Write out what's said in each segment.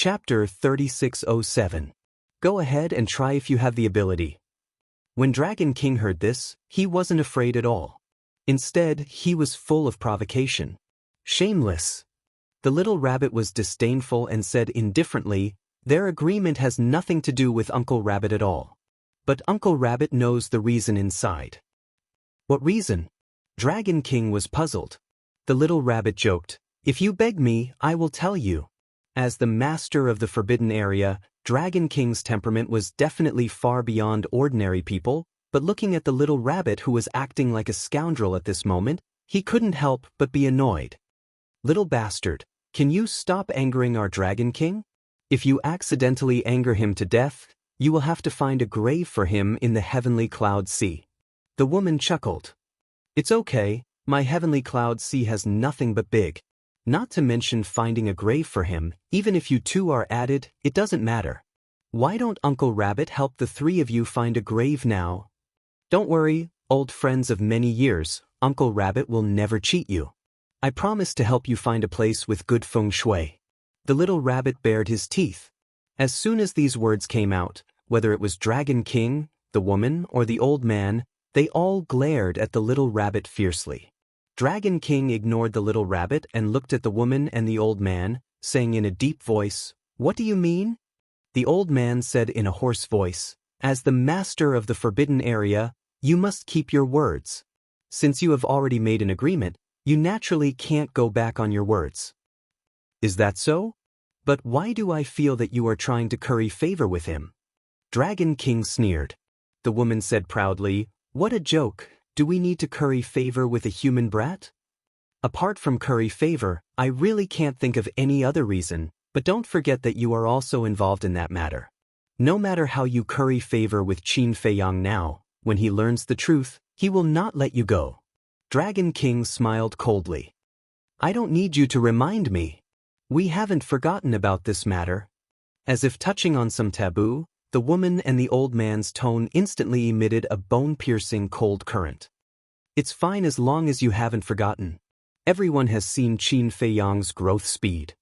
Chapter 3607. Go ahead and try if you have the ability. When Dragon King heard this, he wasn't afraid at all. Instead, he was full of provocation. Shameless. The little rabbit was disdainful and said indifferently, "Their agreement has nothing to do with Uncle Rabbit at all. But Uncle Rabbit knows the reason inside." "What reason?" Dragon King was puzzled. The little rabbit joked, "If you beg me, I will tell you." As the master of the forbidden area, Dragon King's temperament was definitely far beyond ordinary people, but looking at the little rabbit who was acting like a scoundrel at this moment, he couldn't help but be annoyed. "Little bastard, can you stop angering our Dragon King? If you accidentally anger him to death, you will have to find a grave for him in the heavenly cloud sea." The woman chuckled. "It's okay, my heavenly cloud sea has nothing but big. Not to mention finding a grave for him, even if you two are added, it doesn't matter. Why don't Uncle Rabbit help the three of you find a grave now? Don't worry, old friends of many years, Uncle Rabbit will never cheat you. I promise to help you find a place with good feng shui." The little rabbit bared his teeth. As soon as these words came out, whether it was Dragon King, the woman, or the old man, they all glared at the little rabbit fiercely. Dragon King ignored the little rabbit and looked at the woman and the old man, saying in a deep voice, "What do you mean?" The old man said in a hoarse voice, "As the master of the forbidden area, you must keep your words. Since you have already made an agreement, you naturally can't go back on your words." "Is that so? But why do I feel that you are trying to curry favor with him?" Dragon King sneered. The woman said proudly, "What a joke. Do we need to curry favor with a human brat? Apart from curry favor, I really can't think of any other reason, but don't forget that you are also involved in that matter. No matter how you curry favor with Qin Feiyang now, when he learns the truth, he will not let you go." Dragon King smiled coldly. "I don't need you to remind me. We haven't forgotten about this matter." As if touching on some taboo, the woman and the old man's tone instantly emitted a bone-piercing cold current. "It's fine as long as you haven't forgotten. Everyone has seen Qin Feiyang's growth speed.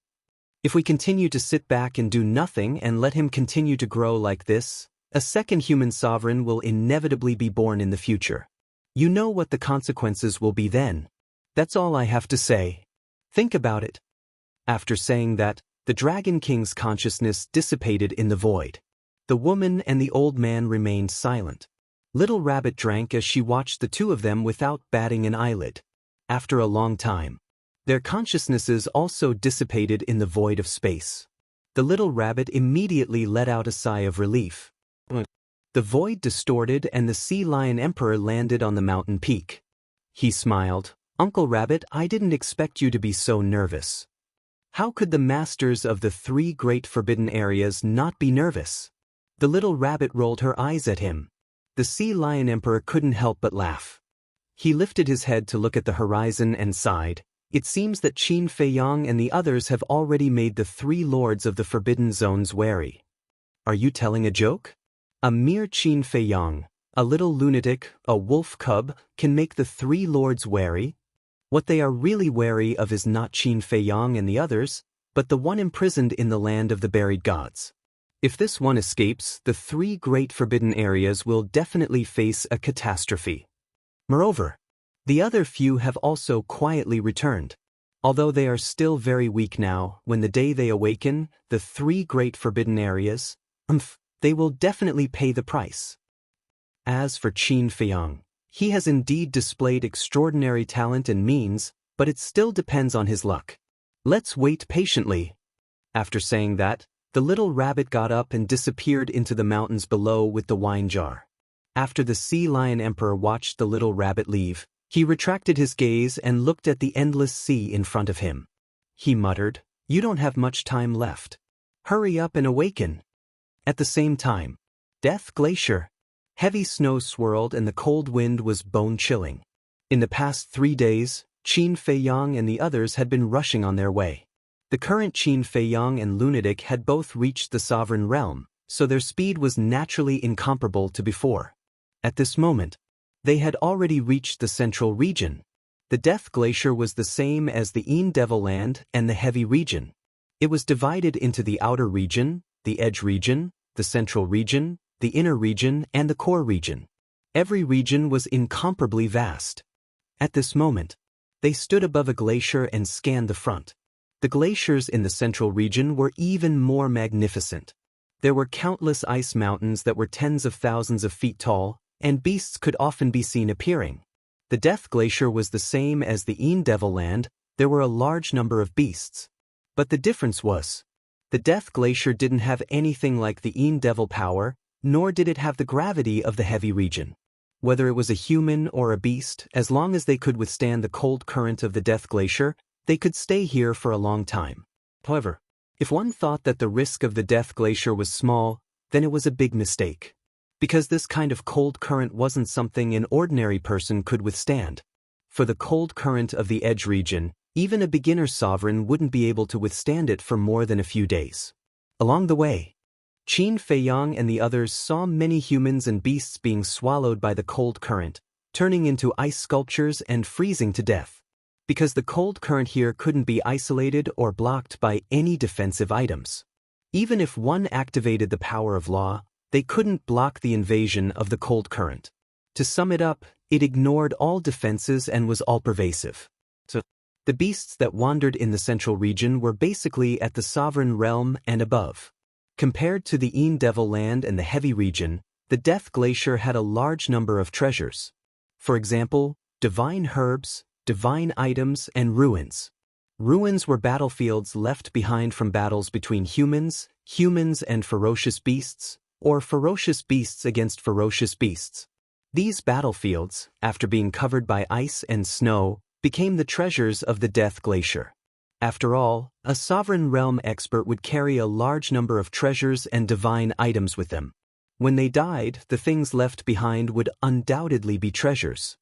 If we continue to sit back and do nothing and let him continue to grow like this, a second human sovereign will inevitably be born in the future. You know what the consequences will be then. That's all I have to say. Think about it." After saying that, the Dragon King's consciousness dissipated in the void. The woman and the old man remained silent. Little Rabbit drank as she watched the two of them without batting an eyelid. After a long time, their consciousnesses also dissipated in the void of space. The little rabbit immediately let out a sigh of relief. The void distorted and the Sea Lion Emperor landed on the mountain peak. He smiled. "Uncle Rabbit, I didn't expect you to be so nervous." How could the masters of the three great forbidden areas not be nervous? The little rabbit rolled her eyes at him. The Sea Lion Emperor couldn't help but laugh. He lifted his head to look at the horizon and sighed. "It seems that Qin Feiyang and the others have already made the three lords of the forbidden zones wary." "Are you telling a joke? A mere Qin Feiyang, a little lunatic, a wolf cub, can make the three lords wary? What they are really wary of is not Qin Feiyang and the others, but the one imprisoned in the land of the buried gods. If this one escapes, the three great forbidden areas will definitely face a catastrophe. Moreover, the other few have also quietly returned. Although they are still very weak now, when the day they awaken, the three great forbidden areas, they will definitely pay the price. As for Qin Feiyang, he has indeed displayed extraordinary talent and means, but it still depends on his luck. Let's wait patiently." After saying that, the little rabbit got up and disappeared into the mountains below with the wine jar. After the Sea Lion Emperor watched the little rabbit leave, he retracted his gaze and looked at the endless sea in front of him. He muttered, "You don't have much time left. Hurry up and awaken." At the same time, Death Glacier. Heavy snow swirled and the cold wind was bone-chilling. In the past 3 days, Qin Feiyang and the others had been rushing on their way. The current Qin Feiyang and Lunatic had both reached the sovereign realm, so their speed was naturally incomparable to before. At this moment, they had already reached the central region. The Death Glacier was the same as the Een Devil Land and the Heavy region. It was divided into the outer region, the edge region, the central region, the inner region, and the core region. Every region was incomparably vast. At this moment, they stood above a glacier and scanned the front. The glaciers in the central region were even more magnificent. There were countless ice mountains that were tens of thousands of feet tall, and beasts could often be seen appearing. The Death Glacier was the same as the Devil Land. There were a large number of beasts. But the difference was, the Death Glacier didn't have anything like the Devil power, nor did it have the gravity of the heavy region. Whether it was a human or a beast, as long as they could withstand the cold current of the Death Glacier, they could stay here for a long time. However, if one thought that the risk of the Death Glacier was small, then it was a big mistake. Because this kind of cold current wasn't something an ordinary person could withstand. For the cold current of the edge region, even a beginner sovereign wouldn't be able to withstand it for more than a few days. Along the way, Qin Feiyang and the others saw many humans and beasts being swallowed by the cold current, turning into ice sculptures and freezing to death. Because the cold current here couldn't be isolated or blocked by any defensive items. Even if one activated the power of law, they couldn't block the invasion of the cold current. To sum it up, it ignored all defenses and was all-pervasive. So, the beasts that wandered in the central region were basically at the sovereign realm and above. Compared to the Devil Land and the heavy region, the Death Glacier had a large number of treasures. For example, divine herbs, divine items, and ruins. Ruins were battlefields left behind from battles between humans and ferocious beasts, or ferocious beasts against ferocious beasts. These battlefields, after being covered by ice and snow, became the treasures of the Death Glacier. After all, a sovereign realm expert would carry a large number of treasures and divine items with them. When they died, the things left behind would undoubtedly be treasures.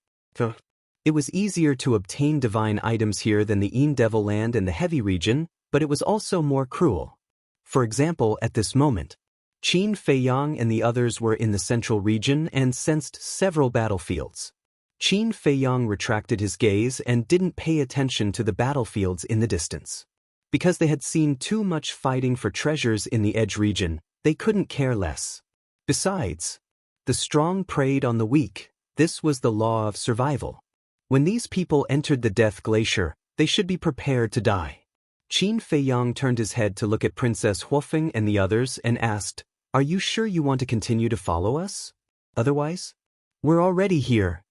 It was easier to obtain divine items here than the Devil Land and the heavy region, but it was also more cruel. For example, at this moment, Qin Feiyang and the others were in the central region and sensed several battlefields. Qin Feiyang retracted his gaze and didn't pay attention to the battlefields in the distance. Because they had seen too much fighting for treasures in the edge region, they couldn't care less. Besides, the strong preyed on the weak. This was the law of survival. When these people entered the Death Glacier, they should be prepared to die. Qin Feiyang turned his head to look at Princess Huofeng and the others and asked, "Are you sure you want to continue to follow us? Otherwise, we're already here."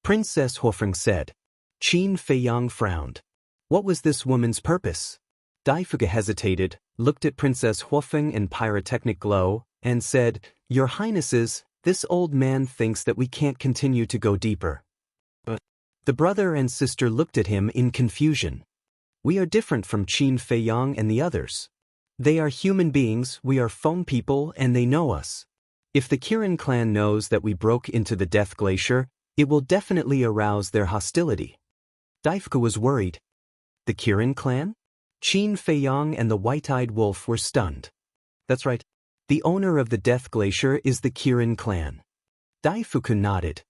Princess Huofeng said. Qin Feiyang frowned. What was this woman's purpose? Daifuge hesitated, looked at Princess Huofeng in pyrotechnic glow, and said, "Your Highnesses, this old man thinks that we can't continue to go deeper." But the brother and sister looked at him in confusion. "We are different from Qin Feiyang and the others. They are human beings, we are Feng people, and they know us. If the Kirin clan knows that we broke into the Death Glacier, it will definitely arouse their hostility." Daifuge was worried. The Kirin clan? Qin Feiyang and the white-eyed wolf were stunned. That's right. The owner of the Death Glacier is the Kirin clan. Daifuge nodded.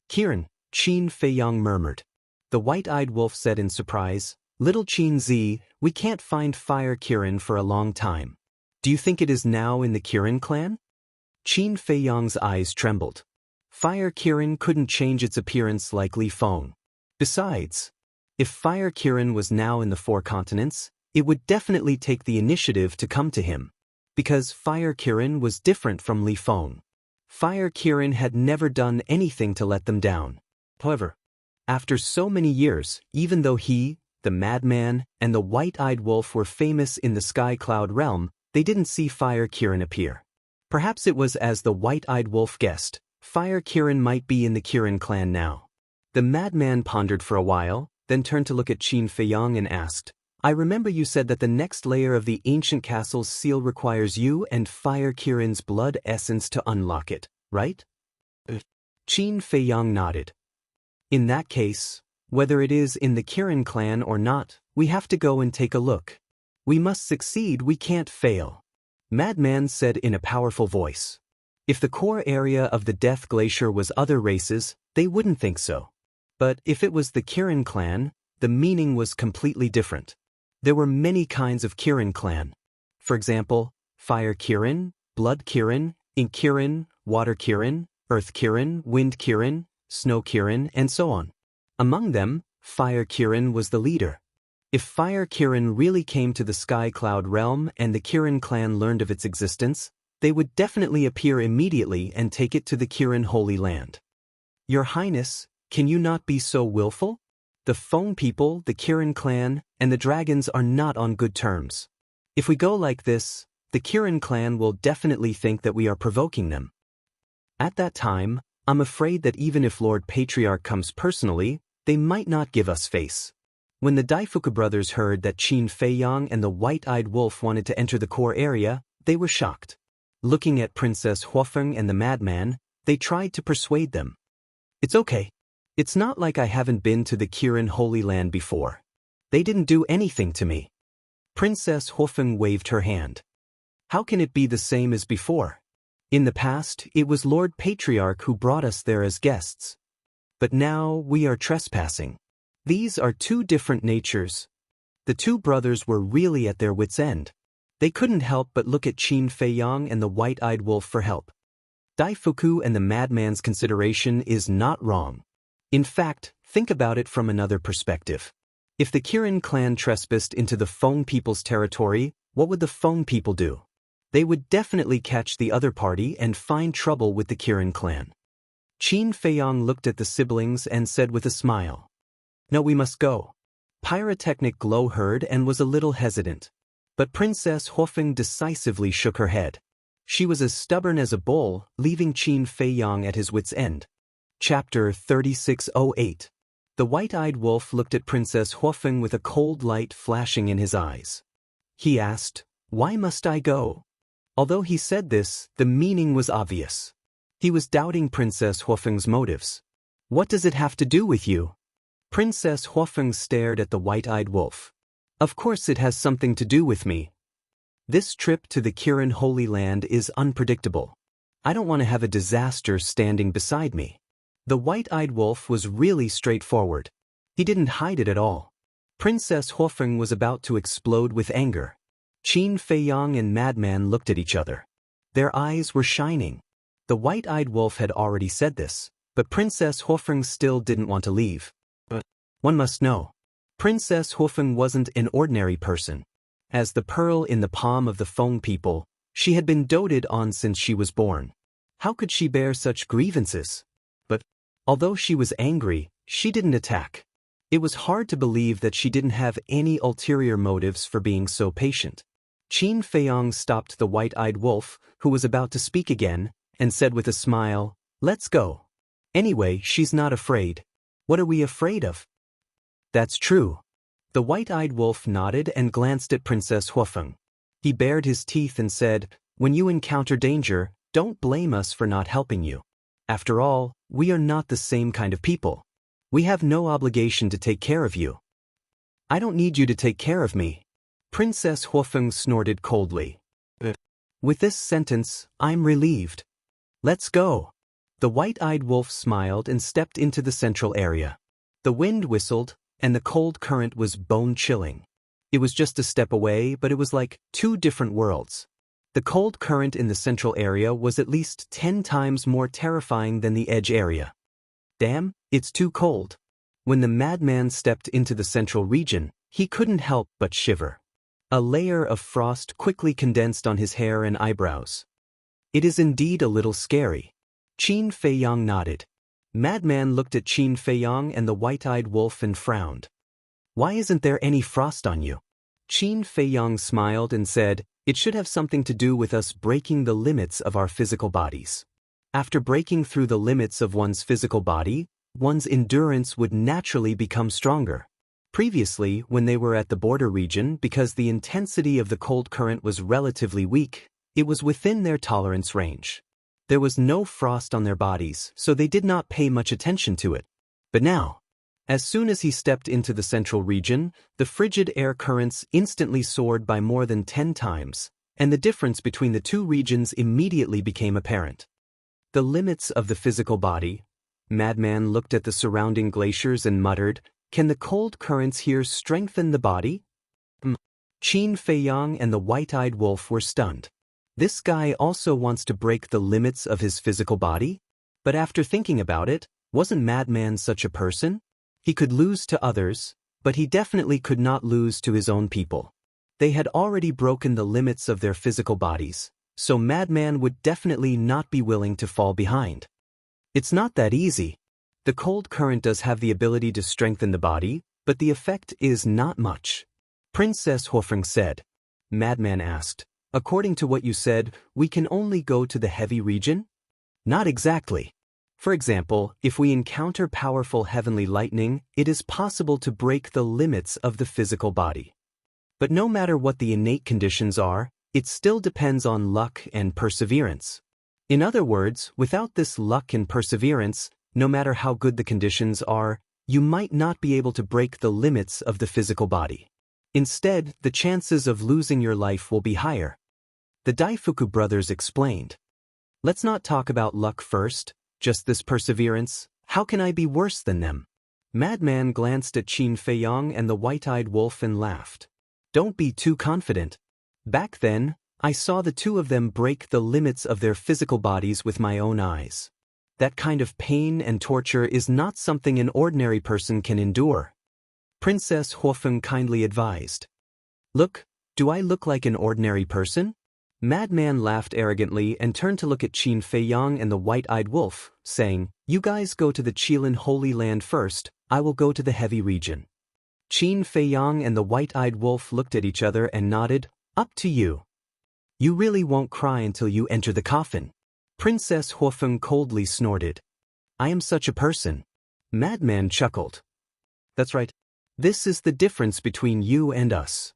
"Kirin," Qin Feiyang murmured. The white-eyed wolf said in surprise, "Little Qin Zi, we can't find Fire Kirin for a long time. Do you think it is now in the Kirin clan?" Qin Feiyang's eyes trembled. Fire Kirin couldn't change its appearance like Li Feng. Besides, if Fire Kirin was now in the 4 continents, it would definitely take the initiative to come to him. Because Fire Kirin was different from Li Feng. Fire Kirin had never done anything to let them down. However, after so many years, even though he, the madman, and the white-eyed wolf were famous in the Sky Cloud realm, they didn't see Fire Kirin appear. Perhaps it was as the white-eyed wolf guessed, Fire Kirin might be in the Kirin clan now. The madman pondered for a while, then turned to look at Qin Feiyang and asked, "I remember you said that the next layer of the ancient castle's seal requires you and Fire Kirin's blood essence to unlock it, right?" Qin Feiyang nodded. "In that case, whether it is in the Kirin clan or not, we have to go and take a look. We must succeed, we can't fail," Madman said in a powerful voice. If the core area of the Death Glacier was other races, they wouldn't think so. But if it was the Kirin clan, the meaning was completely different. There were many kinds of Kirin clan. For example, Fire Kirin, Blood Kirin, Ink Kirin, Water Kirin, Earth Kirin, Wind Kirin, Snow Kirin, and so on. Among them, Fire Kirin was the leader. If Fire Kirin really came to the Sky Cloud realm and the Kirin clan learned of its existence, they would definitely appear immediately and take it to the Kirin Holy Land. Your Highness, can you not be so willful? The Feng people, the Kirin clan, and the dragons are not on good terms. If we go like this, the Kirin clan will definitely think that we are provoking them. At that time, I'm afraid that even if Lord Patriarch comes personally, they might not give us face. When the Daifuku brothers heard that Qin Feiyang and the White-Eyed Wolf wanted to enter the core area, they were shocked. Looking at Princess Huofeng and the madman, they tried to persuade them. It's okay. It's not like I haven't been to the Kirin Holy Land before. They didn't do anything to me. Princess Huofeng waved her hand. How can it be the same as before? In the past, it was Lord Patriarch who brought us there as guests. But now we are trespassing. These are two different natures. The two brothers were really at their wits' end. They couldn't help but look at Qin Feiyang and the White-Eyed Wolf for help. Daifuku and the madman's consideration is not wrong. In fact, think about it from another perspective. If the Kirin clan trespassed into the Feng people's territory, what would the Feng people do? They would definitely catch the other party and find trouble with the Kirin clan. Qin Feiyang looked at the siblings and said with a smile, "No, we must go." Pyrotechnic Glow heard and was a little hesitant. But Princess Huofeng decisively shook her head. She was as stubborn as a bull, leaving Qin Feiyang at his wits' end. Chapter 3608. The White-Eyed Wolf looked at Princess Huofeng with a cold light flashing in his eyes. He asked, "Why must I go?" Although he said this, the meaning was obvious. He was doubting Princess Huofeng's motives. "What does it have to do with you?" Princess Huofeng stared at the White-Eyed Wolf. "Of course it has something to do with me. This trip to the Kirin Holy Land is unpredictable. I don't want to have a disaster standing beside me." The White-Eyed Wolf was really straightforward. He didn't hide it at all. Princess Huofeng was about to explode with anger. Qin Feiyang and Madman looked at each other. Their eyes were shining. The White-Eyed Wolf had already said this, but Princess Huofeng still didn't want to leave. But one must know. Princess Huofeng wasn't an ordinary person. As the pearl in the palm of the Feng people, she had been doted on since she was born. How could she bear such grievances? But, although she was angry, she didn't attack. It was hard to believe that she didn't have any ulterior motives for being so patient. Qin Feiyang stopped the White-Eyed Wolf, who was about to speak again, and said with a smile, "Let's go. Anyway, she's not afraid. What are we afraid of?" "That's true." The White-Eyed Wolf nodded and glanced at Princess Huofeng. He bared his teeth and said, "When you encounter danger, don't blame us for not helping you. After all, we are not the same kind of people. We have no obligation to take care of you." "I don't need you to take care of me." Princess Huofeng snorted coldly. With this sentence, I'm relieved. "Let's go." The White-Eyed Wolf smiled and stepped into the central area. The wind whistled, and the cold current was bone-chilling. It was just a step away, but it was like two different worlds. The cold current in the central area was at least 10 times more terrifying than the edge area. Damn, it's too cold. When the madman stepped into the central region, he couldn't help but shiver. A layer of frost quickly condensed on his hair and eyebrows. "It is indeed a little scary." Qin Feiyang nodded. Madman looked at Qin Feiyang and the White-Eyed Wolf and frowned. "Why isn't there any frost on you?" Qin Feiyang smiled and said, "It should have something to do with us breaking the limits of our physical bodies. After breaking through the limits of one's physical body, one's endurance would naturally become stronger. Previously, when they were at the border region, because the intensity of the cold current was relatively weak, it was within their tolerance range. There was no frost on their bodies, so they did not pay much attention to it. But now, as soon as he stepped into the central region, the frigid air currents instantly soared by more than 10 times, and the difference between the two regions immediately became apparent. The limits of the physical body. Madman looked at the surrounding glaciers and muttered, "Can the cold currents here strengthen the body?" Qin Feiyang and the white-eyed wolf were stunned. This guy also wants to break the limits of his physical body? But after thinking about it, wasn't Madman such a person? He could lose to others, but he definitely could not lose to his own people. They had already broken the limits of their physical bodies, so Madman would definitely not be willing to fall behind. It's not that easy. The cold current does have the ability to strengthen the body, but the effect is not much. Princess Huofeng said. Madman asked, according to what you said, we can only go to the heavy region? Not exactly. For example, if we encounter powerful heavenly lightning, it is possible to break the limits of the physical body. But no matter what the innate conditions are, it still depends on luck and perseverance. In other words, without this luck and perseverance, no matter how good the conditions are, you might not be able to break the limits of the physical body. Instead, the chances of losing your life will be higher. The Daifuku brothers explained. Let's not talk about luck first, just this perseverance. How can I be worse than them? Madman glanced at Qin Feiyang and the white-eyed wolf and laughed. Don't be too confident. Back then, I saw the two of them break the limits of their physical bodies with my own eyes. That kind of pain and torture is not something an ordinary person can endure. Princess Huofeng kindly advised. Look, do I look like an ordinary person? Madman laughed arrogantly and turned to look at Qin Feiyang and the white-eyed wolf, saying, You guys go to the Qilin Holy Land first, I will go to the heavy region. Qin Feiyang and the white-eyed wolf looked at each other and nodded, Up to you. You really won't cry until you enter the coffin. Princess Huofeng coldly snorted. I am such a person. Madman chuckled. That's right. This is the difference between you and us.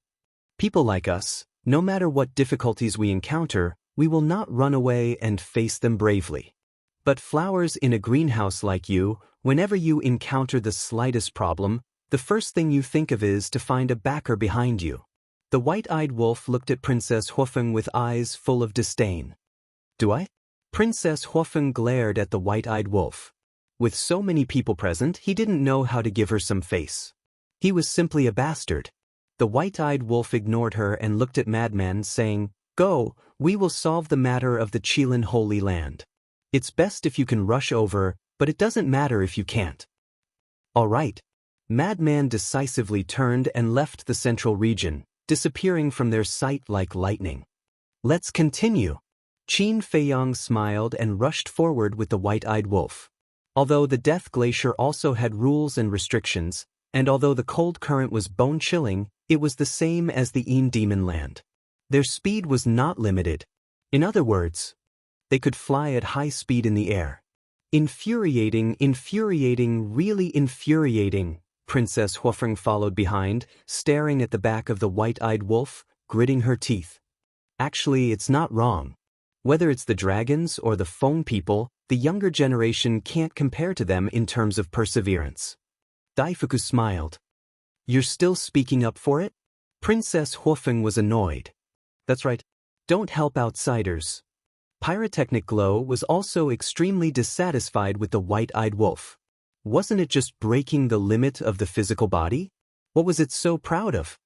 People like us, no matter what difficulties we encounter, we will not run away and face them bravely. But flowers in a greenhouse like you, whenever you encounter the slightest problem, the first thing you think of is to find a backer behind you. The white-eyed wolf looked at Princess Huofeng with eyes full of disdain. Do I? Princess Huofeng glared at the white-eyed wolf. With so many people present, he didn't know how to give her some face. He was simply a bastard. The white-eyed wolf ignored her and looked at Madman, saying, Go, we will solve the matter of the Qilin Holy Land. It's best if you can rush over, but it doesn't matter if you can't. All right. Madman decisively turned and left the central region, disappearing from their sight like lightning. Let's continue. Qin Feiyang smiled and rushed forward with the white-eyed wolf. Although the Death Glacier also had rules and restrictions, and although the cold current was bone-chilling, it was the same as the Een Demon Land. Their speed was not limited. In other words, they could fly at high speed in the air. Infuriating, really infuriating. Princess Huofeng followed behind, staring at the back of the white-eyed wolf, gritting her teeth. Actually, it's not wrong. Whether it's the dragons or the Feng people, the younger generation can't compare to them in terms of perseverance. Daifuku smiled. You're still speaking up for it? Princess Huofeng was annoyed. That's right. Don't help outsiders. Pyrotechnic Glow was also extremely dissatisfied with the white-eyed wolf. Wasn't it just breaking the limit of the physical body? What was it so proud of?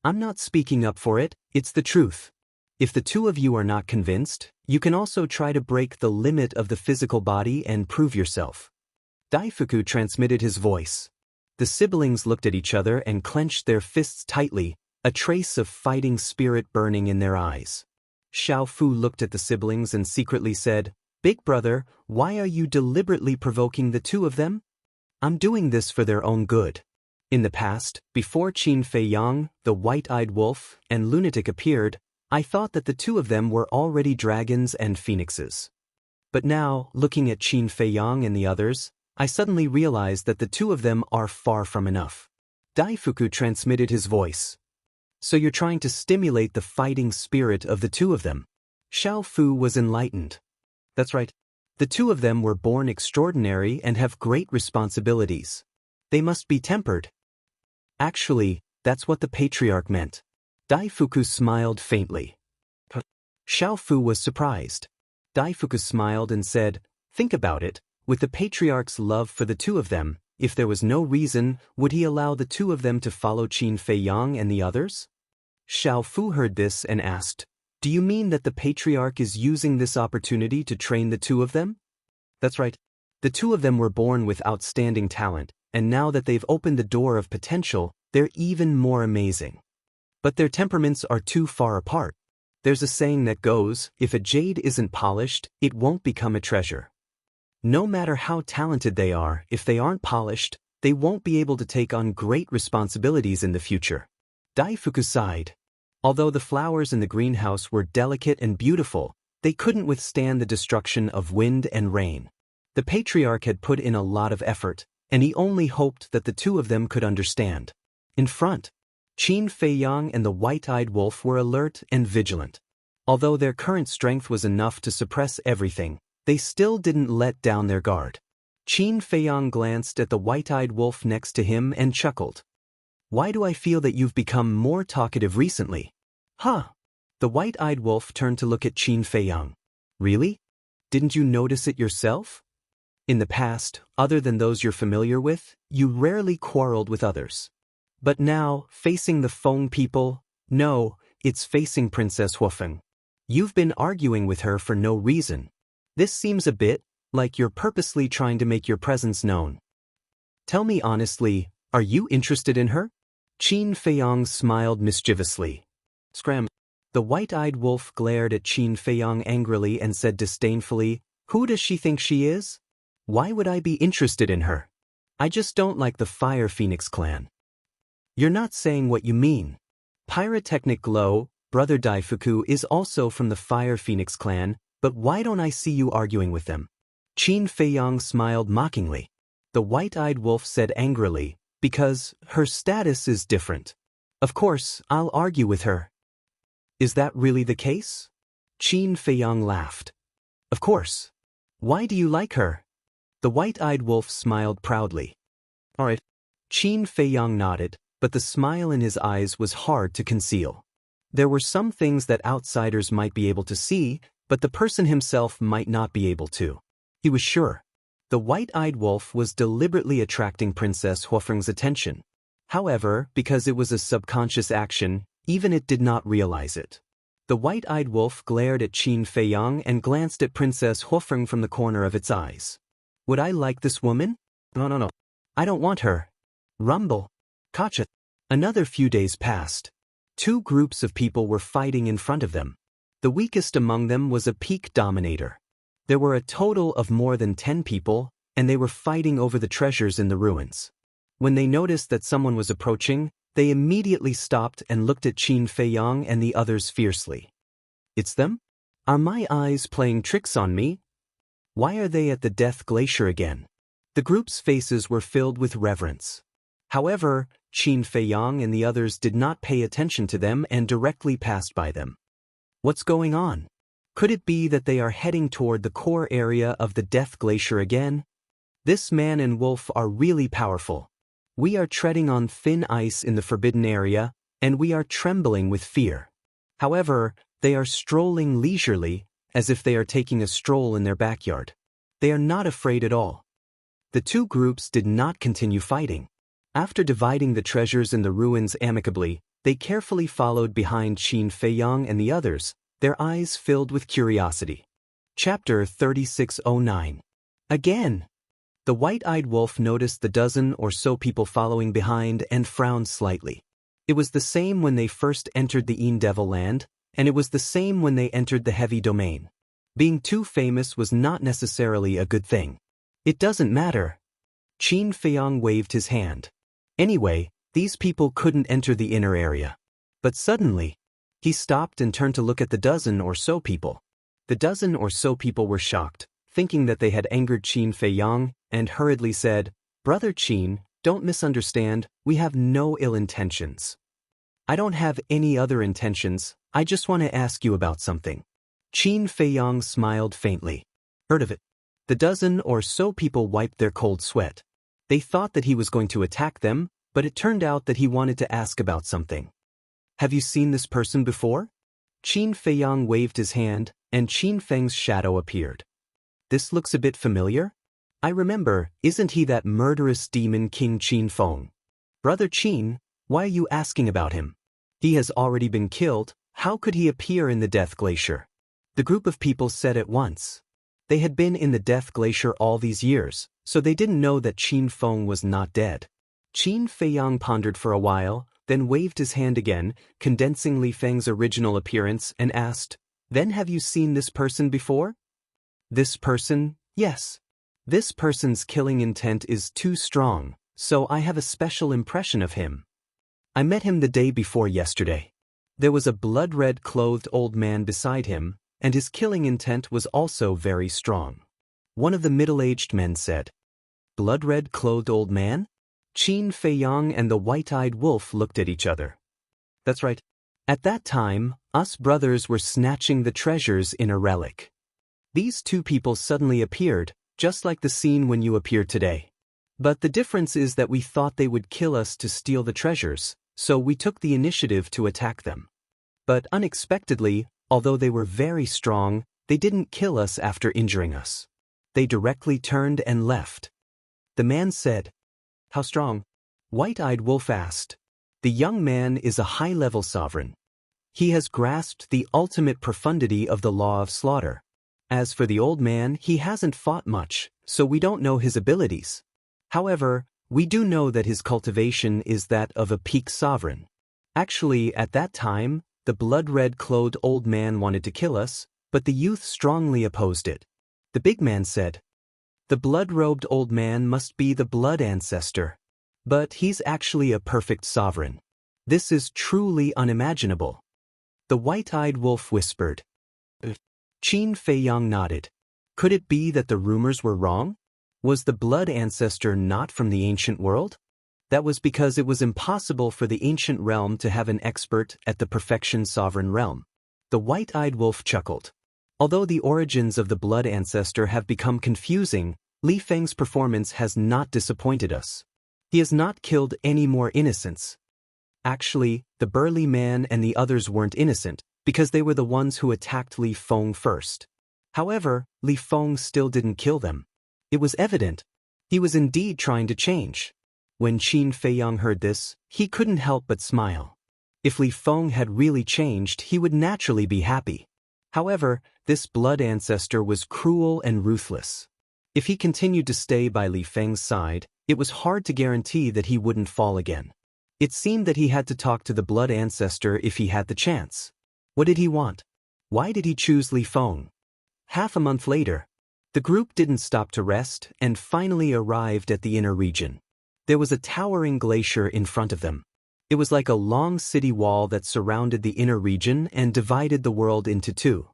I'm not speaking up for it, it's the truth. If the two of you are not convinced, you can also try to break the limit of the physical body and prove yourself. Daifuku transmitted his voice. The siblings looked at each other and clenched their fists tightly, a trace of fighting spirit burning in their eyes. Xiao Fu looked at the siblings and secretly said, Big brother, why are you deliberately provoking the two of them? I'm doing this for their own good. In the past, before Qin Feiyang, the white-eyed wolf, and Lunatic appeared, I thought that the two of them were already dragons and phoenixes. But now, looking at Qin Feiyang and the others, I suddenly realized that the two of them are far from enough. Daifuku transmitted his voice. So you're trying to stimulate the fighting spirit of the two of them. Xiao Fu was enlightened. That's right. The two of them were born extraordinary and have great responsibilities. They must be tempered. Actually, that's what the patriarch meant. Daifuku smiled faintly. Xiao Fu was surprised. Daifuku smiled and said, Think about it. With the patriarch's love for the two of them, if there was no reason, would he allow the two of them to follow Qin Feiyang and the others? Xiao Fu heard this and asked, "Do you mean that the patriarch is using this opportunity to train the two of them?" That's right. The two of them were born with outstanding talent, and now that they've opened the door of potential, they're even more amazing. But their temperaments are too far apart. There's a saying that goes, if a jade isn't polished, it won't become a treasure. No matter how talented they are, if they aren't polished, they won't be able to take on great responsibilities in the future. Daifuku sighed. Although the flowers in the greenhouse were delicate and beautiful, they couldn't withstand the destruction of wind and rain. The patriarch had put in a lot of effort, and he only hoped that the two of them could understand. In front, Qin Feiyang and the white-eyed wolf were alert and vigilant. Although their current strength was enough to suppress everything, they still didn't let down their guard. Qin Feiyang glanced at the white-eyed wolf next to him and chuckled. "Why do I feel that you've become more talkative recently?" "Huh." The white-eyed wolf turned to look at Qin Feiyang. "Really? Didn't you notice it yourself? In the past, other than those you're familiar with, you rarely quarreled with others. But now, facing the Feng people, no, it's facing Princess Huofeng. You've been arguing with her for no reason. This seems a bit like you're purposely trying to make your presence known. Tell me honestly, are you interested in her?" Qin Feiyang smiled mischievously. Scram. The white-eyed wolf glared at Qin Feiyang angrily and said disdainfully, "Who does she think she is? Why would I be interested in her? I just don't like the Fire Phoenix clan." "You're not saying what you mean. Pyrotechnic Glow, Brother Daifuku, is also from the Fire Phoenix clan, but why don't I see you arguing with them?" Qin Feiyang smiled mockingly. The white-eyed wolf said angrily, "Because her status is different. Of course, I'll argue with her." "Is that really the case?" Qin Feiyang laughed. "Of course. Why do you like her?" The white-eyed wolf smiled proudly. "All right." Qin Feiyang nodded, but the smile in his eyes was hard to conceal. There were some things that outsiders might be able to see, but the person himself might not be able to. He was sure. The white-eyed wolf was deliberately attracting Princess Huofeng's attention. However, because it was a subconscious action, even it did not realize it. The white-eyed wolf glared at Qin Feiyang and glanced at Princess Huofeng from the corner of its eyes. "Would I like this woman? No. I don't want her." Rumble. Gotcha. Another few days passed. Two groups of people were fighting in front of them. The weakest among them was a peak dominator. There were a total of more than 10 people, and they were fighting over the treasures in the ruins. When they noticed that someone was approaching, they immediately stopped and looked at Qin Feiyang and the others fiercely. "It's them? Are my eyes playing tricks on me? Why are they at the Death Glacier again?" The group's faces were filled with reverence. However, Qin Feiyang and the others did not pay attention to them and directly passed by them. "What's going on? Could it be that they are heading toward the core area of the Death Glacier again? This man and wolf are really powerful. We are treading on thin ice in the forbidden area, and we are trembling with fear. However, they are strolling leisurely, as if they are taking a stroll in their backyard. They are not afraid at all." The two groups did not continue fighting. After dividing the treasures in the ruins amicably, they carefully followed behind Qin Feiyang and the others, their eyes filled with curiosity. Chapter 3609. Again. The white-eyed wolf noticed the dozen or so people following behind and frowned slightly. It was the same when they first entered the Een Devil Land, and it was the same when they entered the Heavy Domain. Being too famous was not necessarily a good thing. "It doesn't matter." Qin Feiyang waved his hand. Anyway, these people couldn't enter the inner area. But suddenly, he stopped and turned to look at the dozen or so people. The dozen or so people were shocked, thinking that they had angered Qin Feiyang, and hurriedly said, "Brother Qin, don't misunderstand, we have no ill intentions." "I don't have any other intentions, I just want to ask you about something." Qin Feiyang smiled faintly. "Heard of it." The dozen or so people wiped their cold sweat. They thought that he was going to attack them, but it turned out that he wanted to ask about something. "Have you seen this person before?" Qin Feiyang waved his hand, and Qin Feng's shadow appeared. "This looks a bit familiar. I remember, isn't he that murderous demon King Qin Feng?" "Brother Qin, why are you asking about him?" He has already been killed. How could he appear in the Death Glacier? The group of people said at once. They had been in the Death Glacier all these years, so they didn't know that Qin Feng was not dead. Qin Feiyang pondered for a while, then waved his hand again, condensing Li Feng's original appearance, and asked, "Then have you seen this person before?" This person? Yes. This person's killing intent is too strong, so I have a special impression of him. I met him the day before yesterday. There was a blood-red clothed old man beside him, and his killing intent was also very strong. One of the middle-aged men said. Blood-red clothed old man? Qin Feiyang and the white-eyed wolf looked at each other. That's right. At that time, us brothers were snatching the treasures in a relic. These two people suddenly appeared, just like the scene when you appeared today. But the difference is that we thought they would kill us to steal the treasures, so we took the initiative to attack them. But unexpectedly, although they were very strong, they didn't kill us after injuring us. They directly turned and left. The man said, "How strong?" White-eyed wolf asked. The young man is a high-level sovereign. He has grasped the ultimate profundity of the law of slaughter. As for the old man, he hasn't fought much, so we don't know his abilities. However, we do know that his cultivation is that of a peak sovereign. Actually, at that time, the blood-red clothed old man wanted to kill us, but the youth strongly opposed it. The big man said, "The blood-robed old man must be the blood ancestor. But he's actually a perfect sovereign. This is truly unimaginable." The white-eyed wolf whispered. Qin Feiyang nodded. Could it be that the rumors were wrong? Was the blood ancestor not from the ancient world? That was because it was impossible for the ancient realm to have an expert at the perfection sovereign realm. The white-eyed wolf chuckled. Although the origins of the blood ancestor have become confusing, Li Feng's performance has not disappointed us. He has not killed any more innocents. Actually, the burly man and the others weren't innocent, because they were the ones who attacked Li Feng first. However, Li Feng still didn't kill them. It was evident. He was indeed trying to change. When Qin Feiyang heard this, he couldn't help but smile. If Li Feng had really changed, he would naturally be happy. However, this blood ancestor was cruel and ruthless. If he continued to stay by Li Feng's side, it was hard to guarantee that he wouldn't fall again. It seemed that he had to talk to the blood ancestor if he had the chance. What did he want? Why did he choose Li Feng? Half a month later, the group didn't stop to rest and finally arrived at the inner region. There was a towering glacier in front of them. It was like a long city wall that surrounded the inner region and divided the world into two.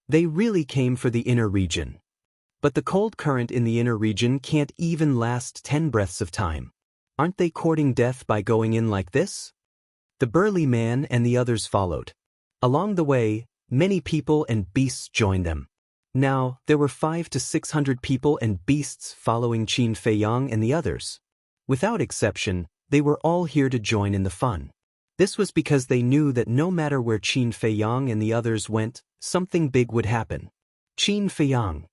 They really came for the inner region. But the cold current in the inner region can't even last 10 breaths of time. Aren't they courting death by going in like this? The burly man and the others followed. Along the way, many people and beasts joined them. Now, there were 500 to 600 people and beasts following Qin Feiyang and the others. Without exception, they were all here to join in the fun. This was because they knew that no matter where Qin Feiyang and the others went, something big would happen. Qin Feiyang.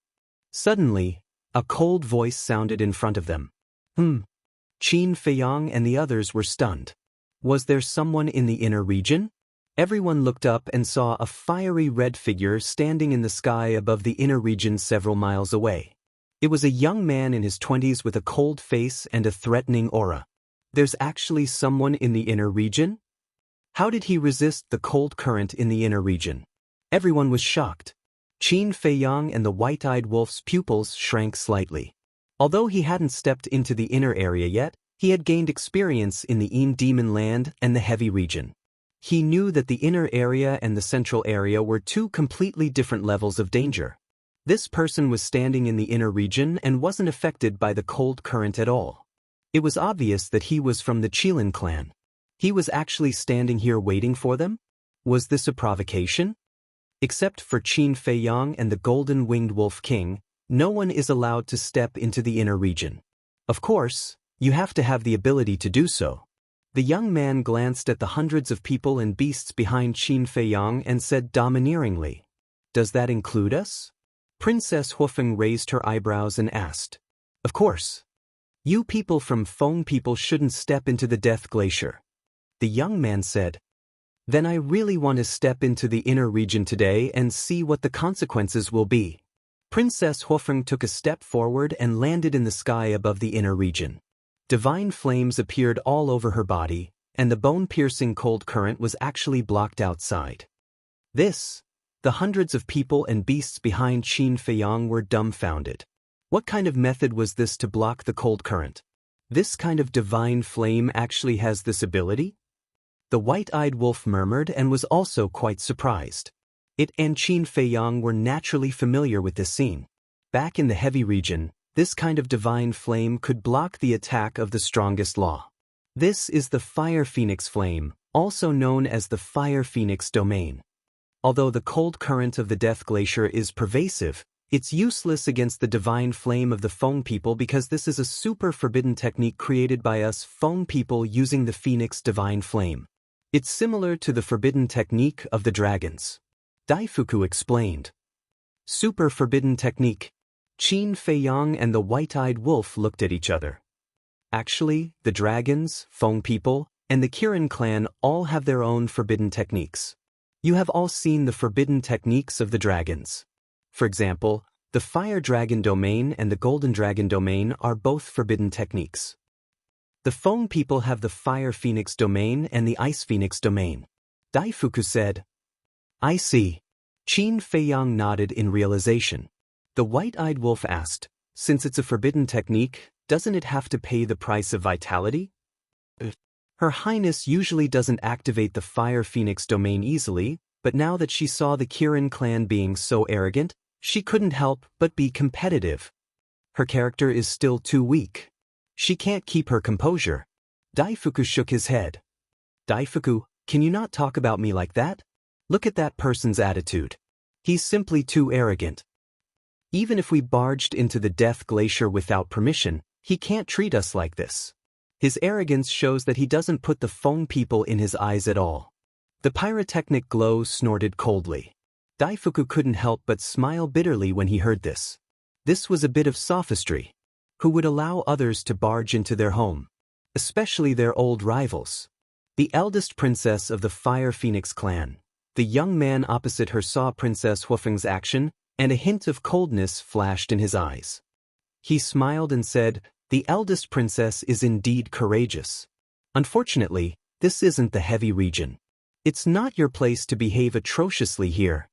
Suddenly, a cold voice sounded in front of them. Qin Feiyang and the others were stunned. Was there someone in the inner region? Everyone looked up and saw a fiery red figure standing in the sky above the inner region several miles away. It was a young man in his 20s with a cold face and a threatening aura. There's actually someone in the inner region? How did he resist the cold current in the inner region? Everyone was shocked. Qin Feiyang and the white-eyed wolf's pupils shrank slightly. Although he hadn't stepped into the inner area yet, he had gained experience in the Yin Demon Land and the Heavy region. He knew that the inner area and the central area were two completely different levels of danger. This person was standing in the inner region and wasn't affected by the cold current at all. It was obvious that he was from the Qilin clan. He was actually standing here waiting for them? Was this a provocation? Except for Qin Feiyang and the golden-winged wolf king, no one is allowed to step into the inner region. Of course, you have to have the ability to do so. The young man glanced at the hundreds of people and beasts behind Qin Feiyang and said domineeringly, "Does that include us?" Princess Huofeng raised her eyebrows and asked, "Of course. You people from Feng people shouldn't step into the Death Glacier." The young man said, Then I really want to step into the inner region today and see what the consequences will be. Princess Huofeng took a step forward and landed in the sky above the inner region. Divine flames appeared all over her body, and the bone-piercing cold current was actually blocked outside. The hundreds of people and beasts behind Qin Feiyang were dumbfounded. What kind of method was this to block the cold current? This kind of divine flame actually has this ability? The white-eyed wolf murmured and was also quite surprised. It and Qin Feiyang were naturally familiar with this scene. Back in the heavy region, this kind of divine flame could block the attack of the strongest law. This is the Fire Phoenix Flame, also known as the Fire Phoenix Domain. Although the cold current of the Death Glacier is pervasive, it's useless against the divine flame of the Feng people because this is a super forbidden technique created by us Feng people using the Phoenix Divine Flame. It's similar to the forbidden technique of the dragons. Daifuku explained. Super forbidden technique. Qin Feiyang and the white-eyed wolf looked at each other. Actually, the dragons, Feng people, and the Kirin clan all have their own forbidden techniques. You have all seen the forbidden techniques of the dragons. For example, the Fire Dragon Domain and the Golden Dragon Domain are both forbidden techniques. The Feng people have the Fire Phoenix Domain and the Ice Phoenix Domain. Daifuku said. I see. Qin Feiyang nodded in realization. The white-eyed wolf asked, since it's a forbidden technique, doesn't it have to pay the price of vitality? Her Highness usually doesn't activate the Fire Phoenix Domain easily, but now that she saw the Kirin clan being so arrogant, she couldn't help but be competitive. Her character is still too weak. She can't keep her composure. Daifuku shook his head. Daifuku, can you not talk about me like that? Look at that person's attitude. He's simply too arrogant. Even if we barged into the Death Glacier without permission, he can't treat us like this. His arrogance shows that he doesn't put the Feng people in his eyes at all. The pyrotechnic glow snorted coldly. Daifuku couldn't help but smile bitterly when he heard this. This was a bit of sophistry. Who would allow others to barge into their home? Especially their old rivals. The eldest princess of the Fire Phoenix clan. The young man opposite her saw Princess Huofeng's action, and a hint of coldness flashed in his eyes. He smiled and said, the eldest princess is indeed courageous. Unfortunately, this isn't the heavy region. It's not your place to behave atrociously here.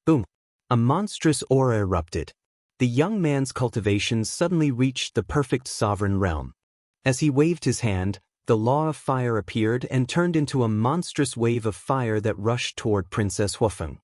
Boom! A monstrous aura erupted. The young man's cultivations suddenly reached the perfect sovereign realm. As he waved his hand, the law of fire appeared and turned into a monstrous wave of fire that rushed toward Princess Huofeng.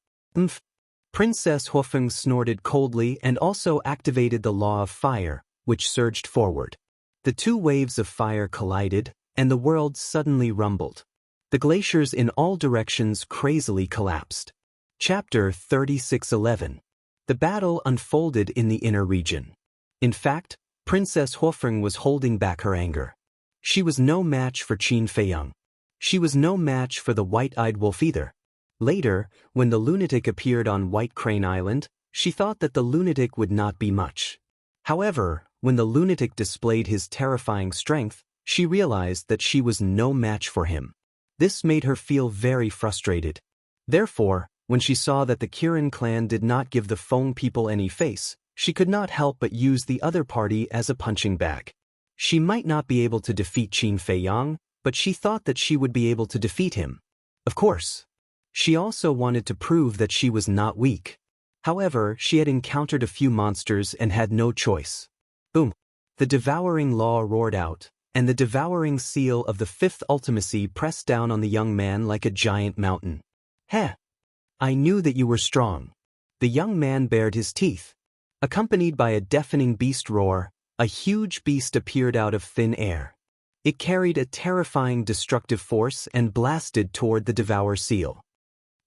Princess Huofeng snorted coldly and also activated the law of fire, which surged forward. The two waves of fire collided, and the world suddenly rumbled. The glaciers in all directions crazily collapsed. Chapter 36:11. The battle unfolded in the inner region. In fact, Princess Huofeng was holding back her anger. She was no match for Qin Feiyang. She was no match for the white-eyed wolf either. Later, when the lunatic appeared on White Crane Island, she thought that the lunatic would not be much. However, when the lunatic displayed his terrifying strength, she realized that she was no match for him. This made her feel very frustrated. Therefore, when she saw that the Kirin clan did not give the Feng people any face, she could not help but use the other party as a punching bag. She might not be able to defeat Qin Feiyang, but she thought that she would be able to defeat him. Of course. She also wanted to prove that she was not weak. However, she had encountered a few monsters and had no choice. Boom! The devouring law roared out, and the devouring seal of the fifth ultimacy pressed down on the young man like a giant mountain. Heh! I knew that you were strong. The young man bared his teeth. Accompanied by a deafening beast roar, a huge beast appeared out of thin air. It carried a terrifying destructive force and blasted toward the Devour Seal.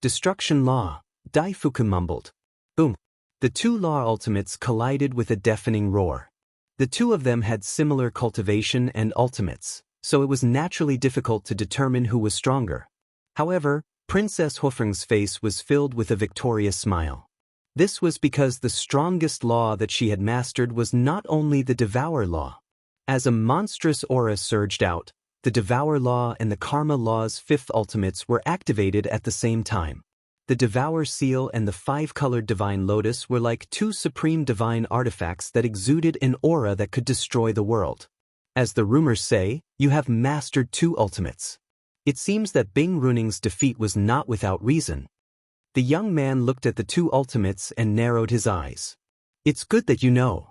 Destruction Law, Daifuku mumbled. Boom! The two law ultimates collided with a deafening roar. The two of them had similar cultivation and ultimates, so it was naturally difficult to determine who was stronger. However, Princess Huofeng's face was filled with a victorious smile. This was because the strongest law that she had mastered was not only the Devour Law. As a monstrous aura surged out, the Devour Law and the Karma Law's fifth ultimates were activated at the same time. The Devour Seal and the five-colored Divine Lotus were like two supreme divine artifacts that exuded an aura that could destroy the world. As the rumors say, you have mastered two ultimates. It seems that Bing Runing's defeat was not without reason. The young man looked at the two ultimates and narrowed his eyes. It's good that you know,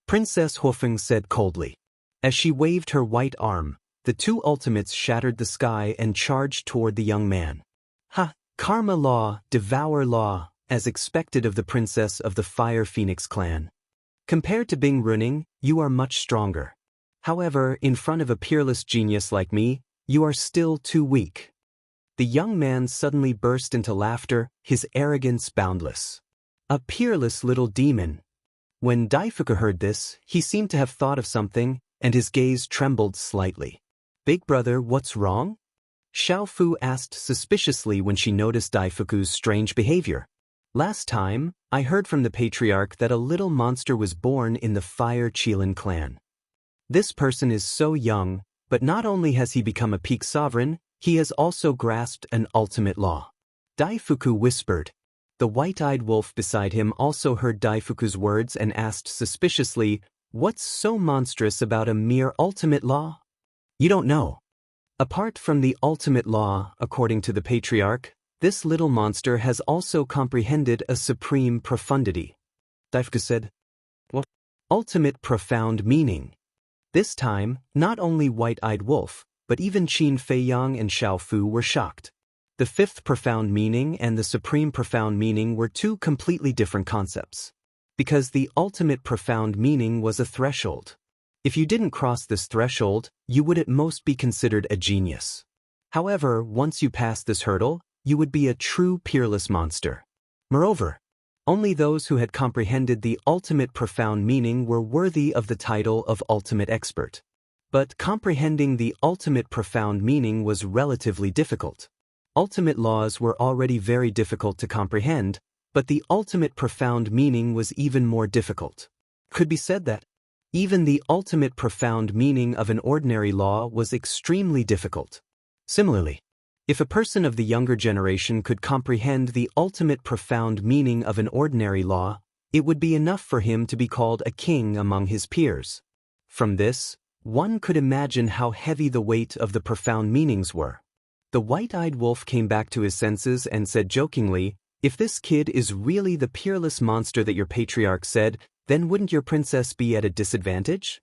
Princess Huofeng said coldly. As she waved her white arm, the two ultimates shattered the sky and charged toward the young man. Ha! Karma Law, Devour Law, as expected of the princess of the Fire Phoenix clan. Compared to Bing Runing, you are much stronger. However, in front of a peerless genius like me, you are still too weak. The young man suddenly burst into laughter, his arrogance boundless. A peerless little demon. When Daifuku heard this, he seemed to have thought of something, and his gaze trembled slightly. Big brother, what's wrong? Xiaofu asked suspiciously when she noticed Daifuku's strange behavior. Last time, I heard from the patriarch that a little monster was born in the Fire Qilin clan. This person is so young, but not only has he become a peak sovereign, he has also grasped an ultimate law. Daifuku whispered. The white-eyed wolf beside him also heard Daifuku's words and asked suspiciously, what's so monstrous about a mere ultimate law? You don't know. Apart from the ultimate law, according to the patriarch, this little monster has also comprehended a supreme profundity. Daifuku said, what? Ultimate profound meaning. This time, not only White-Eyed Wolf, but even Qin Feiyang and Xiaofu were shocked. The fifth profound meaning and the supreme profound meaning were two completely different concepts. Because the ultimate profound meaning was a threshold. If you didn't cross this threshold, you would at most be considered a genius. However, once you passed this hurdle, you would be a true peerless monster. Moreover, only those who had comprehended the ultimate profound meaning were worthy of the title of ultimate expert. But comprehending the ultimate profound meaning was relatively difficult. Ultimate laws were already very difficult to comprehend, but the ultimate profound meaning was even more difficult. Could be said that even the ultimate profound meaning of an ordinary law was extremely difficult. Similarly, if a person of the younger generation could comprehend the ultimate profound meaning of an ordinary law, it would be enough for him to be called a king among his peers. From this, one could imagine how heavy the weight of the profound meanings were. The white-eyed wolf came back to his senses and said jokingly, if this kid is really the peerless monster that your patriarch said, then wouldn't your princess be at a disadvantage?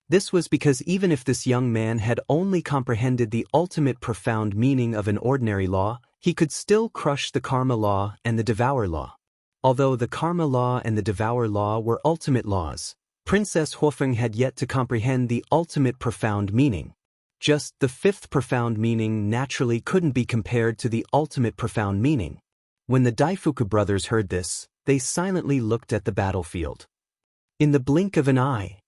This was because even if this young man had only comprehended the ultimate profound meaning of an ordinary law, he could still crush the Karma Law and the Devour Law. Although the Karma Law and the Devour Law were ultimate laws, Princess Huofeng had yet to comprehend the ultimate profound meaning. Just the fifth profound meaning naturally couldn't be compared to the ultimate profound meaning. When the Daifuku brothers heard this, they silently looked at the battlefield. In the blink of an eye,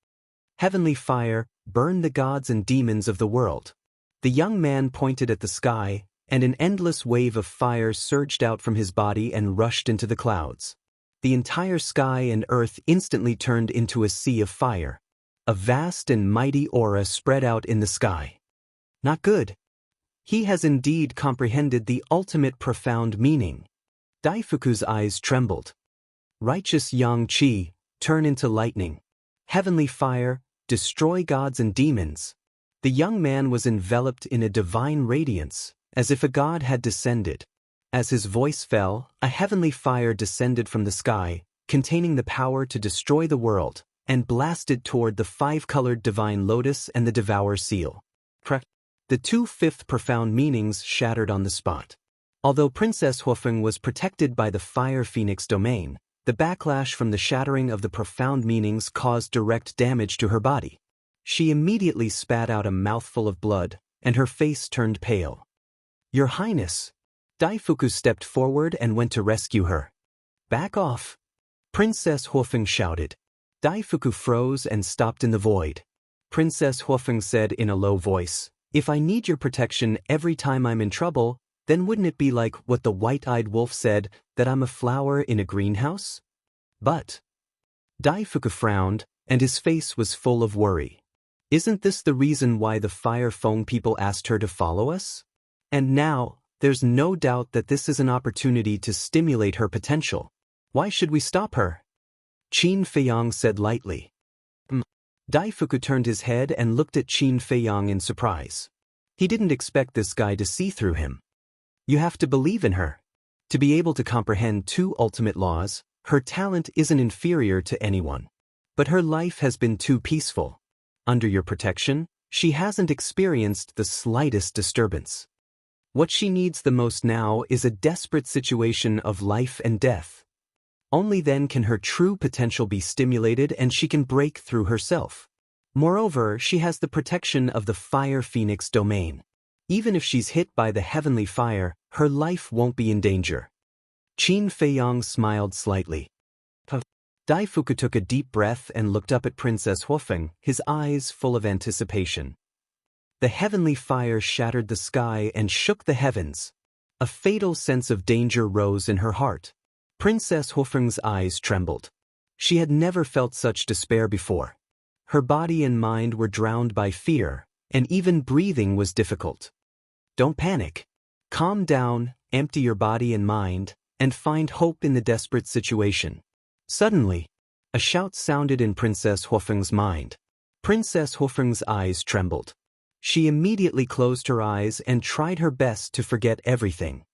heavenly fire burned the gods and demons of the world. The young man pointed at the sky, and an endless wave of fire surged out from his body and rushed into the clouds. The entire sky and earth instantly turned into a sea of fire. A vast and mighty aura spread out in the sky. Not good. He has indeed comprehended the ultimate profound meaning. Daifuku's eyes trembled. Righteous Yang Qi, turn into lightning. Heavenly fire, destroy gods and demons. The young man was enveloped in a divine radiance, as if a god had descended. As his voice fell, a heavenly fire descended from the sky, containing the power to destroy the world, and blasted toward the five-colored Divine Lotus and the Devour Seal. The two fifth profound meanings shattered on the spot. Although Princess Huofeng was protected by the Fire Phoenix domain, the backlash from the shattering of the profound meanings caused direct damage to her body. She immediately spat out a mouthful of blood, and her face turned pale. Your Highness! Daifuku stepped forward and went to rescue her. Back off! Princess Huofeng shouted. Daifuku froze and stopped in the void. Princess Huofeng said in a low voice, if I need your protection every time I'm in trouble, then wouldn't it be like what the white-eyed wolf said, that I'm a flower in a greenhouse? But Daifuku frowned, and his face was full of worry. Isn't this the reason why the Fire Fong people asked her to follow us? And now, there's no doubt that this is an opportunity to stimulate her potential. Why should we stop her? Qin Feiyang said lightly. Daifuku turned his head and looked at Qin Feiyang in surprise. He didn't expect this guy to see through him. You have to believe in her. To be able to comprehend two ultimate laws, her talent isn't inferior to anyone. But her life has been too peaceful. Under your protection, she hasn't experienced the slightest disturbance. What she needs the most now is a desperate situation of life and death. Only then can her true potential be stimulated and she can break through herself. Moreover, she has the protection of the Fire Phoenix domain. Even if she's hit by the heavenly fire, her life won't be in danger. Qin Feiyang smiled slightly. Daifuku took a deep breath and looked up at Princess Huofeng, his eyes full of anticipation. The heavenly fire shattered the sky and shook the heavens. A fatal sense of danger rose in her heart. Princess Huofeng's eyes trembled. She had never felt such despair before. Her body and mind were drowned by fear, and even breathing was difficult. Don't panic. Calm down, empty your body and mind, and find hope in the desperate situation. Suddenly, a shout sounded in Princess Huofeng's mind. Princess Huofeng's eyes trembled. She immediately closed her eyes and tried her best to forget everything.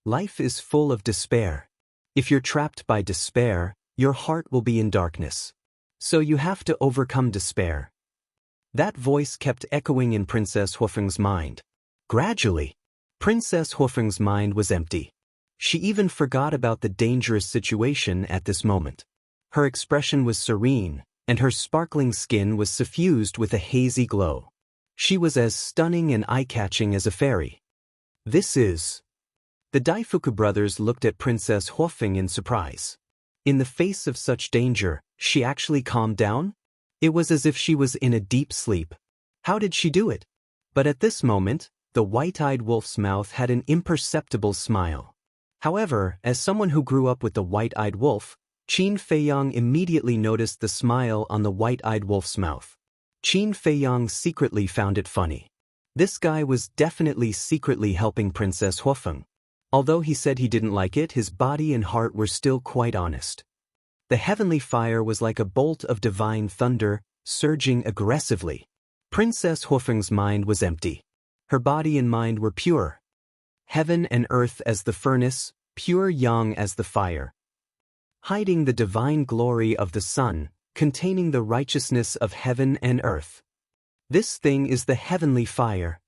Life is full of despair. If you're trapped by despair, your heart will be in darkness. So you have to overcome despair. That voice kept echoing in Princess Huofeng's mind. Gradually, Princess Huofeng's mind was empty. She even forgot about the dangerous situation at this moment. Her expression was serene, and her sparkling skin was suffused with a hazy glow. She was as stunning and eye-catching as a fairy. This is... The Daifuku brothers looked at Princess Huofeng in surprise. In the face of such danger, she actually calmed down? It was as if she was in a deep sleep. How did she do it? But at this moment, the white-eyed wolf's mouth had an imperceptible smile. However, as someone who grew up with the white-eyed wolf, Qin Feiyang immediately noticed the smile on the white-eyed wolf's mouth. Qin Feiyang secretly found it funny. This guy was definitely secretly helping Princess Huofeng. Although he said he didn't like it, his body and heart were still quite honest. The heavenly fire was like a bolt of divine thunder, surging aggressively. Princess Huofeng's mind was empty. Her body and mind were pure. Heaven and earth as the furnace, pure yang as the fire. Hiding the divine glory of the sun, containing the righteousness of heaven and earth. This thing is the heavenly fire.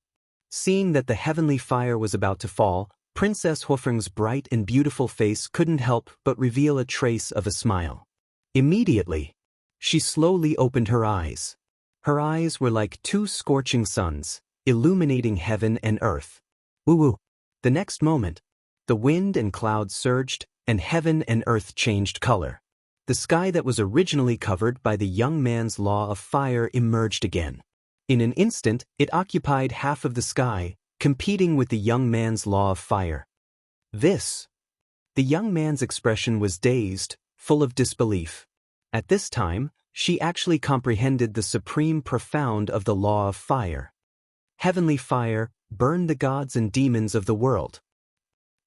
Seeing that the heavenly fire was about to fall, Princess Huofeng's bright and beautiful face couldn't help but reveal a trace of a smile. Immediately, she slowly opened her eyes. Her eyes were like two scorching suns, illuminating heaven and earth. Woo-woo. The next moment, the wind and clouds surged, and heaven and earth changed color. The sky that was originally covered by the young man's law of fire emerged again. In an instant, it occupied half of the sky, competing with the young man's law of fire. The young man's expression was dazed, full of disbelief. At this time, she actually comprehended the supreme profound of the law of fire. Heavenly fire, burn the gods and demons of the world.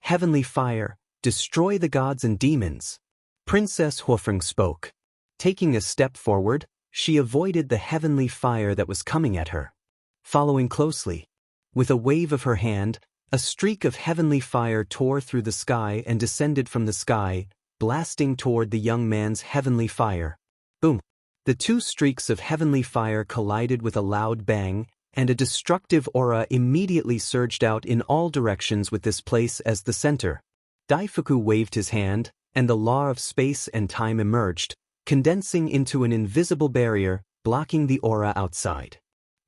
Heavenly fire, destroy the gods and demons. Princess Huofeng spoke. Taking a step forward, she avoided the heavenly fire that was coming at her. Following closely, with a wave of her hand, a streak of heavenly fire tore through the sky and descended from the sky, blasting toward the young man's heavenly fire. Boom! The two streaks of heavenly fire collided with a loud bang, and a destructive aura immediately surged out in all directions with this place as the center. Daifuku waved his hand, and the law of space and time emerged, condensing into an invisible barrier, blocking the aura outside.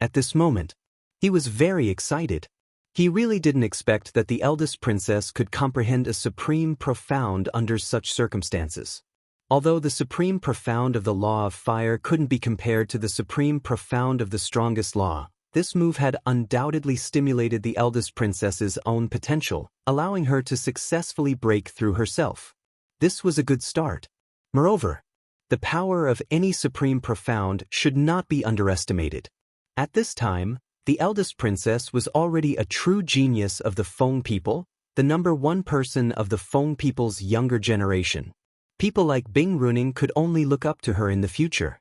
At this moment, he was very excited. He really didn't expect that the eldest princess could comprehend a supreme profound under such circumstances. Although the supreme profound of the law of fire couldn't be compared to the supreme profound of the strongest law, this move had undoubtedly stimulated the eldest princess's own potential, allowing her to successfully break through herself. This was a good start. Moreover, the power of any supreme profound should not be underestimated. At this time, the eldest princess was already a true genius of the Feng people, the #1 person of the Feng people's younger generation. People like Bing Runing could only look up to her in the future.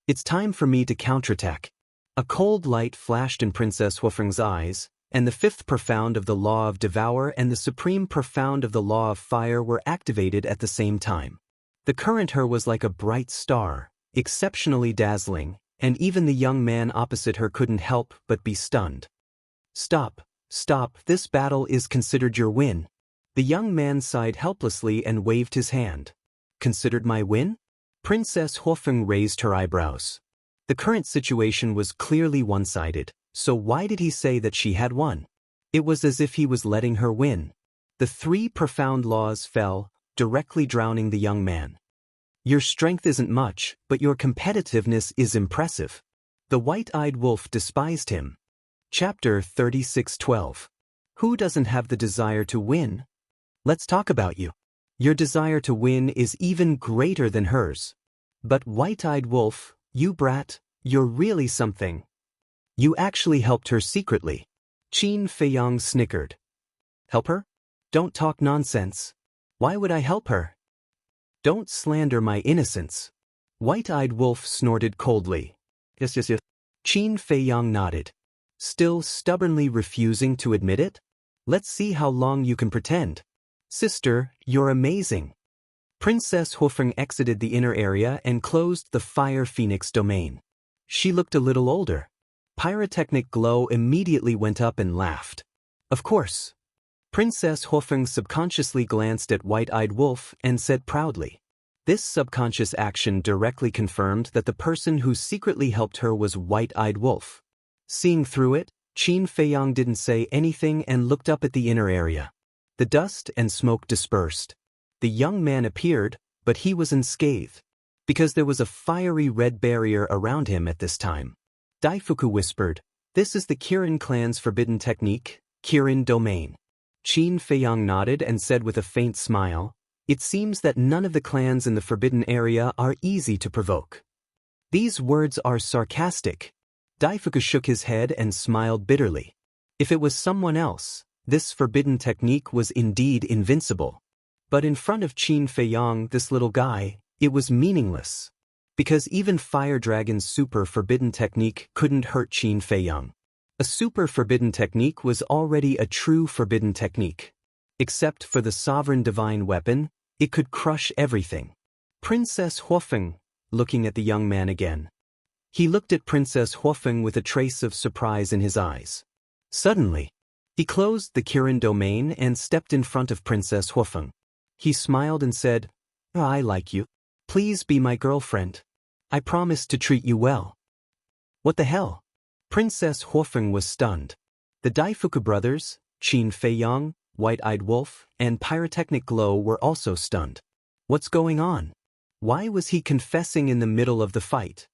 It's time for me to counterattack. A cold light flashed in Princess Huofeng's eyes, and the 5th profound of the Law of Devour and the supreme profound of the Law of Fire were activated at the same time. The current her was like a bright star, exceptionally dazzling, and even the young man opposite her couldn't help but be stunned. Stop, stop, this battle is considered your win. The young man sighed helplessly and waved his hand. Considered my win? Princess Huofeng raised her eyebrows. The current situation was clearly one-sided, so why did he say that she had won? It was as if he was letting her win. The 3 profound laws fell, directly drowning the young man. Your strength isn't much, but your competitiveness is impressive. The white-eyed wolf despised him. Chapter 36:12. Who doesn't have the desire to win? Let's talk about you. Your desire to win is even greater than hers. But white-eyed wolf, you brat, you're really something. You actually helped her secretly. Qin Feiyang snickered. Help her? Don't talk nonsense. Why would I help her? Don't slander my innocence. White-eyed wolf snorted coldly. Yes. Qin Feiyang nodded. Still stubbornly refusing to admit it? Let's see how long you can pretend. Sister, you're amazing. Princess Huofeng exited the inner area and closed the Fire Phoenix domain. She looked a little older. Pyrotechnic glow immediately went up and laughed. Of course. Princess Huofeng subconsciously glanced at White-Eyed Wolf and said proudly. This subconscious action directly confirmed that the person who secretly helped her was White-Eyed Wolf. Seeing through it, Qin Feiyang didn't say anything and looked up at the inner area. The dust and smoke dispersed. The young man appeared, but he was unscathed, because there was a fiery red barrier around him at this time. Daifuku whispered, "This is the Kirin clan's forbidden technique, Kirin domain." Qin Feiyang nodded and said with a faint smile, "It seems that none of the clans in the forbidden area are easy to provoke." These words are sarcastic. Daifuku shook his head and smiled bitterly. If it was someone else, this forbidden technique was indeed invincible. But in front of Qin Feiyang, this little guy, it was meaningless. Because even Fire Dragon's super forbidden technique couldn't hurt Qin Feiyang. A super forbidden technique was already a true forbidden technique. Except for the sovereign divine weapon, it could crush everything. Princess Huofeng, looking at the young man again. He looked at Princess Huofeng with a trace of surprise in his eyes. Suddenly, he closed the Kirin domain and stepped in front of Princess Huofeng. He smiled and said, "I like you. Please be my girlfriend. I promise to treat you well." What the hell? Princess Huofeng was stunned. The Daifuku brothers, Qin Feiyang, White-Eyed Wolf, and Pyrotechnic Glow were also stunned. What's going on? Why was he confessing in the middle of the fight?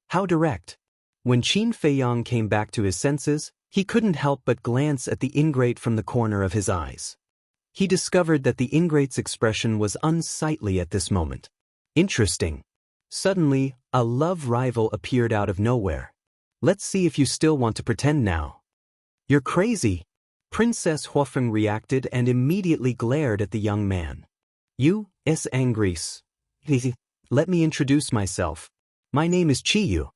How direct? When Qin Feiyang came back to his senses, he couldn't help but glance at the ingrate from the corner of his eyes. He discovered that the ingrate's expression was unsightly at this moment. Interesting. Suddenly, a love rival appeared out of nowhere. Let's see if you still want to pretend now. You're crazy. Princess Huofeng reacted and immediately glared at the young man. You, es angris. Let me introduce myself. My name is Chiyu.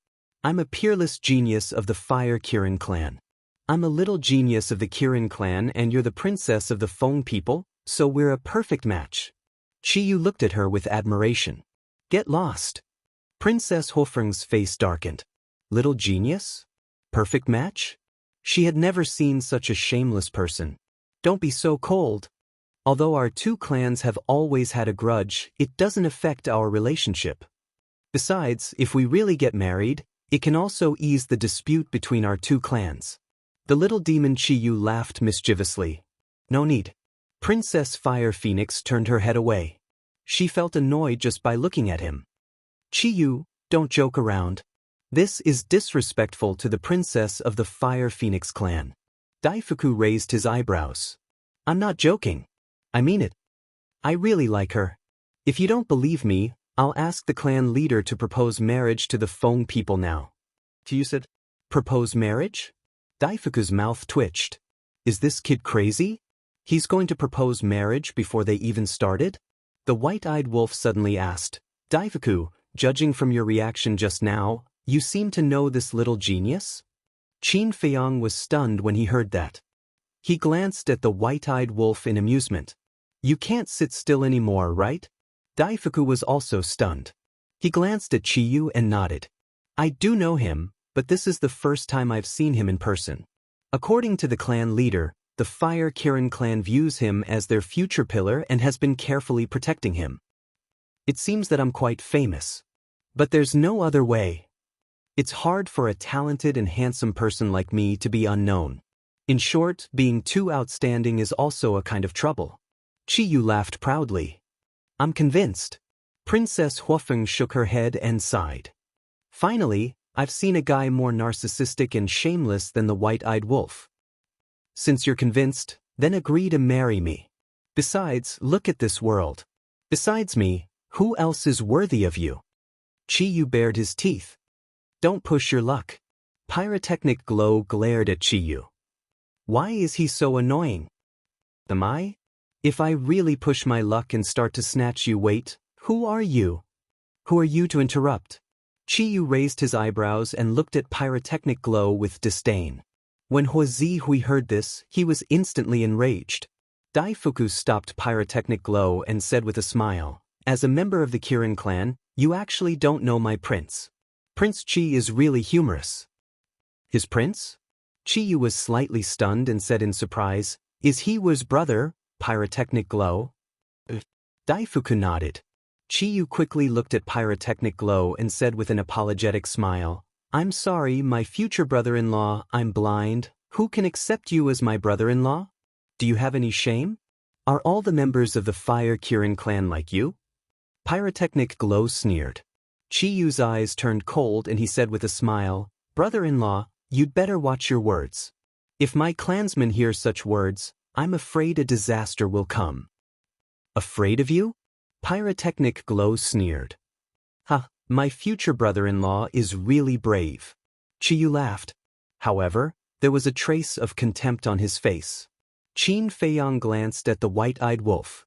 I'm a peerless genius of the Fire Kirin clan. I'm a little genius of the Kirin clan and you're the princess of the Feng people, so we're a perfect match. Chiyu looked at her with admiration. Get lost. Princess Huofeng's face darkened. Little genius? Perfect match? She had never seen such a shameless person. Don't be so cold. Although our 2 clans have always had a grudge, it doesn't affect our relationship. Besides, if we really get married, it can also ease the dispute between our 2 clans. The little demon Chiyu laughed mischievously. No need. Princess Fire Phoenix turned her head away. She felt annoyed just by looking at him. Chiyu, don't joke around. This is disrespectful to the princess of the Fire Phoenix clan. Daifuku raised his eyebrows. I'm not joking. I mean it. I really like her. If you don't believe me, I'll ask the clan leader to propose marriage to the Feng people now. You said, Propose marriage? Daifuku's mouth twitched. Is this kid crazy? He's going to propose marriage before they even started? The white-eyed wolf suddenly asked, Daifuku, judging from your reaction just now, you seem to know this little genius? Qin Feiyang was stunned when he heard that. He glanced at the white-eyed wolf in amusement. You can't sit still anymore, right? Daifuku was also stunned. He glanced at Chiyu and nodded. I do know him, but this is the first time I've seen him in person. According to the clan leader, the Fire Kirin clan views him as their future pillar and has been carefully protecting him. It seems that I'm quite famous. But there's no other way. It's hard for a talented and handsome person like me to be unknown. In short, being too outstanding is also a kind of trouble. Chiyu laughed proudly. I'm convinced. Princess Huofeng shook her head and sighed. Finally, I've seen a guy more narcissistic and shameless than the white-eyed wolf. Since you're convinced, then agree to marry me. Besides, look at this world. Besides me, who else is worthy of you? Chiyu bared his teeth. Don't push your luck. Pyrotechnic glow glared at Chiyu. Why is he so annoying? Am I? If I really push my luck and start to snatch you, wait, who are you? Who are you to interrupt? Chiyu raised his eyebrows and looked at Pyrotechnic glow with disdain. When Huihui heard this, he was instantly enraged. Daifuku stopped Pyrotechnic glow and said with a smile, as a member of the Kirin clan, you actually don't know my prince. Prince Chi is really humorous. His prince? Chiyu was slightly stunned and said in surprise, is he Wu's brother, Pyrotechnic glow? Daifuku nodded. Chiyu quickly looked at Pyrotechnic glow and said with an apologetic smile, I'm sorry, my future brother-in-law, I'm blind. Who can accept you as my brother-in-law? Do you have any shame? Are all the members of the Fire Kirin clan like you? Pyrotechnic glow sneered. Chiyu's eyes turned cold and he said with a smile, brother-in-law, you'd better watch your words. If my clansmen hear such words, I'm afraid a disaster will come. Afraid of you? Pyrotechnic glow sneered. Ha, my future brother-in-law is really brave. Chiyu laughed. However, there was a trace of contempt on his face. Qin Feiyang glanced at the white-eyed wolf.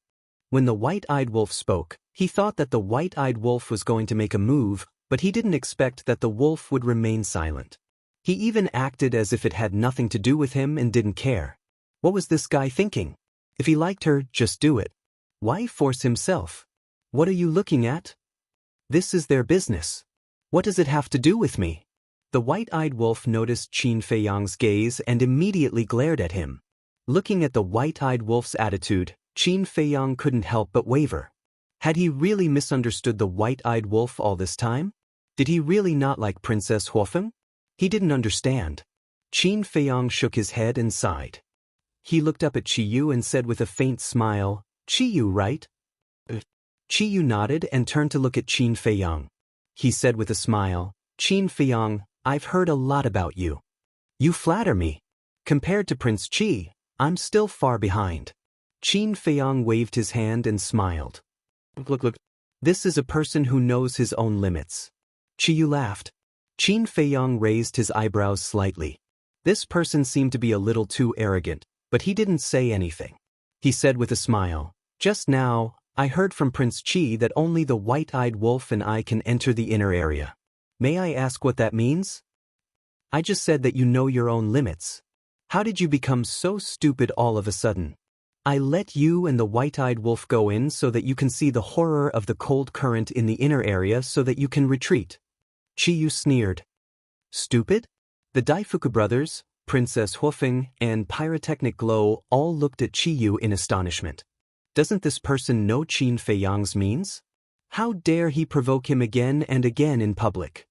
When the white-eyed wolf spoke, he thought that the white-eyed wolf was going to make a move, but he didn't expect that the wolf would remain silent. He even acted as if it had nothing to do with him and didn't care. What was this guy thinking? If he liked her, just do it. Why force himself? What are you looking at? This is their business. What does it have to do with me? The white-eyed wolf noticed Qin Feiyang's gaze and immediately glared at him. Looking at the white-eyed wolf's attitude, Qin Feiyang couldn't help but waver. Had he really misunderstood the white-eyed wolf all this time? Did he really not like Princess Huofeng? He didn't understand. Qin Feiyang shook his head and sighed. He looked up at Chiyu and said with a faint smile, Chiyu, right? Chiyu nodded and turned to look at Qin Feiyang. He said with a smile, Qin Feiyang, I've heard a lot about you. You flatter me. Compared to Prince Qi, I'm still far behind. Qin Feiyang waved his hand and smiled. Look, this is a person who knows his own limits. Chiyu laughed. Qin Feiyang raised his eyebrows slightly. This person seemed to be a little too arrogant, but he didn't say anything. He said with a smile, just now, I heard from Prince Qi that only the white-eyed wolf and I can enter the inner area. May I ask what that means? I just said that you know your own limits. How did you become so stupid all of a sudden? I let you and the white-eyed wolf go in so that you can see the horror of the cold current in the inner area so that you can retreat. Chiyu sneered. Stupid? The Daifuku brothers, Princess Huofeng, and Pyrotechnic Glow all looked at Chiyu in astonishment. Doesn't this person know Qin Feiyang's means? How dare he provoke him again and again in public?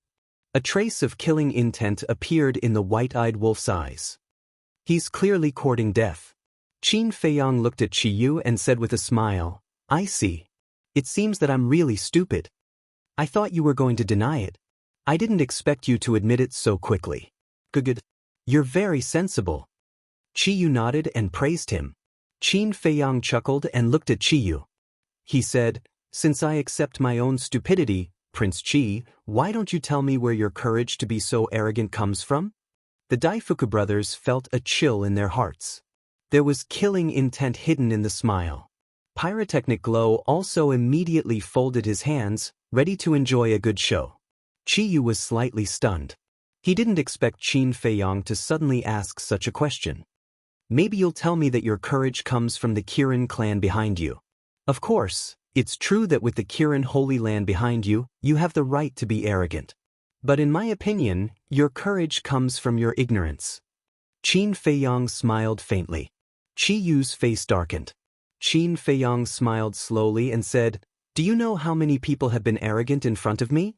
A trace of killing intent appeared in the white-eyed wolf's eyes. He's clearly courting death. Qin Feiyang looked at Chiyu and said with a smile, I see. It seems that I'm really stupid. I thought you were going to deny it. I didn't expect you to admit it so quickly. Good. You're very sensible. Chiyu nodded and praised him. Qin Feiyang chuckled and looked at Chiyu. He said, since I accept my own stupidity, Prince Qi, why don't you tell me where your courage to be so arrogant comes from? The Daifuku brothers felt a chill in their hearts. There was killing intent hidden in the smile. Pyrotechnic Glow also immediately folded his hands, ready to enjoy a good show. Chiyu was slightly stunned. He didn't expect Qin Feiyong to suddenly ask such a question. Maybe you'll tell me that your courage comes from the Kirin clan behind you. Of course, it's true that with the Kirin Holy Land behind you, you have the right to be arrogant. But in my opinion, your courage comes from your ignorance. Qin Feiyong smiled faintly. Chiyu's face darkened. Qin Feiyong smiled slowly and said, "Do you know how many people have been arrogant in front of me?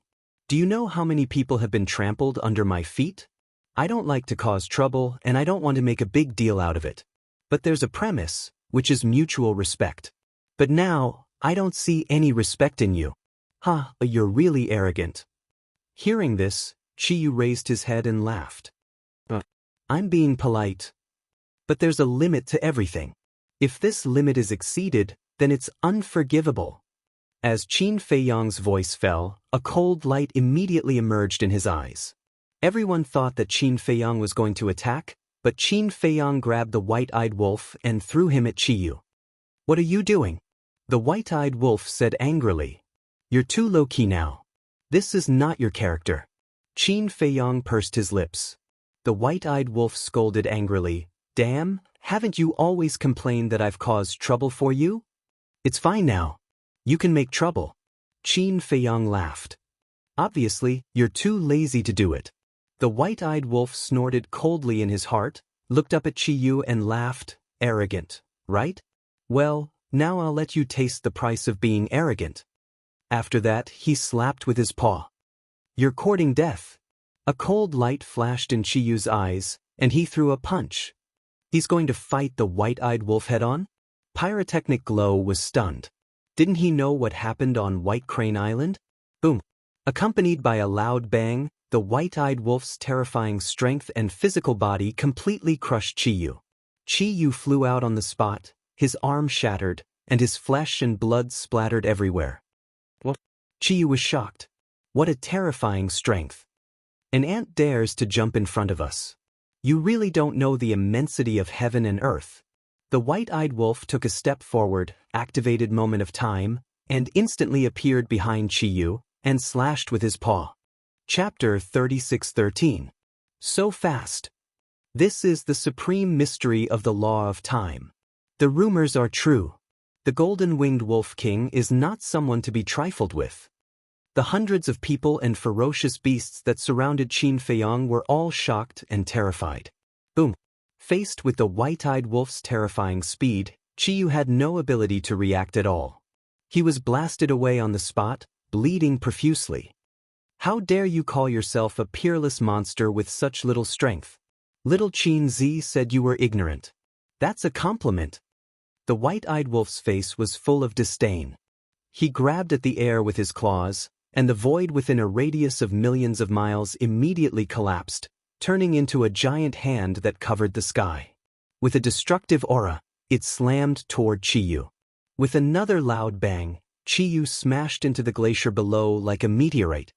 Do you know how many people have been trampled under my feet? I don't like to cause trouble and I don't want to make a big deal out of it. But there's a premise, which is mutual respect. But now, I don't see any respect in you. You're really arrogant." Hearing this, Chiyu raised his head and laughed. "I'm being polite. But there's a limit to everything. If this limit is exceeded, then it's unforgivable." As Qin Feiyong's voice fell, a cold light immediately emerged in his eyes. Everyone thought that Qin Feiyong was going to attack, but Qin Feiyong grabbed the white-eyed wolf and threw him at Chiyu. "What are you doing?" The white-eyed wolf said angrily. "You're too low-key now. This is not your character." Qin Feiyong pursed his lips. The white-eyed wolf scolded angrily, "Damn, haven't you always complained that I've caused trouble for you? It's fine now. You can make trouble." Qin Feiyong laughed. "Obviously, you're too lazy to do it." The white-eyed wolf snorted coldly in his heart, looked up at Chiyu and laughed, "Arrogant, right? Well, now I'll let you taste the price of being arrogant." After that, he slapped with his paw. "You're courting death." A cold light flashed in Chiyu's eyes, and he threw a punch. He's going to fight the white-eyed wolf head-on? Pyrotechnic Glow was stunned. Didn't he know what happened on White Crane Island? Boom. Accompanied by a loud bang, the white-eyed wolf's terrifying strength and physical body completely crushed Chiyu. Chiyu flew out on the spot, his arm shattered, and his flesh and blood splattered everywhere. What? Chiyu was shocked. What a terrifying strength. An ant dares to jump in front of us. You really don't know the immensity of heaven and earth. The white-eyed wolf took a step forward, activated Moment of Time, and instantly appeared behind Chiyu, and slashed with his paw. Chapter 36:13. So fast. This is the supreme mystery of the law of time. The rumors are true. The golden-winged wolf king is not someone to be trifled with. The hundreds of people and ferocious beasts that surrounded Qin Feiyong were all shocked and terrified. Boom. Faced with the white-eyed wolf's terrifying speed, Chiyu had no ability to react at all. He was blasted away on the spot, bleeding profusely. "How dare you call yourself a peerless monster with such little strength? Little Qin Zi said you were ignorant. That's a compliment." The white-eyed wolf's face was full of disdain. He grabbed at the air with his claws, and the void within a radius of millions of miles immediately collapsed, turning into a giant hand that covered the sky. With a destructive aura, it slammed toward Chiyu. With another loud bang, Chiyu smashed into the glacier below like a meteorite.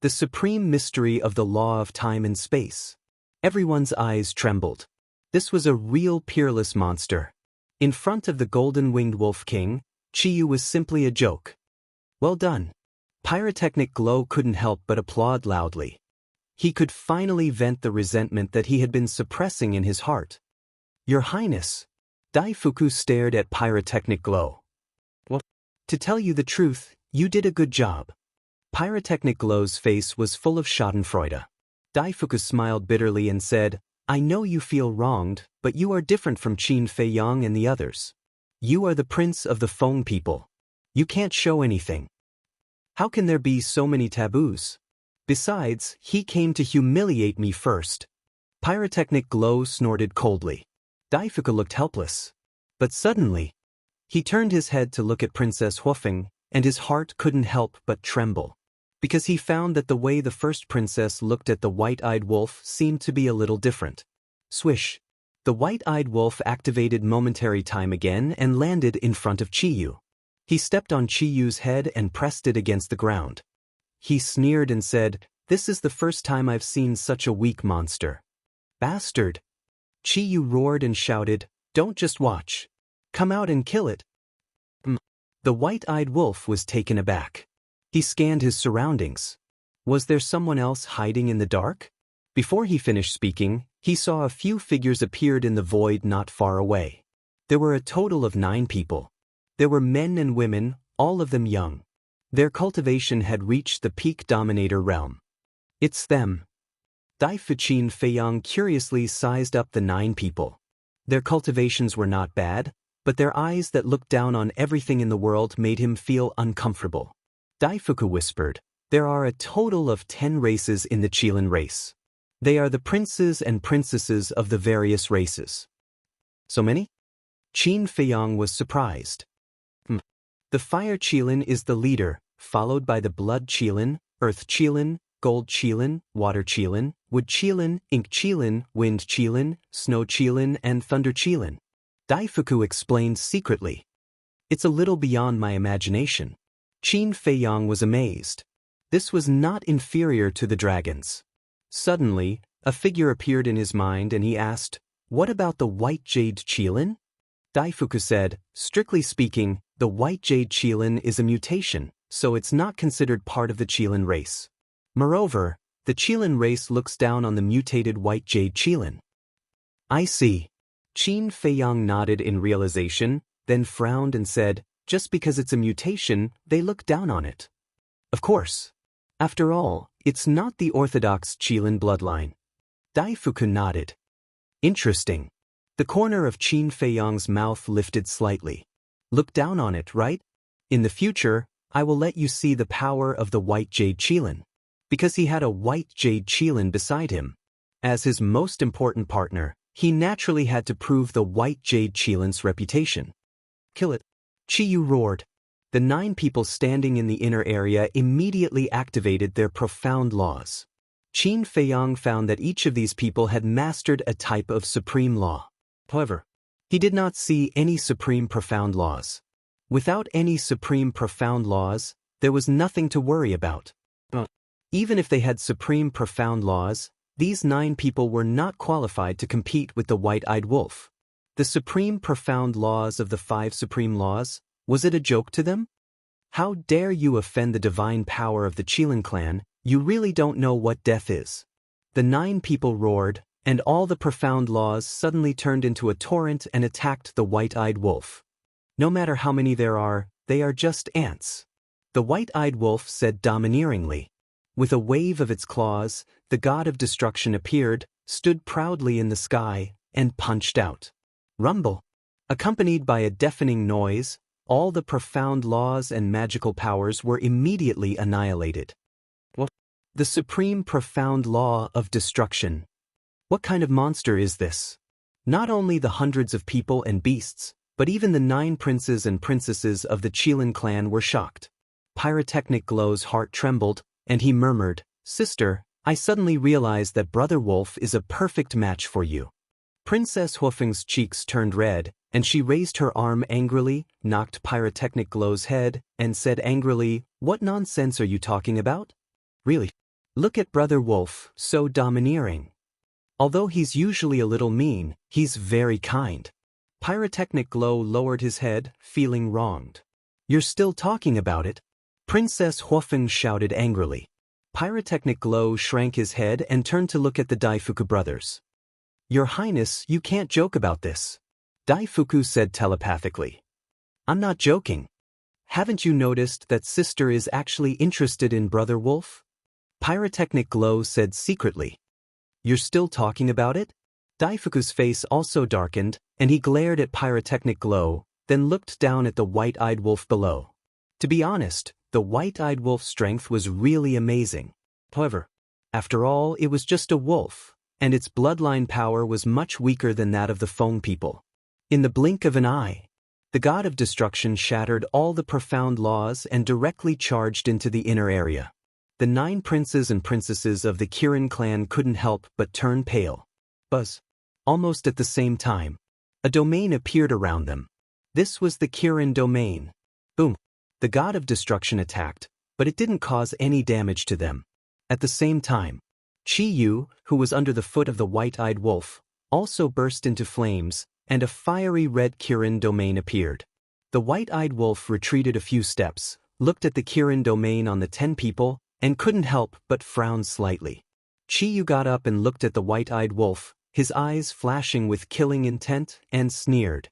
The supreme mystery of the law of time and space. Everyone's eyes trembled. This was a real peerless monster. In front of the golden-winged wolf king, Chiyu was simply a joke. Well done. Pyrotechnic Glow couldn't help but applaud loudly. He could finally vent the resentment that he had been suppressing in his heart. "Your Highness." Daifuku stared at Pyrotechnic Glow. "Well, to tell you the truth, you did a good job." Pyrotechnic Glow's face was full of schadenfreude. Daifuku smiled bitterly and said, "I know you feel wronged, but you are different from Qin Feiyong and the others. You are the prince of the Feng people. You can't show anything. How can there be so many taboos? Besides, he came to humiliate me first." Pyrotechnic Glow snorted coldly. Daifuku looked helpless. But suddenly, he turned his head to look at Princess Huofeng, and his heart couldn't help but tremble. Because he found that the way the first princess looked at the white-eyed wolf seemed to be a little different. Swish. The white-eyed wolf activated momentary time again and landed in front of Chiyu. He stepped on Chiyu's head and pressed it against the ground. He sneered and said, "This is the first time I've seen such a weak monster." Bastard! Chi-Yu roared and shouted, "Don't just watch. Come out and kill it." The white-eyed wolf was taken aback. He scanned his surroundings. Was there someone else hiding in the dark? Before he finished speaking, he saw a few figures appeared in the void not far away. There were a total of 9 people. There were men and women, all of them young. Their cultivation had reached the peak dominator realm. It's them. Dai Fuqin Feiyang curiously sized up the 9 people. Their cultivations were not bad, but their eyes that looked down on everything in the world made him feel uncomfortable. Daifuku whispered, "There are a total of 10 races in the Qilin race. They are the princes and princesses of the various races." So many? Qin Feiyang was surprised. The Fire Qilin is the leader, followed by the Blood Qilin, Earth Qilin, Gold Qilin, Water Qilin, Wood Qilin, Ink Qilin, Wind Qilin, Snow Qilin, and Thunder Qilin. Daifuku explained secretly. "It's a little beyond my imagination." Qin Feiyang was amazed. This was not inferior to the dragons. Suddenly, a figure appeared in his mind and he asked, "What about the White Jade Qilin?" Daifuku said, "Strictly speaking, the White Jade Qilin is a mutation, so it's not considered part of the Qilin race. Moreover, the Qilin race looks down on the mutated White Jade Qilin." "I see." Qin Feiyang nodded in realization, then frowned and said, "Just because it's a mutation, they look down on it." "Of course. After all, it's not the orthodox Qilin bloodline." Daifuku nodded. "Interesting." The corner of Qin Feiyang's mouth lifted slightly. "Look down on it, right? In the future, I will let you see the power of the White Jade Qilin." Because he had a White Jade Qilin beside him. As his most important partner, he naturally had to prove the White Jade Qilin's reputation. "Kill it!" Chi-Yu roared. The 9 people standing in the inner area immediately activated their profound laws. Qin Feiyang found that each of these people had mastered a type of supreme law. However, he did not see any supreme profound laws. Without any supreme profound laws, there was nothing to worry about. Even if they had supreme profound laws, these 9 people were not qualified to compete with the white-eyed wolf. The supreme profound laws of the 5 supreme laws, was it a joke to them? How dare you offend the divine power of the Qilin clan? You really don't know what death is. The 9 people roared, and all the profound laws suddenly turned into a torrent and attacked the white-eyed wolf. "No matter how many there are, they are just ants." The white-eyed wolf said domineeringly. With a wave of its claws, the god of destruction appeared, stood proudly in the sky, and punched out. Rumble. Accompanied by a deafening noise, all the profound laws and magical powers were immediately annihilated. What? The supreme profound law of destruction. What kind of monster is this? Not only the hundreds of people and beasts, but even the 9 princes and princesses of the Qilin clan were shocked. Pyrotechnic Glow's heart trembled, and he murmured, "Sister, I suddenly realized that Brother Wolf is a perfect match for you." Princess Huofeng's cheeks turned red, and she raised her arm angrily, knocked Pyrotechnic Glow's head, and said angrily, "What nonsense are you talking about? Really? Look at Brother Wolf, so domineering. Although he's usually a little mean, he's very kind." Pyrotechnic Glow lowered his head, feeling wronged. "You're still talking about it?" Princess Huofeng shouted angrily. Pyrotechnic Glow shrank his head and turned to look at the Daifuku brothers. "Your Highness, you can't joke about this," Daifuku said telepathically. "I'm not joking. Haven't you noticed that Sister is actually interested in Brother Wolf?" Pyrotechnic Glow said secretly. "You're still talking about it?" Daifuku's face also darkened, and he glared at Pyrotechnic Glow, then looked down at the white-eyed wolf below. To be honest, the white-eyed wolf's strength was really amazing. However, after all, it was just a wolf, and its bloodline power was much weaker than that of the Feng people. In the blink of an eye, the god of destruction shattered all the profound laws and directly charged into the inner area. The 9 princes and princesses of the Kirin clan couldn't help but turn pale. Buzz. Almost at the same time, a domain appeared around them. This was the Kirin domain. Boom. The god of destruction attacked, but it didn't cause any damage to them. At the same time, Chi Yu, who was under the foot of the white-eyed wolf, also burst into flames, and a fiery red Kirin domain appeared. The white-eyed wolf retreated a few steps, looked at the Kirin domain on the 10 people, and couldn't help but frown slightly. Chi Yu got up and looked at the white-eyed wolf, his eyes flashing with killing intent, and sneered.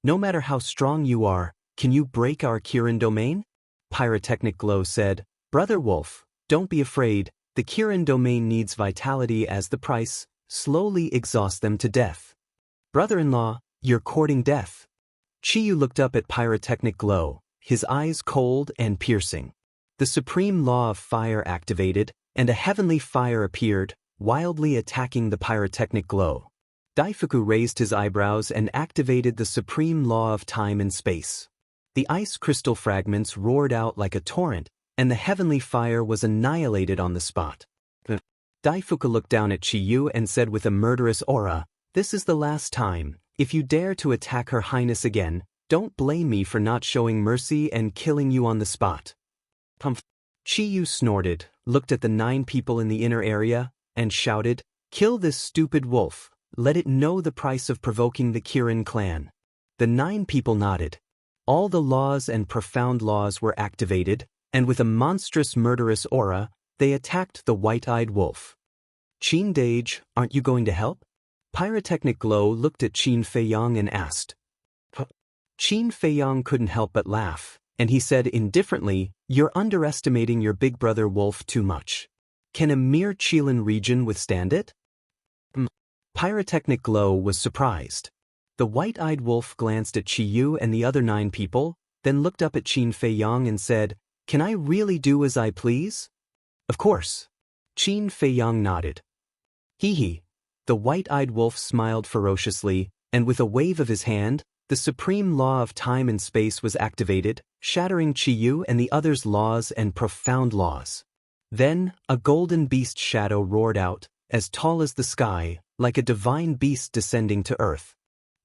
"No matter how strong you are, can you break our Kirin domain?" Pyrotechnic Glow said, "Brother Wolf, don't be afraid, the Kirin domain needs vitality as the price, slowly exhaust them to death." "Brother-in-law, you're courting death." Chi Yu looked up at Pyrotechnic Glow, his eyes cold and piercing. The supreme law of fire activated, and a heavenly fire appeared, wildly attacking the Pyrotechnic Glow. Daifuku raised his eyebrows and activated the supreme law of time and space. The ice crystal fragments roared out like a torrent, and the heavenly fire was annihilated on the spot. Daifuku looked down at Chi Yu and said with a murderous aura, "This is the last time. If you dare to attack Her Highness again, don't blame me for not showing mercy and killing you on the spot." Chi Yu snorted, looked at the 9 people in the inner area, and shouted, "Kill this stupid wolf. Let it know the price of provoking the Kirin clan." The 9 people nodded. All the laws and profound laws were activated, and with a monstrous murderous aura, they attacked the white-eyed wolf. "Qin Dage, aren't you going to help?" Pyrotechnic Glow looked at Qin Feiyang and asked. Qin Feiyang couldn't help but laugh, and he said indifferently, "You're underestimating your big brother wolf too much. Can a mere Qilin region withstand it?" Pyrotechnic Glow was surprised. The white-eyed wolf glanced at Chi Yu and the other 9 people, then looked up at Qin Feiyang and said, "Can I really do as I please?" "Of course." Qin Feiyang nodded. "Hee." The white-eyed wolf smiled ferociously, and with a wave of his hand, the supreme law of time and space was activated, shattering Chi Yu and the others' laws and profound laws. Then, a golden beast shadow roared out, as tall as the sky, like a divine beast descending to earth.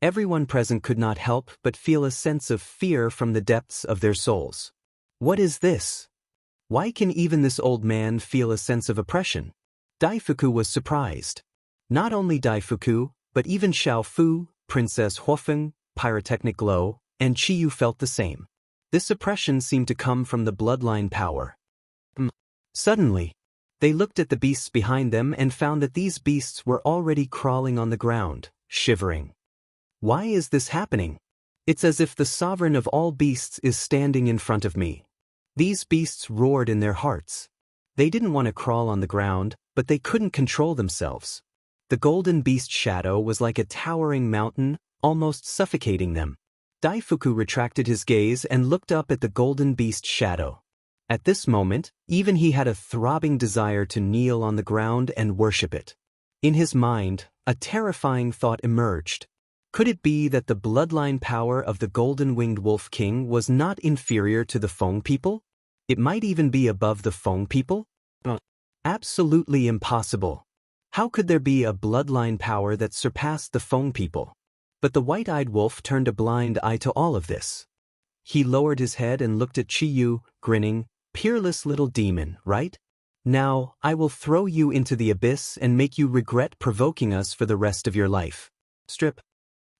Everyone present could not help but feel a sense of fear from the depths of their souls. What is this? Why can even this old man feel a sense of oppression? Daifuku was surprised. Not only Daifuku, but even Xiao Fu, Princess Huofeng, Pyrotechnic Glow, and Chi Yu felt the same. This oppression seemed to come from the bloodline power. Suddenly, they looked at the beasts behind them and found that these beasts were already crawling on the ground, shivering. Why is this happening? It's as if the sovereign of all beasts is standing in front of me. These beasts roared in their hearts. They didn't want to crawl on the ground, but they couldn't control themselves. The golden beast shadow was like a towering mountain, almost suffocating them. Daifuku retracted his gaze and looked up at the golden beast shadow. At this moment, even he had a throbbing desire to kneel on the ground and worship it. In his mind, a terrifying thought emerged. Could it be that the bloodline power of the golden-winged wolf king was not inferior to the Feng people? It might even be above the Feng people? Absolutely impossible. How could there be a bloodline power that surpassed the Feng people? But the white-eyed wolf turned a blind eye to all of this. He lowered his head and looked at Chi Yu, grinning, "Peerless little demon, right? Now, I will throw you into the abyss and make you regret provoking us for the rest of your life." Strip.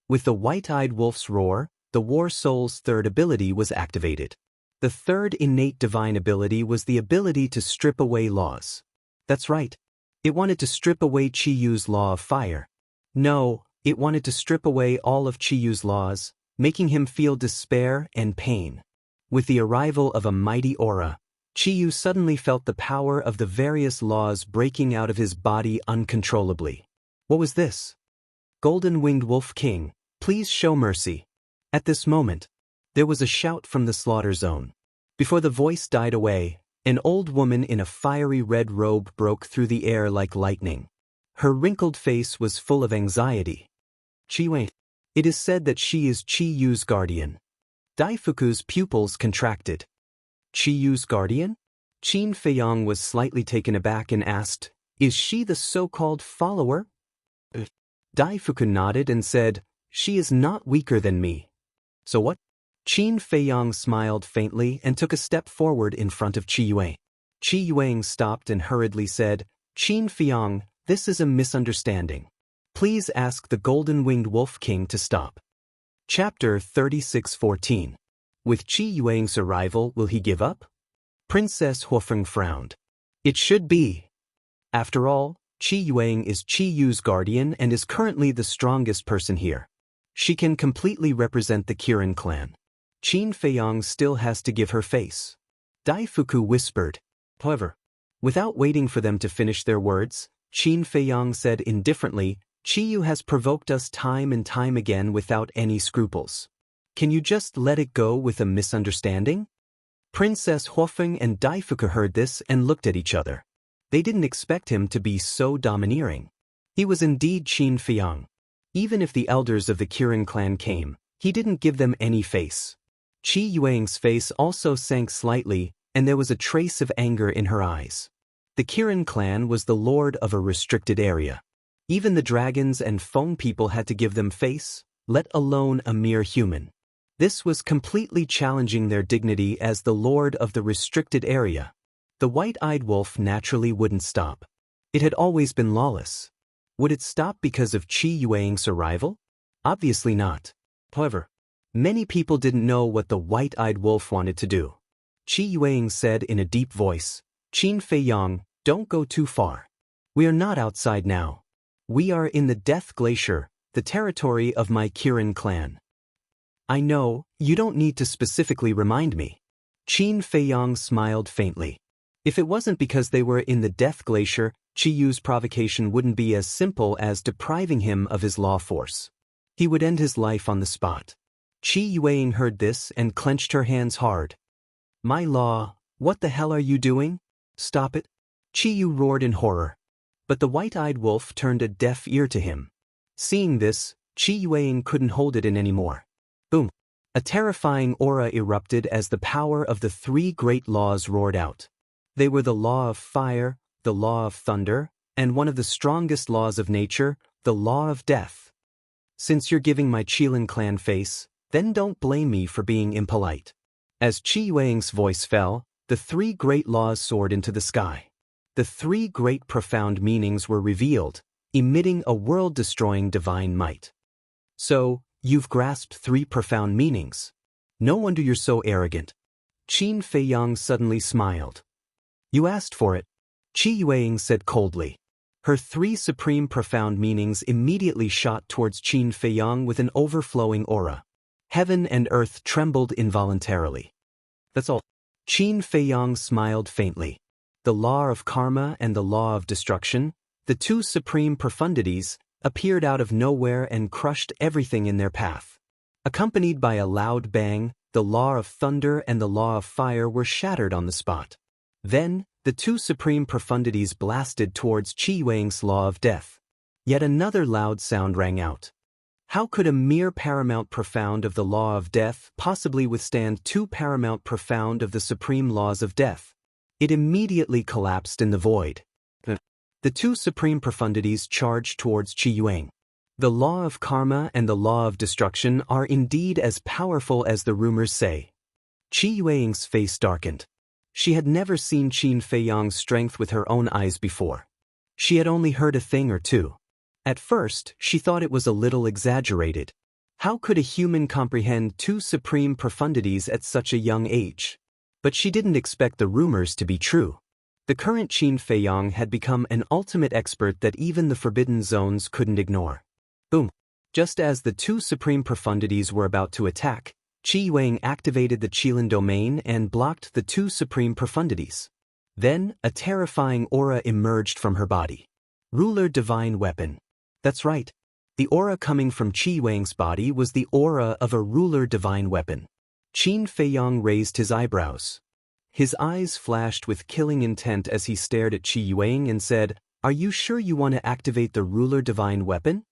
With the white-eyed wolf's roar, the War Soul's third ability was activated. The third innate divine ability was the ability to strip away laws. That's right. It wanted to strip away Chi Yu's law of fire. No, it wanted to strip away all of Chi Yu's laws, making him feel despair and pain. With the arrival of a mighty aura, Chi Yu suddenly felt the power of the various laws breaking out of his body uncontrollably. What was this? "Golden-winged wolf king, please show mercy." At this moment, there was a shout from the slaughter zone. Before the voice died away, an old woman in a fiery red robe broke through the air like lightning. Her wrinkled face was full of anxiety. "Chi Wei. It is said that she is Chi Yu's guardian." Daifuku's pupils contracted. "Chi Yu's guardian?" Qin Feiyang was slightly taken aback and asked, "Is she the so-called follower?" Daifuku nodded and said, "She is not weaker than me." "So what?" Qin Feiyang smiled faintly and took a step forward in front of Qi Yuang. Qi Yuang stopped and hurriedly said, Qin Fiang, this is a misunderstanding. Please ask the Golden-Winged Wolf King to stop. Chapter 36:14. With Qi Yuang's arrival, will he give up? Princess Huofeng frowned. It should be. After all, Qi Yuang is Qi Yu's guardian and is currently the strongest person here. She can completely represent the Kirin clan. Qin Feiyang still has to give her face. Daifuku whispered. However, without waiting for them to finish their words, Qin Feiyang said indifferently, Qi Yu has provoked us time and time again without any scruples. Can you just let it go with a misunderstanding? Princess Huofeng and Daifuku heard this and looked at each other. They didn't expect him to be so domineering. He was indeed Qin Feiyang. Even if the elders of the Kirin clan came, he didn't give them any face. Qi Yuang's face also sank slightly, and there was a trace of anger in her eyes. The Kirin clan was the lord of a restricted area. Even the dragons and Feng people had to give them face, let alone a mere human. This was completely challenging their dignity as the lord of the restricted area. The white-eyed wolf naturally wouldn't stop. It had always been lawless. Would it stop because of Qi Yuang's arrival? Obviously not. However, many people didn't know what the white-eyed wolf wanted to do. Qi Yuang said in a deep voice, Qin Feiyang, don't go too far. We are not outside now. We are in the Death Glacier, the territory of my Kirin clan. I know, you don't need to specifically remind me. Qin Feiyang smiled faintly. If it wasn't because they were in the Death Glacier, Qi Yu's provocation wouldn't be as simple as depriving him of his law force. He would end his life on the spot. Qi Yuang heard this and clenched her hands hard. My law, what the hell are you doing? Stop it. Qi Yu roared in horror. But the white-eyed wolf turned a deaf ear to him. Seeing this, Qi Yuang couldn't hold it in anymore. Boom! A terrifying aura erupted as the power of the three great laws roared out. They were the law of fire, the law of thunder, and one of the strongest laws of nature, the law of death. Since you're giving my Qilin clan face, then don't blame me for being impolite. As Qi Yuang's voice fell, the three great laws soared into the sky. The three great profound meanings were revealed, emitting a world-destroying divine might. So, you've grasped three profound meanings. No wonder you're so arrogant. Qin Feiyang suddenly smiled. You asked for it, Qi Yuang said coldly. Her three supreme profound meanings immediately shot towards Qin Feiyang with an overflowing aura. Heaven and earth trembled involuntarily. That's all. Qin Feiyang smiled faintly. The law of karma and the law of destruction, the two supreme profundities, appeared out of nowhere and crushed everything in their path. Accompanied by a loud bang, the law of thunder and the law of fire were shattered on the spot. Then, the two supreme profundities blasted towards Qi Yuang's law of death. Yet another loud sound rang out. How could a mere paramount profound of the law of death possibly withstand two paramount profound of the supreme laws of death? It immediately collapsed in the void. The two supreme profundities charged towards Qi Yuang. The law of karma and the law of destruction are indeed as powerful as the rumors say. Qi Yuang's face darkened. She had never seen Qin Feiyang's strength with her own eyes before. She had only heard a thing or two. At first, she thought it was a little exaggerated. How could a human comprehend two supreme profundities at such a young age? But she didn't expect the rumors to be true. The current Qin Feiyang had become an ultimate expert that even the forbidden zones couldn't ignore. Boom! Just as the two supreme profundities were about to attack, Qi Yuang activated the Qilin domain and blocked the two supreme profundities. Then, a terrifying aura emerged from her body. Ruler Divine Weapon. That's right. The aura coming from Qi Yuang's body was the aura of a ruler divine weapon. Qin Feiyang raised his eyebrows. His eyes flashed with killing intent as he stared at Qi Yuang and said, Are you sure you want to activate the ruler divine weapon?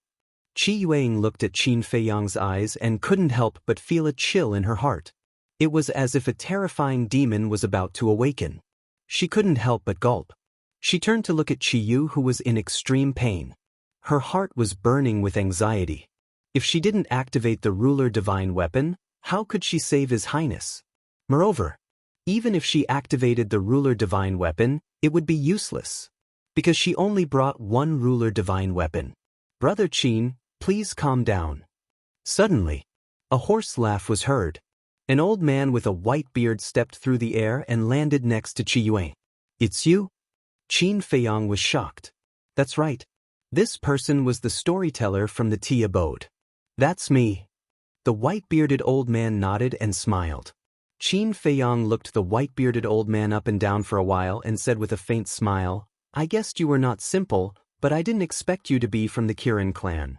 Qi Yuang looked at Qin Feiyang's eyes and couldn't help but feel a chill in her heart. It was as if a terrifying demon was about to awaken. She couldn't help but gulp. She turned to look at Qi Yu, who was in extreme pain. Her heart was burning with anxiety. If she didn't activate the ruler divine weapon, how could she save His Highness? Moreover, even if she activated the ruler divine weapon, it would be useless. because she only brought one ruler divine weapon. Brother Qin, please calm down. Suddenly, a hoarse laugh was heard. An old man with a white beard stepped through the air and landed next to Qi Yuan. It's you? Qin Feiyang was shocked. That's right. This person was the storyteller from the tea abode. That's me. The white-bearded old man nodded and smiled. Qin Feiyang looked the white-bearded old man up and down for a while and said with a faint smile, I guessed you were not simple, but I didn't expect you to be from the Kirin clan.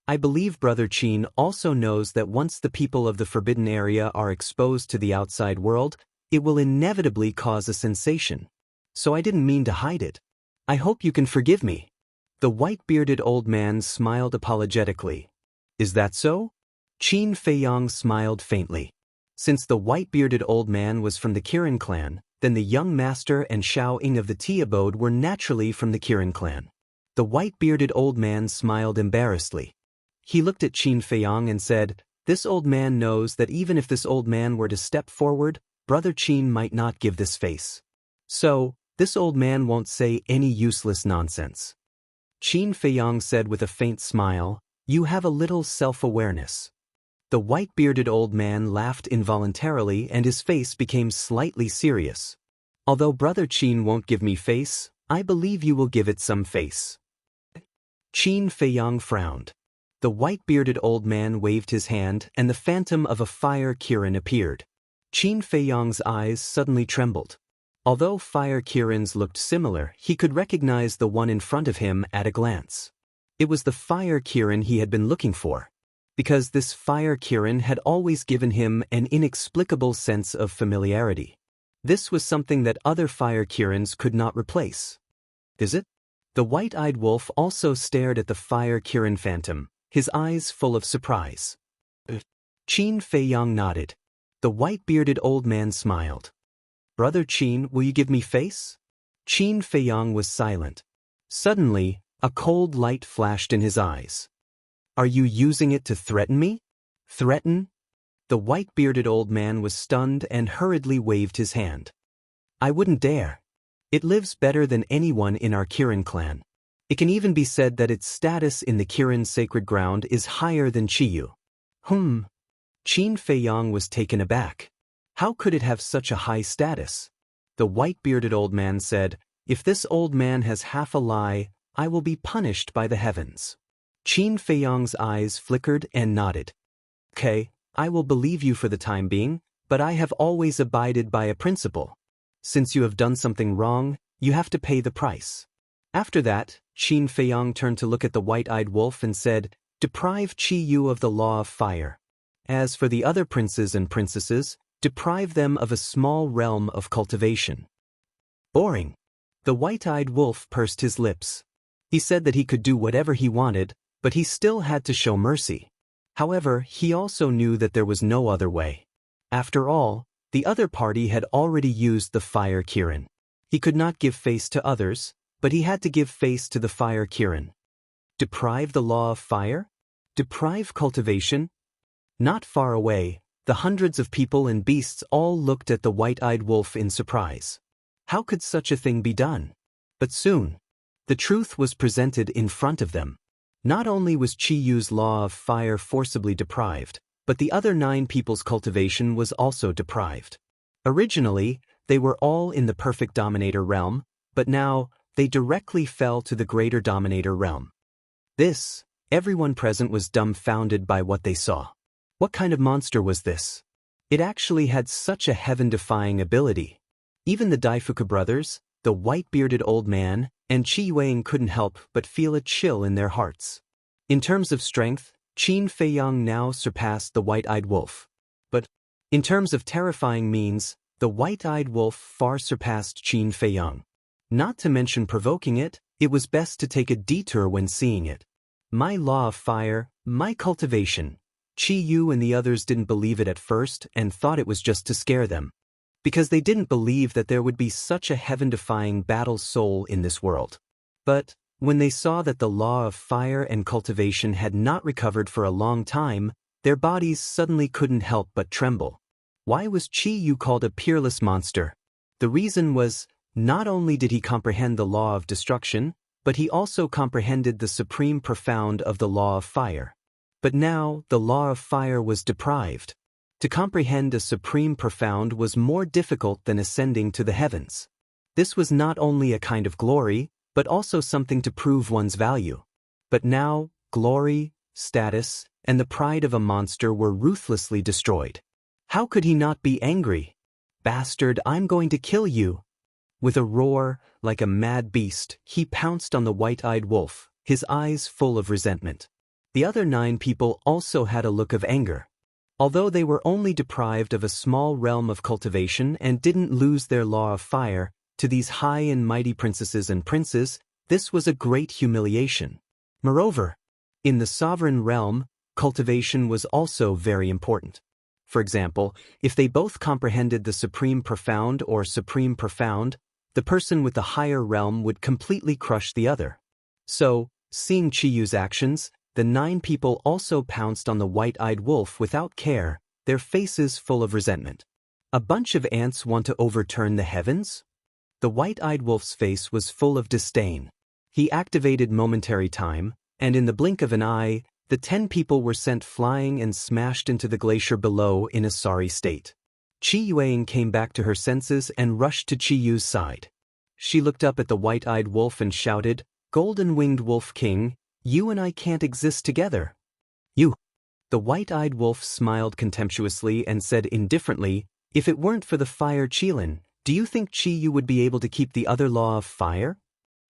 I believe Brother Qin also knows that once the people of the Forbidden Area are exposed to the outside world, it will inevitably cause a sensation. So I didn't mean to hide it. I hope you can forgive me. The white-bearded old man smiled apologetically. Is that so? Qin Feiyang smiled faintly. Since the white-bearded old man was from the Kirin clan, then the young master and Xiao Ying of the tea abode were naturally from the Kirin clan. The white-bearded old man smiled embarrassedly. He looked at Qin Feiyang and said, This old man knows that even if this old man were to step forward, Brother Qin might not give this face. So, this old man won't say any useless nonsense. Qin Feiyang said with a faint smile, You have a little self-awareness. The white-bearded old man laughed involuntarily and his face became slightly serious. Although Brother Qin won't give me face, I believe you will give it some face. Qin Feiyang frowned. The white-bearded old man waved his hand and the phantom of a fire Kirin appeared. Qin Feiyang's eyes suddenly trembled. Although fire Kirins looked similar, he could recognize the one in front of him at a glance. It was the fire Kirin he had been looking for. Because this fire Kirin had always given him an inexplicable sense of familiarity. This was something that other fire Kirins could not replace. Is it? The white-eyed wolf also stared at the fire Kirin phantom, his eyes full of surprise. Qin Feiyang nodded. The white-bearded old man smiled. Brother Qin, will you give me face? Qin Feiyang was silent. Suddenly, a cold light flashed in his eyes. Are you using it to threaten me? Threaten? The white-bearded old man was stunned and hurriedly waved his hand. I wouldn't dare. It lives better than anyone in our Kirin clan. It can even be said that its status in the Kirin sacred ground is higher than Qiyu. Qin Feiyang was taken aback. How could it have such a high status? The white-bearded old man said, If this old man has half a lie, I will be punished by the heavens. Qin Feiyang's eyes flickered and nodded. Okay, I will believe you for the time being, but I have always abided by a principle. Since you have done something wrong, you have to pay the price. After that, Qin Feiyang turned to look at the white-eyed wolf and said, Deprive Qi Yu of the law of fire. As for the other princes and princesses, deprive them of a small realm of cultivation. Boring. The white-eyed wolf pursed his lips. He said that he could do whatever he wanted, but he still had to show mercy. However, he also knew that there was no other way. After all, the other party had already used the fire Kirin. He could not give face to others, but he had to give face to the fire Kirin. Deprive the law of fire? Deprive cultivation? Not far away, the hundreds of people and beasts all looked at the white-eyed wolf in surprise. How could such a thing be done? But soon, the truth was presented in front of them. Not only was Qi Yu's law of fire forcibly deprived, but the other 9 people's cultivation was also deprived. Originally, they were all in the perfect dominator realm, but now, they directly fell to the greater dominator realm. This, everyone present was dumbfounded by what they saw. What kind of monster was this? It actually had such a heaven-defying ability. Even the Daifuku brothers, the white-bearded old man, and Qi Yuan couldn't help but feel a chill in their hearts. In terms of strength, Qin Feiyang now surpassed the white-eyed wolf. But, in terms of terrifying means, the white-eyed wolf far surpassed Qin Feiyang. Not to mention provoking it, it was best to take a detour when seeing it. My law of fire, my cultivation. Qi Yu and the others didn't believe it at first and thought it was just to scare them. Because they didn't believe that there would be such a heaven-defying battle soul in this world. But, when they saw that the law of fire and cultivation had not recovered for a long time, their bodies suddenly couldn't help but tremble. Why was Qi Yu called a peerless monster? The reason was, Not only did he comprehend the law of destruction, but he also comprehended the supreme profound of the law of fire. But now, the law of fire was deprived. To comprehend a supreme profound was more difficult than ascending to the heavens. This was not only a kind of glory, but also something to prove one's value. But now, glory, status, and the pride of a monster were ruthlessly destroyed. How could he not be angry? "Bastard, I'm going to kill you!" With a roar, like a mad beast, he pounced on the white-eyed wolf, his eyes full of resentment. The other 9 people also had a look of anger. Although they were only deprived of a small realm of cultivation and didn't lose their law of fire, to these high and mighty princesses and princes, this was a great humiliation. Moreover, in the sovereign realm, cultivation was also very important. For example, if they both comprehended the supreme profound or supreme profound, the person with the higher realm would completely crush the other. So, seeing Chiyu's actions, the 9 people also pounced on the white-eyed wolf without care, their faces full of resentment. A bunch of ants want to overturn the heavens? The white-eyed wolf's face was full of disdain. He activated momentary time, and in the blink of an eye, the 10 people were sent flying and smashed into the glacier below in a sorry state. Chi Yuang came back to her senses and rushed to Chi Yu's side. She looked up at the white-eyed wolf and shouted, "Golden-winged wolf king, you and I can't exist together." "You." The white-eyed wolf smiled contemptuously and said indifferently, "If it weren't for the fire Qilin, do you think Chi Yu would be able to keep the other law of fire?"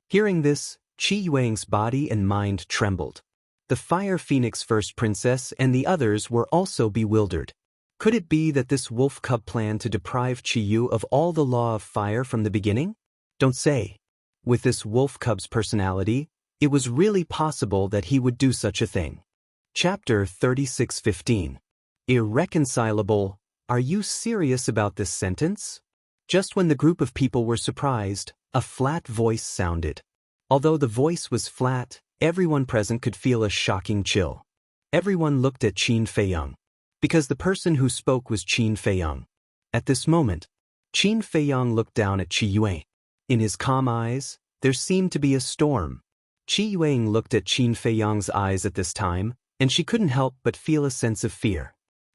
Hearing this, Chi Yuang's body and mind trembled. The Fire Phoenix First Princess and the others were also bewildered. Could it be that this wolf cub planned to deprive Chi Yu of all the law of fire from the beginning? Don't say. With this wolf cub's personality, it was really possible that he would do such a thing. Chapter 36:15. Irreconcilable. Are you serious about this sentence? Just when the group of people were surprised, a flat voice sounded. Although the voice was flat, everyone present could feel a shocking chill. Everyone looked at Qin Feiyang, because the person who spoke was Qin Feiyang. At this moment, Qin Feiyang looked down at Qi Yuang. In his calm eyes, there seemed to be a storm. Qi Yuang looked at Qin Feiyang's eyes at this time, and she couldn't help but feel a sense of fear.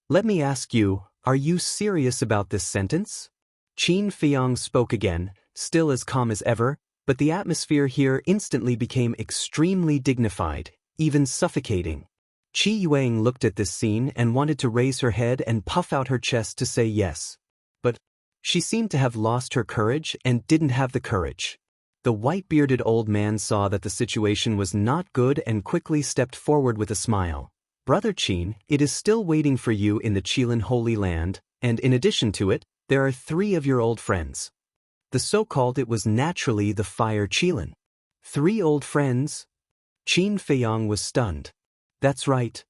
"Let me ask you, are you serious about this sentence?" Qin Feiyang spoke again, still as calm as ever, but the atmosphere here instantly became extremely dignified, even suffocating. Qi Yuang looked at this scene and wanted to raise her head and puff out her chest to say yes. But she seemed to have lost her courage and didn't have the courage. The white-bearded old man saw that the situation was not good and quickly stepped forward with a smile. "Brother Qin, it is still waiting for you in the Qilin Holy Land, and in addition to it, there are 3 of your old friends." The so-called it was naturally the Fire Qilin. 3 old friends? Qin Feiyang was stunned. "That's right."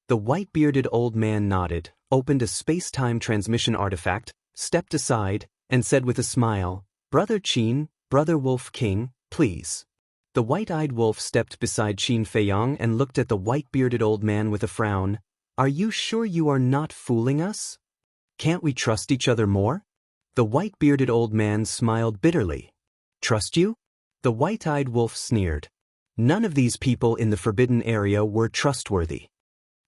The white-bearded old man nodded, opened a space-time transmission artifact, stepped aside, and said with a smile, "Brother Qin, Brother Wolf King, please." The white-eyed wolf stepped beside Qin Feiyang and looked at the white-bearded old man with a frown. "Are you sure you are not fooling us? Can't we trust each other more?" The white-bearded old man smiled bitterly. "Trust you?" The white-eyed wolf sneered. None of these people in the forbidden area were trustworthy.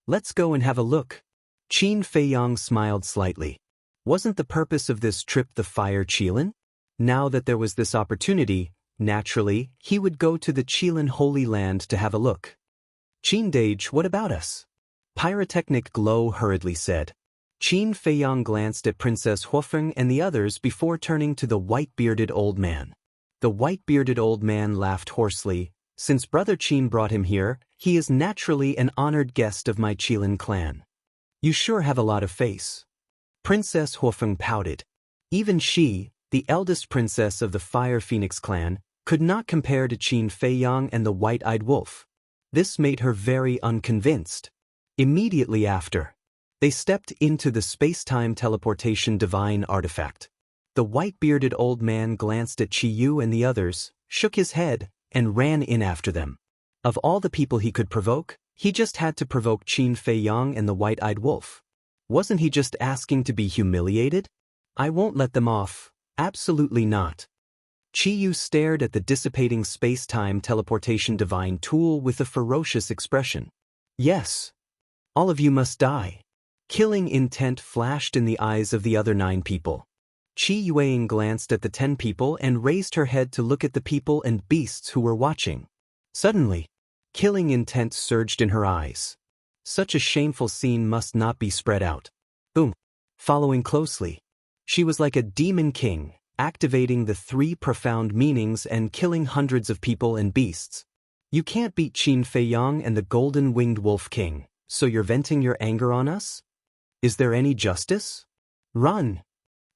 "Let's go and have a look." Qin Feiyang smiled slightly. Wasn't the purpose of this trip the Fire Qilin? Now that there was this opportunity, naturally, he would go to the Qilin Holy Land to have a look. "Qin Dage, what about us?" Pyrotechnic Glow hurriedly said. Qin Feiyang glanced at Princess Huofeng and the others before turning to the white-bearded old man. The white-bearded old man laughed hoarsely. "Since Brother Qin brought him here, he is naturally an honored guest of my Qilin clan. You sure have a lot of face." Princess Huofeng pouted. Even she, the eldest princess of the Fire Phoenix clan, could not compare to Qin Feiyang and the white-eyed wolf. This made her very unconvinced. Immediately after, they stepped into the space-time teleportation divine artifact. The white-bearded old man glanced at Qi Yu and the others, shook his head, and ran in after them. Of all the people he could provoke, he just had to provoke Qin Feiyang and the white-eyed wolf. Wasn't he just asking to be humiliated? "I won't let them off. Absolutely not." Chi-Yu stared at the dissipating space-time teleportation divine tool with a ferocious expression. Yes. All of you must die. Killing intent flashed in the eyes of the other 9 people. Chi-Yuang glanced at the 10 people and raised her head to look at the people and beasts who were watching. Suddenly, killing intent surged in her eyes. Such a shameful scene must not be spread out. Boom. Following closely. She was like a demon king, activating the 3 profound meanings and killing hundreds of people and beasts. You can't beat Qin Feiyang and the golden-winged wolf king, so you're venting your anger on us? Is there any justice? Run!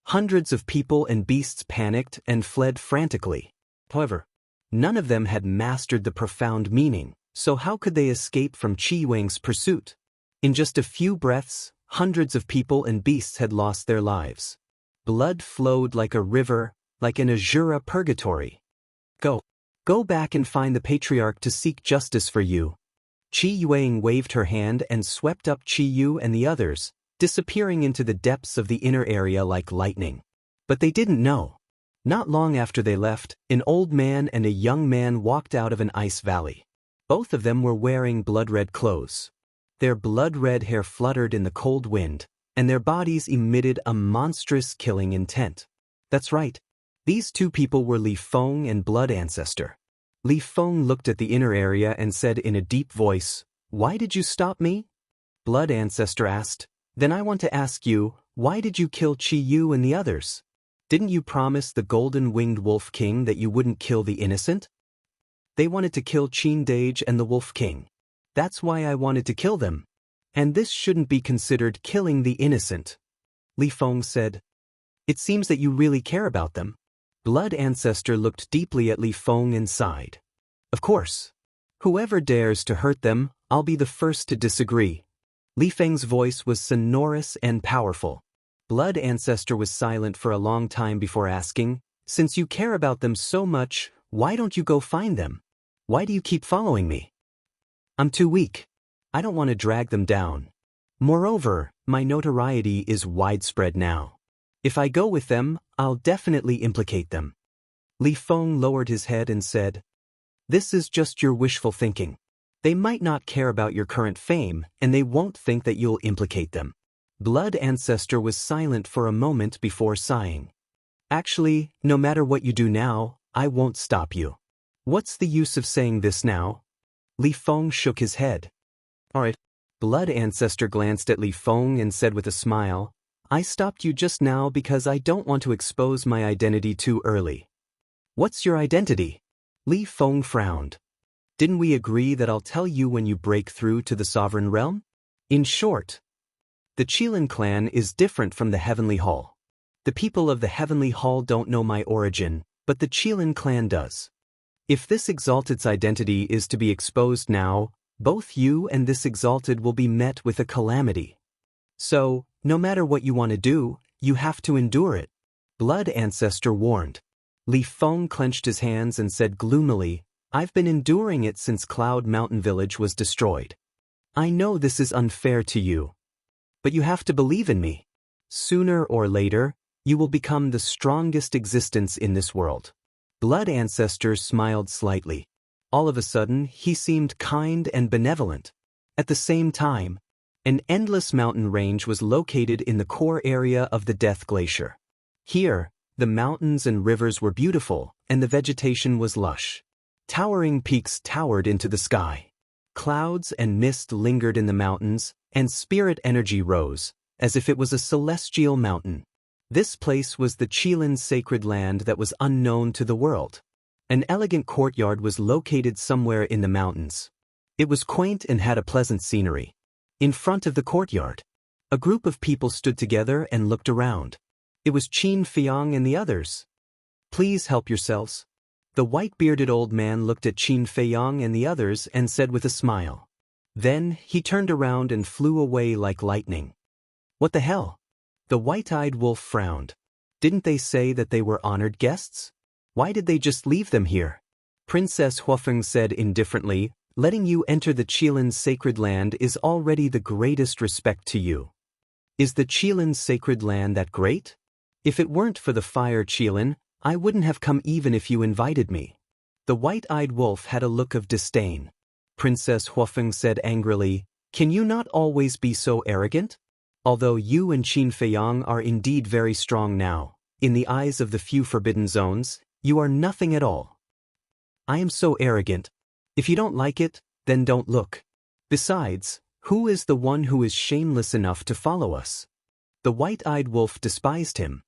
Hundreds of people and beasts panicked and fled frantically. However, none of them had mastered the profound meaning, so how could they escape from Chi-Yuang's pursuit? In just a few breaths, hundreds of people and beasts had lost their lives. Blood flowed like a river, like an Azura purgatory. Go back and find the patriarch to seek justice for you. Chi-Yuang waved her hand and swept up Chi-Yu and the others, disappearing into the depths of the inner area like lightning. But they didn't know. Not long after they left, an old man and a young man walked out of an ice valley. Both of them were wearing blood-red clothes. Their blood-red hair fluttered in the cold wind, and their bodies emitted a monstrous killing intent. That's right. These 2 people were Li Feng and Blood Ancestor. Li Feng looked at the inner area and said in a deep voice, "Why did you stop me?" Blood Ancestor asked, "Then I want to ask you, why did you kill Chi-Yu and the others? Didn't you promise the golden-winged wolf king that you wouldn't kill the innocent?" "They wanted to kill Qin Dage and the wolf king. That's why I wanted to kill them. And this shouldn't be considered killing the innocent." Li Feng said, "It seems that you really care about them." Blood Ancestor looked deeply at Li Feng and sighed. "Of course. Whoever dares to hurt them, I'll be the first to disagree." Li Feng's voice was sonorous and powerful. Blood Ancestor was silent for a long time before asking, "Since you care about them so much, why don't you go find them? Why do you keep following me?" "I'm too weak. I don't want to drag them down. Moreover, my notoriety is widespread now. If I go with them, I'll definitely implicate them." Li Feng lowered his head and said, "This is just your wishful thinking. They might not care about your current fame, and they won't think that you'll implicate them." Blood Ancestor was silent for a moment before sighing. "Actually, no matter what you do now, I won't stop you." "What's the use of saying this now?" Li Feng shook his head. "All right." Blood Ancestor glanced at Li Feng and said with a smile, "I stopped you just now because I don't want to expose my identity too early." "What's your identity?" Li Feng frowned. "Didn't we agree that I'll tell you when you break through to the Sovereign Realm?" In short, the Qilin clan is different from the Heavenly Hall. The people of the Heavenly Hall don't know my origin, but the Qilin clan does. If this Exalted's identity is to be exposed now, both you and this Exalted will be met with a calamity. So, no matter what you want to do, you have to endure it. Blood Ancestor warned. Li Feng clenched his hands and said gloomily, "I've been enduring it since Cloud Mountain Village was destroyed. I know this is unfair to you. But you have to believe in me. Sooner or later, you will become the strongest existence in this world." Blood Ancestor smiled slightly. All of a sudden, he seemed kind and benevolent. At the same time, an endless mountain range was located in the core area of the Death Glacier. Here, the mountains and rivers were beautiful, and the vegetation was lush. Towering peaks towered into the sky. Clouds and mist lingered in the mountains, and spirit energy rose, as if it was a celestial mountain. This place was the Qilin sacred land that was unknown to the world. An elegant courtyard was located somewhere in the mountains. It was quaint and had a pleasant scenery. In front of the courtyard, a group of people stood together and looked around. It was Qin Feiyang and the others. "Please help yourselves." The white-bearded old man looked at Qin Feiyang and the others and said with a smile. Then he turned around and flew away like lightning. "What the hell?" The white-eyed wolf frowned. "Didn't they say that they were honored guests? Why did they just leave them here?" Princess Huofeng said indifferently, "Letting you enter the Qilin sacred land is already the greatest respect to you." "Is the Qilin sacred land that great? If it weren't for the fire Qilin, I wouldn't have come even if you invited me. The white-eyed wolf had a look of disdain. Princess Huofeng said angrily, "Can you not always be so arrogant? Although you and Qin Feiyang are indeed very strong now, in the eyes of the few forbidden zones, you are nothing at all. I am so arrogant. If you don't like it, then don't look. Besides, who is the one who is shameless enough to follow us?" The white-eyed wolf despised him.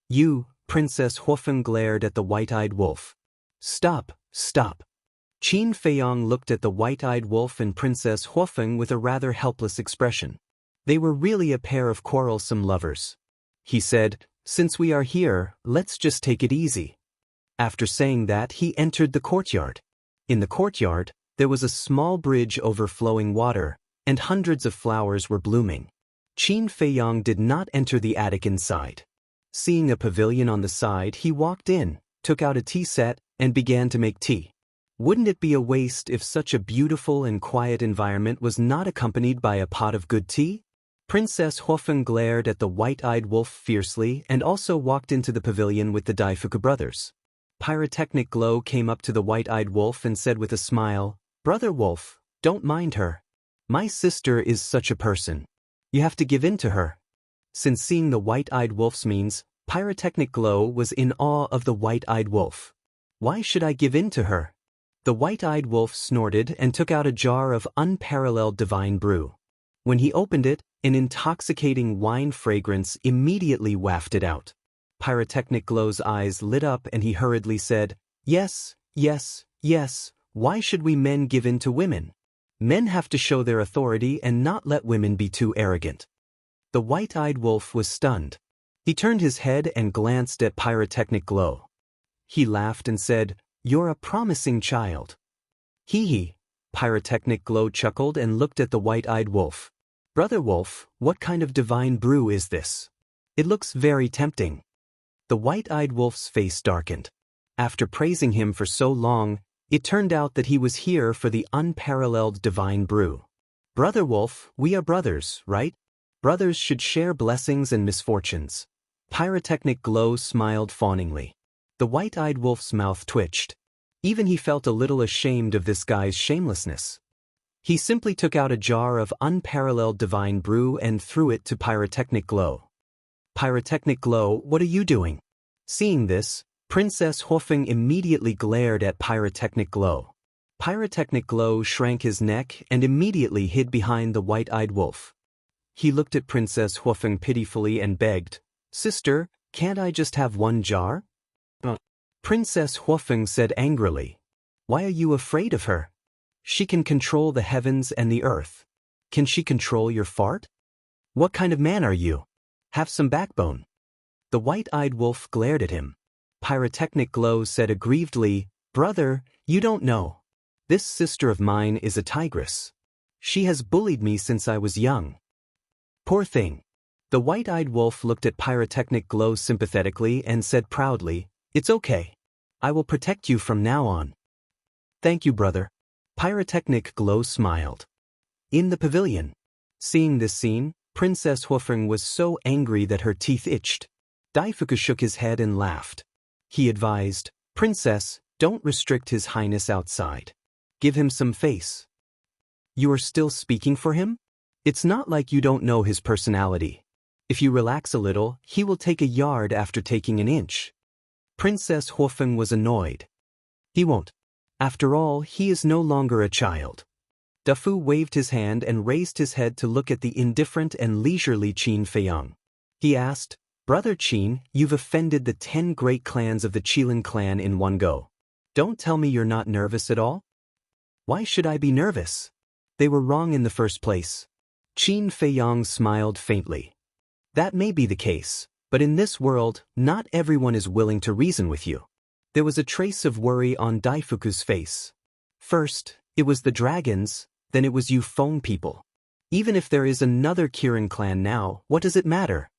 "You," Princess Huofeng glared at the white-eyed wolf. "Stop, stop." Qin Feiyang looked at the white-eyed wolf and Princess Huofeng with a rather helpless expression. They were really a pair of quarrelsome lovers. He said, "Since we are here, let's just take it easy." After saying that, he entered the courtyard. In the courtyard, there was a small bridge over flowing water, and hundreds of flowers were blooming. Qin Feiyang did not enter the attic inside. Seeing a pavilion on the side, he walked in, took out a tea set, and began to make tea. Wouldn't it be a waste if such a beautiful and quiet environment was not accompanied by a pot of good tea? Princess Huofeng glared at the white-eyed wolf fiercely and also walked into the pavilion with the Daifuku brothers. Pyrotechnic Glow came up to the white-eyed wolf and said with a smile, "Brother Wolf, don't mind her. My sister is such a person. You have to give in to her." Since seeing the white-eyed wolf's means, Pyrotechnic Glow was in awe of the white-eyed wolf. "Why should I give in to her?" The white-eyed wolf snorted and took out a jar of unparalleled divine brew. When he opened it, an intoxicating wine fragrance immediately wafted out. Pyrotechnic Glow's eyes lit up and he hurriedly said, "Yes, yes, yes, why should we men give in to women? Men have to show their authority and not let women be too arrogant." The white-eyed wolf was stunned. He turned his head and glanced at Pyrotechnic Glow. He laughed and said, "You're a promising child." "Hee hee." Pyrotechnic Glow chuckled and looked at the white-eyed wolf. "Brother Wolf, what kind of divine brew is this? It looks very tempting." The white-eyed wolf's face darkened. After praising him for so long, it turned out that he was here for the unparalleled divine brew. "Brother Wolf, we are brothers, right? Brothers should share blessings and misfortunes." Pyrotechnic Glow smiled fawningly. The white-eyed wolf's mouth twitched. Even he felt a little ashamed of this guy's shamelessness. He simply took out a jar of unparalleled divine brew and threw it to Pyrotechnic Glow. "Pyrotechnic Glow, what are you doing?" Seeing this, Princess Huofeng immediately glared at Pyrotechnic Glow. Pyrotechnic Glow shrank his neck and immediately hid behind the white-eyed wolf. He looked at Princess Huofeng pitifully and begged, "Sister, can't I just have one jar?" Princess Huofeng said angrily, "Why are you afraid of her? She can control the heavens and the earth. Can she control your fart? What kind of man are you? Have some backbone." The white-eyed wolf glared at him. Pyrotechnic Glow said aggrievedly, "Brother, you don't know. This sister of mine is a tigress. She has bullied me since I was young." "Poor thing." The white-eyed wolf looked at Pyrotechnic Glow sympathetically and said proudly, "It's okay. I will protect you from now on." "Thank you, brother." Pyrotechnic Glow smiled. In the pavilion. Seeing this scene, Princess Huofeng was so angry that her teeth itched. Daifuku shook his head and laughed. He advised, "Princess, don't restrict His Highness outside. Give him some face." "You are still speaking for him? It's not like you don't know his personality. If you relax a little, he will take a yard after taking an inch." Princess Huofeng was annoyed. "He won't. After all, he is no longer a child." Dafu waved his hand and raised his head to look at the indifferent and leisurely Qin Feiyang. He asked, "Brother Qin, you've offended the 10 great clans of the Qilin clan in one go. Don't tell me you're not nervous at all?" "Why should I be nervous? They were wrong in the first place." Qin Feiyang smiled faintly. "That may be the case, but in this world, not everyone is willing to reason with you." There was a trace of worry on Daifuku's face. First, it was the dragons, then it was you Feng people. Even if there is another Kirin clan now, what does it matter?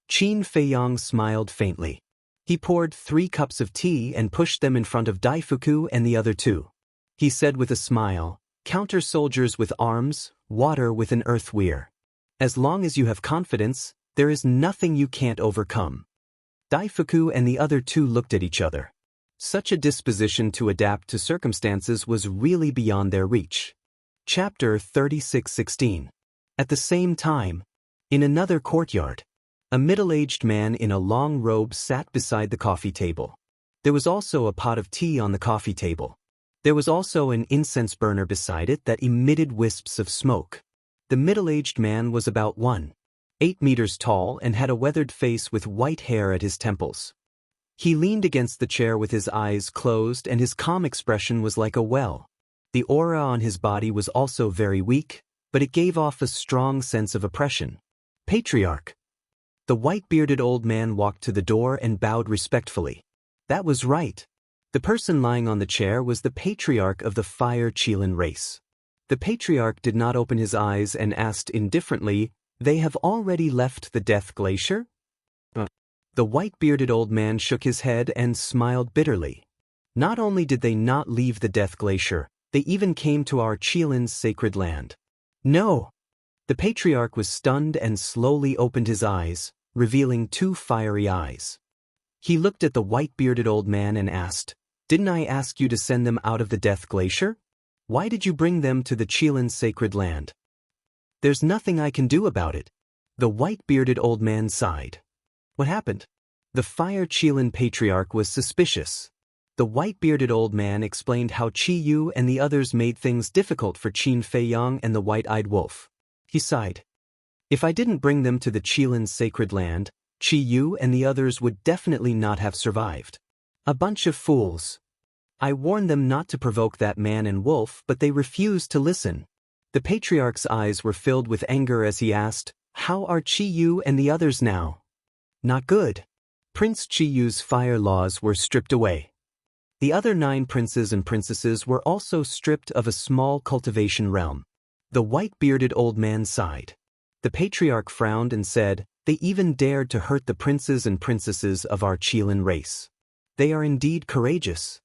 Qin Feiyang smiled faintly. He poured 3 cups of tea and pushed them in front of Daifuku and the other 2. He said with a smile, "Counter soldiers with arms, water with an earth weir. As long as you have confidence, there is nothing you can't overcome." Daifuku and the other two looked at each other. Such a disposition to adapt to circumstances was really beyond their reach. Chapter 36:16. At the same time, in another courtyard, a middle-aged man in a long robe sat beside the coffee table. There was also a pot of tea on the coffee table. There was also an incense burner beside it that emitted wisps of smoke. The middle-aged man was about 1.8 meters tall and had a weathered face with white hair at his temples. He leaned against the chair with his eyes closed, and his calm expression was like a well. The aura on his body was also very weak, but it gave off a strong sense of oppression. Patriarch. The white-bearded old man walked to the door and bowed respectfully. That was right. The person lying on the chair was the patriarch of the Fire Qilin race. The patriarch did not open his eyes and asked indifferently, "They have already left the Death Glacier?" The white-bearded old man shook his head and smiled bitterly. Not only did they not leave the Death Glacier, they even came to our Qilin's sacred land. No! The patriarch was stunned and slowly opened his eyes, revealing two fiery eyes. He looked at the white-bearded old man and asked, "Didn't I ask you to send them out of the Death Glacier? Why did you bring them to the Qilin's sacred land?" "There's nothing I can do about it." The white-bearded old man sighed. "What happened?" The Fire Qilin patriarch was suspicious. The white-bearded old man explained how Qi Yu and the others made things difficult for Qin Feiyang and the white-eyed wolf. He sighed. "If I didn't bring them to the Qilin's sacred land, Qi Yu and the others would definitely not have survived. A bunch of fools. I warned them not to provoke that man and wolf, but they refused to listen." The patriarch's eyes were filled with anger as he asked, "How are Qi Yu and the others now?" "Not good." Prince Qi Yu's fire laws were stripped away. The other 9 princes and princesses were also stripped of a small cultivation realm. The white-bearded old man sighed. The patriarch frowned and said, "They even dared to hurt the princes and princesses of our Qilin race. They are indeed courageous."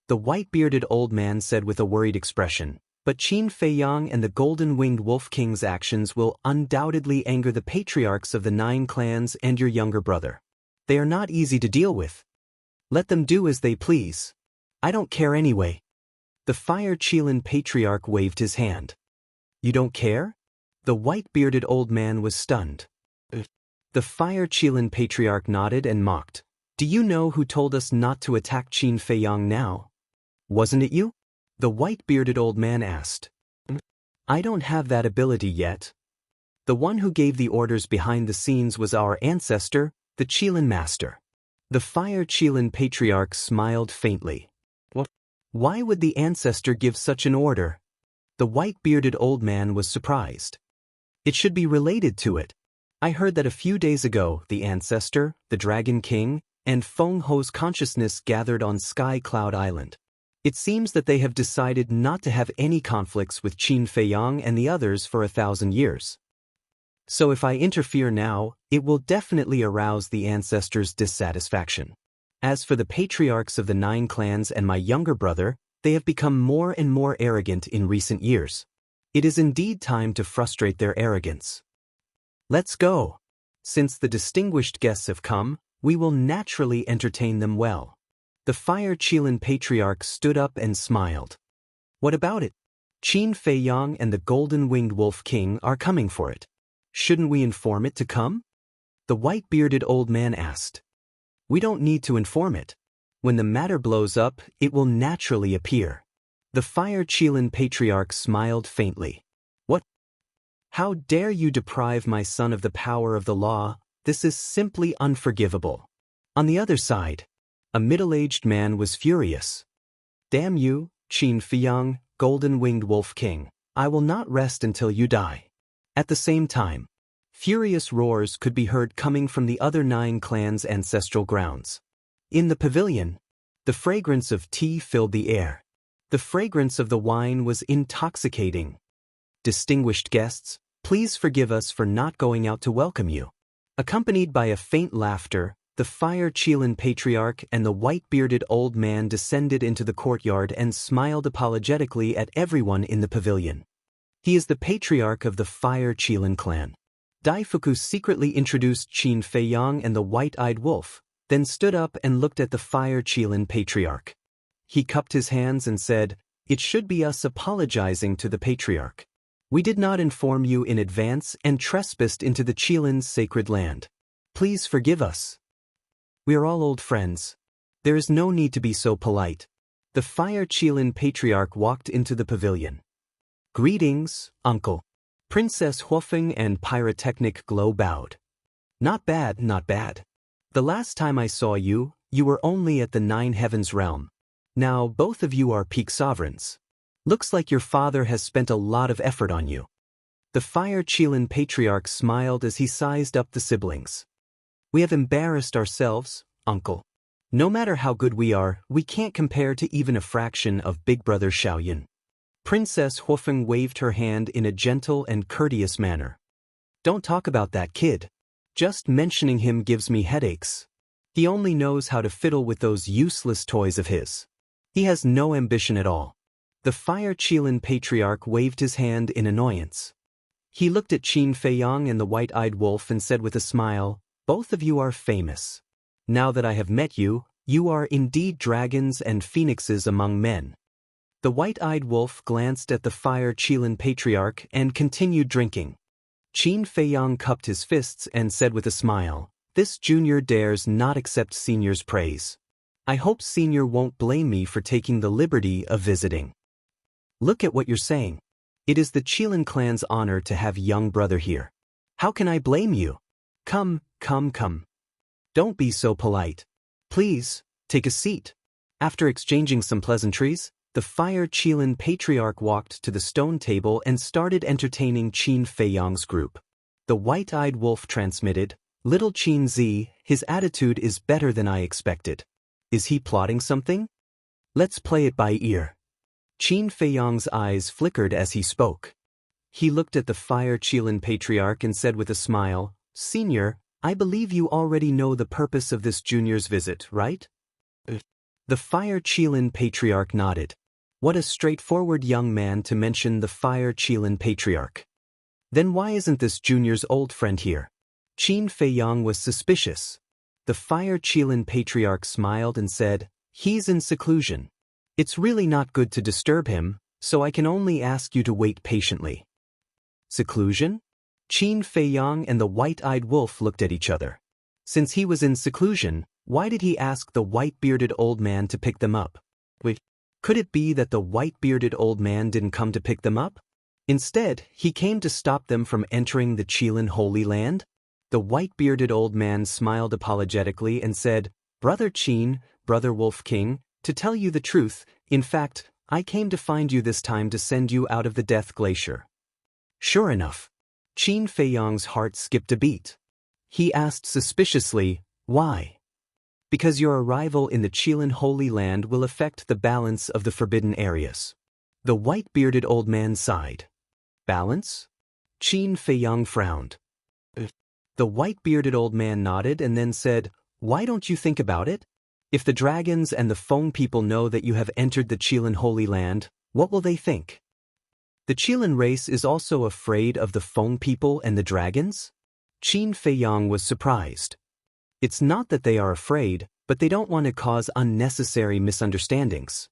The white-bearded old man said with a worried expression, "But Qin Feiyang and the golden-winged wolf king's actions will undoubtedly anger the patriarchs of the 9 clans and your younger brother. They are not easy to deal with. Let them do as they please. I don't care anyway." The Fire Qilin patriarch waved his hand. "You don't care?" The white-bearded old man was stunned. The Fire Qilin patriarch nodded and mocked. "Do you know who told us not to attack Qin Feiyang now? Wasn't it you?" The white-bearded old man asked. "I don't have that ability yet. The one who gave the orders behind the scenes was our ancestor, the Qilin master." The Fire Qilin patriarch smiled faintly. "What? Why would the ancestor give such an order?" The white-bearded old man was surprised. "It should be related to it. I heard that a few days ago the ancestor, the Dragon King, and Feng Ho's consciousness gathered on Sky Cloud Island. It seems that they have decided not to have any conflicts with Qin Feiyang and the others for 1,000 years. So if I interfere now, it will definitely arouse the ancestors' dissatisfaction. As for the patriarchs of the 9 clans and my younger brother, they have become more and more arrogant in recent years. It is indeed time to frustrate their arrogance. Let's go. Since the distinguished guests have come, we will naturally entertain them well." The Fire Qilin patriarch stood up and smiled. "What about it? Qin Feiyang and the golden-winged wolf king are coming for it. Shouldn't we inform it to come?" The white-bearded old man asked. "We don't need to inform it. When the matter blows up, it will naturally appear." The Fire Qilin patriarch smiled faintly. "What? How dare you deprive my son of the power of the law? This is simply unforgivable." On the other side, a middle-aged man was furious. "Damn you, Qin Feiyang, golden-winged wolf king. I will not rest until you die." At the same time, furious roars could be heard coming from the other 9 clans' ancestral grounds. In the pavilion, the fragrance of tea filled the air. The fragrance of the wine was intoxicating. "Distinguished guests, please forgive us for not going out to welcome you." Accompanied by a faint laughter, the Fire Qilin patriarch and the white-bearded old man descended into the courtyard and smiled apologetically at everyone in the pavilion. He is the patriarch of the Fire Qilin clan. Daifuku secretly introduced Qin Feiyang and the white-eyed wolf, then stood up and looked at the Fire Qilin Patriarch. He cupped his hands and said, "It should be us apologizing to the Patriarch. We did not inform you in advance and trespassed into the Qilin's sacred land. Please forgive us. We are all old friends. There is no need to be so polite." The Fire Qilin Patriarch walked into the pavilion. "Greetings, uncle." Princess Huofeng and Pyrotechnic Glow bowed. "Not bad, not bad. The last time I saw you, you were only at the Nine Heavens realm. Now both of you are peak sovereigns. Looks like your father has spent a lot of effort on you." The Fire Qilin Patriarch smiled as he sized up the siblings. "We have embarrassed ourselves, uncle. No matter how good we are, we can't compare to even a fraction of Big Brother Xiaoyan." Princess Huofeng waved her hand in a gentle and courteous manner. "Don't talk about that kid. Just mentioning him gives me headaches. He only knows how to fiddle with those useless toys of his. He has no ambition at all." The Fire Qilin Patriarch waved his hand in annoyance. He looked at Qin Feiyang and the White-Eyed Wolf and said with a smile, "Both of you are famous. Now that I have met you, you are indeed dragons and phoenixes among men." The White-Eyed Wolf glanced at the Fire Qilin Patriarch and continued drinking. Qin Feiyang cupped his fists and said with a smile, "This junior dares not accept senior's praise. I hope senior won't blame me for taking the liberty of visiting." "Look at what you're saying. It is the Qilin clan's honor to have young brother here. How can I blame you? Come, come, come. Don't be so polite. Please, take a seat." After exchanging some pleasantries, the Fire Qilin Patriarch walked to the stone table and started entertaining Qin Feiyang's group. The White-Eyed Wolf transmitted, "Little Qin Zi, his attitude is better than I expected. Is he plotting something? Let's play it by ear." Qin Feiyang's eyes flickered as he spoke. He looked at the Fire Qilin Patriarch and said with a smile, "Senior, I believe you already know the purpose of this junior's visit, right?" The Fire Qilin Patriarch nodded. What a straightforward young man to mention the Fire Qilin Patriarch. Then why isn't this junior's old friend here? Qin Feiyang was suspicious. The Fire Qilin Patriarch smiled and said, "He's in seclusion. It's really not good to disturb him, so I can only ask you to wait patiently." Seclusion? Qin Feiyang and the White-Eyed Wolf looked at each other. Since he was in seclusion, why did he ask the white-bearded old man to pick them up? Wait, could it be that the white-bearded old man didn't come to pick them up? Instead, he came to stop them from entering the Qilin Holy Land? The white-bearded old man smiled apologetically and said, "Brother Qin, Brother Wolf King, to tell you the truth, in fact, I came to find you this time to send you out of the Death Glacier." Sure enough, Qin Feiyang's heart skipped a beat. He asked suspiciously, "Why?" "Because your arrival in the Qilin Holy Land will affect the balance of the forbidden areas." The white-bearded old man sighed. "Balance?" Qin Feiyang frowned. The white-bearded old man nodded and then said, "Why don't you think about it? If the dragons and the Feng people know that you have entered the Qilin Holy Land, what will they think? The Qilin race is also afraid of the Feng people and the dragons?" Qin Feiyang was surprised. "It's not that they are afraid, but they don't want to cause unnecessary misunderstandings."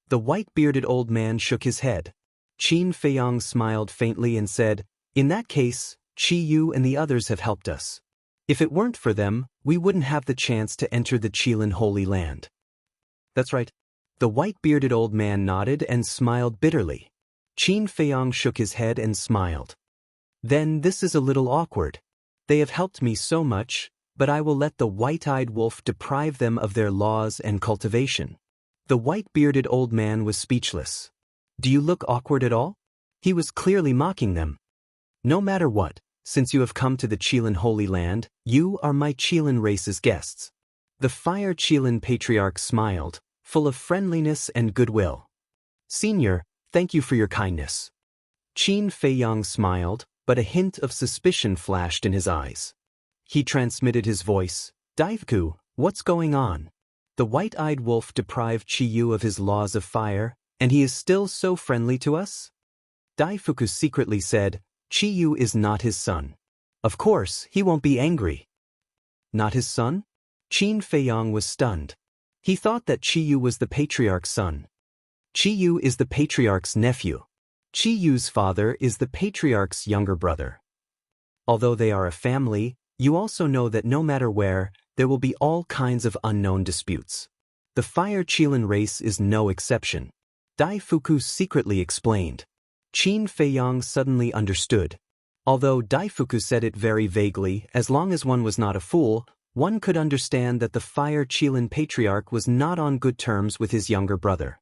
The white-bearded old man shook his head. Qin Feiyang smiled faintly and said, "In that case, Qi Yu and the others have helped us. If it weren't for them, we wouldn't have the chance to enter the Qilin Holy Land." "That's right." The white-bearded old man nodded and smiled bitterly. Qin Feiyang shook his head and smiled. "Then this is a little awkward. They have helped me so much, but I will let the White-Eyed Wolf deprive them of their laws and cultivation." The white-bearded old man was speechless. "Do you look awkward at all?" He was clearly mocking them. "No matter what, since you have come to the Qilin Holy Land, you are my Qilin race's guests." The Fire Qilin Patriarch smiled, full of friendliness and goodwill. "Senior, thank you for your kindness." Qin Feiyang smiled, but a hint of suspicion flashed in his eyes. He transmitted his voice, "Daifuku, what's going on? The White-Eyed Wolf deprived Qi Yu of his laws of fire, and he is still so friendly to us?" Daifuku secretly said, "Qi Yu is not his son. Of course, he won't be angry." "Not his son? Qin Feiyang was stunned. He thought that Qiyu was the patriarch's son. Qiyu is the patriarch's nephew. Qiyu's father is the patriarch's younger brother. Although they are a family, you also know that no matter where, there will be all kinds of unknown disputes. The Fire Qilin race is no exception. Daifuku secretly explained. Qin Feiyang suddenly understood. Although Daifuku said it very vaguely, as long as one was not a fool, one could understand that the Fire Qilin patriarch was not on good terms with his younger brother.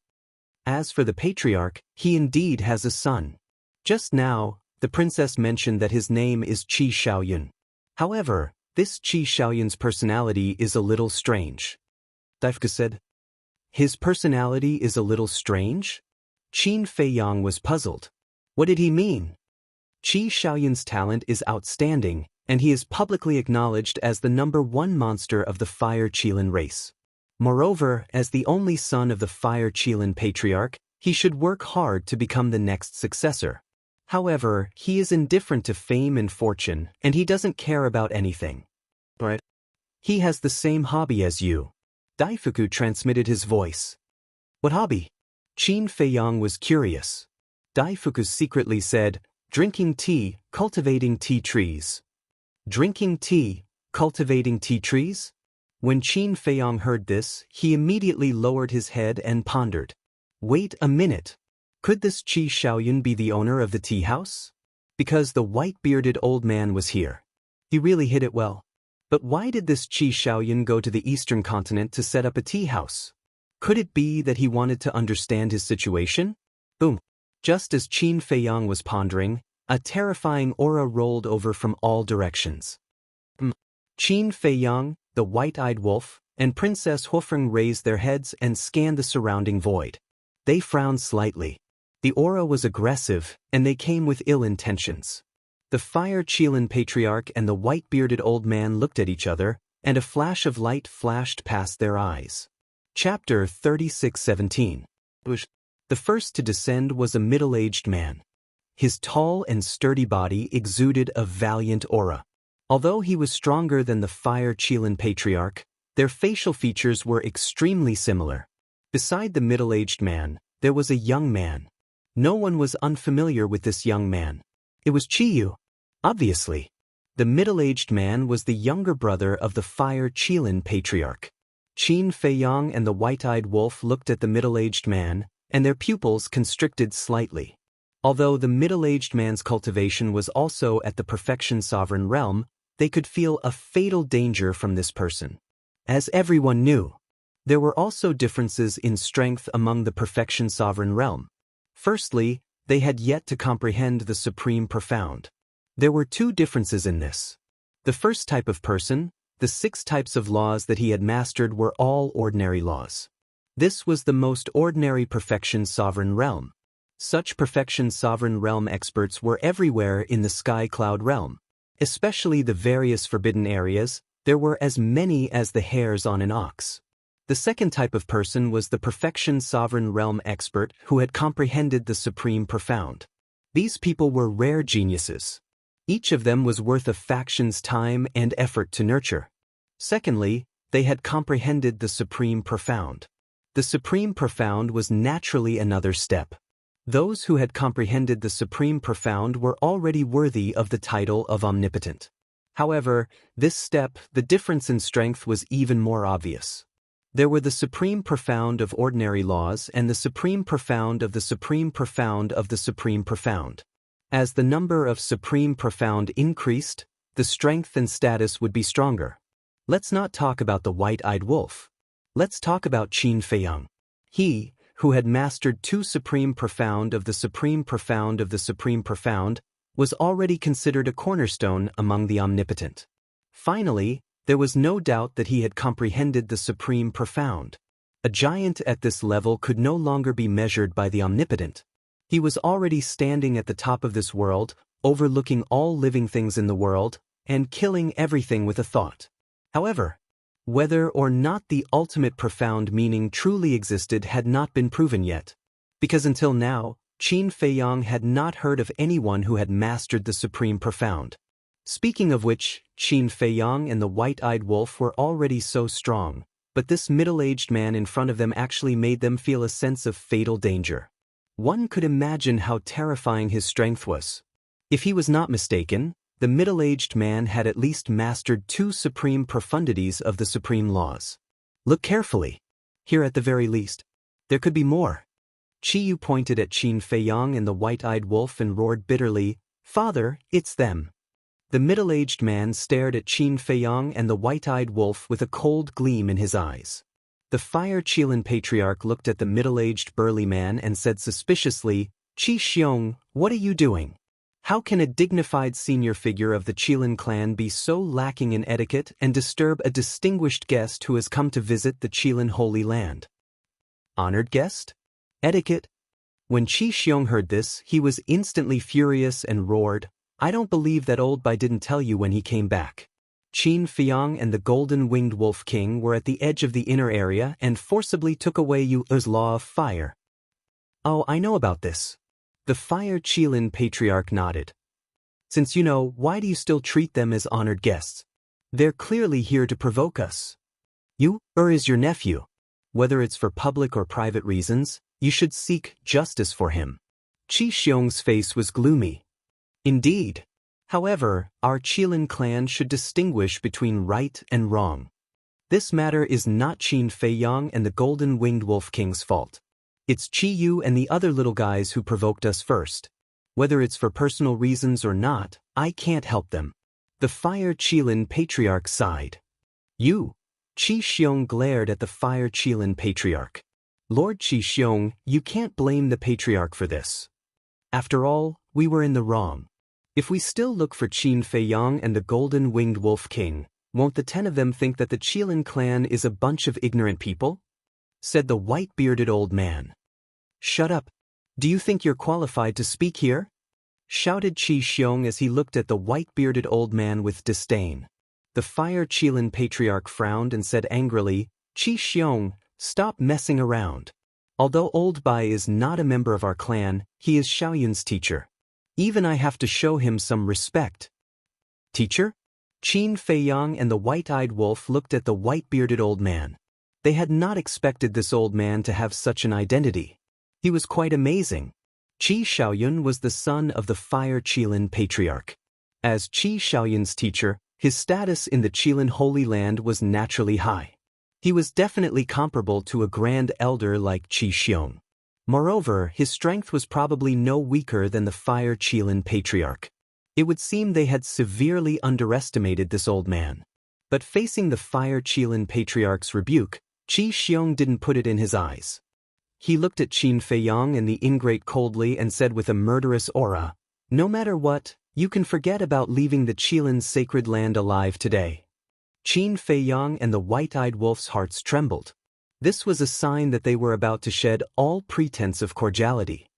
As for the patriarch, he indeed has a son. Just now, the princess mentioned that his name is Qi Xiaoyun. However, this Qi Xiaoyun's personality is a little strange. Daifuku said. His personality is a little strange? Qin Feiyang was puzzled. What did he mean? Qi Xiaoyun's talent is outstanding, and he is publicly acknowledged as the #1 monster of the Fire Qilin race. Moreover, as the only son of the Fire Qilin patriarch, he should work hard to become the next successor. However, he is indifferent to fame and fortune, and he doesn't care about anything. Right? He has the same hobby as you. Daifuku transmitted his voice. What hobby? Qin Feiyang was curious. Daifuku secretly said, drinking tea, cultivating tea trees. Drinking tea, cultivating tea trees? When Qin Feiyang heard this, he immediately lowered his head and pondered. Wait a minute. Could this Qi Xiaoyun be the owner of the tea house? Because the white-bearded old man was here. He really hit it well. But why did this Qi Xiaoyun go to the eastern continent to set up a tea house? Could it be that he wanted to understand his situation? Boom. Just as Qin Feiyang was pondering, a terrifying aura rolled over from all directions. Qin Feiyang, the white-eyed wolf, and Princess Hofeng raised their heads and scanned the surrounding void. They frowned slightly. The aura was aggressive, and they came with ill intentions. The Fire Qilin patriarch and the white-bearded old man looked at each other, and a flash of light flashed past their eyes. Chapter 36:17. The first to descend was a middle-aged man. His tall and sturdy body exuded a valiant aura. Although he was stronger than the Fire Qilin patriarch, their facial features were extremely similar. Beside the middle-aged man, there was a young man. No one was unfamiliar with this young man. It was Qiyu. Obviously. The middle-aged man was the younger brother of the Fire Qilin patriarch. Qin Feiyang and the white-eyed wolf looked at the middle-aged man, and their pupils constricted slightly. Although the middle-aged man's cultivation was also at the Perfection Sovereign realm, they could feel a fatal danger from this person. As everyone knew, there were also differences in strength among the Perfection Sovereign realm. Firstly, they had yet to comprehend the Supreme Profound. There were two differences in this. The first type of person, the 6 types of laws that he had mastered were all ordinary laws. This was the most ordinary Perfection Sovereign realm. Such Perfection Sovereign realm experts were everywhere in the Sky Cloud realm. Especially the various forbidden areas, there were as many as the hairs on an ox. The second type of person was the Perfection Sovereign realm expert who had comprehended the Supreme Profound. These people were rare geniuses. Each of them was worth a faction's time and effort to nurture. Secondly, they had comprehended the Supreme Profound. The Supreme Profound was naturally another step. Those who had comprehended the Supreme Profound were already worthy of the title of omnipotent. However, this step, the difference in strength was even more obvious. There were the Supreme Profound of ordinary laws and the Supreme Profound of the Supreme Profound of the Supreme Profound. As the number of Supreme Profound increased, the strength and status would be stronger. Let's not talk about the white-eyed wolf. Let's talk about Qin Feiyang. He, who had mastered 2 Supreme Profound of the Supreme Profound of the Supreme Profound, was already considered a cornerstone among the omnipotent. Finally, there was no doubt that he had comprehended the Supreme Profound. A giant at this level could no longer be measured by the omnipotent. He was already standing at the top of this world, overlooking all living things in the world, and killing everything with a thought. However, whether or not the ultimate profound meaning truly existed had not been proven yet, because until now, Qin Feiyang had not heard of anyone who had mastered the Supreme Profound. Speaking of which, Qin Feiyang and the white-eyed wolf were already so strong, but this middle-aged man in front of them actually made them feel a sense of fatal danger. One could imagine how terrifying his strength was. If he was not mistaken, the middle-aged man had at least mastered 2 supreme profundities of the supreme laws. Look carefully. Here at the very least. There could be more. Qiyu pointed at Qin Feiyang and the white-eyed wolf and roared bitterly, "Father, it's them." The middle-aged man stared at Qin Feiyang and the white-eyed wolf with a cold gleam in his eyes. The Fire Qilin Patriarch looked at the middle-aged burly man and said suspiciously, "Qi Xiong, what are you doing? How can a dignified senior figure of the Qilin clan be so lacking in etiquette and disturb a distinguished guest who has come to visit the Qilin Holy Land?" Honored guest? Etiquette? When Qi Xiong heard this, he was instantly furious and roared, "I don't believe that old Bai didn't tell you when he came back." Qin Feiyang and the golden-winged wolf king were at the edge of the inner area and forcibly took away Yu's law of fire. "Oh, I know about this." The Fire Qilin Patriarch nodded. "Since you know, why do you still treat them as honored guests? They're clearly here to provoke us. Is your nephew. Whether it's for public or private reasons, you should seek justice for him." Qi Xiong's face was gloomy. "Indeed. However, our Qilin clan should distinguish between right and wrong. This matter is not Qin Feiyang and the golden-winged wolf king's fault. It's Qiyu and the other little guys who provoked us first. Whether it's for personal reasons or not, I can't help them." The Fire Qilin Patriarch sighed. "You?" Qi Xiong glared at the Fire Qilin Patriarch. "Lord Qi Xiong, you can't blame the Patriarch for this. After all, we were in the wrong. If we still look for Qin Feiyang and the golden-winged wolf king, won't the 10 of them think that the Qilin clan is a bunch of ignorant people?" said the white-bearded old man. "Shut up. Do you think you're qualified to speak here?" shouted Qi Xiong as he looked at the white-bearded old man with disdain. The Fire Qilin Patriarch frowned and said angrily, "Qi Xiong, stop messing around. Although Old Bai is not a member of our clan, he is Xiaoyun's teacher. Even I have to show him some respect." "Teacher?" Qin Feiyang and the white-eyed wolf looked at the white-bearded old man. They had not expected this old man to have such an identity. He was quite amazing. Qi Xiaoyun was the son of the Fire Qilin Patriarch. As Qi Xiaoyun's teacher, his status in the Qilin Holy Land was naturally high. He was definitely comparable to a grand elder like Qi Xiong. Moreover, his strength was probably no weaker than the Fire Qilin Patriarch. It would seem they had severely underestimated this old man. But facing the Fire Qilin Patriarch's rebuke, Qi Xiong didn't put it in his eyes. He looked at Qin Feiyang and the ingrate coldly and said with a murderous aura, "No matter what, you can forget about leaving the Qilin's sacred land alive today." Qin Feiyang and the white-eyed wolf's hearts trembled. This was a sign that they were about to shed all pretense of cordiality.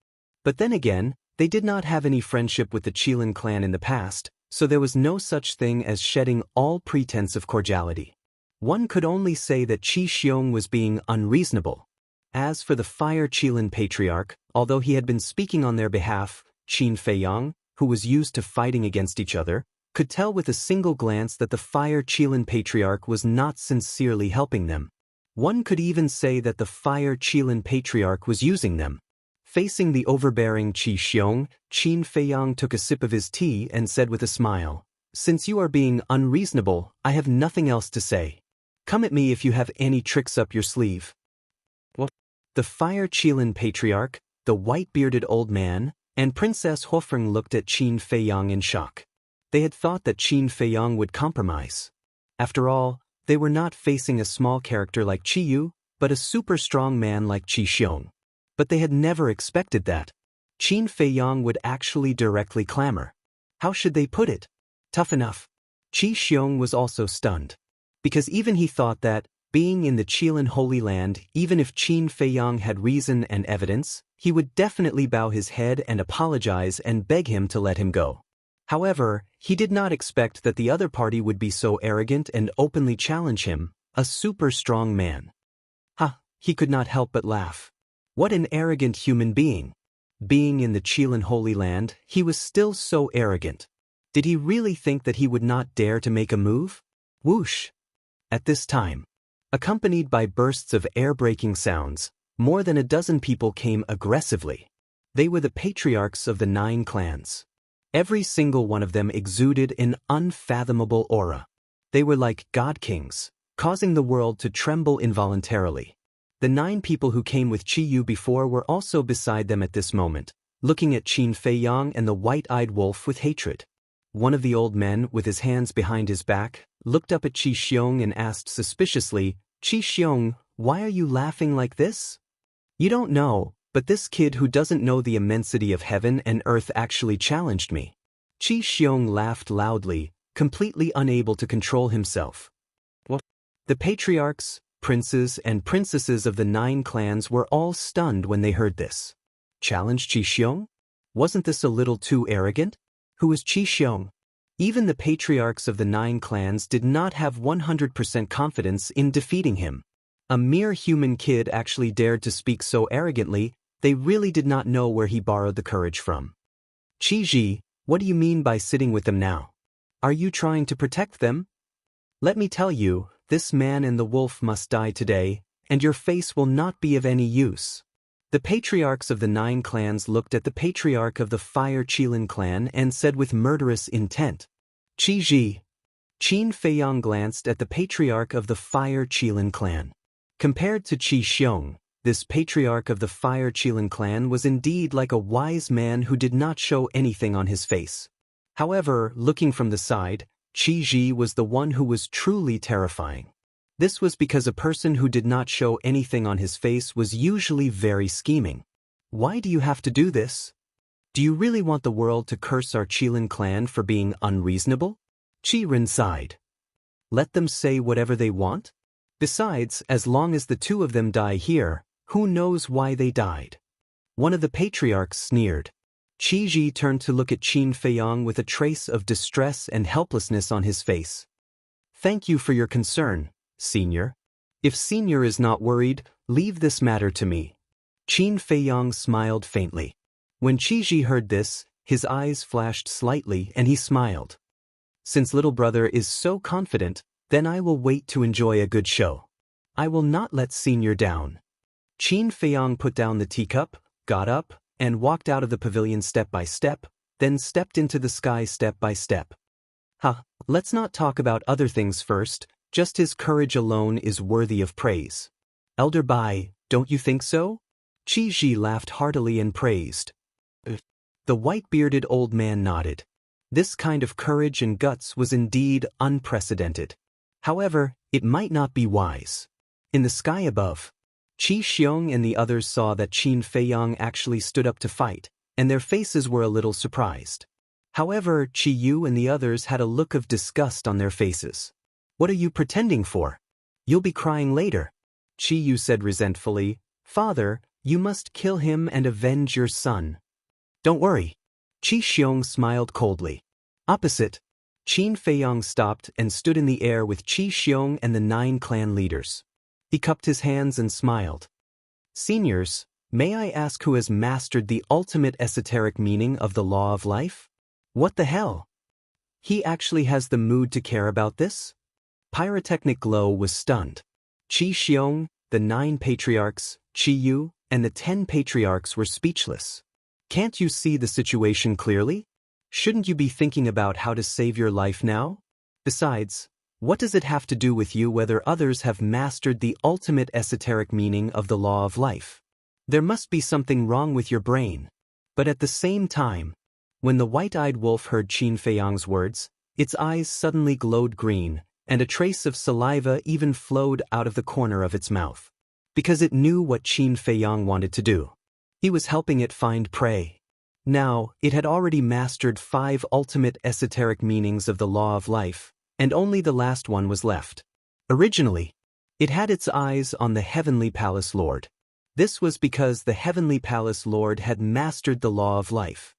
But then again, they did not have any friendship with the Qilin clan in the past, so there was no such thing as shedding all pretense of cordiality. One could only say that Qi Xiong was being unreasonable. As for the Fire Qilin Patriarch, although he had been speaking on their behalf, Qin Feiyang, who was used to fighting against each other, could tell with a single glance that the Fire Qilin Patriarch was not sincerely helping them. One could even say that the Fire Qilin Patriarch was using them. Facing the overbearing Qi Xiong, Qin Feiyang took a sip of his tea and said with a smile, "Since you are being unreasonable, I have nothing else to say. Come at me if you have any tricks up your sleeve." What? The Fire Qilin Patriarch, the white-bearded old man, and Princess Hofeng looked at Qin Feiyang in shock. They had thought that Qin Feiyang would compromise. After all, they were not facing a small character like Qiyu, but a super strong man like Qi Xiong. But they had never expected that. Qin Feiyang would actually directly clamor. How should they put it? Tough enough. Qi Xiong was also stunned. Because even he thought that, being in the Qilin Holy Land, even if Qin Feiyang had reason and evidence, he would definitely bow his head and apologize and beg him to let him go. However, he did not expect that the other party would be so arrogant and openly challenge him, a super strong man. He could not help but laugh. What an arrogant human being. Being in the Qilin Holy Land, he was still so arrogant. Did he really think that he would not dare to make a move? Whoosh! At this time, accompanied by bursts of air-breaking sounds, more than a dozen people came aggressively. They were the patriarchs of the 9 clans. Every single one of them exuded an unfathomable aura. They were like god kings, causing the world to tremble involuntarily. The 9 people who came with Qi Yu before were also beside them at this moment, looking at Qin Feiyang and the white-eyed wolf with hatred. One of the old men, with his hands behind his back, looked up at Qi Xiong and asked suspiciously, "Qi Xiong, why are you laughing like this?" "You don't know, but this kid who doesn't know the immensity of heaven and earth actually challenged me." Qi Xiong laughed loudly, completely unable to control himself. What? The patriarchs, princes, and princesses of the 9 clans were all stunned when they heard this. Challenge Qi Xiong? Wasn't this a little too arrogant? Who was Qi Xiong? Even the patriarchs of the 9 clans did not have 100% confidence in defeating him. A mere human kid actually dared to speak so arrogantly. They really did not know where he borrowed the courage from. "Qi Ji, what do you mean by sitting with them now? Are you trying to protect them? Let me tell you, this man and the wolf must die today, and your face will not be of any use." The patriarchs of the 9 clans looked at the patriarch of the Fire Qilin clan and said with murderous intent, "Qi Ji." Qin Feiyang glanced at the patriarch of the Fire Qilin clan. Compared to Qi Xiong, this patriarch of the Fire Qilin clan was indeed like a wise man who did not show anything on his face. However, looking from the side, Qi Ji was the one who was truly terrifying. This was because a person who did not show anything on his face was usually very scheming. "Why do you have to do this? Do you really want the world to curse our Qilin clan for being unreasonable?" Qi Ren sighed. "Let them say whatever they want. Besides, as long as the 2 of them die here, who knows why they died?" One of the patriarchs sneered. Qi Ji turned to look at Qin Feiyang with a trace of distress and helplessness on his face. "Thank you for your concern, Senior. If Senior is not worried, leave this matter to me." Qin Feiyang smiled faintly. When Qi Ji heard this, his eyes flashed slightly and he smiled. "Since little brother is so confident, then I will wait to enjoy a good show. I will not let Senior down." Qin Feiyang put down the teacup, got up, and walked out of the pavilion step by step, then stepped into the sky step by step. Let's not talk about other things first. Just his courage alone is worthy of praise. Elder Bai, don't you think so? Qi Ji laughed heartily and praised. The white-bearded old man nodded. This kind of courage and guts was indeed unprecedented. However, it might not be wise. In the sky above, Qi Xiong and the others saw that Qin Feiyang actually stood up to fight, and their faces were a little surprised. However, Qi Yu and the others had a look of disgust on their faces. "What are you pretending for? You'll be crying later." Qi Yu said resentfully, "Father, you must kill him and avenge your son." "Don't worry." Qi Xiong smiled coldly. Opposite, Qin Feiyang stopped and stood in the air with Qi Xiong and the 9 clan leaders. He cupped his hands and smiled. "Seniors, may I ask who has mastered the ultimate esoteric meaning of the law of life? What the hell? He actually has the mood to care about this?" Pyrotechnic Glow was stunned. Qi Xiong, the 9 patriarchs, Qi Yu, and the 10 patriarchs were speechless. "Can't you see the situation clearly? Shouldn't you be thinking about how to save your life now? Besides, what does it have to do with you whether others have mastered the ultimate esoteric meaning of the law of life? There must be something wrong with your brain." But at the same time, when the white-eyed wolf heard Qin Feiyang's words, its eyes suddenly glowed green, and a trace of saliva even flowed out of the corner of its mouth. Because it knew what Qin Feiyang wanted to do. He was helping it find prey. Now, it had already mastered 5 ultimate esoteric meanings of the law of life, and only the last one was left. Originally, it had its eyes on the Heavenly Palace Lord. This was because the Heavenly Palace Lord had mastered the law of life.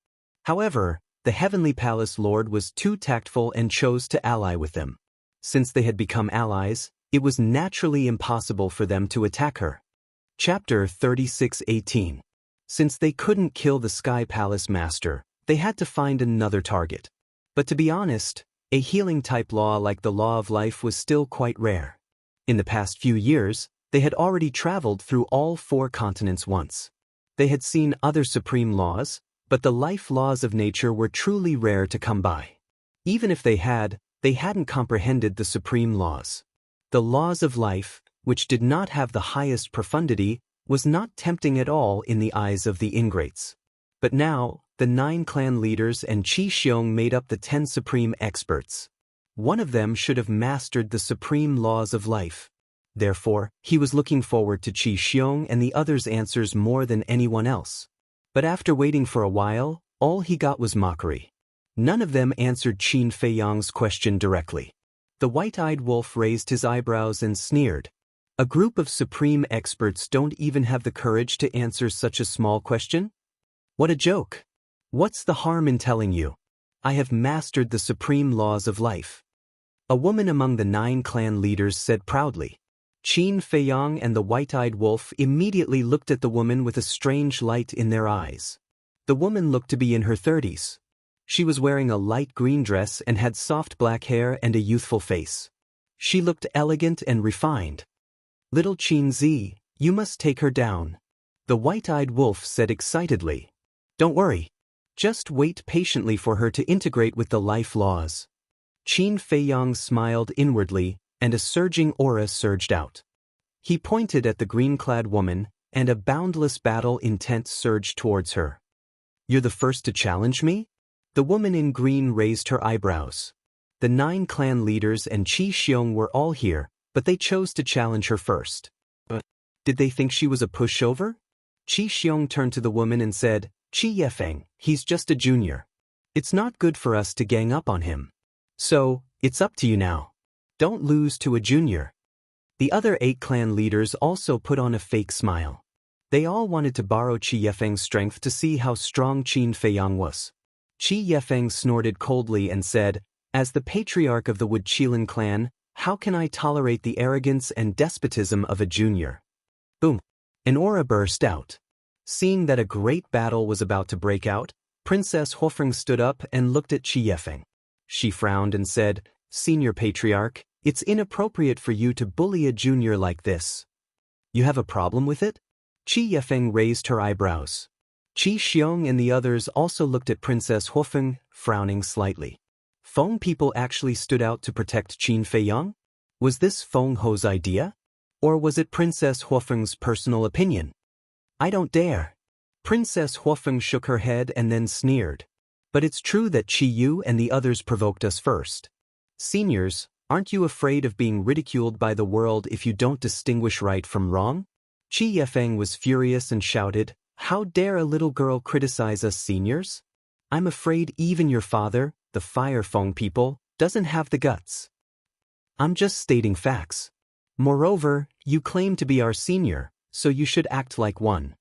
However, the Heavenly Palace Lord was too tactful and chose to ally with them. Since they had become allies, it was naturally impossible for them to attack her. Chapter 36:18. Since they couldn't kill the Sky Palace Master, they had to find another target. But to be honest, a healing-type law like the law of life was still quite rare. In the past few years, they had already traveled through all 4 continents once. They had seen other supreme laws, but the life laws of nature were truly rare to come by. Even if they hadn't comprehended the supreme laws. The laws of life, which did not have the highest profundity, was not tempting at all in the eyes of the ingrates. But now, the 9 clan leaders and Qi Xiong made up the 10 supreme experts. One of them should have mastered the supreme laws of life. Therefore, he was looking forward to Qi Xiong and the others' answers more than anyone else. But after waiting for a while, all he got was mockery. None of them answered Qin Feiyang's question directly. The white-eyed wolf raised his eyebrows and sneered. A group of supreme experts don't even have the courage to answer such a small question? What a joke! What's the harm in telling you? I have mastered the supreme laws of life. A woman among the 9 clan leaders said proudly. Qin Feiyang and the white-eyed wolf immediately looked at the woman with a strange light in their eyes. The woman looked to be in her 30s. She was wearing a light green dress and had soft black hair and a youthful face. She looked elegant and refined. Little Qin Zi, you must take her down. The white-eyed wolf said excitedly. Don't worry. Just wait patiently for her to integrate with the life laws. Qin Feiyang smiled inwardly, and a surging aura surged out. He pointed at the green-clad woman, and a boundless battle intent surged towards her. You're the first to challenge me? The woman in green raised her eyebrows. The 9 clan leaders and Qi Xiong were all here, but they chose to challenge her first. Did they think she was a pushover? Qi Xiong turned to the woman and said, Qi Yefeng, he's just a junior. It's not good for us to gang up on him. So, it's up to you now. Don't lose to a junior. The other 8 clan leaders also put on a fake smile. They all wanted to borrow Qi Yefeng's strength to see how strong Qin Feiyang was. Qi Yefeng snorted coldly and said, As the patriarch of the Wood Qilin clan, how can I tolerate the arrogance and despotism of a junior? Boom! An aura burst out. Seeing that a great battle was about to break out, Princess Hofeng stood up and looked at Qi Yefeng. She frowned and said, Senior Patriarch, it's inappropriate for you to bully a junior like this. You have a problem with it? Qi Yefeng raised her eyebrows. Qi Xiong and the others also looked at Princess Hofeng, frowning slightly. Feng people actually stood out to protect Qin Feiyang? Was this Feng Ho's idea? Or was it Princess Hofeng's personal opinion? I don't dare. Princess Hofeng shook her head and then sneered. But it's true that Qi Yu and the others provoked us first. Seniors, aren't you afraid of being ridiculed by the world if you don't distinguish right from wrong? Qi Yefeng was furious and shouted, How dare a little girl criticize us seniors? I'm afraid even your father, the Fire Feng people, doesn't have the guts. I'm just stating facts. Moreover, you claim to be our senior, so you should act like one.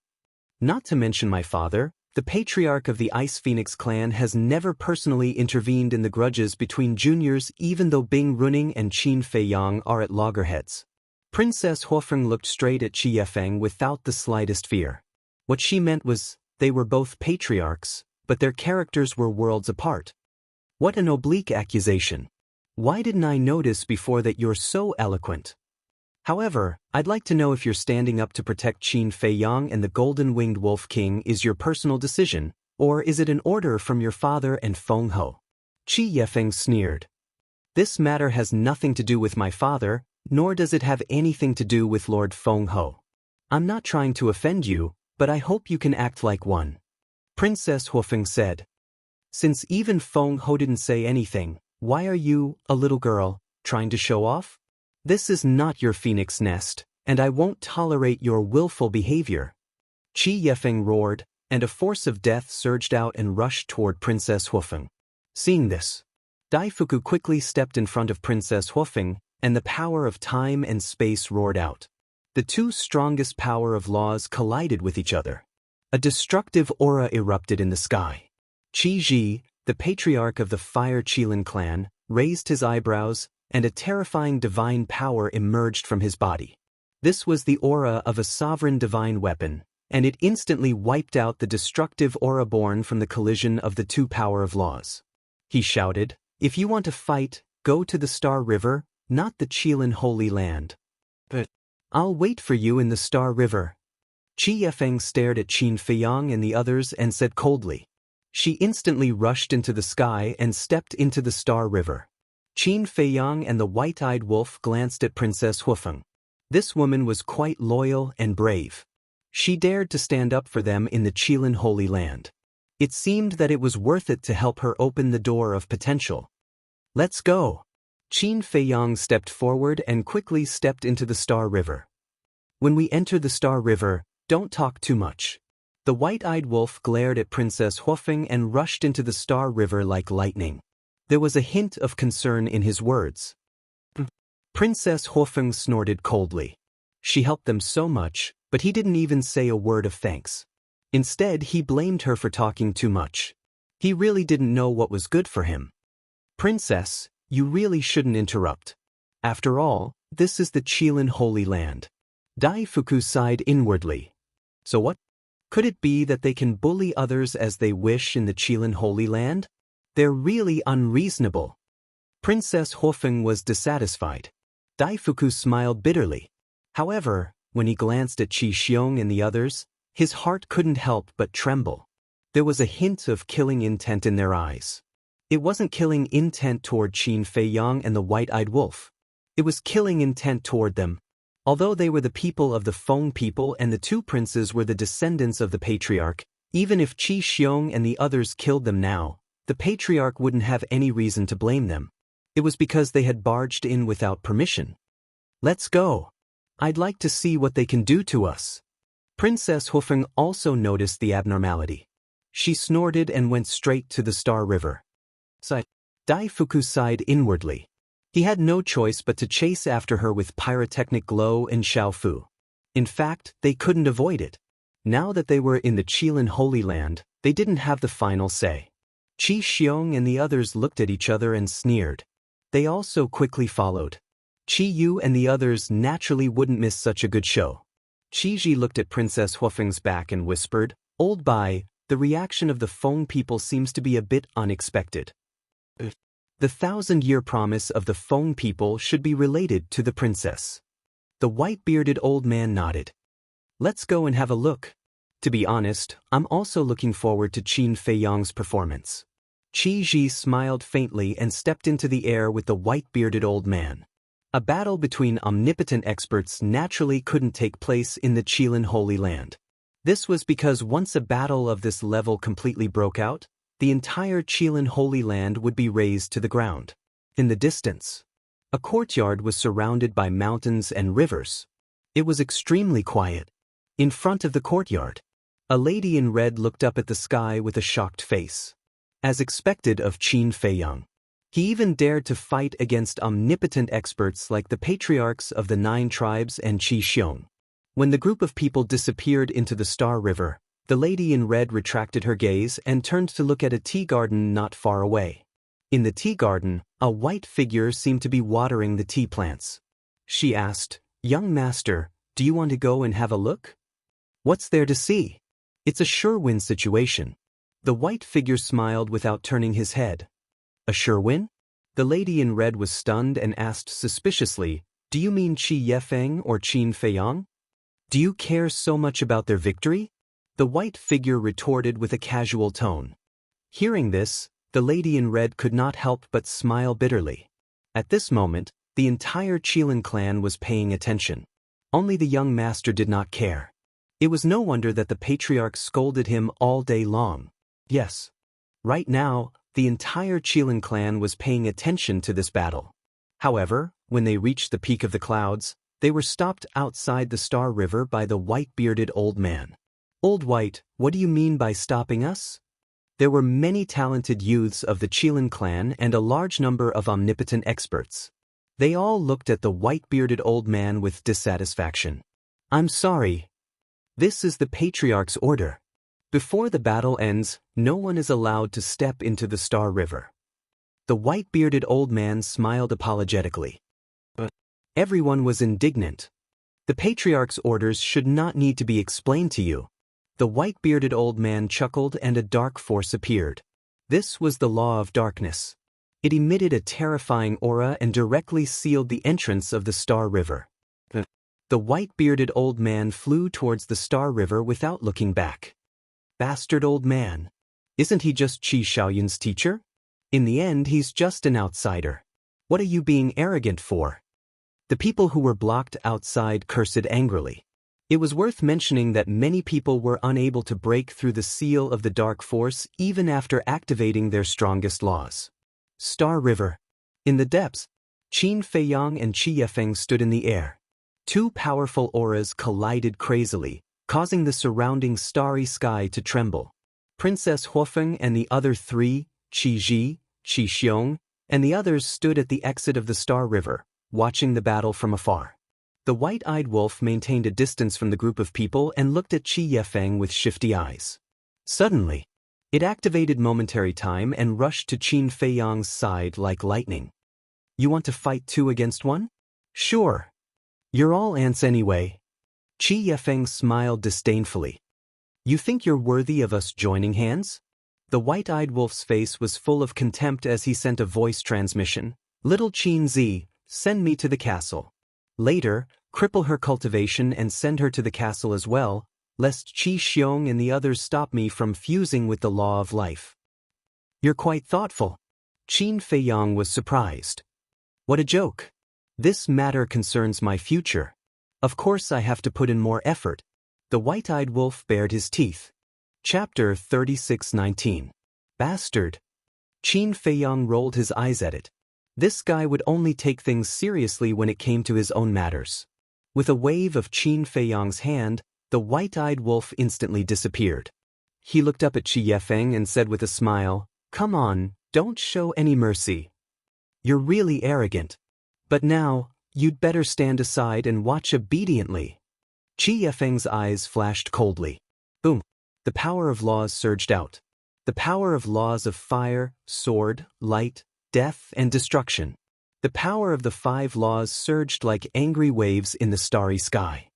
Not to mention my father, the patriarch of the Ice Phoenix clan has never personally intervened in the grudges between juniors even though Bing Runing and Qin Feiyang are at loggerheads. Princess Hofeng looked straight at Qi Yefeng without the slightest fear. What she meant was, they were both patriarchs, but their characters were worlds apart. What an oblique accusation. Why didn't I notice before that you're so eloquent? However, I'd like to know if you're standing up to protect Qin Feiyang and the Golden-Winged Wolf King is your personal decision, or is it an order from your father and Feng Ho? Qi Yefeng sneered. This matter has nothing to do with my father, nor does it have anything to do with Lord Feng Ho. I'm not trying to offend you, but I hope you can act like one. Princess Hofeng said. Since even Feng Ho didn't say anything, why are you, a little girl, trying to show off? This is not your phoenix nest, and I won't tolerate your willful behavior. Qi Yefeng roared, and a force of death surged out and rushed toward Princess Hofeng. Seeing this, Daifuku quickly stepped in front of Princess Hofeng, and the power of time and space roared out. The 2 strongest power of laws collided with each other. A destructive aura erupted in the sky. Qi Ji, the patriarch of the Fire Qilin clan, raised his eyebrows, and a terrifying divine power emerged from his body. This was the aura of a sovereign divine weapon, and it instantly wiped out the destructive aura born from the collision of the 2 power of laws. he shouted. "If you want to fight, go to the Star River, not the Qilin Holy Land. But I'll wait for you in the Star River." Qi Yifeng stared at Qin Feiyang and the others and said coldly. She instantly rushed into the sky and stepped into the Star River. Qin Feiyang and the white-eyed wolf glanced at Princess Hufeng. This woman was quite loyal and brave. She dared to stand up for them in the Qilin Holy Land. It seemed that it was worth it to help her open the door of potential. "Let's go." Qin Feiyang stepped forward and quickly stepped into the Star River. "When we enter the Star River, don't talk too much." The white-eyed wolf glared at Princess Hufeng and rushed into the Star River like lightning. There was a hint of concern in his words. Princess Hufeng snorted coldly. She helped them so much, but he didn't even say a word of thanks. Instead, he blamed her for talking too much. He really didn't know what was good for him. "Princess, you really shouldn't interrupt. After all, this is the Qilin Holy Land." Daifuku sighed inwardly. So what? Could it be that they can bully others as they wish in the Qilin Holy Land? They're really unreasonable. Princess Hufeng was dissatisfied. Daifuku smiled bitterly. However, when he glanced at Qi Xiong and the others, his heart couldn't help but tremble. There was a hint of killing intent in their eyes. It wasn't killing intent toward Qin Feiyang and the white-eyed wolf. It was killing intent toward them. Although they were the people of the Feng people and the two princes were the descendants of the patriarch, even if Qi Xiong and the others killed them now, the patriarch wouldn't have any reason to blame them. It was because they had barged in without permission. "Let's go. I'd like to see what they can do to us." Princess Hufeng also noticed the abnormality. She snorted and went straight to the Star River. Daifuku sighed inwardly. He had no choice but to chase after her with pyrotechnic glow and Xiaofu. In fact, they couldn't avoid it. Now that they were in the Qilin Holy Land, they didn't have the final say. Qi Xiong and the others looked at each other and sneered. They also quickly followed. Qi Yu and the others naturally wouldn't miss such a good show. Qi Ji looked at Princess Hufeng's back and whispered, "Old Bai, the reaction of the Feng people seems to be a bit unexpected." The 1,000-year promise of the Feng people should be related to the princess. The white-bearded old man nodded. "Let's go and have a look. To be honest, I'm also looking forward to Qin Feiyang's performance." Qi Ji smiled faintly and stepped into the air with the white-bearded old man. A battle between omnipotent experts naturally couldn't take place in the Qilin Holy Land. This was because once a battle of this level completely broke out, the entire Qilin Holy Land would be razed to the ground. In the distance, a courtyard was surrounded by mountains and rivers. It was extremely quiet. In front of the courtyard, a lady in red looked up at the sky with a shocked face. As expected of Qin Feiyang, he even dared to fight against omnipotent experts like the patriarchs of the 9 tribes and Qi Xiong. When the group of people disappeared into the Star River, the lady in red retracted her gaze and turned to look at a tea garden not far away. In the tea garden, a white figure seemed to be watering the tea plants. She asked, "Young master, do you want to go and have a look?" "What's there to see? It's a sure win situation." The white figure smiled without turning his head. "A sure win?" The lady in red was stunned and asked suspiciously, "Do you mean Qi Yifeng or Qin Feiyang? Do you care so much about their victory?" The white figure retorted with a casual tone. Hearing this, the lady in red could not help but smile bitterly. At this moment, the entire Qilin clan was paying attention. Only the young master did not care. It was no wonder that the patriarch scolded him all day long. Yes. Right now, the entire Qilin clan was paying attention to this battle. However, when they reached the peak of the clouds, they were stopped outside the Star River by the white-bearded old man. "Old White, what do you mean by stopping us?" There were many talented youths of the Qilin clan and a large number of omnipotent experts. They all looked at the white-bearded old man with dissatisfaction. "I'm sorry. This is the Patriarch's order. Before the battle ends, no one is allowed to step into the Star River." The white-bearded old man smiled apologetically. But everyone was indignant. "The Patriarch's orders should not need to be explained to you." The white-bearded old man chuckled and a dark force appeared. This was the law of darkness. It emitted a terrifying aura and directly sealed the entrance of the Star River. The white-bearded old man flew towards the Star River without looking back. Bastard old man. Isn't he just Qi Shaoyun's teacher? In the end, he's just an outsider. What are you being arrogant for? The people who were blocked outside cursed angrily. It was worth mentioning that many people were unable to break through the seal of the dark force even after activating their strongest laws. Star River. In the depths, Qin Feiyang and Qi Yefeng stood in the air. Two powerful auras collided crazily, causing the surrounding starry sky to tremble. Princess Huofeng and the other three, Qi Ji, Qi Xiong, and the others stood at the exit of the Star River, watching the battle from afar. The white-eyed wolf maintained a distance from the group of people and looked at Qi Yefeng with shifty eyes. Suddenly, it activated momentary time and rushed to Qin Feiyang's side like lightning. You want to fight 2 against 1? Sure. You're all ants anyway. Qi Yefeng smiled disdainfully. You think you're worthy of us joining hands? The white-eyed wolf's face was full of contempt as he sent a voice transmission. Little Qin Zi, send me to the castle. Later, cripple her cultivation and send her to the castle as well, lest Qi Xiong and the others stop me from fusing with the law of life. You're quite thoughtful. Qin Feiyang was surprised. What a joke. This matter concerns my future. Of course I have to put in more effort. The white-eyed wolf bared his teeth. Chapter 36:19. Bastard. Qin Feiyang rolled his eyes at it. This guy would only take things seriously when it came to his own matters. With a wave of Qin Feiyang's hand, the white-eyed wolf instantly disappeared. He looked up at Qi Yefeng and said with a smile, "Come on, don't show any mercy. You're really arrogant. But now, you'd better stand aside and watch obediently." Qi Yefeng's eyes flashed coldly. Boom. The power of laws surged out. The power of laws of fire, sword, light, death, and destruction. The power of the 5 laws surged like angry waves in the starry sky.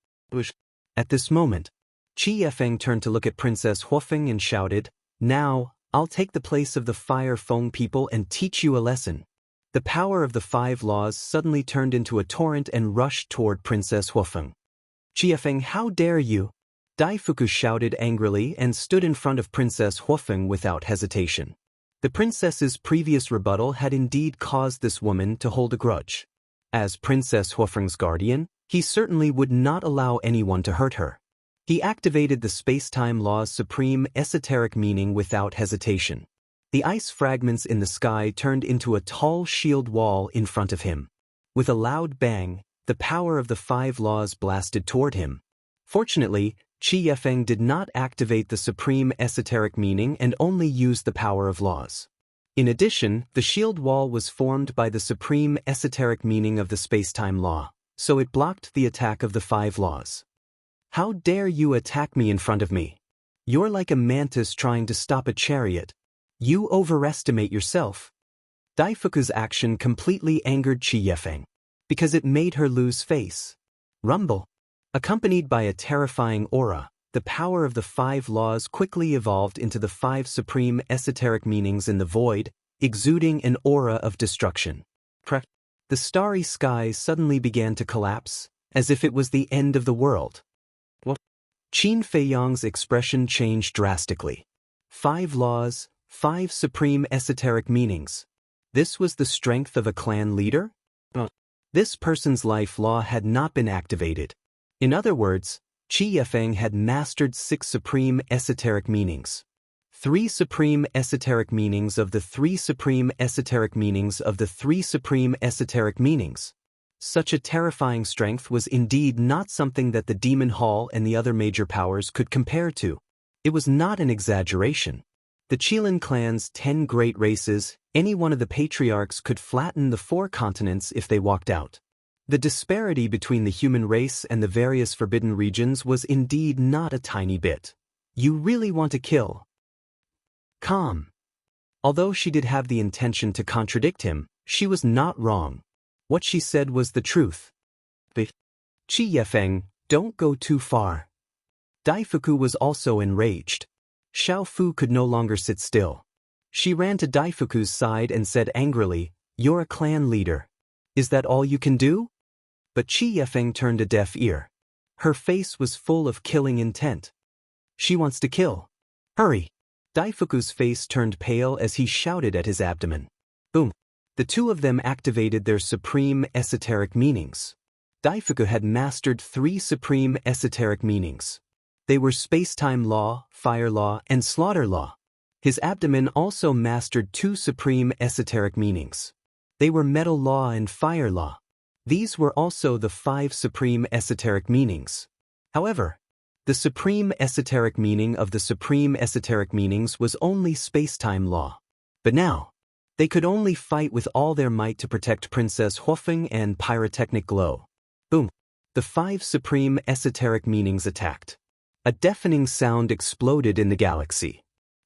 At this moment, Qi Yefeng turned to look at Princess Huofeng and shouted, "Now, I'll take the place of the Fire Feng people and teach you a lesson." The power of the 5 laws suddenly turned into a torrent and rushed toward Princess Huofeng. "Qi Yefeng, how dare you?" Daifuku shouted angrily and stood in front of Princess Huofeng without hesitation. The princess's previous rebuttal had indeed caused this woman to hold a grudge. As Princess Huofeng's guardian, he certainly would not allow anyone to hurt her. He activated the space-time law's supreme esoteric meaning without hesitation. The ice fragments in the sky turned into a tall shield wall in front of him. With a loud bang, the power of the 5 laws blasted toward him. Fortunately, Qi Yefeng did not activate the supreme esoteric meaning and only used the power of laws. In addition, the shield wall was formed by the supreme esoteric meaning of the space-time law, so it blocked the attack of the 5 laws. "How dare you attack me in front of me? You're like a mantis trying to stop a chariot. You overestimate yourself." Daifuku's action completely angered Qi Yefeng, because it made her lose face. Rumble. Accompanied by a terrifying aura, the power of the 5 laws quickly evolved into the 5 supreme esoteric meanings in the void, exuding an aura of destruction. The starry sky suddenly began to collapse, as if it was the end of the world. Qin Feiyang's expression changed drastically. 5 laws, 5 supreme esoteric meanings. This was the strength of a clan leader? This person's life law had not been activated. In other words, Qi Yefeng had mastered 6 supreme esoteric meanings. 3 supreme esoteric meanings of the 3 supreme esoteric meanings of the 3 supreme esoteric meanings. Such a terrifying strength was indeed not something that the Demon Hall and the other major powers could compare to. It was not an exaggeration. The Qilin clan's 10 great races, any one of the patriarchs could flatten the 4 continents if they walked out. The disparity between the human race and the various forbidden regions was indeed not a tiny bit. You really want to kill? Calm. Although she did have the intention to contradict him, she was not wrong. What she said was the truth. But Qi Yefeng, don't go too far. Daifuku was also enraged. Xiao Fu could no longer sit still. She ran to Daifuku's side and said angrily, "You're a clan leader. Is that all you can do?" But Chi Yefeng turned a deaf ear. Her face was full of killing intent. "She wants to kill. Hurry!" Daifuku's face turned pale as he shouted at his abdomen. Boom! The two of them activated their supreme esoteric meanings. Daifuku had mastered 3 supreme esoteric meanings. They were space-time law, fire law, and slaughter law. His abdomen also mastered 2 supreme esoteric meanings. They were metal law and fire law. These were also the 5 supreme esoteric meanings. However, the supreme esoteric meaning of the supreme esoteric meanings was only space-time law. But now, they could only fight with all their might to protect Princess Huofeng and pyrotechnic glow. Boom! The 5 supreme esoteric meanings attacked. A deafening sound exploded in the galaxy.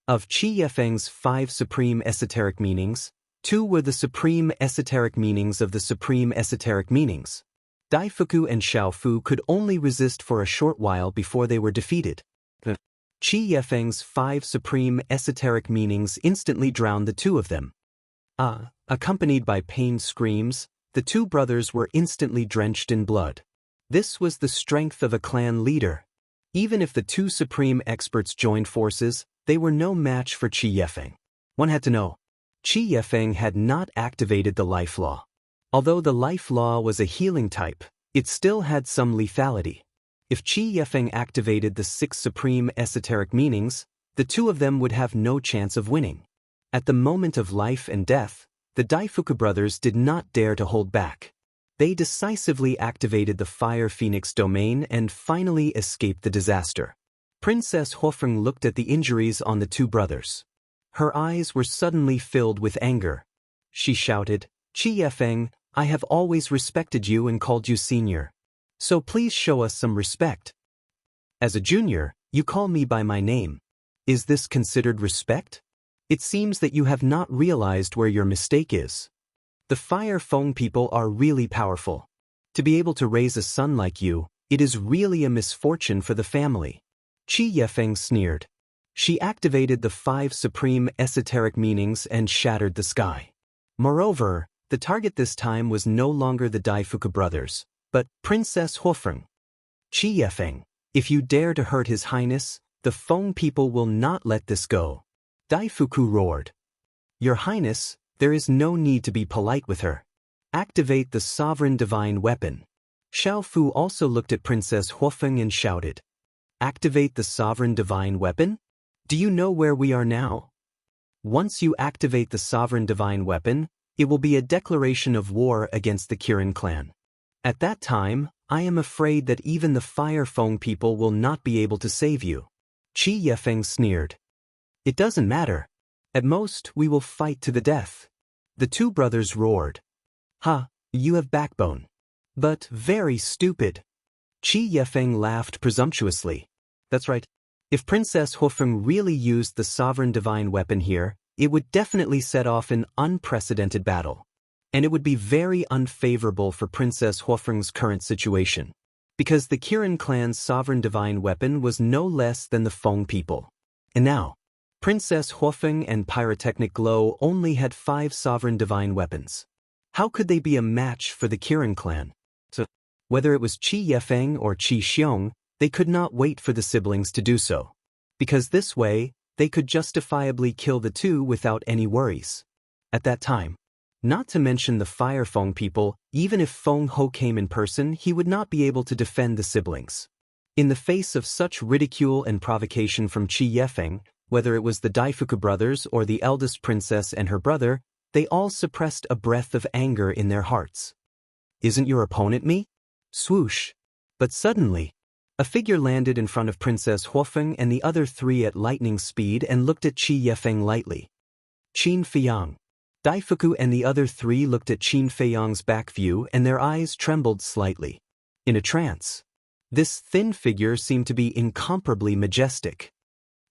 Of Chi Yefeng's 5 supreme esoteric meanings, 2 were the supreme esoteric meanings of the supreme esoteric meanings. Daifuku and Xiaofu could only resist for a short while before they were defeated. Chi Yefeng's 5 supreme esoteric meanings instantly drowned the 2 of them. Accompanied by pained screams, the 2 brothers were instantly drenched in blood. This was the strength of a clan leader. Even if the 2 supreme experts joined forces, they were no match for Chi Yefeng. One had to know. Chi Yefeng had not activated the life law. Although the life law was a healing type, it still had some lethality. If Chi Yefeng activated the 6 supreme esoteric meanings, the 2 of them would have no chance of winning. At the moment of life and death, the Daifuku brothers did not dare to hold back. They decisively activated the Fire Phoenix domain and finally escaped the disaster. Princess Huofeng looked at the injuries on the 2 brothers. Her eyes were suddenly filled with anger. She shouted, "Chi Yefeng, I have always respected you and called you senior. So please show us some respect. As a junior, you call me by my name. Is this considered respect? It seems that you have not realized where your mistake is. The Fire Feng people are really powerful. To be able to raise a son like you, it is really a misfortune for the family." Chi Yefeng sneered. She activated the 5 supreme esoteric meanings and shattered the sky. Moreover, the target this time was no longer the Daifuku brothers, but Princess Huofeng. "Chi Yefeng, if you dare to hurt His Highness, the Feng people will not let this go." Daifuku roared. "Your Highness, there is no need to be polite with her. Activate the sovereign divine weapon." Xiaofu also looked at Princess Huofeng and shouted, "Activate the sovereign divine weapon? Do you know where we are now? Once you activate the sovereign divine weapon, it will be a declaration of war against the Kirin clan. At that time, I am afraid that even the Fire Feng people will not be able to save you." Chi Yefeng sneered. "It doesn't matter. At most, we will fight to the death." The 2 brothers roared. "Ha, you have backbone. But very stupid." Chi Yefeng laughed presumptuously. "That's right. If Princess Huofeng really used the sovereign divine weapon here, it would definitely set off an unprecedented battle. And it would be very unfavorable for Princess Huofeng's current situation. Because the Kirin clan's sovereign divine weapon was no less than the Feng people. And now, Princess Huofeng and Pyrotechnic Glow only had 5 sovereign divine weapons. How could they be a match for the Kirin clan? So, whether it was Chi Yefeng or Chi Xiong, they could not wait for the siblings to do so. Because this way, they could justifiably kill the 2 without any worries. At that time, not to mention the Fire Feng people, even if Feng Ho came in person, he would not be able to defend the siblings. In the face of such ridicule and provocation from Chi Yefeng, whether it was the Daifuku brothers or the eldest princess and her brother, they all suppressed a breath of anger in their hearts. "Isn't your opponent me?" Swoosh. But suddenly, a figure landed in front of Princess Huofeng and the other 3 at lightning speed and looked at Chi Yefeng lightly. Qin Feiyang. Daifuku and the other 3 looked at Qin Feiyang's back view and their eyes trembled slightly. In a trance. This thin figure seemed to be incomparably majestic.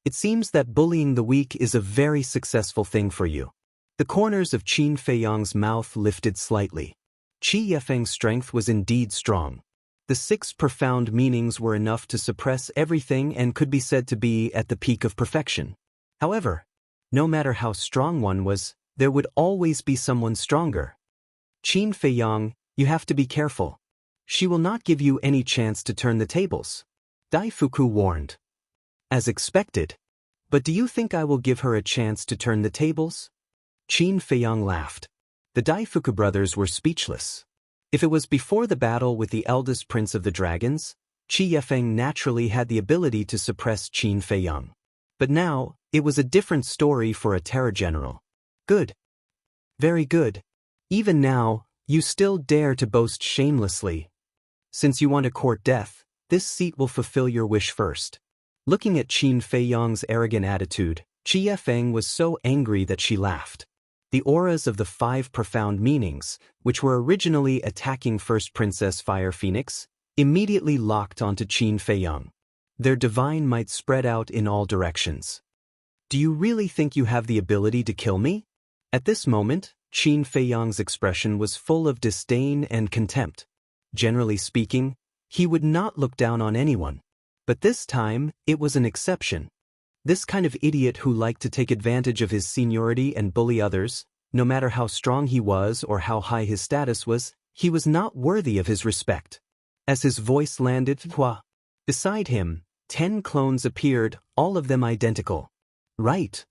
"It seems that bullying the weak is a very successful thing for you." The corners of Qin Feiyang's mouth lifted slightly. Chi Yefeng's strength was indeed strong. The 6 profound meanings were enough to suppress everything and could be said to be at the peak of perfection. However, No matter how strong one was, there would always be someone stronger. Qin Feiyang, you have to be careful. She will not give you any chance to turn the tables. Daifuku warned. As expected. But do you think I will give her a chance to turn the tables? Qin Feiyang laughed. The Daifuku brothers were speechless. If it was before the battle with the eldest prince of the dragons, Qi Yefeng naturally had the ability to suppress Qin Feiyang. But now, it was a different story for a terror general. Good. Very good. Even now, you still dare to boast shamelessly. Since you want to court death, this seat will fulfill your wish first. Looking at Qin Feiyang's arrogant attitude, Qi Yefeng was so angry that she laughed. The auras of the 5 profound meanings, which were originally attacking First Princess Fire Phoenix, immediately locked onto Qin Feiyang. Their divine might spread out in all directions. Do you really think you have the ability to kill me? At this moment, Qin Feiyang's expression was full of disdain and contempt. Generally speaking, he would not look down on anyone. But this time, it was an exception. This kind of idiot who liked to take advantage of his seniority and bully others, no matter how strong he was or how high his status was, he was not worthy of his respect. As his voice landed, beside him, 10 clones appeared, all of them identical. Right.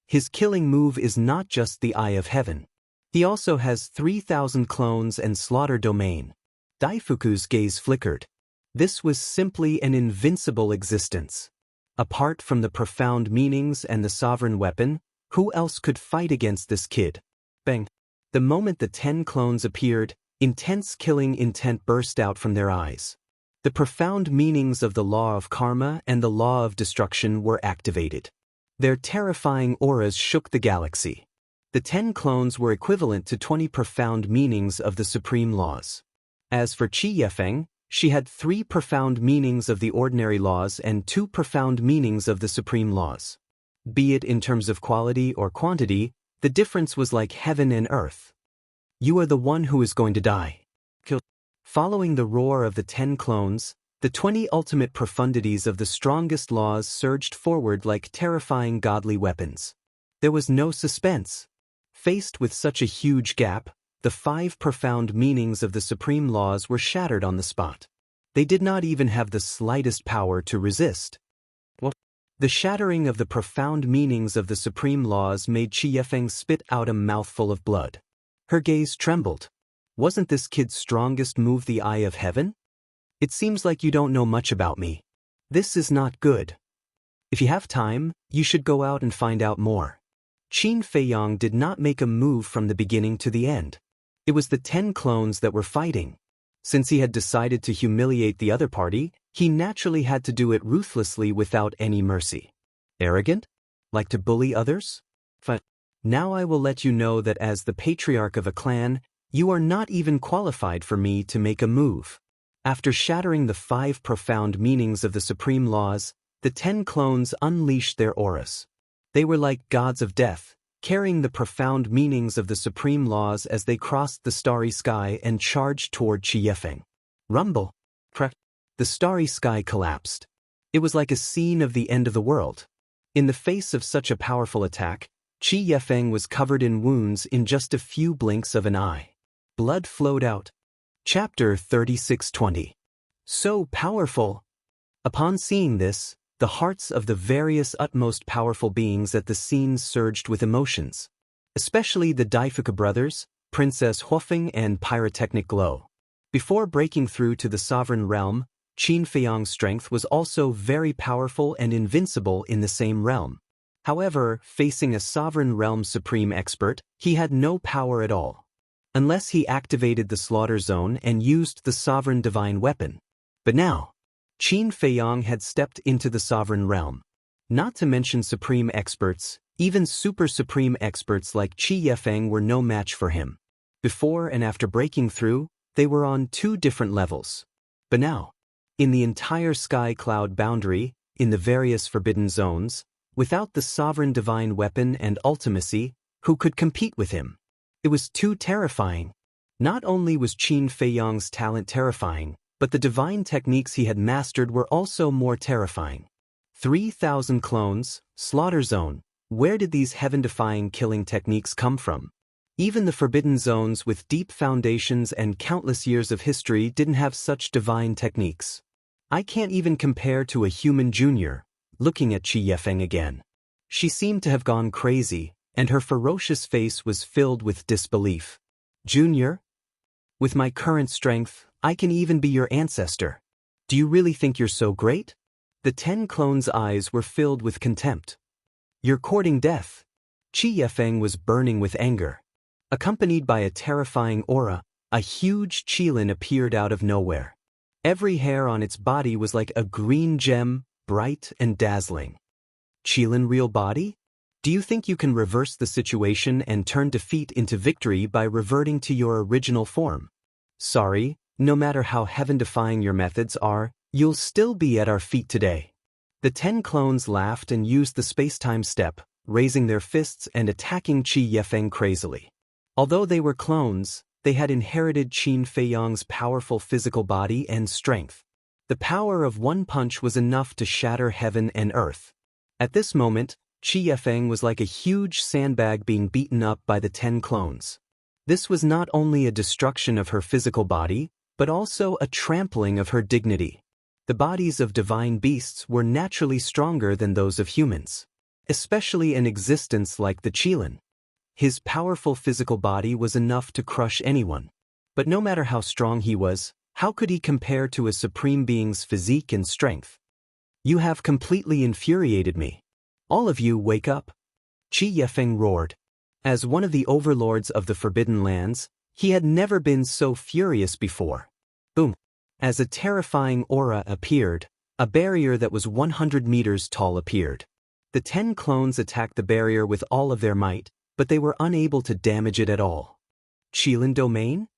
His killing move is not just the Eye of Heaven. He also has 3,000 clones and slaughter domain. Daifuku's gaze flickered. This was simply an invincible existence. Apart from the profound meanings and the sovereign weapon, who else could fight against this kid? Bang! The moment the 10 clones appeared, intense killing intent burst out from their eyes. The profound meanings of the law of karma and the law of destruction were activated. Their terrifying auras shook the galaxy. The 10 clones were equivalent to 20 profound meanings of the supreme laws. As for Qi Yefeng, she had 3 profound meanings of the ordinary laws and 2 profound meanings of the supreme laws. Be it in terms of quality or quantity, the difference was like heaven and earth. You are the one who is going to die. Kill. Following the roar of the 10 clones, the 20 ultimate profundities of the strongest laws surged forward like terrifying godly weapons. There was no suspense. Faced with such a huge gap, the 5 profound meanings of the supreme laws were shattered on the spot. They did not even have the slightest power to resist. What? The shattering of the profound meanings of the supreme laws made Qi Yefeng spit out a mouthful of blood. Her gaze trembled. Wasn't this kid's strongest move the Eye of Heaven? It seems like you don't know much about me. This is not good. If you have time, you should go out and find out more. Qin Feiyang did not make a move from the beginning to the end. It was the 10 clones that were fighting. Since he had decided to humiliate the other party, he naturally had to do it ruthlessly without any mercy. Arrogant? Like to bully others? Now I will let you know that as the patriarch of a clan, you are not even qualified for me to make a move. After shattering the 5 profound meanings of the supreme laws, the 10 clones unleashed their auras. They were like gods of death, carrying the profound meanings of the supreme laws as they crossed the starry sky and charged toward Qi Yefeng. Rumble. The starry sky collapsed. It was like a scene of the end of the world. In the face of such a powerful attack, Qi Yefeng was covered in wounds in just a few blinks of an eye. Blood flowed out. Chapter 3620. So powerful! Upon seeing this, the hearts of the various utmost powerful beings at the scene surged with emotions. Especially the Daifuku brothers, Princess Huofeng and Pyrotechnic Glow. Before breaking through to the sovereign realm, Qin Feiyang's strength was also very powerful and invincible in the same realm. However, facing a sovereign realm supreme expert, he had no power at all. Unless he activated the slaughter zone and used the sovereign divine weapon. But now, Qin Feiyang had stepped into the sovereign realm. Not to mention supreme experts, even super supreme experts like Qi Yefeng were no match for him. Before and after breaking through, they were on 2 different levels. But now, in the entire sky cloud boundary, in the various forbidden zones, without the sovereign divine weapon and ultimacy, who could compete with him? It was too terrifying. Not only was Qin Feiyang's talent terrifying, but the divine techniques he had mastered were also more terrifying. 3,000 clones, slaughter zone, Where did these heaven-defying killing techniques come from? Even the forbidden zones with deep foundations and countless years of history didn't have such divine techniques. I can't even compare to a human junior. Looking at Qi Yefeng again. She seemed to have gone crazy, and her ferocious face was filled with disbelief. Junior? With my current strength, I can even be your ancestor. Do you really think you're so great? The 10 clones' eyes were filled with contempt. You're courting death. Qi Yefeng was burning with anger. Accompanied by a terrifying aura, a huge qilin appeared out of nowhere. Every hair on its body was like a green gem, bright and dazzling. Qilin real body? Do you think you can reverse the situation and turn defeat into victory by reverting to your original form? Sorry, no matter how heaven-defying your methods are, you'll still be at our feet today. The 10 clones laughed and used the space-time step, raising their fists and attacking Qi Yefeng crazily. Although they were clones, they had inherited Qin Feiyang's powerful physical body and strength. The power of one punch was enough to shatter heaven and earth. At this moment, Qi Yefeng was like a huge sandbag being beaten up by the 10 clones. This was not only a destruction of her physical body, but also a trampling of her dignity. The bodies of divine beasts were naturally stronger than those of humans, especially an existence like the Qilin. His powerful physical body was enough to crush anyone. But no matter how strong he was, how could he compare to a supreme being's physique and strength? You have completely infuriated me. All of you wake up. Qi Yefeng roared. As one of the overlords of the Forbidden Lands, he had never been so furious before. Boom. As a terrifying aura appeared, a barrier that was 100 meters tall appeared. The 10 clones attacked the barrier with all of their might, but they were unable to damage it at all. Qilin domain?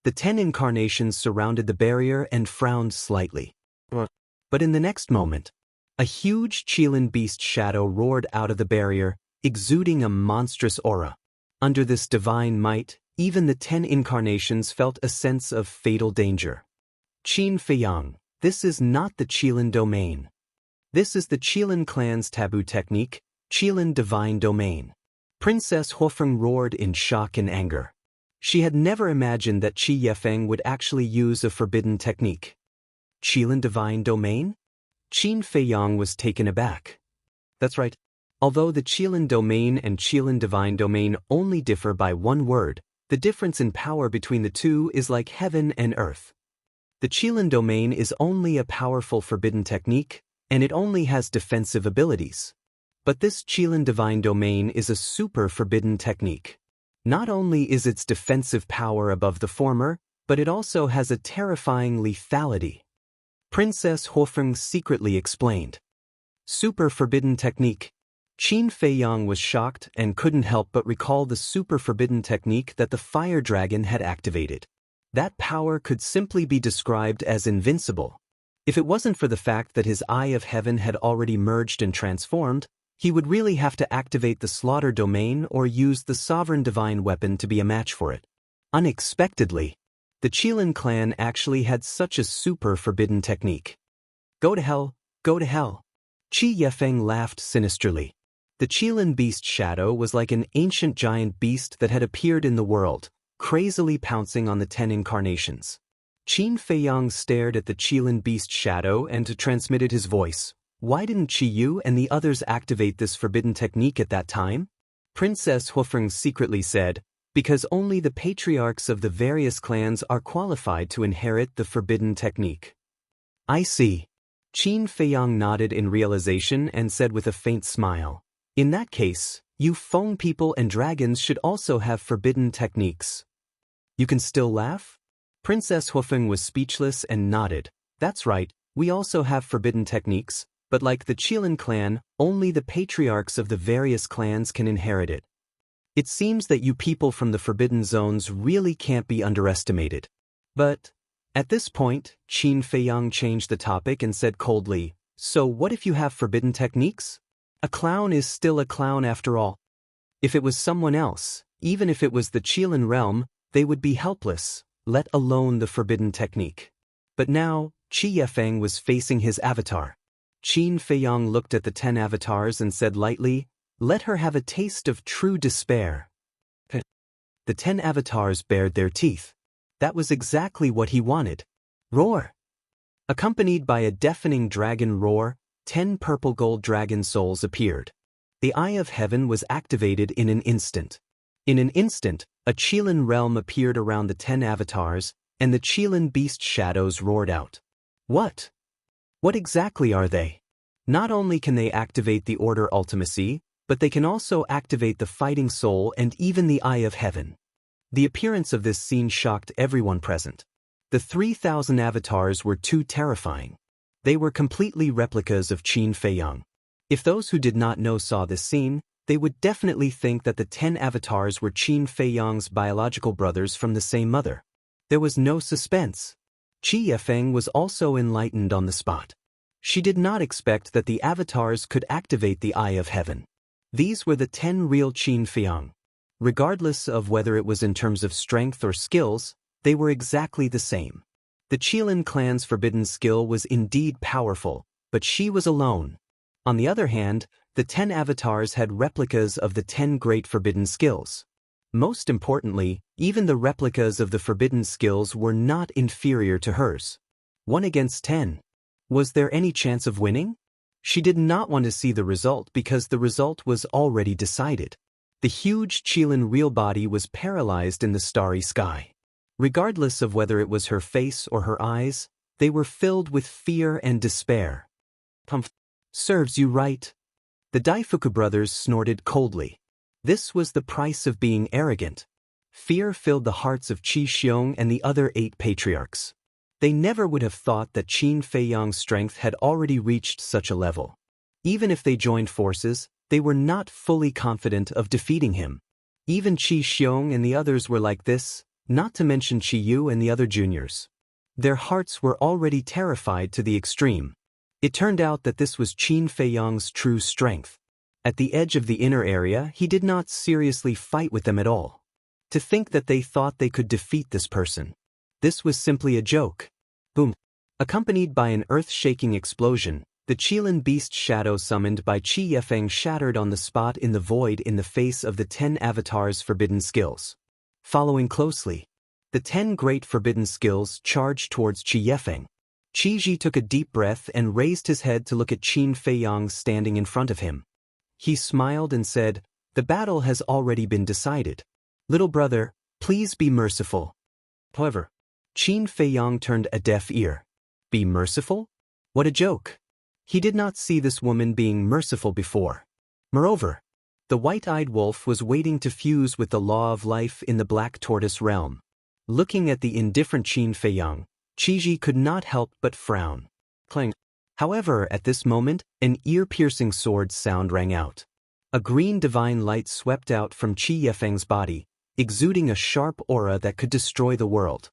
The 10 incarnations surrounded the barrier and frowned slightly. But in the next moment, a huge Qilin beast shadow roared out of the barrier, exuding a monstrous aura. Under this divine might, even the 10 incarnations felt a sense of fatal danger. Qin Feiyang, this is not the Qilin domain. This is the Qilin clan's taboo technique, Qilin divine domain. Princess Huofeng roared in shock and anger. She had never imagined that Qi Yefeng would actually use a forbidden technique. Qilin divine domain? Qin Feiyang was taken aback. That's right. Although the Qilin domain and Qilin divine domain only differ by one word, the difference in power between the two is like heaven and earth. The Qilin domain is only a powerful forbidden technique, and it only has defensive abilities. But this Qilin divine domain is a super forbidden technique. Not only is its defensive power above the former, but it also has a terrifying lethality. Princess Huofeng secretly explained. Super forbidden technique. Qin Feiyang was shocked and couldn't help but recall the super forbidden technique that the fire dragon had activated. That power could simply be described as invincible. If it wasn't for the fact that his Eye of Heaven had already merged and transformed, he would really have to activate the slaughter domain or use the sovereign divine weapon to be a match for it. Unexpectedly, the Qilin clan actually had such a super forbidden technique. Go to hell, go to hell. Qi Yefeng laughed sinisterly. The Qilin beast shadow was like an ancient giant beast that had appeared in the world, crazily pouncing on the 10 incarnations. Qin Feiyang stared at the Qilin beast shadow and transmitted his voice. Why didn't Qi Yu and the others activate this forbidden technique at that time? Princess Huofeng secretly said, because only the patriarchs of the various clans are qualified to inherit the forbidden technique. I see. Qin Feiyang nodded in realization and said with a faint smile, in that case, you Feng people and dragons should also have forbidden techniques. You can still laugh? Princess Huofeng was speechless and nodded. That's right, we also have forbidden techniques, but like the Qilin clan, only the patriarchs of the various clans can inherit it. It seems that you people from the Forbidden Zones really can't be underestimated. But, at this point, Qin Feiyang changed the topic and said coldly, so what if you have forbidden techniques? A clown is still a clown after all. If it was someone else, even if it was the Qilin realm, they would be helpless, let alone the forbidden technique. But now, Qi Yefeng was facing his avatar. Qin Feiyang looked at the 10 avatars and said lightly, Let her have a taste of true despair. The 10 avatars bared their teeth. That was exactly what he wanted. Roar! Accompanied by a deafening dragon roar, 10 purple gold dragon souls appeared. The Eye of Heaven was activated in an instant. In an instant, a Chilan realm appeared around the 10 avatars, and the Chilan beast shadows roared out. What? What exactly are they? Not only can they activate the Order Ultimacy, but they can also activate the Fighting Soul and even the Eye of Heaven. The appearance of this scene shocked everyone present. The 3,000 avatars were too terrifying. They were completely replicas of Qin Feiyang. If those who did not know saw this scene, they would definitely think that the 10 avatars were Qin Feiyang's biological brothers from the same mother. There was no suspense. Qi Yefeng was also enlightened on the spot. She did not expect that the avatars could activate the Eye of Heaven. These were the 10 real Qin Feiyang. Regardless of whether it was in terms of strength or skills, they were exactly the same. The Chilan clan's forbidden skill was indeed powerful, but she was alone. On the other hand, the 10 avatars had replicas of the 10 great forbidden skills. Most importantly, even the replicas of the forbidden skills were not inferior to hers. 1 against 10. Was there any chance of winning? She did not want to see the result because the result was already decided. The huge Chilan real body was paralyzed in the starry sky. Regardless of whether it was her face or her eyes, they were filled with fear and despair. Serves you right. The Daifuku brothers snorted coldly. This was the price of being arrogant. Fear filled the hearts of Qi Xiong and the other 8 patriarchs. They never would have thought that Qin Feiyang's strength had already reached such a level. Even if they joined forces, they were not fully confident of defeating him. Even Qi Xiong and the others were like this, not to mention Qi Yu and the other juniors. Their hearts were already terrified to the extreme. It turned out that this was Qin Feiyang's true strength. At the edge of the inner area, he did not seriously fight with them at all. To think that they thought they could defeat this person. This was simply a joke. Boom. Accompanied by an earth-shaking explosion, the Chilan beast shadow summoned by Qi Yefeng shattered on the spot in the void in the face of the 10 avatars' forbidden skills. Following closely, the 10 great forbidden skills charged towards Qi Yefeng. Qi Ji took a deep breath and raised his head to look at Qin Feiyang standing in front of him. He smiled and said, "The battle has already been decided. Little brother, please be merciful." However, Qin Feiyang turned a deaf ear. Be merciful? What a joke. He did not see this woman being merciful before. Moreover, the white-eyed wolf was waiting to fuse with the law of life in the black tortoise realm. Looking at the indifferent Qin Feiyang, Qi Ji could not help but frown. Clang. However, at this moment, an ear-piercing sword sound rang out. A green divine light swept out from Qi Yefeng's body, exuding a sharp aura that could destroy the world.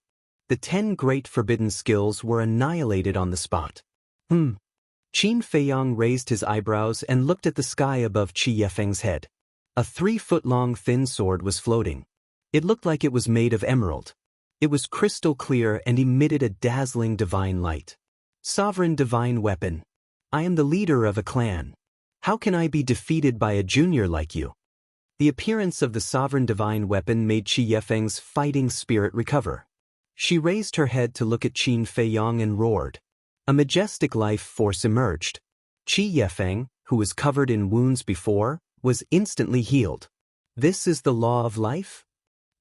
The 10 great forbidden skills were annihilated on the spot. Qin Feiyang raised his eyebrows and looked at the sky above Qi Yefeng's head. A 3-foot-long thin sword was floating. It looked like it was made of emerald. It was crystal clear and emitted a dazzling divine light. Sovereign divine weapon. I am the leader of a clan. How can I be defeated by a junior like you? The appearance of the sovereign divine weapon made Qi Yefeng's fighting spirit recover. She raised her head to look at Qin Feiyang and roared. A majestic life force emerged. Qi Yefeng, who was covered in wounds before, was instantly healed. This is the law of life?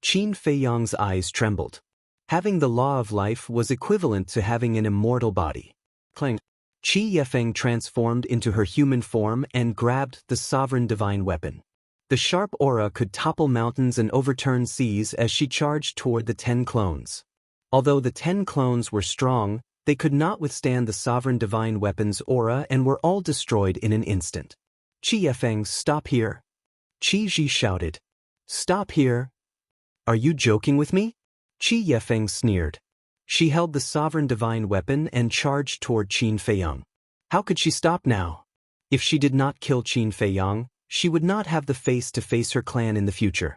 Qin Feiyang's eyes trembled. Having the law of life was equivalent to having an immortal body. Clang. Qi Yefeng transformed into her human form and grabbed the sovereign divine weapon. The sharp aura could topple mountains and overturn seas as she charged toward the 10 clones. Although the 10 clones were strong, they could not withstand the sovereign divine weapon's aura and were all destroyed in an instant. Qi Yefeng, stop here. Qi Ji shouted. Stop here. Are you joking with me? Qi Yefeng sneered. She held the sovereign divine weapon and charged toward Qin Feiyang. How could she stop now? If she did not kill Qin Feiyang, she would not have the face to face her clan in the future.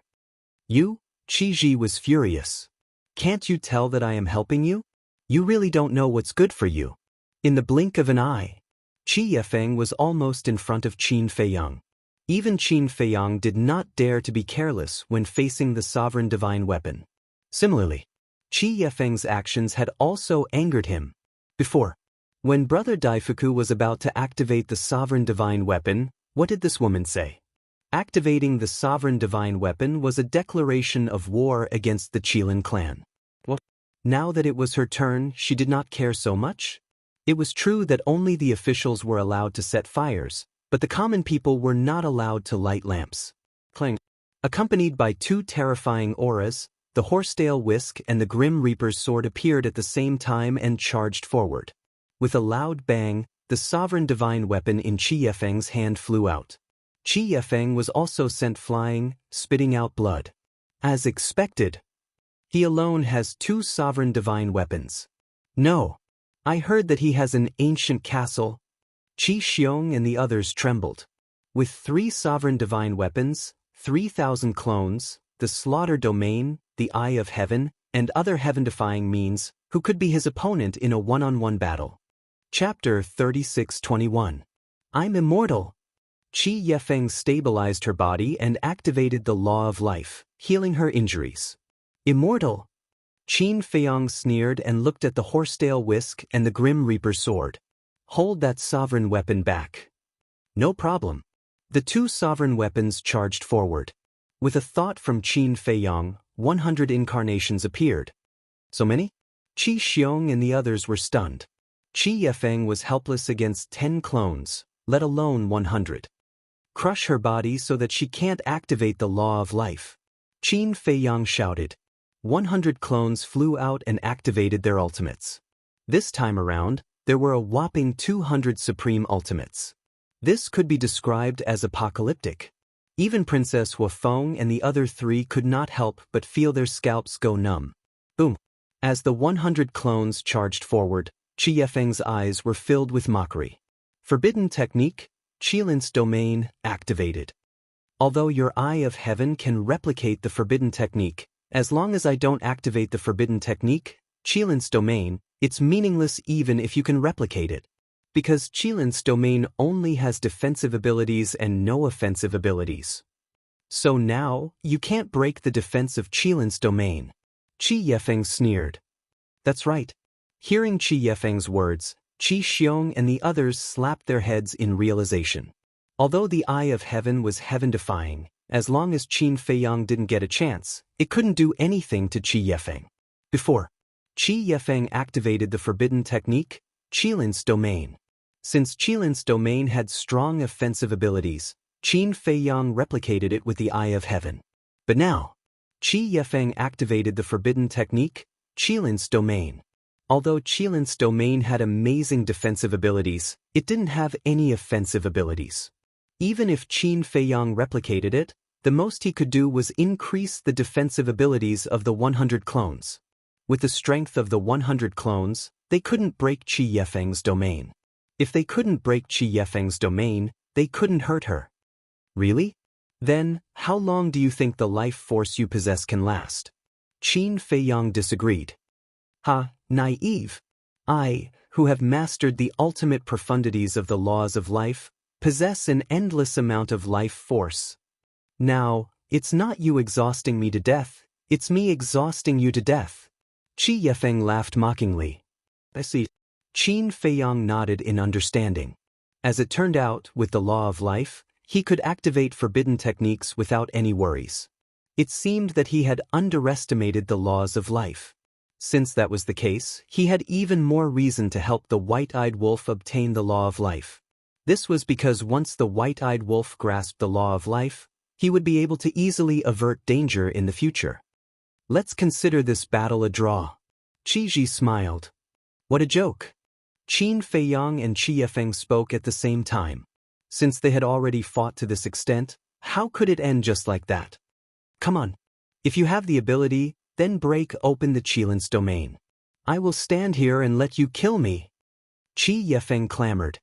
You? Qi Ji was furious. Can't you tell that I am helping you? You really don't know what's good for you. In the blink of an eye, Qi Yefeng was almost in front of Qin Feiyang. Even Qin Feiyang did not dare to be careless when facing the sovereign divine weapon. Similarly, Qi Yefeng's actions had also angered him. Before, when Brother Daifuku was about to activate the sovereign divine weapon, what did this woman say? Activating the sovereign divine weapon was a declaration of war against the Qilin clan. Well, now that it was her turn, she did not care so much. It was true that only the officials were allowed to set fires, but the common people were not allowed to light lamps. Clang. Accompanied by two terrifying auras, the Horsetail Whisk and the Grim Reaper's sword appeared at the same time and charged forward. With a loud bang, the sovereign divine weapon in Qi Yefeng's hand flew out. Qi Yefeng was also sent flying, spitting out blood. As expected, he alone has two sovereign divine weapons. No. I heard that he has an ancient castle. Qi Xiong and the others trembled. With 3 sovereign divine weapons, 3,000 clones, the slaughter domain, the Eye of Heaven, and other heaven-defying means, who could be his opponent in a one-on-one battle? Chapter 36:21. I'm immortal. Qi Yefeng stabilized her body and activated the Law of Life, healing her injuries. Immortal? Qin Feiyang sneered and looked at the Horsetail Whisk and the Grim Reaper sword. Hold that sovereign weapon back. No problem. The 2 sovereign weapons charged forward. With a thought from Qin Feiyang, 100 incarnations appeared. So many? Qi Xiong and the others were stunned. Qi Yefeng was helpless against 10 clones, let alone 100. Crush her body so that she can't activate the Law of Life. Qin Feiyang shouted. 100 clones flew out and activated their ultimates. This time around, there were a whopping 200 supreme ultimates. This could be described as apocalyptic. Even Princess Huafeng and the other 3 could not help but feel their scalps go numb. Boom! As the 100 clones charged forward, Qi Yefeng's eyes were filled with mockery. Forbidden technique, Qilin's domain, activated. Although your Eye of Heaven can replicate the forbidden technique, as long as I don't activate the forbidden technique, Qilin's domain, it's meaningless even if you can replicate it. Because Qilin's domain only has defensive abilities and no offensive abilities. So now, you can't break the defense of Qilin's domain. Qi Yefeng sneered. That's right. Hearing Qi Yefeng's words, Qi Xiong and the others slapped their heads in realization. Although the Eye of Heaven was heaven-defying, as long as Qin Feiyang didn't get a chance, it couldn't do anything to Qi Yefeng. Before, Qi Yefeng activated the forbidden technique, Qilin's domain. Since Qilin's domain had strong offensive abilities, Qin Feiyang replicated it with the Eye of Heaven. But now, Qi Yefeng activated the forbidden technique, Qilin's domain. Although Qilin's domain had amazing defensive abilities, it didn't have any offensive abilities. Even if Qin Feiyang replicated it, the most he could do was increase the defensive abilities of the 100 clones. With the strength of the 100 clones, they couldn't break Qi Yefeng's domain. If they couldn't break Qi Yefeng's domain, they couldn't hurt her. Really? Then, how long do you think the life force you possess can last? Qin Feiyang disagreed. Ha, naive. I, who have mastered the ultimate profundities of the laws of life, possess an endless amount of life force. Now, it's not you exhausting me to death, it's me exhausting you to death. Qi Yefeng laughed mockingly. I see. Qin Feiyang nodded in understanding. As it turned out, with the Law of Life, he could activate forbidden techniques without any worries. It seemed that he had underestimated the laws of life. Since that was the case, he had even more reason to help the white-eyed wolf obtain the Law of Life. This was because once the white-eyed wolf grasped the Law of Life, he would be able to easily avert danger in the future. Let's consider this battle a draw. Qi Ji smiled. What a joke. Qin Feiyang and Qi Yefeng spoke at the same time. Since they had already fought to this extent, how could it end just like that? Come on. If you have the ability, then break open the Qilin's domain. I will stand here and let you kill me. Qi Yefeng clamored.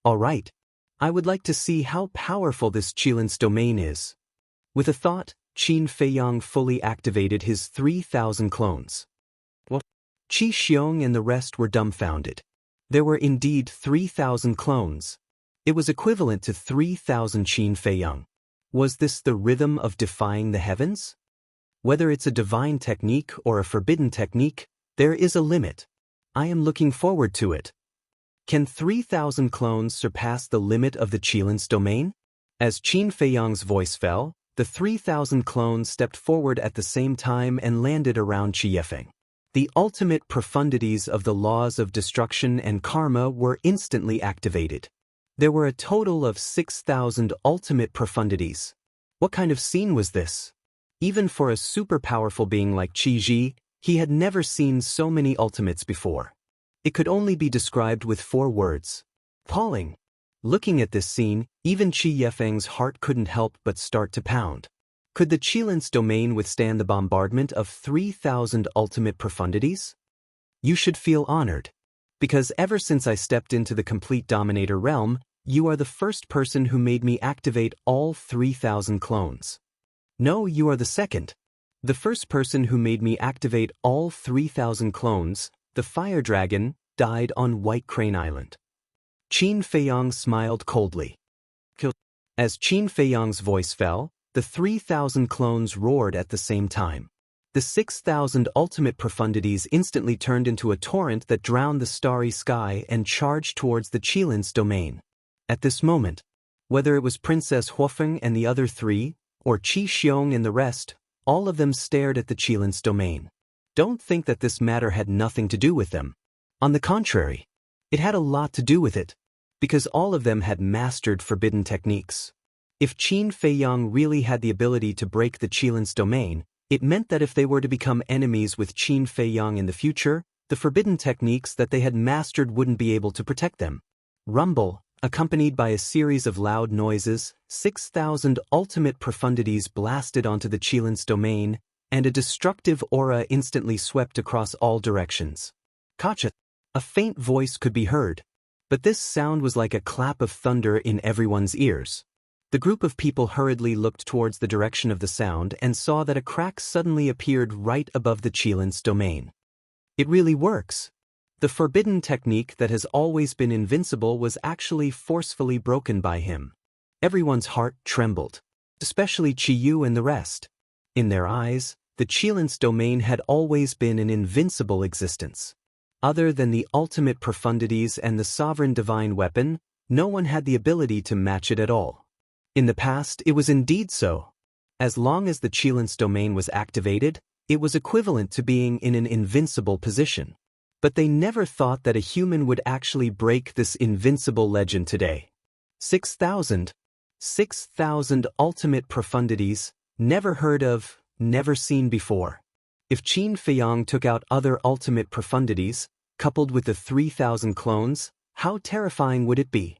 All right. I would like to see how powerful this Qilin's domain is. With a thought, Qin Feiyang fully activated his 3,000 clones. What? Qi Xiong and the rest were dumbfounded. There were indeed 3,000 clones. It was equivalent to 3,000 Qin Feiyang. Was this the rhythm of defying the heavens? Whether it's a divine technique or a forbidden technique, there is a limit. I am looking forward to it. Can 3,000 clones surpass the limit of the Qilin's domain? As Qin Feiyang's voice fell, the 3,000 clones stepped forward at the same time and landed around Qi Yefeng. The ultimate profundities of the laws of destruction and karma were instantly activated. There were a total of 6,000 ultimate profundities. What kind of scene was this? Even for a super powerful being like Qi Ji, he had never seen so many ultimates before. It could only be described with 4 words. Appalling. Looking at this scene, even Qi Yefeng's heart couldn't help but start to pound. Could the Qilin's domain withstand the bombardment of 3,000 ultimate profundities? You should feel honored. Because ever since I stepped into the complete dominator realm, you are the first person who made me activate all 3,000 clones. No, you are the second. The first person who made me activate all 3,000 clones, the fire dragon, died on White Crane Island. Qin Feiyang smiled coldly. As Qin Feiyang's voice fell, the 3,000 clones roared at the same time. The 6,000 ultimate profundities instantly turned into a torrent that drowned the starry sky and charged towards the Qilin's domain. At this moment, whether it was Princess Huofeng and the other 3, or Qi Xiong and the rest, all of them stared at the Qilin's domain. Don't think that this matter had nothing to do with them. On the contrary, it had a lot to do with it, because all of them had mastered forbidden techniques. If Qin Feiyang really had the ability to break the Qilin's domain, it meant that if they were to become enemies with Qin Feiyang in the future, the forbidden techniques that they had mastered wouldn't be able to protect them. Rumble, accompanied by a series of loud noises, 6,000 ultimate profundities blasted onto the Qilin's domain, and a destructive aura instantly swept across all directions. Kacha! A faint voice could be heard, but this sound was like a clap of thunder in everyone's ears. The group of people hurriedly looked towards the direction of the sound and saw that a crack suddenly appeared right above the Qilin's domain. It really works. The forbidden technique that has always been invincible was actually forcefully broken by him. Everyone's heart trembled, especially Qi Yu and the rest. In their eyes, the Qilin's domain had always been an invincible existence. Other than the ultimate profundities and the sovereign divine weapon, no one had the ability to match it at all. In the past, it was indeed so. As long as the Qilin's domain was activated, it was equivalent to being in an invincible position. But they never thought that a human would actually break this invincible legend today. 6,000 ultimate profundities, never heard of, never seen before. If Qin Feiyang took out other ultimate profundities, coupled with the 3,000 clones, how terrifying would it be?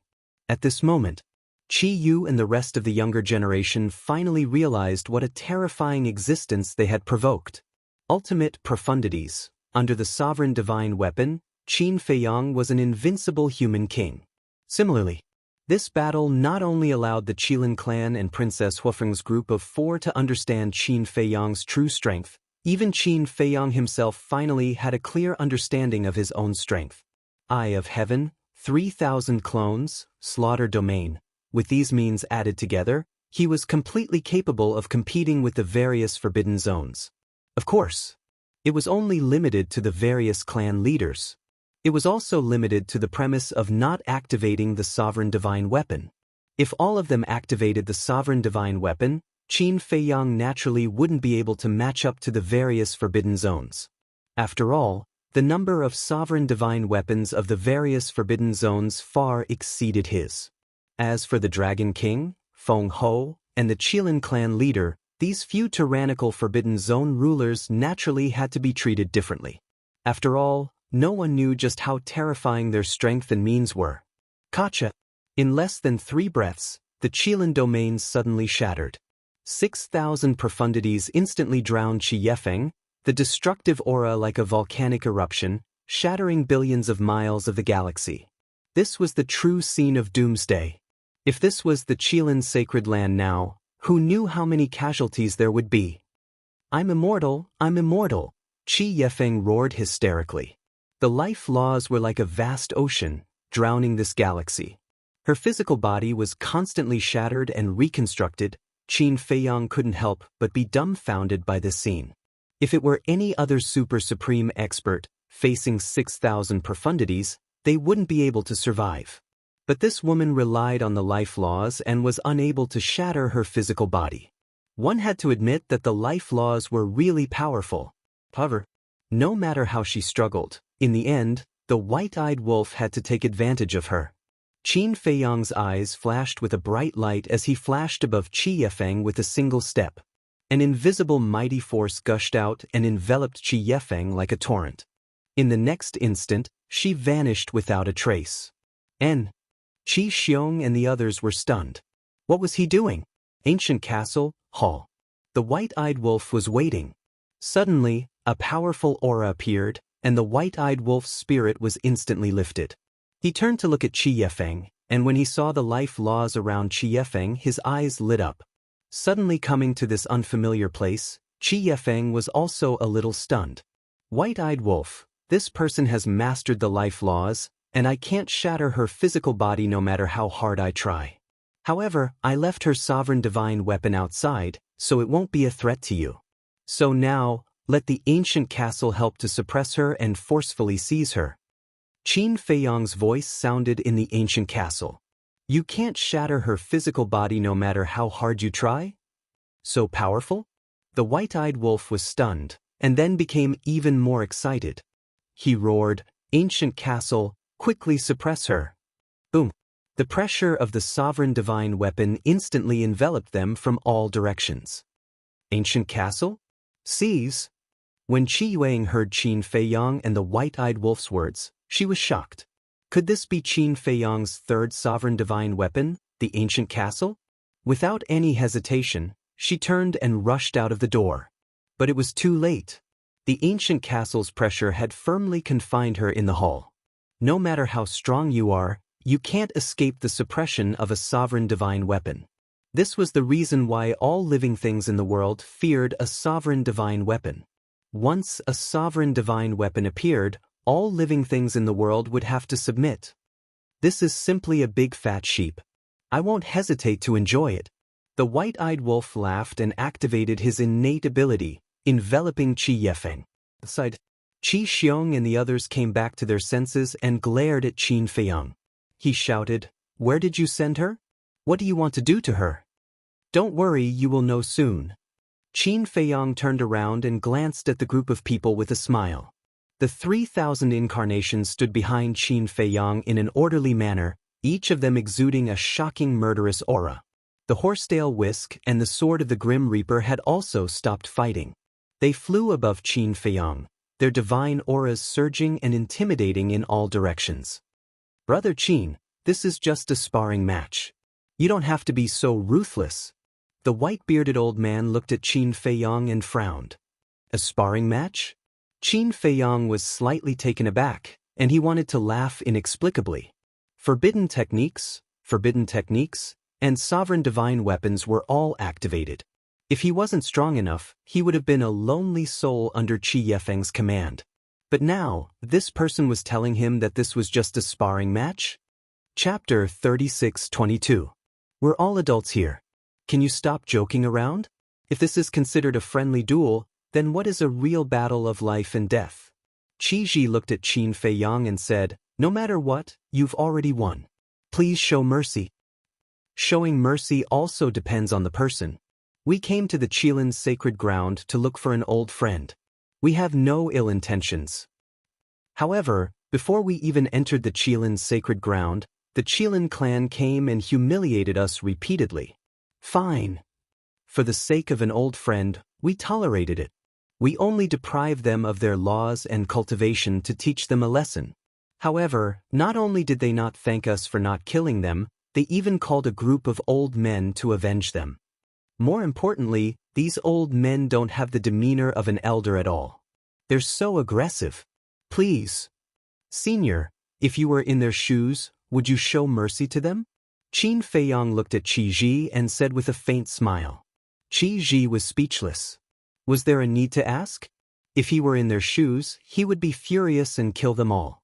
At this moment, Qi Yu and the rest of the younger generation finally realized what a terrifying existence they had provoked. Ultimate profundities. Under the sovereign divine weapon, Qin Feiyang was an invincible human king. Similarly, this battle not only allowed the Qilin clan and Princess Huofeng's group of 4 to understand Qin Feiyang's true strength, even Qin Feiyang himself finally had a clear understanding of his own strength. Eye of Heaven, 3,000 clones, Slaughter Domain. With these means added together, he was completely capable of competing with the various forbidden zones. Of course, it was only limited to the various clan leaders. It was also limited to the premise of not activating the sovereign divine weapon. If all of them activated the sovereign divine weapon, Qin Feiyang naturally wouldn't be able to match up to the various forbidden zones. After all, the number of sovereign divine weapons of the various forbidden zones far exceeded his. As for the Dragon King, Feng Ho, and the Qilin clan leader, these few tyrannical forbidden zone rulers naturally had to be treated differently. After all, no one knew just how terrifying their strength and means were. Kacha! In less than 3 breaths, the Qilin domains suddenly shattered. 6,000 profundities instantly drowned Qi Yefeng, the destructive aura like a volcanic eruption, shattering billions of miles of the galaxy. This was the true scene of doomsday. If this was the Qilin's sacred land now, who knew how many casualties there would be? I'm immortal, Qi Yefeng roared hysterically. The life laws were like a vast ocean, drowning this galaxy. Her physical body was constantly shattered and reconstructed. Qin Feiyang couldn't help but be dumbfounded by this scene. If it were any other super supreme expert, facing 6,000 profundities, they wouldn't be able to survive. But this woman relied on the life laws and was unable to shatter her physical body. One had to admit that the life laws were really powerful. However, no matter how she struggled, in the end, the white-eyed wolf had to take advantage of her. Qin Feiyang's eyes flashed with a bright light as he flashed above Qi Yefeng with a single step. An invisible mighty force gushed out and enveloped Qi Yefeng like a torrent. In the next instant, she vanished without a trace. Qi Xiong and the others were stunned. What was he doing? Ancient castle, hall. The white-eyed wolf was waiting. Suddenly, a powerful aura appeared, and the white-eyed wolf's spirit was instantly lifted. He turned to look at Qi Yefeng, and when he saw the life laws around Qi Yefeng, his eyes lit up. Suddenly coming to this unfamiliar place, Qi Yefeng was also a little stunned. White-eyed wolf, this person has mastered the life laws, and I can't shatter her physical body no matter how hard I try. However, I left her sovereign divine weapon outside, so it won't be a threat to you. So now, let the ancient castle help to suppress her and forcefully seize her. Qin Feiyang's voice sounded in the ancient castle. You can't shatter her physical body no matter how hard you try? So powerful? The white-eyed wolf was stunned, and then became even more excited. He roared, "Ancient castle, quickly suppress her." Boom! The pressure of the sovereign divine weapon instantly enveloped them from all directions. Ancient castle? Seize? When Qi Yuang heard Qin Feiyang and the white-eyed wolf's words, she was shocked. Could this be Qin Feiyang's third sovereign divine weapon, the ancient castle? Without any hesitation, she turned and rushed out of the door. But it was too late. The ancient castle's pressure had firmly confined her in the hall. No matter how strong you are, you can't escape the suppression of a sovereign divine weapon. This was the reason why all living things in the world feared a sovereign divine weapon. Once a sovereign divine weapon appeared, all living things in the world would have to submit. This is simply a big fat sheep. I won't hesitate to enjoy it. The white-eyed wolf laughed and activated his innate ability, enveloping Qi Yefeng. Aside, Qi Xiong and the others came back to their senses and glared at Qin Feiyang. He shouted, "Where did you send her? What do you want to do to her?" "Don't worry, you will know soon." Qin Feiyang turned around and glanced at the group of people with a smile. The 3,000 incarnations stood behind Qin Feiyang in an orderly manner, each of them exuding a shocking murderous aura. The horsetail Whisk and the sword of the Grim Reaper had also stopped fighting. They flew above Qin Feiyang, their divine auras surging and intimidating in all directions. "Brother Qin, this is just a sparring match. You don't have to be so ruthless." The white-bearded old man looked at Qin Feiyang and frowned. A sparring match? Qin Feiyang was slightly taken aback, and he wanted to laugh inexplicably. Forbidden techniques, and sovereign divine weapons were all activated. If he wasn't strong enough, he would have been a lonely soul under Qi Yefeng's command. But now, this person was telling him that this was just a sparring match? Chapter 36-22. We're all adults here. Can you stop joking around? If this is considered a friendly duel, then what is a real battle of life and death? Qi Ji looked at Qin Feiyang and said, "No matter what, you've already won. Please show mercy." Showing mercy also depends on the person. We came to the Qilin's sacred ground to look for an old friend. We have no ill intentions. However, before we even entered the Qilin's sacred ground, the Qilin clan came and humiliated us repeatedly. Fine. For the sake of an old friend, we tolerated it. We only deprived them of their laws and cultivation to teach them a lesson. However, not only did they not thank us for not killing them, they even called a group of old men to avenge them. More importantly, these old men don't have the demeanor of an elder at all. They're so aggressive. Please. Senior, if you were in their shoes, would you show mercy to them? Qin Feiyang looked at Qi Ji and said with a faint smile. Qi Ji was speechless. Was there a need to ask? If he were in their shoes, he would be furious and kill them all.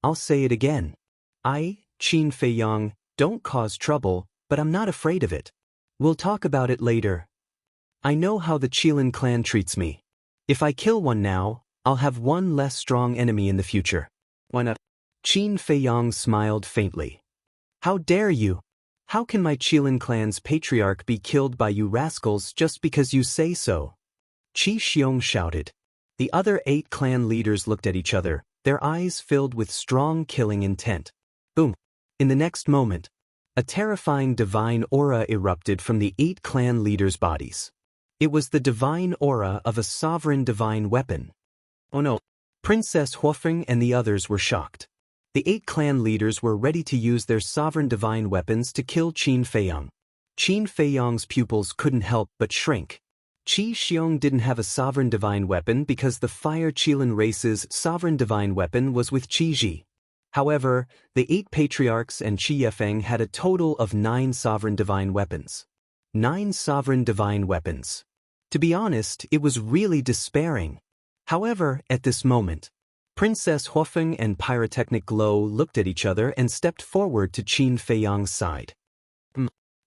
I'll say it again. I, Qin Feiyang, Don't cause trouble, but I'm not afraid of it. We'll talk about it later. I know how the Qilin clan treats me. If I kill one now, I'll have one less strong enemy in the future. Why not? Qin Feiyang smiled faintly. How dare you? How can my Qilin clan's patriarch be killed by you rascals just because you say so? Qi Xiong shouted. The other 8 clan leaders looked at each other, their eyes filled with strong killing intent. Boom! In the next moment, a terrifying divine aura erupted from the 8 clan leaders' bodies. It was the divine aura of a sovereign divine weapon. Oh no! Princess Huofeng and the others were shocked. The 8 clan leaders were ready to use their sovereign divine weapons to kill Qin Feiyang. Qin Feiyang's pupils couldn't help but shrink. Qi Xiong didn't have a sovereign divine weapon because the Fire Qilin race's sovereign divine weapon was with Qi Ji. However, the 8 patriarchs and Qi Yefeng had a total of 9 sovereign divine weapons. 9 sovereign divine weapons. To be honest, it was really despairing. However, at this moment, Princess Huofeng and Pyrotechnic Glow looked at each other and stepped forward to Qin Feiyang's side.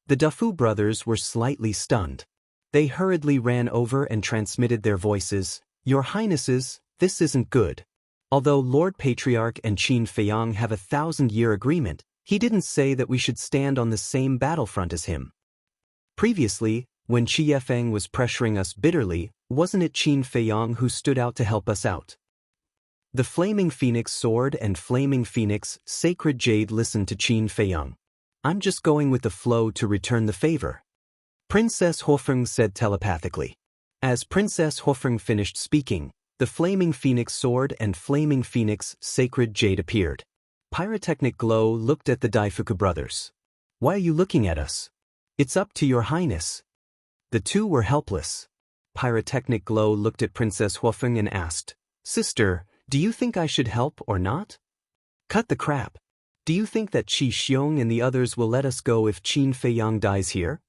The Dafu brothers were slightly stunned. They hurriedly ran over and transmitted their voices. Your Highnesses, this isn't good. Although Lord Patriarch and Qin Feiyang have a 1,000-year agreement, he didn't say that we should stand on the same battlefront as him. Previously, when Qi Yefeng was pressuring us bitterly, wasn't it Qin Feiyang who stood out to help us out? The Flaming Phoenix Sword and Flaming Phoenix Sacred Jade listened to Qin Feiyang. I'm just going with the flow to return the favor. Princess Huofeng said telepathically. As Princess Huofeng finished speaking, the Flaming Phoenix Sword and Flaming Phoenix Sacred Jade appeared. Pyrotechnic Glow looked at the Daifuku brothers. Why are you looking at us? It's up to your highness. The two were helpless. Pyrotechnic Glow looked at Princess Huofeng and asked, Sister, do you think I should help or not? Cut the crap. Do you think that Qi Xiong and the others will let us go if Qin Feiyang dies here?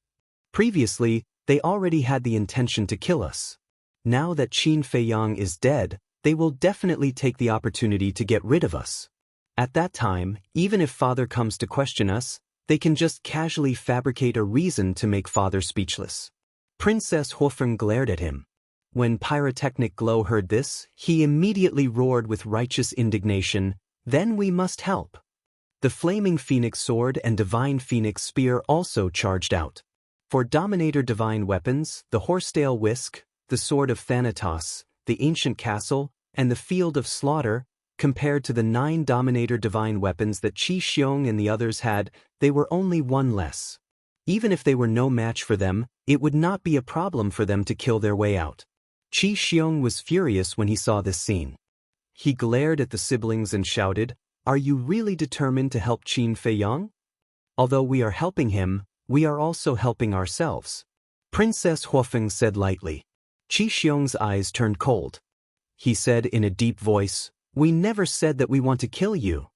Previously, they already had the intention to kill us. Now that Qin Feiyang is dead, they will definitely take the opportunity to get rid of us. At that time, even if Father comes to question us, they can just casually fabricate a reason to make Father speechless. Princess Huofeng glared at him. When Pyrotechnic Glow heard this, he immediately roared with righteous indignation, then we must help. The Flaming Phoenix Sword and Divine Phoenix Spear also charged out. For Dominator Divine Weapons, the Horsetail Whisk, the Sword of Thanatos, the Ancient Castle, and the Field of Slaughter, compared to the 9 Dominator Divine Weapons that Qi Xiong and the others had, they were only 1 less. Even if they were no match for them, it would not be a problem for them to kill their way out. Qi Xiong was furious when he saw this scene. He glared at the siblings and shouted, Are you really determined to help Qin Feiyang? Although we are helping him, we are also helping ourselves. Princess Huofeng said lightly. Qi Xiong's eyes turned cold. He said in a deep voice, We never said that we want to kill you.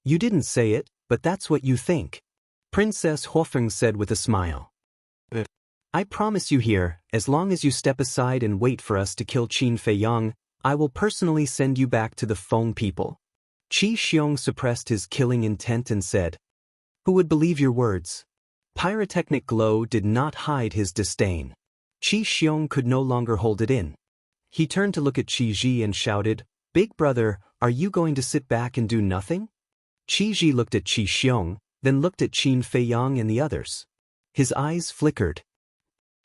You didn't say it, but that's what you think. Princess Huofeng said with a smile. I promise you here, as long as you step aside and wait for us to kill Qin Feiyang, I will personally send you back to the Feng people. Qi Xiong suppressed his killing intent and said, Who would believe your words? Pyrotechnic Glow did not hide his disdain. Qi Xiong could no longer hold it in. He turned to look at Qi Ji and shouted, Big brother, are you going to sit back and do nothing? Qi Ji looked at Qi Xiong, then looked at Qin Feiyang and the others. His eyes flickered.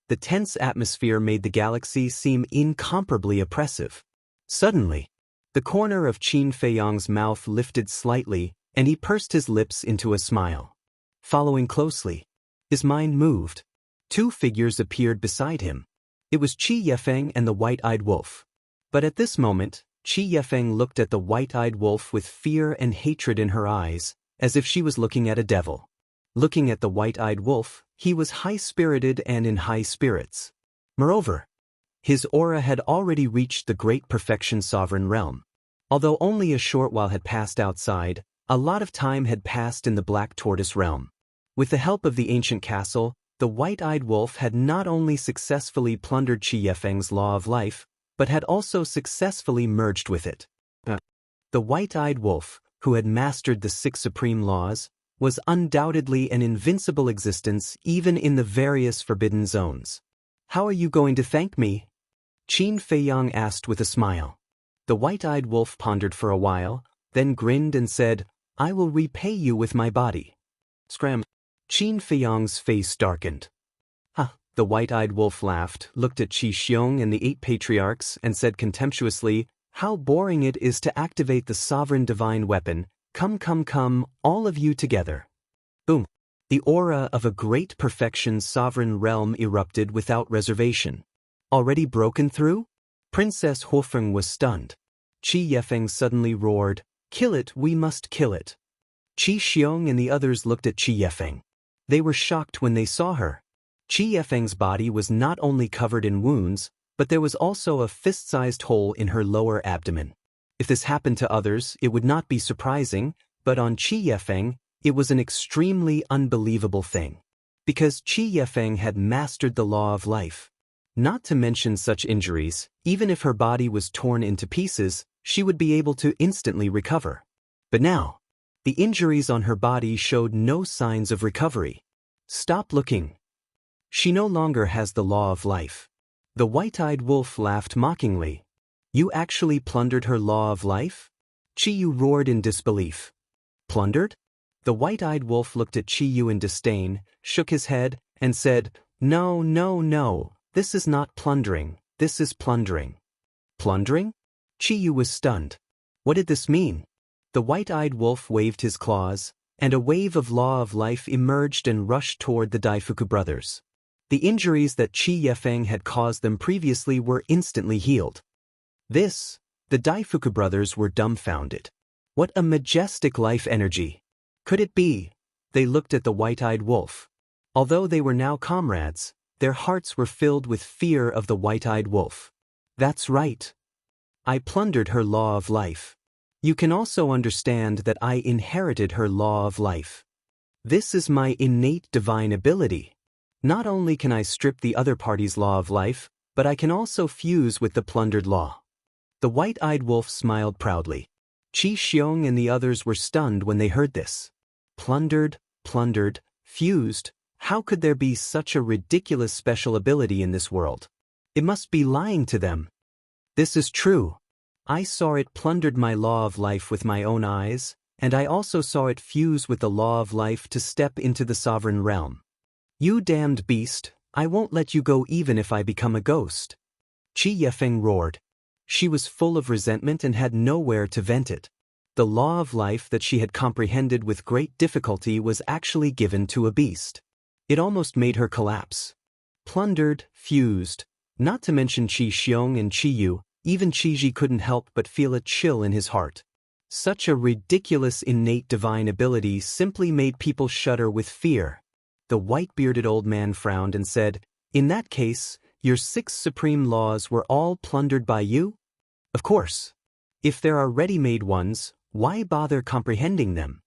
The tense atmosphere made the galaxy seem incomparably oppressive. Suddenly, the corner of Qin Feiyang's mouth lifted slightly, and he pursed his lips into a smile. Following closely, his mind moved. 2 figures appeared beside him. It was Qi Yefeng and the White-Eyed Wolf. But at this moment, Qi Yefeng looked at the White-Eyed Wolf with fear and hatred in her eyes, as if she was looking at a devil. Looking at the White-Eyed Wolf, he was high-spirited and in high spirits. Moreover, his aura had already reached the Great Perfection Sovereign Realm. Although only a short while had passed outside, a lot of time had passed in the Black Tortoise Realm. With the help of the Ancient Castle, the White-Eyed Wolf had not only successfully plundered Qi Yefeng's Law of Life, but had also successfully merged with it. The White-Eyed Wolf, who had mastered the 6 supreme laws, was undoubtedly an invincible existence even in the various forbidden zones. How are you going to thank me? Qin Feiyang asked with a smile. The white-eyed wolf pondered for a while, then grinned and said, I will repay you with my body. Scram. Qin Feiyang's face darkened. The white-eyed wolf laughed, looked at Qi Xiong and the 8 patriarchs, and said contemptuously, how boring it is to activate the sovereign divine weapon. Come, all of you together. Boom. The aura of a great perfection sovereign realm erupted without reservation. Already broken through? Princess Huofeng was stunned. Qi Yefeng suddenly roared, kill it, we must kill it. Qi Xiong and the others looked at Qi Yefeng. They were shocked when they saw her. Qi Yefeng's body was not only covered in wounds, but there was also a fist-sized hole in her lower abdomen. If this happened to others, it would not be surprising, but on Qi Yefeng, it was an extremely unbelievable thing. Because Qi Yefeng had mastered the law of life. Not to mention such injuries, even if her body was torn into pieces, she would be able to instantly recover. But now, the injuries on her body showed no signs of recovery. Stop looking. She no longer has the law of life. The white-eyed wolf laughed mockingly. You actually plundered her law of life? Qi Yu roared in disbelief. Plundered? The white-eyed wolf looked at Qi Yu in disdain, shook his head, and said, No. This is not plundering, this is plundering. Plundering? Qi Yu was stunned. What did this mean? The white-eyed wolf waved his claws, and a wave of law of life emerged and rushed toward the Daifuku brothers. The injuries that Qi Yefeng had caused them previously were instantly healed. The Daifuku brothers were dumbfounded. What a majestic life energy! Could it be? They looked at the white-eyed wolf. Although they were now comrades, their hearts were filled with fear of the white-eyed wolf. That's right. I plundered her law of life. You can also understand that I inherited her law of life. This is my innate divine ability. Not only can I strip the other party's law of life, but I can also fuse with the plundered law. The white-eyed wolf smiled proudly. Qi Xiong and the others were stunned when they heard this. Plundered, fused. How could there be such a ridiculous special ability in this world? It must be lying to them. This is true. I saw it plundered my law of life with my own eyes, and I also saw it fuse with the law of life to step into the sovereign realm. You damned beast, I won't let you go even if I become a ghost. Qi Yefeng roared. She was full of resentment and had nowhere to vent it. The law of life that she had comprehended with great difficulty was actually given to a beast. It almost made her collapse. Plundered, fused, not to mention Qi Xiong and Qi Yu, even Qi Ji couldn't help but feel a chill in his heart. Such a ridiculous innate divine ability simply made people shudder with fear. The white-bearded old man frowned and said, In that case, your 6 supreme laws were all plundered by you? Of course. If there are ready-made ones, why bother comprehending them?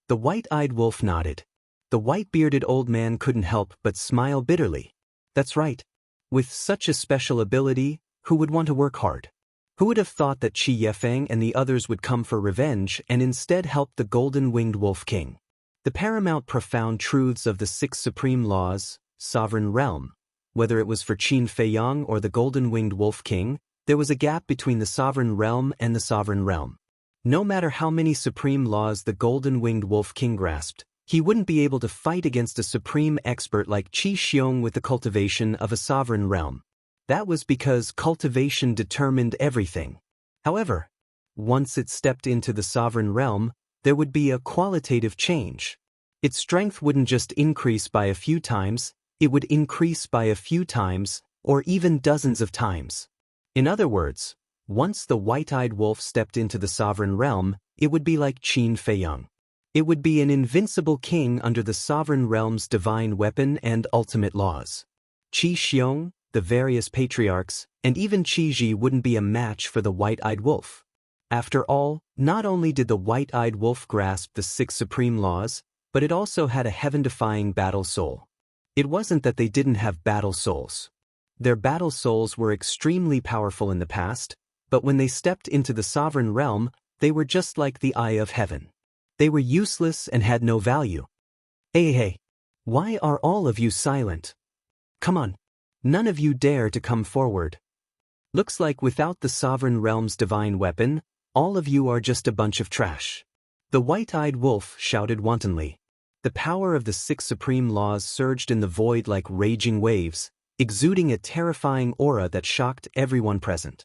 The white-eyed wolf nodded. The white-bearded old man couldn't help but smile bitterly. That's right. With such a special ability, who would want to work hard? Who would have thought that Qi Yefeng and the others would come for revenge and instead help the golden-winged wolf king? The paramount profound truths of the 6 supreme laws, sovereign realm. Whether it was for Qin Feiyang or the golden-winged wolf king, there was a gap between the sovereign realm and the sovereign realm. No matter how many supreme laws the golden-winged wolf king grasped, he wouldn't be able to fight against a supreme expert like Qi Xiong with the cultivation of a sovereign realm. That was because cultivation determined everything. However, once it stepped into the sovereign realm, there would be a qualitative change. Its strength wouldn't just increase by a few times, it would increase by a few times, or even dozens of times. In other words, once the white-eyed wolf stepped into the sovereign realm, it would be like Qin Feiyang. It would be an invincible king under the sovereign realm's divine weapon and ultimate laws. Qi Xiong, the various patriarchs, and even Qi Ji wouldn't be a match for the white-eyed wolf. After all, not only did the white-eyed wolf grasp the 6 supreme laws, but it also had a heaven-defying battle soul. It wasn't that they didn't have battle souls. Their battle souls were extremely powerful in the past, but when they stepped into the sovereign realm, they were just like the eye of heaven. They were useless and had no value. Hey, why are all of you silent? Come on. None of you dare to come forward. Looks like without the sovereign realm's divine weapon, all of you are just a bunch of trash. The white-eyed wolf shouted wantonly. The power of the 6 supreme laws surged in the void like raging waves, exuding a terrifying aura that shocked everyone present.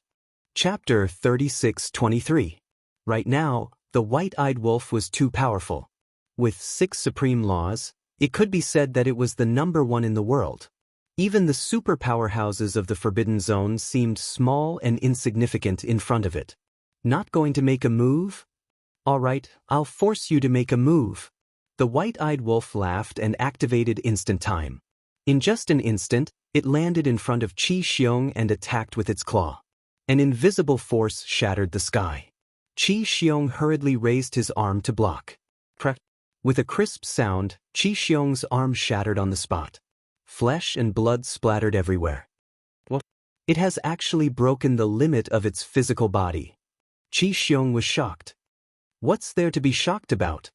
Chapter 36:23. Right now, the white-eyed wolf was too powerful. With 6 supreme laws, it could be said that it was the #1 in the world. Even the superpower houses of the Forbidden Zone seemed small and insignificant in front of it. Not going to make a move? All right, I'll force you to make a move. The white-eyed wolf laughed and activated instant time. In just an instant, it landed in front of Qi Xiong and attacked with its claw. An invisible force shattered the sky. Qi Xiong hurriedly raised his arm to block. With a crisp sound, Qi Xiong's arm shattered on the spot. Flesh and blood splattered everywhere. What? It has actually broken the limit of its physical body. Qi Xiong was shocked. What's there to be shocked about?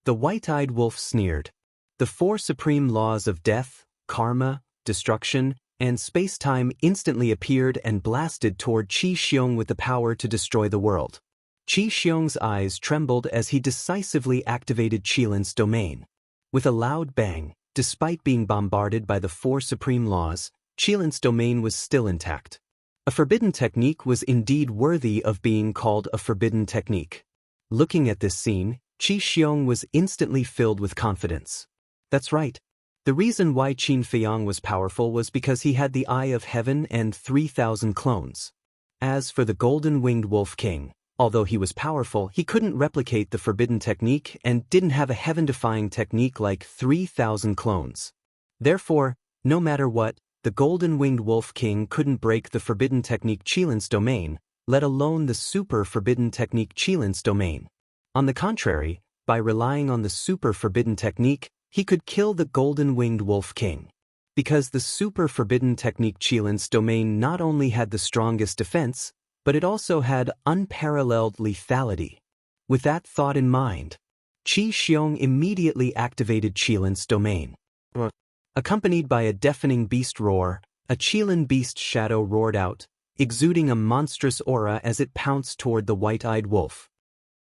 The white-eyed wolf sneered. The 4 supreme laws of death, karma, destruction, and space-time instantly appeared and blasted toward Qi Xiong with the power to destroy the world. Qi Xiong's eyes trembled as he decisively activated Qilin's domain. With a loud bang, despite being bombarded by the 4 supreme laws, Qilin's domain was still intact. A forbidden technique was indeed worthy of being called a forbidden technique. Looking at this scene, Qi Xiong was instantly filled with confidence. That's right. The reason why Qin Feiyang was powerful was because he had the Eye of Heaven and 3,000 clones. As for the Golden-Winged Wolf King, although he was powerful, he couldn't replicate the forbidden technique and didn't have a heaven-defying technique like 3,000 clones. Therefore, no matter what, the Golden-Winged Wolf King couldn't break the forbidden technique Qilin's domain, let alone the super forbidden technique Qilin's domain. On the contrary, by relying on the super forbidden technique, he could kill the Golden-Winged Wolf King. Because the super forbidden technique Qilin's domain not only had the strongest defense, but it also had unparalleled lethality. With that thought in mind, Qi Xiong immediately activated Qilin's domain. Accompanied by a deafening beast roar, a Qilin beast shadow roared out, exuding a monstrous aura as it pounced toward the white-eyed wolf.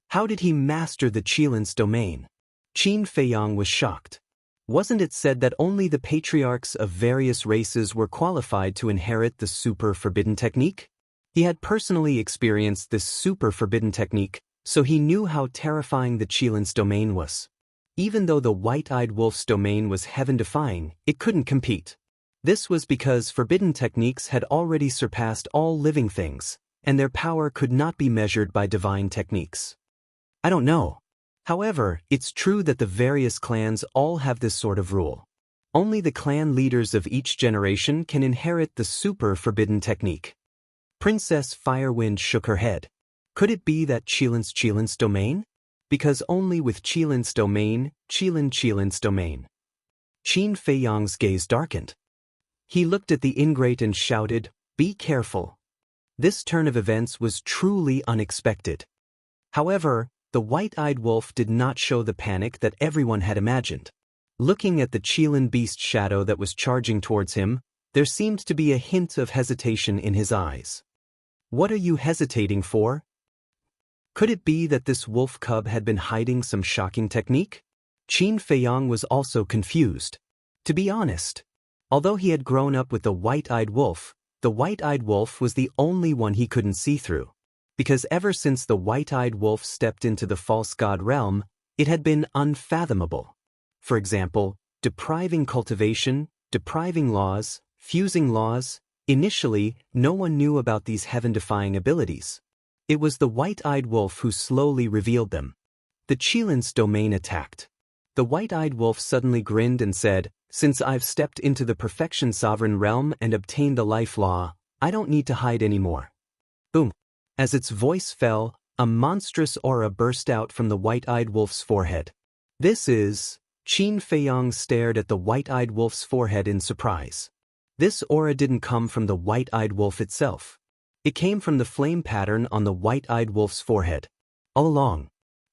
How did he master the Qilin's domain? Qin Feiyang was shocked. Wasn't it said that only the patriarchs of various races were qualified to inherit the super forbidden technique? He had personally experienced this super forbidden technique, so he knew how terrifying the Qilin's domain was. Even though the white-eyed wolf's domain was heaven-defying, it couldn't compete. This was because forbidden techniques had already surpassed all living things, and their power could not be measured by divine techniques. I don't know. However, it's true that the various clans all have this sort of rule. Only the clan leaders of each generation can inherit the super forbidden technique. Princess Firewind shook her head. Could it be that Qilin's domain? Because only with Qilin's domain, Qilin's domain. Qin Feiyang's gaze darkened. He looked at the ingrate and shouted, "Be careful." This turn of events was truly unexpected. However, the white-eyed wolf did not show the panic that everyone had imagined. Looking at the Qilin beast shadow that was charging towards him, there seemed to be a hint of hesitation in his eyes. What are you hesitating for? Could it be that this wolf cub had been hiding some shocking technique? Qin Feiyang was also confused. To be honest, although he had grown up with the white-eyed wolf was the only one he couldn't see through. Because ever since the white-eyed wolf stepped into the false god realm, it had been unfathomable. For example, depriving cultivation, depriving laws, fusing laws. Initially, no one knew about these heaven-defying abilities. It was the white-eyed wolf who slowly revealed them. The Qilin's domain attacked. The white-eyed wolf suddenly grinned and said, "Since I've stepped into the perfection sovereign realm and obtained the life law, I don't need to hide anymore." Boom. As its voice fell, a monstrous aura burst out from the white-eyed wolf's forehead. This is... Qin Feiyang stared at the white-eyed wolf's forehead in surprise. This aura didn't come from the white-eyed wolf itself. It came from the flame pattern on the white-eyed wolf's forehead. All along,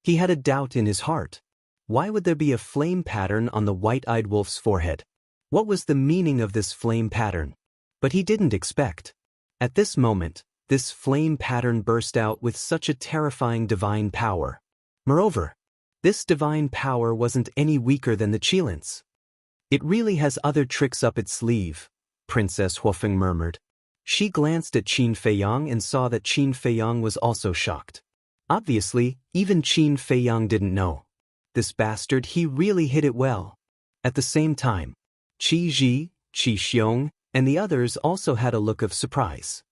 He had a doubt in his heart. Why would there be a flame pattern on the white-eyed wolf's forehead? What was the meaning of this flame pattern? But he didn't expect. At this moment, this flame pattern burst out with such a terrifying divine power. Moreover, this divine power wasn't any weaker than the Qilins. It really has other tricks up its sleeve, Princess Huofeng murmured. She glanced at Qin Feiyang and saw that Qin Feiyang was also shocked. Obviously, even Qin Feiyang didn't know. This bastard, he really hit it well. At the same time, Qi Ji, Qi Xiong, and the others also had a look of surprise.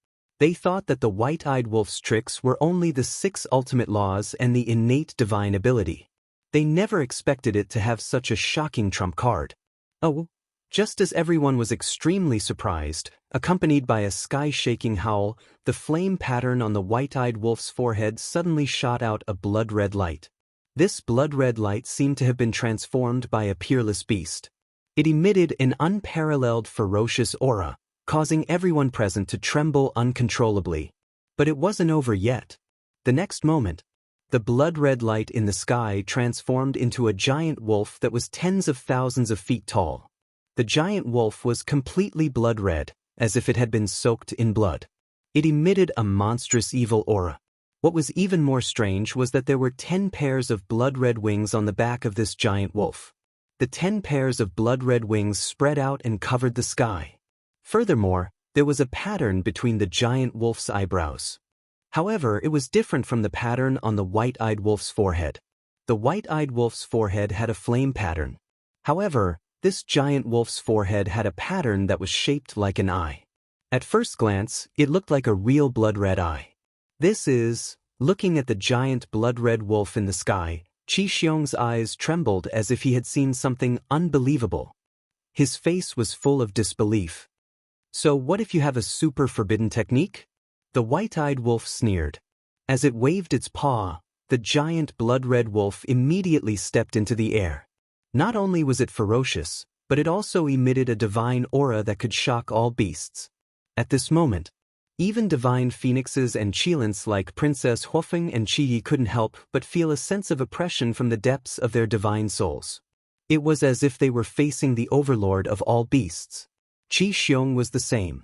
They thought that the white-eyed wolf's tricks were only the 6 ultimate laws and the innate divine ability. They never expected it to have such a shocking trump card. Oh, just as everyone was extremely surprised, accompanied by a sky-shaking howl, the flame pattern on the white-eyed wolf's forehead suddenly shot out a blood-red light. This blood-red light seemed to have been transformed by a peerless beast. It emitted an unparalleled ferocious aura, causing everyone present to tremble uncontrollably. But it wasn't over yet. The next moment, the blood-red light in the sky transformed into a giant wolf that was tens of thousands of feet tall. The giant wolf was completely blood-red, as if it had been soaked in blood. It emitted a monstrous evil aura. What was even more strange was that there were 10 pairs of blood-red wings on the back of this giant wolf. The 10 pairs of blood-red wings spread out and covered the sky. Furthermore, there was a pattern between the giant wolf's eyebrows. However, it was different from the pattern on the white-eyed wolf's forehead. The white-eyed wolf's forehead had a flame pattern. However, this giant wolf's forehead had a pattern that was shaped like an eye. At first glance, it looked like a real blood-red eye. Looking at the giant blood-red wolf in the sky, Qi Xiong's eyes trembled as if he had seen something unbelievable. His face was full of disbelief. So what if you have a super forbidden technique? The white-eyed wolf sneered. As it waved its paw, the giant blood-red wolf immediately stepped into the air. Not only was it ferocious, but it also emitted a divine aura that could shock all beasts. At this moment, even divine phoenixes and Qilins like Princess Huofeng and Qi Yi couldn't help but feel a sense of oppression from the depths of their divine souls. It was as if they were facing the overlord of all beasts. Qi Xiong was the same.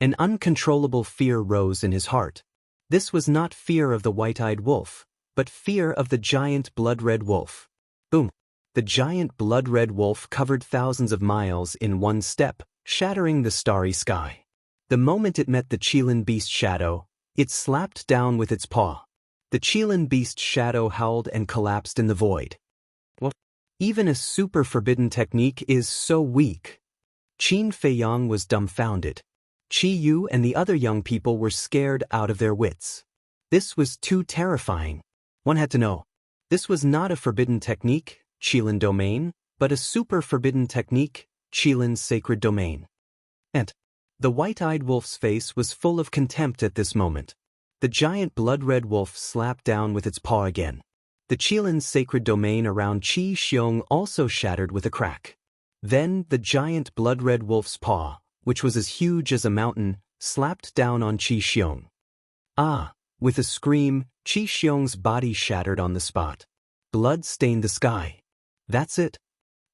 An uncontrollable fear rose in his heart. This was not fear of the white-eyed wolf, but fear of the giant blood-red wolf. Boom! The giant blood-red wolf covered thousands of miles in one step, shattering the starry sky. The moment it met the Qilin beast shadow, it slapped down with its paw. The Qilin beast shadow howled and collapsed in the void. What? Even a super forbidden technique is so weak. Qin Feiyang was dumbfounded. Qi Yu and the other young people were scared out of their wits. This was too terrifying. One had to know. This was not a forbidden technique, Qilin domain, but a super forbidden technique, Qilin's sacred domain. And the white-eyed wolf's face was full of contempt at this moment. The giant blood-red wolf slapped down with its paw again. The Qilin's sacred domain around Qi Xiong also shattered with a crack. Then the giant blood-red wolf's paw, which was as huge as a mountain, slapped down on Qi Xiong. Ah! With a scream, Qi Xiong's body shattered on the spot. Blood stained the sky. That's it.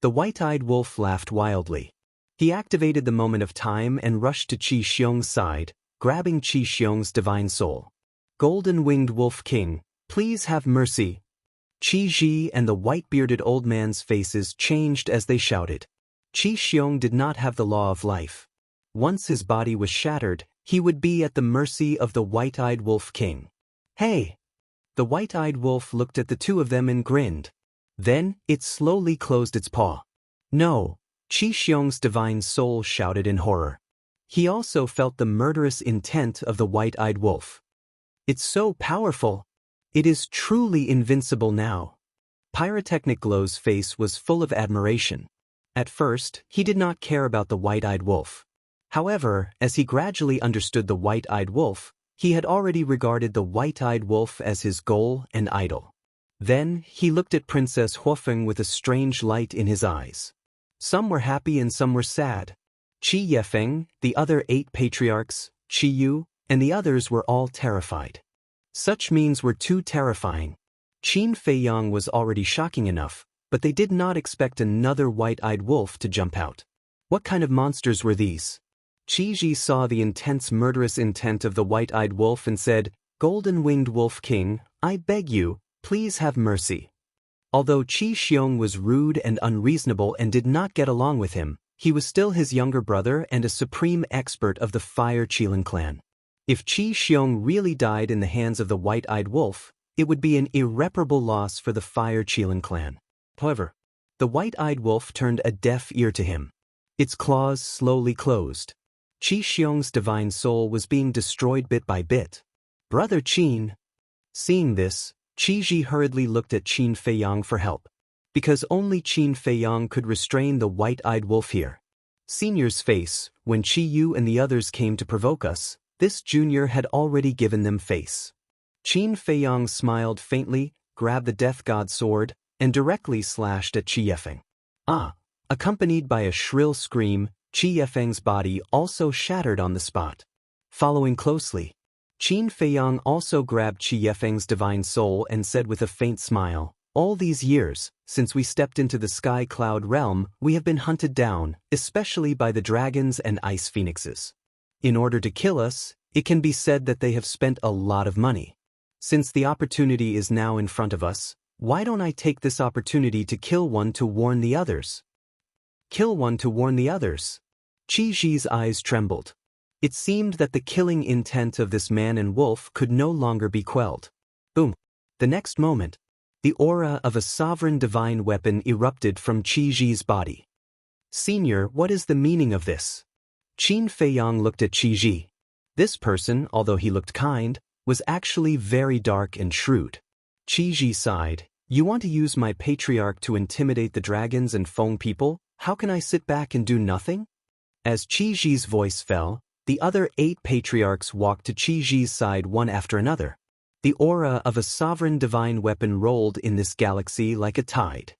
The white-eyed wolf laughed wildly. He activated the moment of time and rushed to Qi Xiong's side, grabbing Qi Xiong's divine soul. Golden-winged Wolf King, please have mercy. Qi Ji and the white-bearded old man's faces changed as they shouted. Qi Xiong did not have the law of life. Once his body was shattered, he would be at the mercy of the white-eyed Wolf King. Hey! The white-eyed wolf looked at the two of them and grinned. Then, it slowly closed its paw. No! Qi Xiong's divine soul shouted in horror. He also felt the murderous intent of the white-eyed wolf. It's so powerful. It is truly invincible now. Pyrotechnic Glow's face was full of admiration. At first, he did not care about the white-eyed wolf. However, as he gradually understood the white-eyed wolf, he had already regarded the white-eyed wolf as his goal and idol. Then, he looked at Princess Huofeng with a strange light in his eyes. Some were happy and some were sad. Qi Yefeng, the other 8 patriarchs, Qi Yu, and the others were all terrified. Such means were too terrifying. Qin Fei Yang was already shocking enough, but they did not expect another white-eyed wolf to jump out. What kind of monsters were these? Qi Ji saw the intense murderous intent of the white-eyed wolf and said, "Golden-winged wolf king, I beg you, please have mercy." Although Qi Xiong was rude and unreasonable and did not get along with him, he was still his younger brother and a supreme expert of the Fire Qilin clan. If Qi Xiong really died in the hands of the white-eyed wolf, it would be an irreparable loss for the Fire Qilin clan. However, the white-eyed wolf turned a deaf ear to him. Its claws slowly closed. Qi Xiong's divine soul was being destroyed bit by bit. "Brother Qin." Seeing this, Qi Ji hurriedly looked at Qin Fei Yang for help. Because only Qin Fei Yang could restrain the white-eyed wolf here. Senior's face, when Qi Yu and the others came to provoke us, this junior had already given them face. Qin Fei Yang smiled faintly, grabbed the death god sword, and directly slashed at Qi Yefeng. Ah! Accompanied by a shrill scream, Qi Yefeng's body also shattered on the spot. Following closely, Qin Fei Yang also grabbed Qi Yefeng's divine soul and said with a faint smile, "All these years, since we stepped into the sky cloud realm, we have been hunted down, especially by the dragons and ice phoenixes. In order to kill us, it can be said that they have spent a lot of money. Since the opportunity is now in front of us, why don't I take this opportunity to kill one to warn the others?" Kill one to warn the others. Qi Ji's eyes trembled. It seemed that the killing intent of this man and wolf could no longer be quelled. Boom. The next moment, the aura of a sovereign divine weapon erupted from Qi Ji's body. "Senior, what is the meaning of this?" Qin Fei Yang looked at Qi Ji. This person, although he looked kind, was actually very dark and shrewd. Qi Ji sighed. "You want to use my patriarch to intimidate the dragons and Feng people? How can I sit back and do nothing?" As Qi Ji's voice fell, the other 8 patriarchs walked to Qi Ji's side one after another. The aura of a sovereign divine weapon rolled in this galaxy like a tide.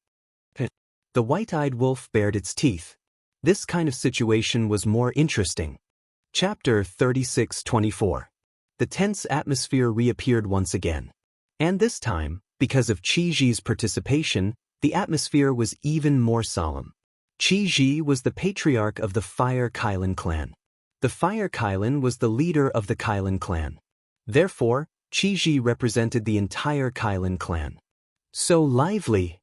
The white-eyed wolf bared its teeth. This kind of situation was more interesting. Chapter 36-24. The tense atmosphere reappeared once again. And this time, because of Qi Ji's participation, the atmosphere was even more solemn. Qi Ji was the patriarch of the Fire Qilin clan. The Fire Qilin was the leader of the Qilin clan. Therefore, Qi Ji represented the entire Qilin clan. So lively!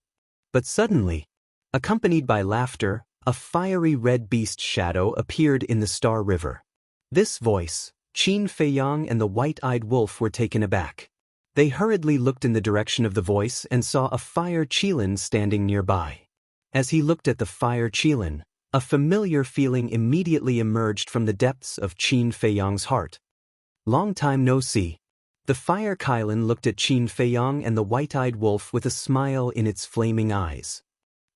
But suddenly, accompanied by laughter, a fiery red beast shadow appeared in the Star River. This voice, Qin Fei Yang and the white-eyed wolf were taken aback. They hurriedly looked in the direction of the voice and saw a Fire Qilin standing nearby. As he looked at the Fire Qilin, a familiar feeling immediately emerged from the depths of Qin Fei Yang's heart. Long time no see. The Fire Qilin looked at Qin Fei Yang and the white-eyed wolf with a smile in its flaming eyes.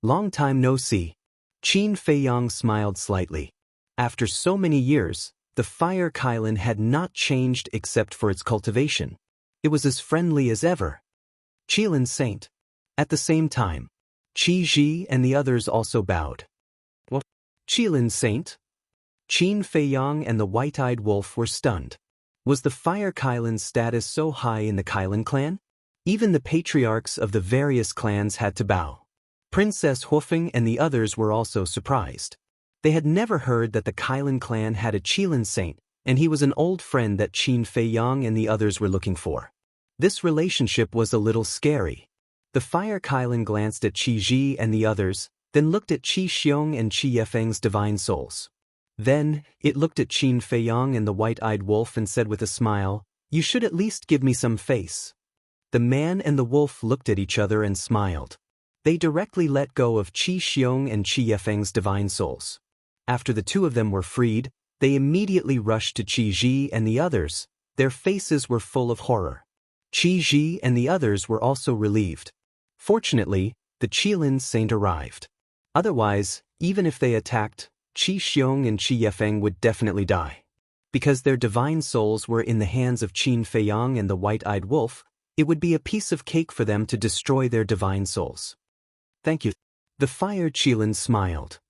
Long time no see. Qin Fei Yang smiled slightly. After so many years, the Fire Qilin had not changed except for its cultivation. It was as friendly as ever. Qilin Saint. At the same time, Qi Ji and the others also bowed. What? Qilin Saint? Qin Fei Yang and the white-eyed wolf were stunned. Was the Fire Qilin's status so high in the Qilin clan? Even the patriarchs of the various clans had to bow. Princess Huofeng and the others were also surprised. They had never heard that the Qilin clan had a Qilin Saint, and he was an old friend that Qin Fei Yang and the others were looking for. This relationship was a little scary. The Fire Qilin glanced at Qi Ji and the others, then looked at Qi Xiong and Qi Yefeng's divine souls. Then, it looked at Qin Fei Yang and the white-eyed wolf and said with a smile, "You should at least give me some face." The man and the wolf looked at each other and smiled. They directly let go of Qi Xiong and Qi Yefeng's divine souls. After the two of them were freed, they immediately rushed to Qi Ji and the others. Their faces were full of horror. Qi Ji and the others were also relieved. Fortunately, the Qilin Saint arrived. Otherwise, even if they attacked, Qi Xiong and Qi Yefeng would definitely die. Because their divine souls were in the hands of Qin Fei Yang and the white-eyed wolf, it would be a piece of cake for them to destroy their divine souls. "Thank you." The Fire Qilin smiled.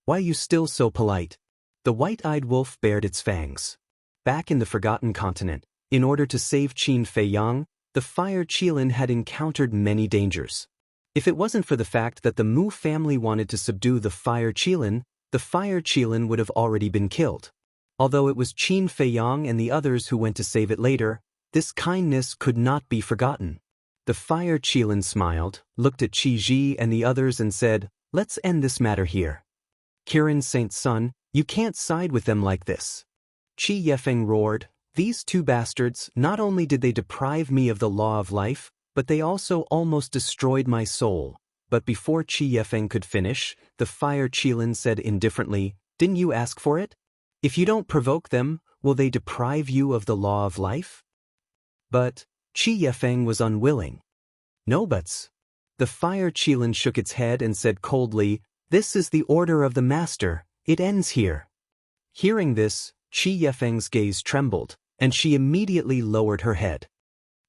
"Why are you still so polite?" The white-eyed wolf bared its fangs. Back in the Forgotten Continent, in order to save Qin Fei Yang, the Fire Qilin had encountered many dangers. If it wasn't for the fact that the Mu family wanted to subdue the Fire Qilin would have already been killed. Although it was Qin Feiyang and the others who went to save it later, this kindness could not be forgotten. The Fire Qilin smiled, looked at Qi Ji and the others and said, "Let's end this matter here. Kirin Saint's son, you can't side with them like this." Qi Yefeng roared, "These two bastards, not only did they deprive me of the law of life, but they also almost destroyed my soul." But before Qi Yefeng could finish, the Fire Qilin said indifferently, "Didn't you ask for it? If you don't provoke them, will they deprive you of the law of life?" But Qi Yefeng was unwilling. "No buts." The Fire Qilin shook its head and said coldly, "This is the order of the master, it ends here." Hearing this, Qi Yefeng's gaze trembled, and she immediately lowered her head.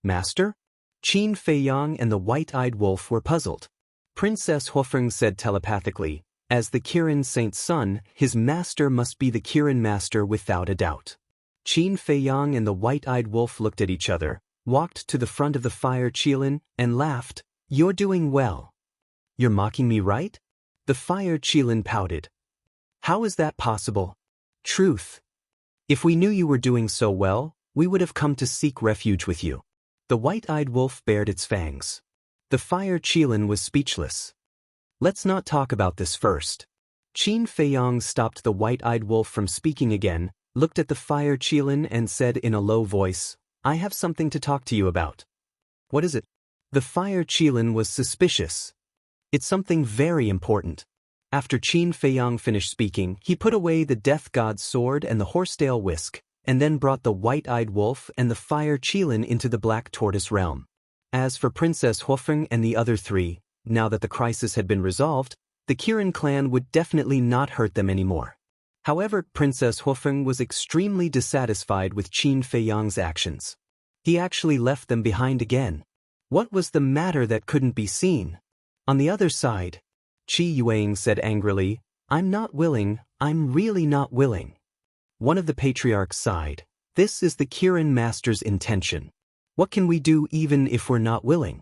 "Master?" Qin Feiyang and the white-eyed wolf were puzzled. Princess Huofeng said telepathically, "As the Kirin Saint's son, his master must be the Kirin master without a doubt." Qin Feiyang and the white-eyed wolf looked at each other, walked to the front of the Fire Qilin, and laughed. "You're doing well." "You're mocking me, right?" The Fire Qilin pouted. "How is that possible?" "Truth. If we knew you were doing so well, we would have come to seek refuge with you." The white-eyed wolf bared its fangs. The Fire Qilin was speechless. "Let's not talk about this first." Qin Feiyang stopped the white-eyed wolf from speaking again, looked at the Fire Qilin and said in a low voice, "I have something to talk to you about." "What is it?" The Fire Qilin was suspicious. "It's something very important." After Qin Feiyang finished speaking, he put away the death god's sword and the horsetail whisk, and then brought the white-eyed wolf and the Fire Qilin into the Black Tortoise realm. As for Princess Huofeng and the other three, now that the crisis had been resolved, the Kirin clan would definitely not hurt them anymore. However, Princess Huofeng was extremely dissatisfied with Qin Feiyang's actions. He actually left them behind again. What was the matter that couldn't be seen? On the other side, Qi Yuang said angrily, "I'm not willing, I'm really not willing." One of the patriarchs sighed. "This is the Kirin master's intention. What can we do even if we're not willing?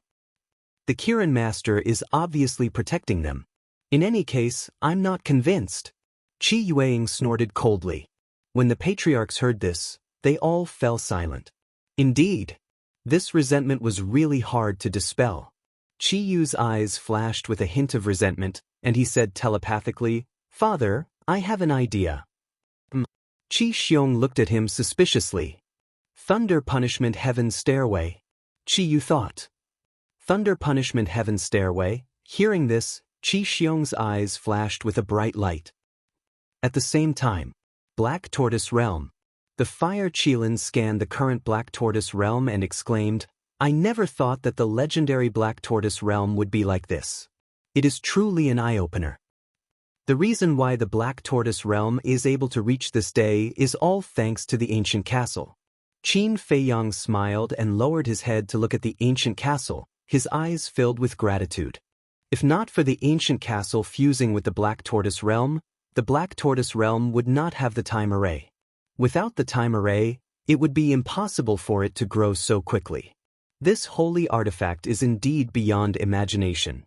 The Kirin master is obviously protecting them. In any case, I'm not convinced." Qi Yuang snorted coldly. When the patriarchs heard this, they all fell silent. Indeed, this resentment was really hard to dispel. Qi Yu's eyes flashed with a hint of resentment, and he said telepathically, "Father, I have an idea." Qi Xiong looked at him suspiciously. "Thunder Punishment Heaven's Stairway," Qi Yu thought. Thunder Punishment Heaven's Stairway. Hearing this, Qi Xiong's eyes flashed with a bright light. At the same time, Black Tortoise Realm. The Fire Qilin scanned the current Black Tortoise Realm and exclaimed, "I never thought that the legendary Black Tortoise Realm would be like this. It is truly an eye-opener. The reason why the Black Tortoise Realm is able to reach this day is all thanks to the ancient castle." Qin Feiyang smiled and lowered his head to look at the ancient castle, his eyes filled with gratitude. If not for the ancient castle fusing with the Black Tortoise Realm, the Black Tortoise Realm would not have the time array. Without the time array, it would be impossible for it to grow so quickly. This holy artifact is indeed beyond imagination.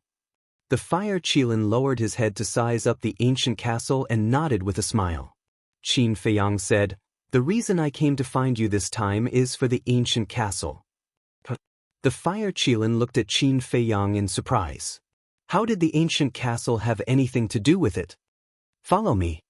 The Fire Qilin lowered his head to size up the ancient castle and nodded with a smile. Qin Feiyang said, "The reason I came to find you this time is for the ancient castle." The Fire Qilin looked at Qin Feiyang in surprise. How did the ancient castle have anything to do with it? "Follow me."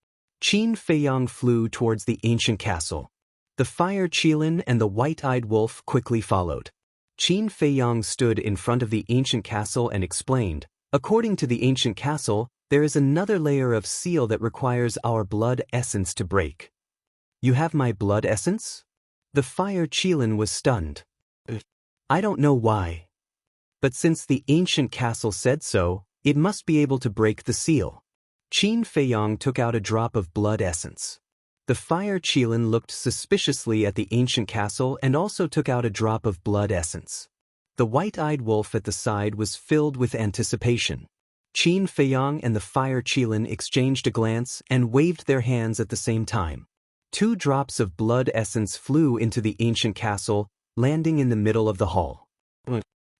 Qin Feiyang flew towards the ancient castle. The Fire Qilin and the white-eyed wolf quickly followed. Qin Feiyang stood in front of the ancient castle and explained, "According to the ancient castle, there is another layer of seal that requires our blood essence to break." "You have my blood essence?" The Fire Qilin was stunned. "I don't know why. But since the ancient castle said so, it must be able to break the seal." Qin Feiyang took out a drop of blood essence. The Fire Qilin looked suspiciously at the ancient castle and also took out a drop of blood essence. The white-eyed wolf at the side was filled with anticipation. Qin Feiyang and the Fire Qilin exchanged a glance and waved their hands at the same time. 2 drops of blood essence flew into the ancient castle, landing in the middle of the hall.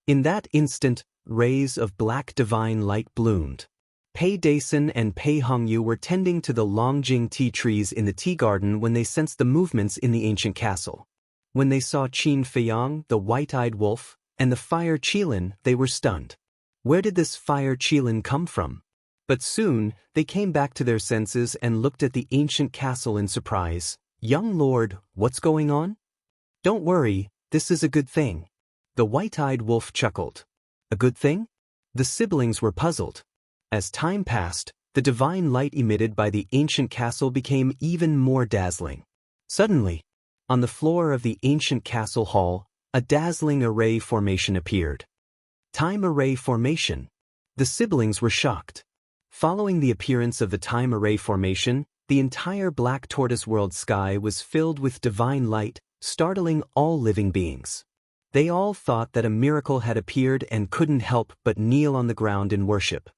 In that instant, rays of black divine light bloomed. Pei Dason and Pei Hongyu were tending to the Longjing tea trees in the tea garden when they sensed the movements in the ancient castle. When they saw Qin Feiyang, the white-eyed wolf, and the fire Qilin, they were stunned. Where did this fire Qilin come from? But soon, they came back to their senses and looked at the ancient castle in surprise. Young lord, what's going on? Don't worry, this is a good thing. The white-eyed wolf chuckled. A good thing? The siblings were puzzled. As time passed, the divine light emitted by the ancient castle became even more dazzling. Suddenly, on the floor of the ancient castle hall, a dazzling array formation appeared. Time array formation. The siblings were shocked. Following the appearance of the time array formation, the entire black tortoise world sky was filled with divine light, startling all living beings. They all thought that a miracle had appeared and couldn't help but kneel on the ground in worship.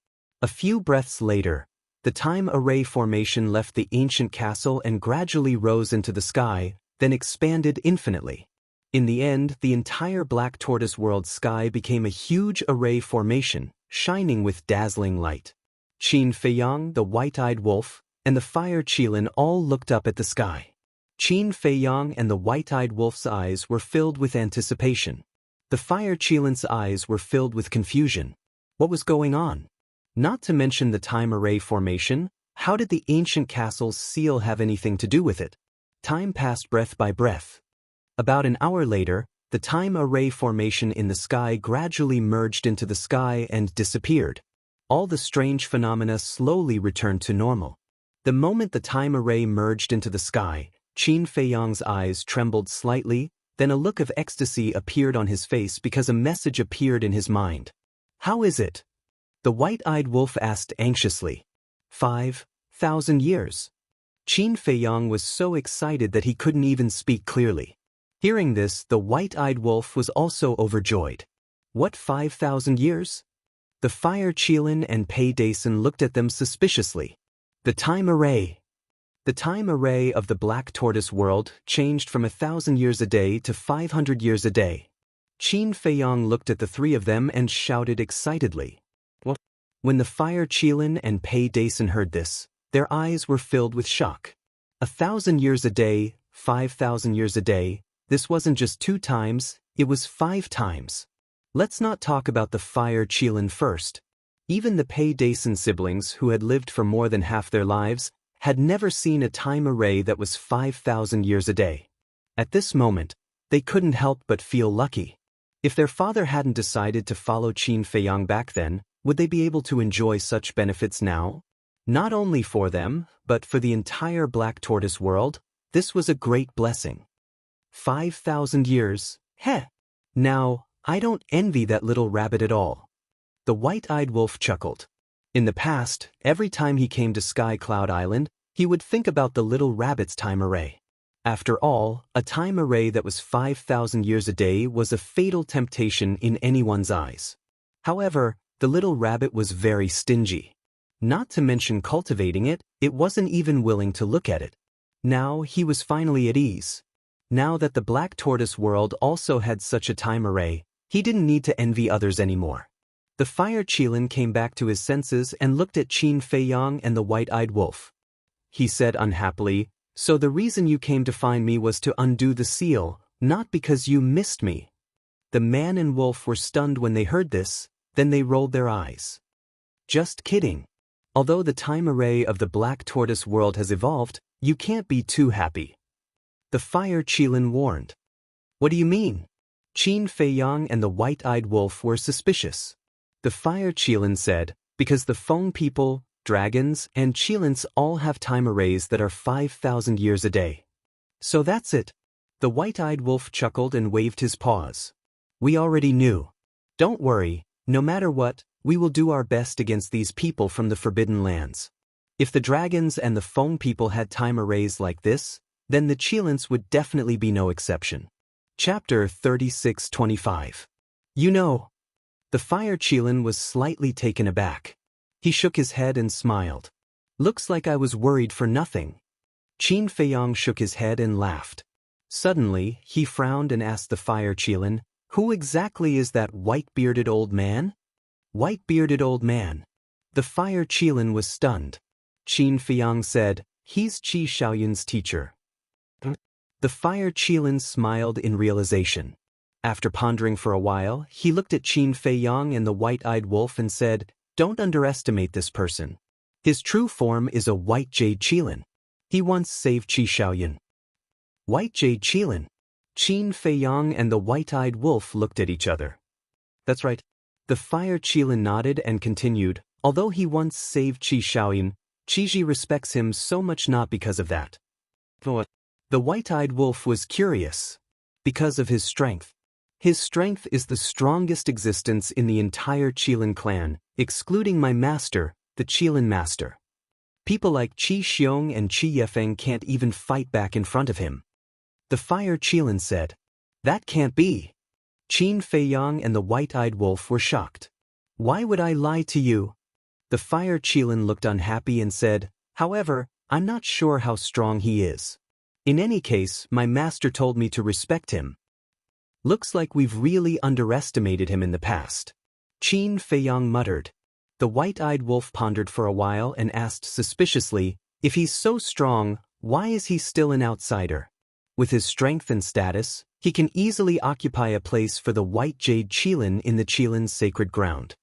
A few breaths later, the time array formation left the ancient castle and gradually rose into the sky, then expanded infinitely. In the end, the entire black tortoise world sky became a huge array formation, shining with dazzling light. Qin Feiyang, the white-eyed wolf, and the fire Qilin all looked up at the sky. Qin Feiyang and the white-eyed wolf's eyes were filled with anticipation. The fire Qilin's eyes were filled with confusion. What was going on? Not to mention the time array formation, how did the ancient castle's seal have anything to do with it? Time passed breath by breath. About an hour later, the time array formation in the sky gradually merged into the sky and disappeared. All the strange phenomena slowly returned to normal. The moment the time array merged into the sky, Qin Feiyang's eyes trembled slightly, then a look of ecstasy appeared on his face because a message appeared in his mind. How is it? The white-eyed wolf asked anxiously. 5,000 years. Qin Feiyang was so excited that he couldn't even speak clearly. Hearing this, the white-eyed wolf was also overjoyed. What 5,000 years? The fire Qilin and Pei Dason looked at them suspiciously. The time array. The time array of the black tortoise world changed from 1,000 years a day to 500 years a day. Qin Feiyang looked at the three of them and shouted excitedly. What? When the fire Qilin and Pei Dason heard this, their eyes were filled with shock. 1,000 years a day, 5,000 years a day, this wasn't just 2 times, it was 5 times. Let's not talk about the fire Qilin first. Even the Pei Dason siblings, who had lived for more than half their lives, had never seen a time array that was 5,000 years a day. At this moment, they couldn't help but feel lucky. If their father hadn't decided to follow Qin Feiyang back then, would they be able to enjoy such benefits now? Not only for them, but for the entire black tortoise world, this was a great blessing. 5,000 years, heh! Now, I don't envy that little rabbit at all. The white-eyed wolf chuckled. In the past, every time he came to Sky Cloud Island, he would think about the little rabbit's time array. After all, a time array that was 5,000 years a day was a fatal temptation in anyone's eyes. However, the little rabbit was very stingy. Not to mention cultivating it, it wasn't even willing to look at it. Now he was finally at ease. Now that the black tortoise world also had such a time array, he didn't need to envy others anymore. The fire Qilin came back to his senses and looked at Qin Feiyang and the white-eyed wolf. He said unhappily, "So the reason you came to find me was to undo the seal, not because you missed me." The man and wolf were stunned when they heard this, then they rolled their eyes. Just kidding. Although the time array of the black tortoise world has evolved, you can't be too happy. The fire Qilin warned. What do you mean? Qin Feiyang and the white-eyed wolf were suspicious. The fire Qilin said, because the Feng people, dragons, and Qilins all have time arrays that are 5,000 years a day. So that's it. The white-eyed wolf chuckled and waved his paws. We already knew. Don't worry, no matter what, we will do our best against these people from the Forbidden Lands. If the dragons and the Feng people had time arrays like this, then the Qilins would definitely be no exception. Chapter 36-25. You know. The fire Qilin was slightly taken aback. He shook his head and smiled. Looks like I was worried for nothing. Qin Feiyang shook his head and laughed. Suddenly, he frowned and asked the fire Qilin, Who exactly is that white-bearded old man? White-bearded old man. The fire Qilin was stunned. Qin Feiyang said, "He's Qi Xiaoyun's teacher." The fire Qilin smiled in realization. After pondering for a while, he looked at Qin Feiyang and the white-eyed wolf and said, "Don't underestimate this person. His true form is a white jade Qilin. He once saved Qi Xiaoyun." White jade Qilin. Qin Feiyang and the white-eyed wolf looked at each other. That's right. The fire Qilin nodded and continued, "Although he once saved Qi Xiaoyun, Qiji respects him so much not because of that." The white-eyed wolf was curious. Because of his strength. His strength is the strongest existence in the entire Qilin clan, excluding my master, the Qilin master. People like Qi Xiong and Qi Yefeng can't even fight back in front of him. The fire Qilin said, "That can't be." Qin Feiyang and the white-eyed wolf were shocked. "Why would I lie to you?" The fire Qilin looked unhappy and said, "However, I'm not sure how strong he is. In any case, my master told me to respect him. Looks like we've really underestimated him in the past." Qin Feiyang muttered. The white-eyed wolf pondered for a while and asked suspiciously, "If he's so strong, why is he still an outsider? With his strength and status, he can easily occupy a place for the white jade Qilin in the Qilin's sacred ground.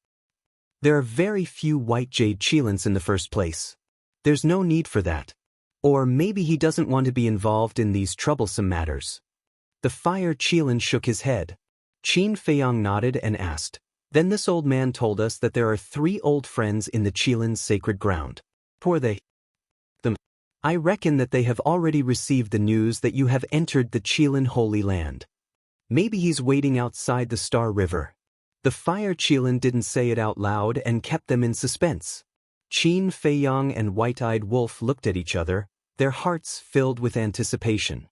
There are very few white jade Qilins in the first place. There's no need for that. Or maybe he doesn't want to be involved in these troublesome matters." The fire Qilin shook his head. Qin Feiyang nodded and asked, "Then this old man told us that there are 3 old friends in the Qilin's sacred ground. Who are they?" "I reckon that they have already received the news that you have entered the Qilin Holy Land. Maybe he's waiting outside the Star River." The fire Qilin didn't say it out loud and kept them in suspense. Qin Feiyang and white-eyed wolf looked at each other, their hearts filled with anticipation.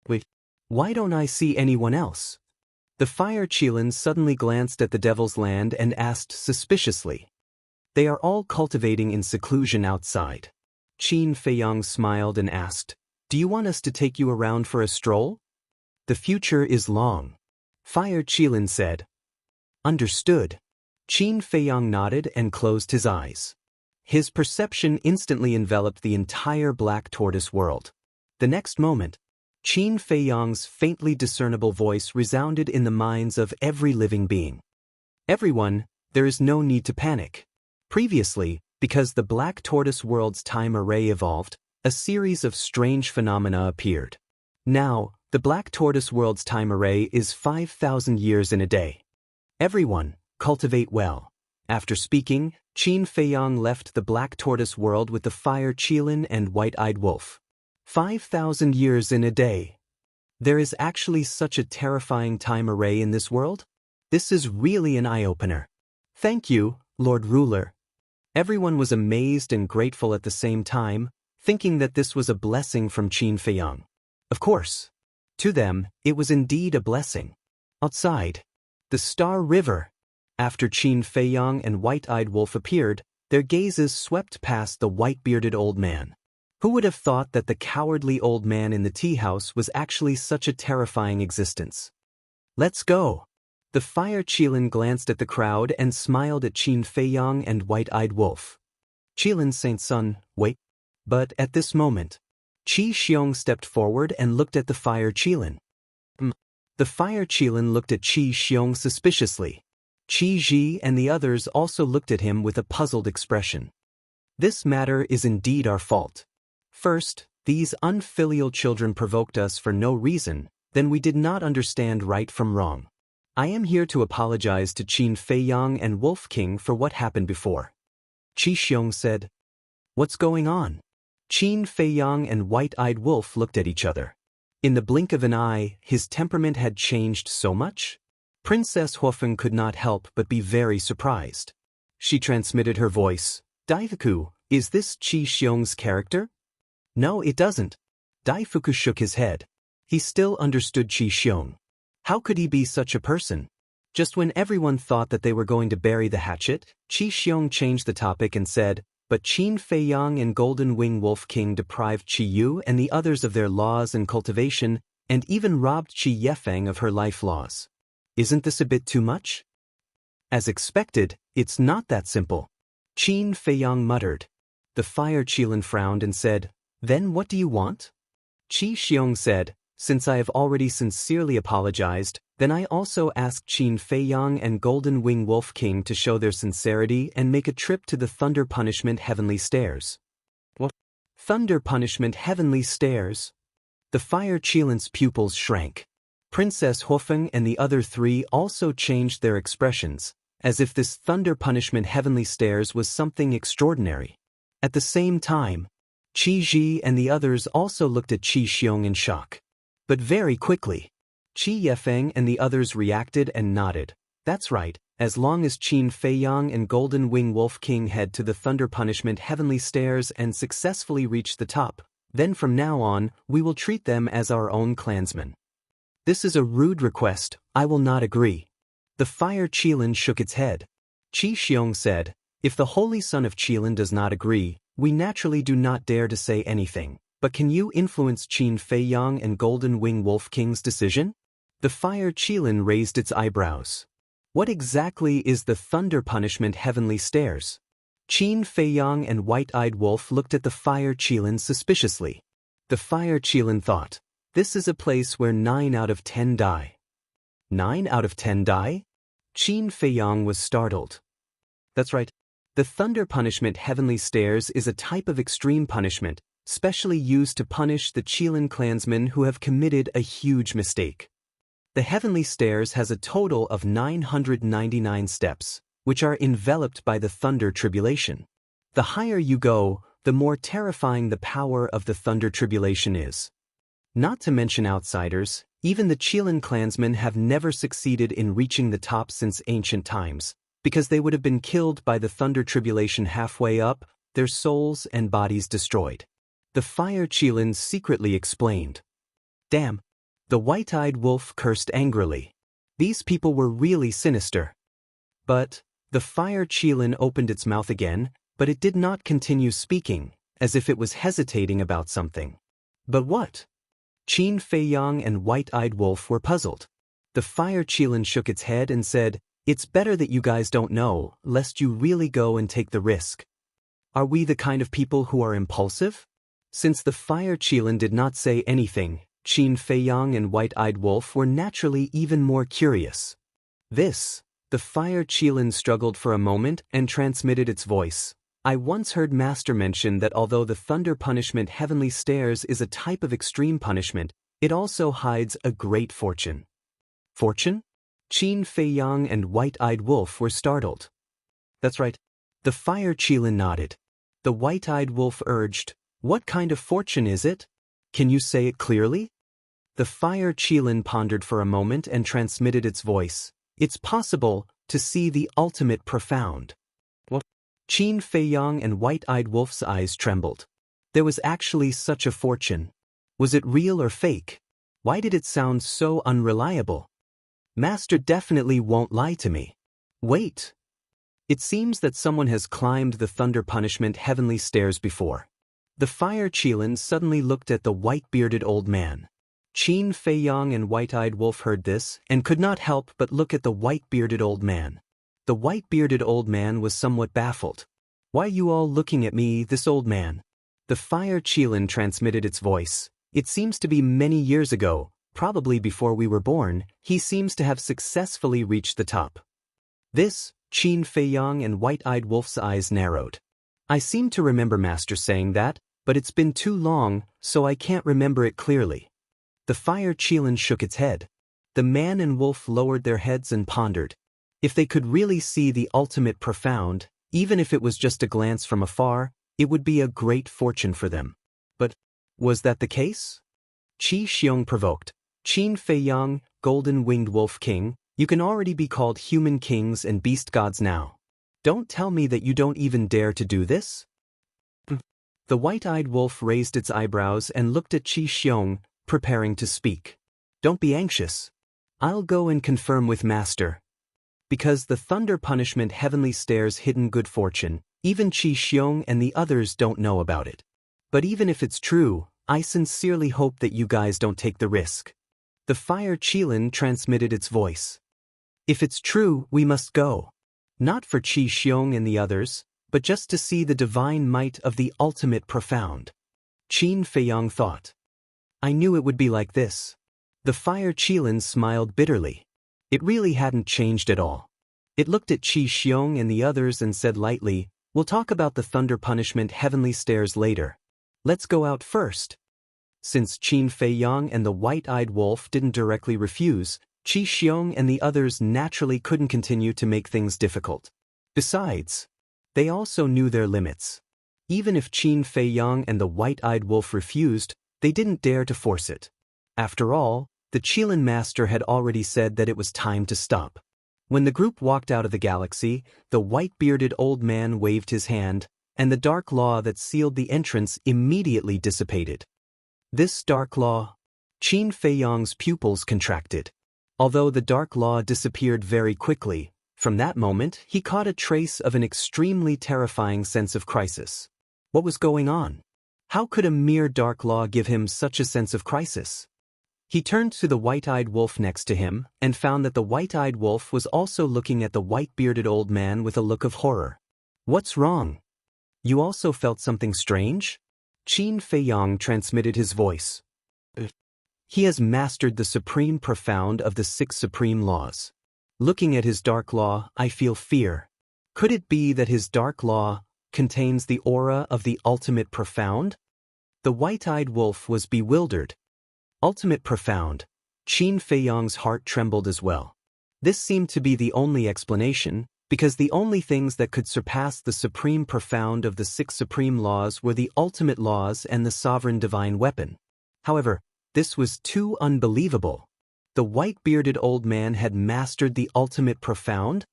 "Wait, why don't I see anyone else?" The fire Qilin suddenly glanced at the Devil's Land and asked suspiciously. "They are all cultivating in seclusion outside." Qin Feiyang smiled and asked, "Do you want us to take you around for a stroll?" "The future is long," fire Qilin said. "Understood." Qin Feiyang nodded and closed his eyes. His perception instantly enveloped the entire black tortoise world. The next moment, Qin Feiyang's faintly discernible voice resounded in the minds of every living being. "Everyone, there is no need to panic. Previously, because the black tortoise world's time array evolved, a series of strange phenomena appeared. Now, the black tortoise world's time array is 5,000 years in a day. Everyone, cultivate well." After speaking, Qin Feiyang left the black tortoise world with the fire Qilin and white-eyed wolf. 5,000 years in a day. There is actually such a terrifying time array in this world? This is really an eye-opener. "Thank you, Lord Ruler." Everyone was amazed and grateful at the same time, thinking that this was a blessing from Qin Feiyang. Of course. To them, it was indeed a blessing. Outside, the Star River. After Qin Feiyang and white-eyed wolf appeared, their gazes swept past the white-bearded old man. Who would have thought that the cowardly old man in the tea house was actually such a terrifying existence? "Let's go." The fire Qilin glanced at the crowd and smiled at Qin Feiyang and white-eyed wolf. "Qilin Saint Sun, wait." But at this moment, Qi Xiong stepped forward and looked at the fire Qilin. The fire Qilin looked at Qi Xiong suspiciously. Qi Ji and the others also looked at him with a puzzled expression. "This matter is indeed our fault. First, these unfilial children provoked us for no reason, then we did not understand right from wrong. I am here to apologize to Qin Feiyang and Wolf King for what happened before." Qi Xiong said, "What's going on?" Qin Feiyang and white-eyed wolf looked at each other. In the blink of an eye, his temperament had changed so much? Princess Huofeng could not help but be very surprised. She transmitted her voice, "Daifuku, is this Qi Xiong's character?" "No, it doesn't." Daifuku shook his head. He still understood Qi Xiong. How could he be such a person? Just when everyone thought that they were going to bury the hatchet, Qi Xiong changed the topic and said, "But Qin Feiyang and Golden Wing Wolf King deprived Qi Yu and the others of their laws and cultivation, and even robbed Qi Yefeng of her life laws. Isn't this a bit too much? As expected, it's not that simple. Qin Feiyang muttered. The Fire Qilin frowned and said, Then what do you want? Qi Xiong said, Since I have already sincerely apologized, then I also ask Qin Feiyang and Golden Wing Wolf King to show their sincerity and make a trip to the Thunder Punishment Heavenly Stairs. What? Thunder Punishment Heavenly Stairs? The Fire Qilin's pupils shrank. Princess Hofeng and the other three also changed their expressions, as if this Thunder Punishment Heavenly Stairs was something extraordinary. At the same time, Qi Ji and the others also looked at Qi Xiong in shock. But very quickly, Qi Yefeng and the others reacted and nodded. That's right, as long as Qin Feiyang and Golden Wing Wolf King head to the Thunder Punishment Heavenly Stairs and successfully reach the top, then from now on, we will treat them as our own clansmen. This is a rude request, I will not agree. The Fire Qilin shook its head. Qi Xiong said, If the Holy Son of Qilin does not agree, we naturally do not dare to say anything. But can you influence Qin Feiyang and Golden Wing Wolf King's decision? The Fire Qilin raised its eyebrows. What exactly is the Thunder Punishment Heavenly Stairs? Qin Feiyang and White-Eyed Wolf looked at the Fire Qilin suspiciously. The Fire Qilin thought, This is a place where 9 out of 10 die. 9 out of 10 die? Qin Feiyang was startled. That's right. The Thunder Punishment Heavenly Stairs is a type of extreme punishment, specially used to punish the Qilin clansmen who have committed a huge mistake. The Heavenly Stairs has a total of 999 steps, which are enveloped by the Thunder Tribulation. The higher you go, the more terrifying the power of the Thunder Tribulation is. Not to mention outsiders, even the Qilin clansmen have never succeeded in reaching the top since ancient times, because they would have been killed by the Thunder Tribulation halfway up, their souls and bodies destroyed. The Fire Qilin secretly explained. Damn! The White-Eyed Wolf cursed angrily. These people were really sinister. But the Fire Qilin opened its mouth again, but it did not continue speaking, as if it was hesitating about something. But what? Qin Feiyang and White-Eyed Wolf were puzzled. The Fire Qilin shook its head and said, It's better that you guys don't know, lest you really go and take the risk. Are we the kind of people who are impulsive? Since the Fire Qilin did not say anything, Qin Feiyang and White-Eyed Wolf were naturally even more curious. The Fire Qilin struggled for a moment and transmitted its voice. I once heard Master mention that although the Thunder Punishment Heavenly Stairs is a type of extreme punishment, it also hides a great fortune. Fortune? Qin Feiyang and White-Eyed Wolf were startled. That's right. The Fire Qilin nodded. The White-Eyed Wolf urged, What kind of fortune is it? Can you say it clearly? The Fire Qilin pondered for a moment and transmitted its voice. It's possible to see the ultimate profound. What? Qin Feiyang and White-Eyed Wolf's eyes trembled. There was actually such a fortune. Was it real or fake? Why did it sound so unreliable? Master definitely won't lie to me. Wait. It seems that someone has climbed the Thunder Punishment Heavenly Stairs before. The Fire Qilin suddenly looked at the white-bearded old man. Qin Feiyang and White-Eyed Wolf heard this and could not help but look at the white-bearded old man. The white-bearded old man was somewhat baffled. Why are you all looking at me, this old man? The Fire Qilin transmitted its voice. It seems to be many years ago, probably before we were born, he seems to have successfully reached the top. Qin Feiyang and White-Eyed Wolf's eyes narrowed. I seem to remember Master saying that, but it's been too long, so I can't remember it clearly. The Fire Qilin shook its head. The man and wolf lowered their heads and pondered. If they could really see the ultimate profound, even if it was just a glance from afar, it would be a great fortune for them. But was that the case? Qi Xiong provoked. Qin Feiyang, Golden-Winged Wolf King, you can already be called human kings and beast gods now. Don't tell me that you don't even dare to do this? The White-Eyed Wolf raised its eyebrows and looked at Qi Xiong, preparing to speak. Don't be anxious. I'll go and confirm with Master. Because the Thunder Punishment Heavenly Stairs hidden good fortune, even Qi Xiong and the others don't know about it. But even if it's true, I sincerely hope that you guys don't take the risk. The Fire Qilin transmitted its voice. If it's true, we must go. Not for Qi Xiong and the others, but just to see the divine might of the ultimate profound. Qin Feiyang thought. I knew it would be like this. The fire Qilin smiled bitterly. It really hadn't changed at all. It looked at Qi Xiong and the others and said lightly, we'll talk about the thunder punishment heavenly stairs later. Let's go out first. Since Qin Feiyang and the white-eyed wolf didn't directly refuse, Qi Xiong and the others naturally couldn't continue to make things difficult. Besides, they also knew their limits. Even if Qin Feiyang and the white-eyed wolf refused, they didn't dare to force it. After all, the Qilin master had already said that it was time to stop. When the group walked out of the galaxy, the white-bearded old man waved his hand, and the dark law that sealed the entrance immediately dissipated. This dark law? Qin Feiyang's pupils contracted. Although the dark law disappeared very quickly, from that moment he caught a trace of an extremely terrifying sense of crisis. What was going on? How could a mere dark law give him such a sense of crisis? He turned to the white-eyed wolf next to him and found that the white-eyed wolf was also looking at the white-bearded old man with a look of horror. What's wrong? You also felt something strange? Qin Feiyang transmitted his voice. He has mastered the supreme profound of the 6 supreme laws. Looking at his dark law, I feel fear. Could it be that his dark law contains the aura of the ultimate profound? The white-eyed wolf was bewildered. Ultimate profound. Qin Feiyang's heart trembled as well. This seemed to be the only explanation, because the only things that could surpass the supreme profound of the 6 supreme laws were the ultimate laws and the sovereign divine weapon. However, this was too unbelievable. The white-bearded old man had mastered the ultimate profound?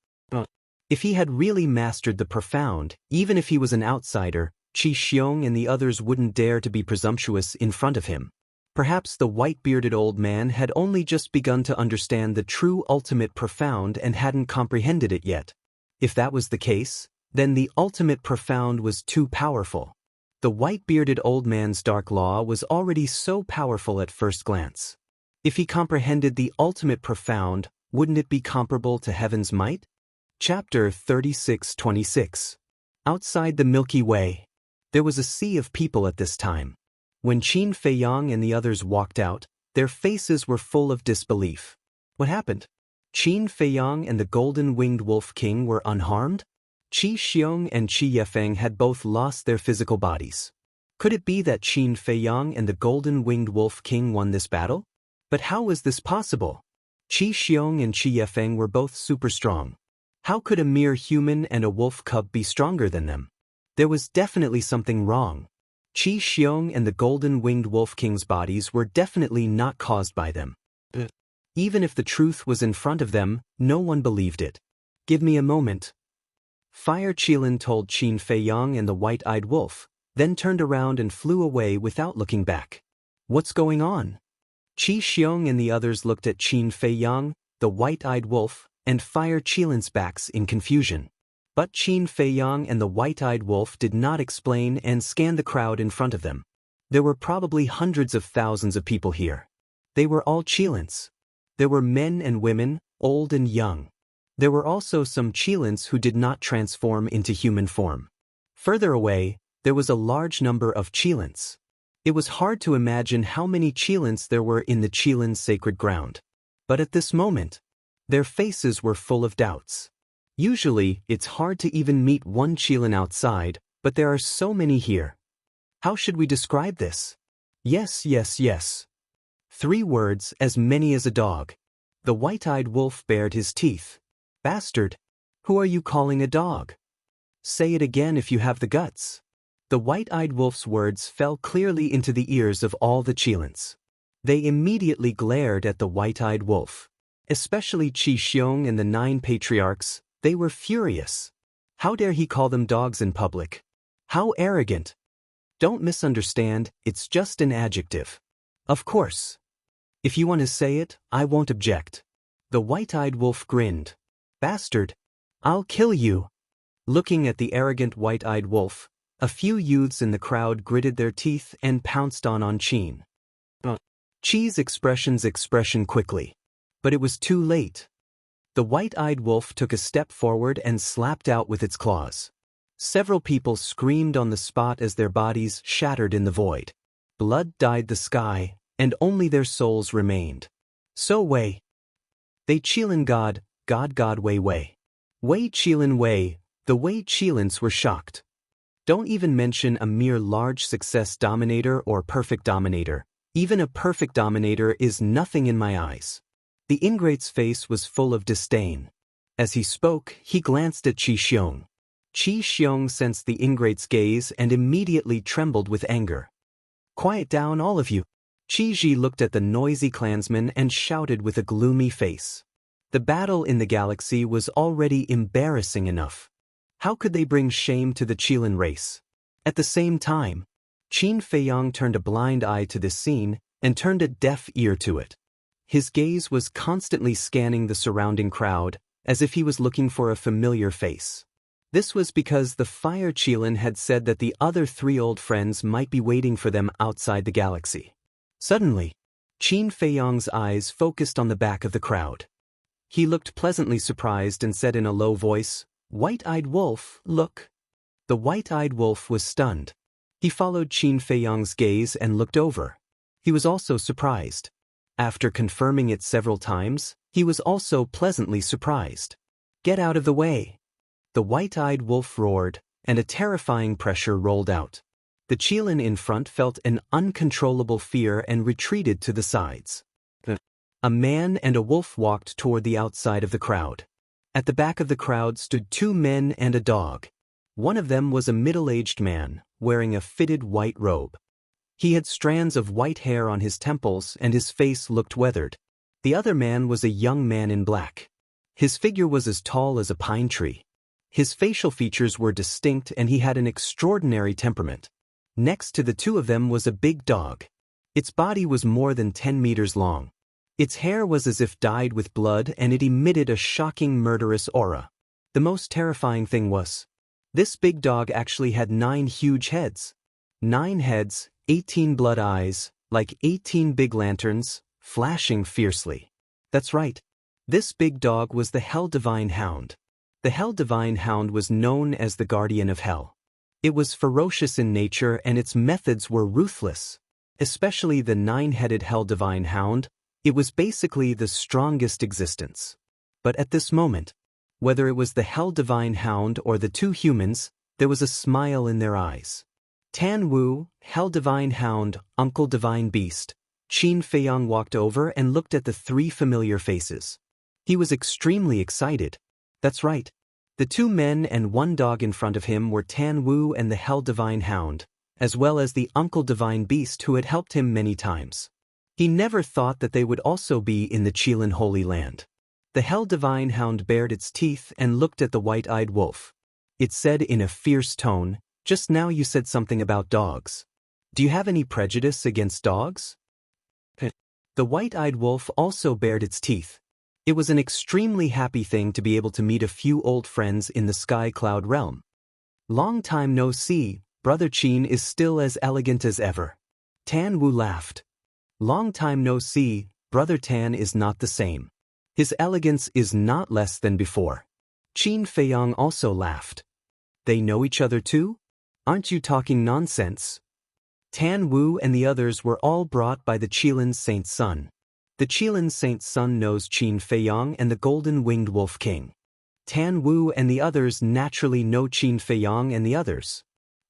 If he had really mastered the profound, even if he was an outsider, Qi Xiong and the others wouldn't dare to be presumptuous in front of him. Perhaps the white-bearded old man had only just begun to understand the true ultimate profound and hadn't comprehended it yet. If that was the case, then the ultimate profound was too powerful. The white-bearded old man's dark law was already so powerful at first glance. If he comprehended the ultimate profound, wouldn't it be comparable to heaven's might? Chapter 36:26. Outside the Milky Way. There was a sea of people at this time. When Qin Feiyang and the others walked out, their faces were full of disbelief. What happened? Qin Feiyang and the golden-winged wolf king were unharmed? Qi Xiong and Qi Yefeng had both lost their physical bodies. Could it be that Qin Feiyang and the golden-winged wolf king won this battle? But how was this possible? Qi Xiong and Qi Yefeng were both super strong. How could a mere human and a wolf cub be stronger than them? There was definitely something wrong. Qi Xiong and the golden-winged wolf king's bodies were definitely not caused by them. Even if the truth was in front of them, no one believed it. Give me a moment. Fire Qilin told Qin Feiyang and the white-eyed wolf, then turned around and flew away without looking back. What's going on? Qi Xiong and the others looked at Qin Feiyang, the white-eyed wolf, and Fire Qilin's backs in confusion. But Qin Feiyang and the white-eyed wolf did not explain and scanned the crowd in front of them. There were probably hundreds of thousands of people here. They were all Qilins. There were men and women, old and young. There were also some Qilins who did not transform into human form. Further away, there was a large number of Qilins. It was hard to imagine how many Qilins there were in the Qilin sacred ground. But at this moment, their faces were full of doubts. Usually, it's hard to even meet one Qilin outside, but there are so many here. How should we describe this? Yes, yes, yes. 3 words, as many as a dog. The white-eyed wolf bared his teeth. Bastard! Who are you calling a dog? Say it again if you have the guts. The white-eyed wolf's words fell clearly into the ears of all the Qilins. They immediately glared at the white-eyed wolf. Especially Qi Xiong and the 9 patriarchs, they were furious. How dare he call them dogs in public? How arrogant! Don't misunderstand, it's just an adjective. Of course. If you want to say it, I won't object. The white-eyed wolf grinned. Bastard! I'll kill you! Looking at the arrogant white-eyed wolf, a few youths in the crowd gritted their teeth and pounced on Qin. Qi's expression quickly. But it was too late. The white-eyed wolf took a step forward and slapped out with its claws. Several people screamed on the spot as their bodies shattered in the void. Blood dyed the sky, and only their souls remained. So Wei. They Qilin God, God Wei Wei. Wei Qilin Wei, the Wei Qilins were shocked. Don't even mention a mere large success dominator or perfect dominator. Even a perfect dominator is nothing in my eyes. The ingrate's face was full of disdain. As he spoke, he glanced at Qi Xiong. Qi Xiong sensed the ingrate's gaze and immediately trembled with anger. Quiet down, all of you. Qi Ji looked at the noisy clansmen and shouted with a gloomy face. The battle in the galaxy was already embarrassing enough. How could they bring shame to the Qilin race? At the same time, Qin Feiyang turned a blind eye to this scene and turned a deaf ear to it. His gaze was constantly scanning the surrounding crowd, as if he was looking for a familiar face. This was because the Fire Qilin had said that the other three old friends might be waiting for them outside the galaxy. Suddenly, Qin Feiyang's eyes focused on the back of the crowd. He looked pleasantly surprised and said in a low voice, "White-eyed wolf, look." The white-eyed wolf was stunned. He followed Qin Feiyang's gaze and looked over. He was also surprised. After confirming it several times, he was also pleasantly surprised. "Get out of the way!" The white-eyed wolf roared, and a terrifying pressure rolled out. The Qilin in front felt an uncontrollable fear and retreated to the sides. A man and a wolf walked toward the outside of the crowd. At the back of the crowd stood two men and a dog. One of them was a middle-aged man, wearing a fitted white robe. He had strands of white hair on his temples and his face looked weathered. The other man was a young man in black. His figure was as tall as a pine tree. His facial features were distinct and he had an extraordinary temperament. Next to the two of them was a big dog. Its body was more than 10 meters long. Its hair was as if dyed with blood and it emitted a shocking murderous aura. The most terrifying thing was, this big dog actually had 9 huge heads. 9 heads, 18 blood eyes, like 18 big lanterns, flashing fiercely. That's right. This big dog was the Hell Divine Hound. The Hell Divine Hound was known as the Guardian of Hell. It was ferocious in nature and its methods were ruthless. Especially the 9-headed Hell Divine Hound, it was basically the strongest existence. But at this moment, whether it was the Hell Divine Hound or the two humans, there was a smile in their eyes. Tan Wu, Hell Divine Hound, Uncle Divine Beast, Qin Feiyang walked over and looked at the 3 familiar faces. He was extremely excited. That's right. The 2 men and 1 dog in front of him were Tan Wu and the Hell Divine Hound, as well as the Uncle Divine Beast who had helped him many times. He never thought that they would also be in the Qilin Holy Land. The Hell Divine Hound bared its teeth and looked at the white-eyed wolf. It said in a fierce tone, "Just now you said something about dogs. Do you have any prejudice against dogs?" The white-eyed wolf also bared its teeth. It was an extremely happy thing to be able to meet a few old friends in the Sky Cloud realm. "Long time no see, Brother Qin is still as elegant as ever." Tan Wu laughed. "Long time no see, Brother Tan is not the same. His elegance is not less than before." Qin Feiyang also laughed. "They know each other too? Aren't you talking nonsense?" Tan Wu and the others were all brought by the Qilin Saint's son. The Qilin Saint's son knows Qin Feiyang and the Golden-Winged Wolf King. Tan Wu and the others naturally know Qin Feiyang and the others.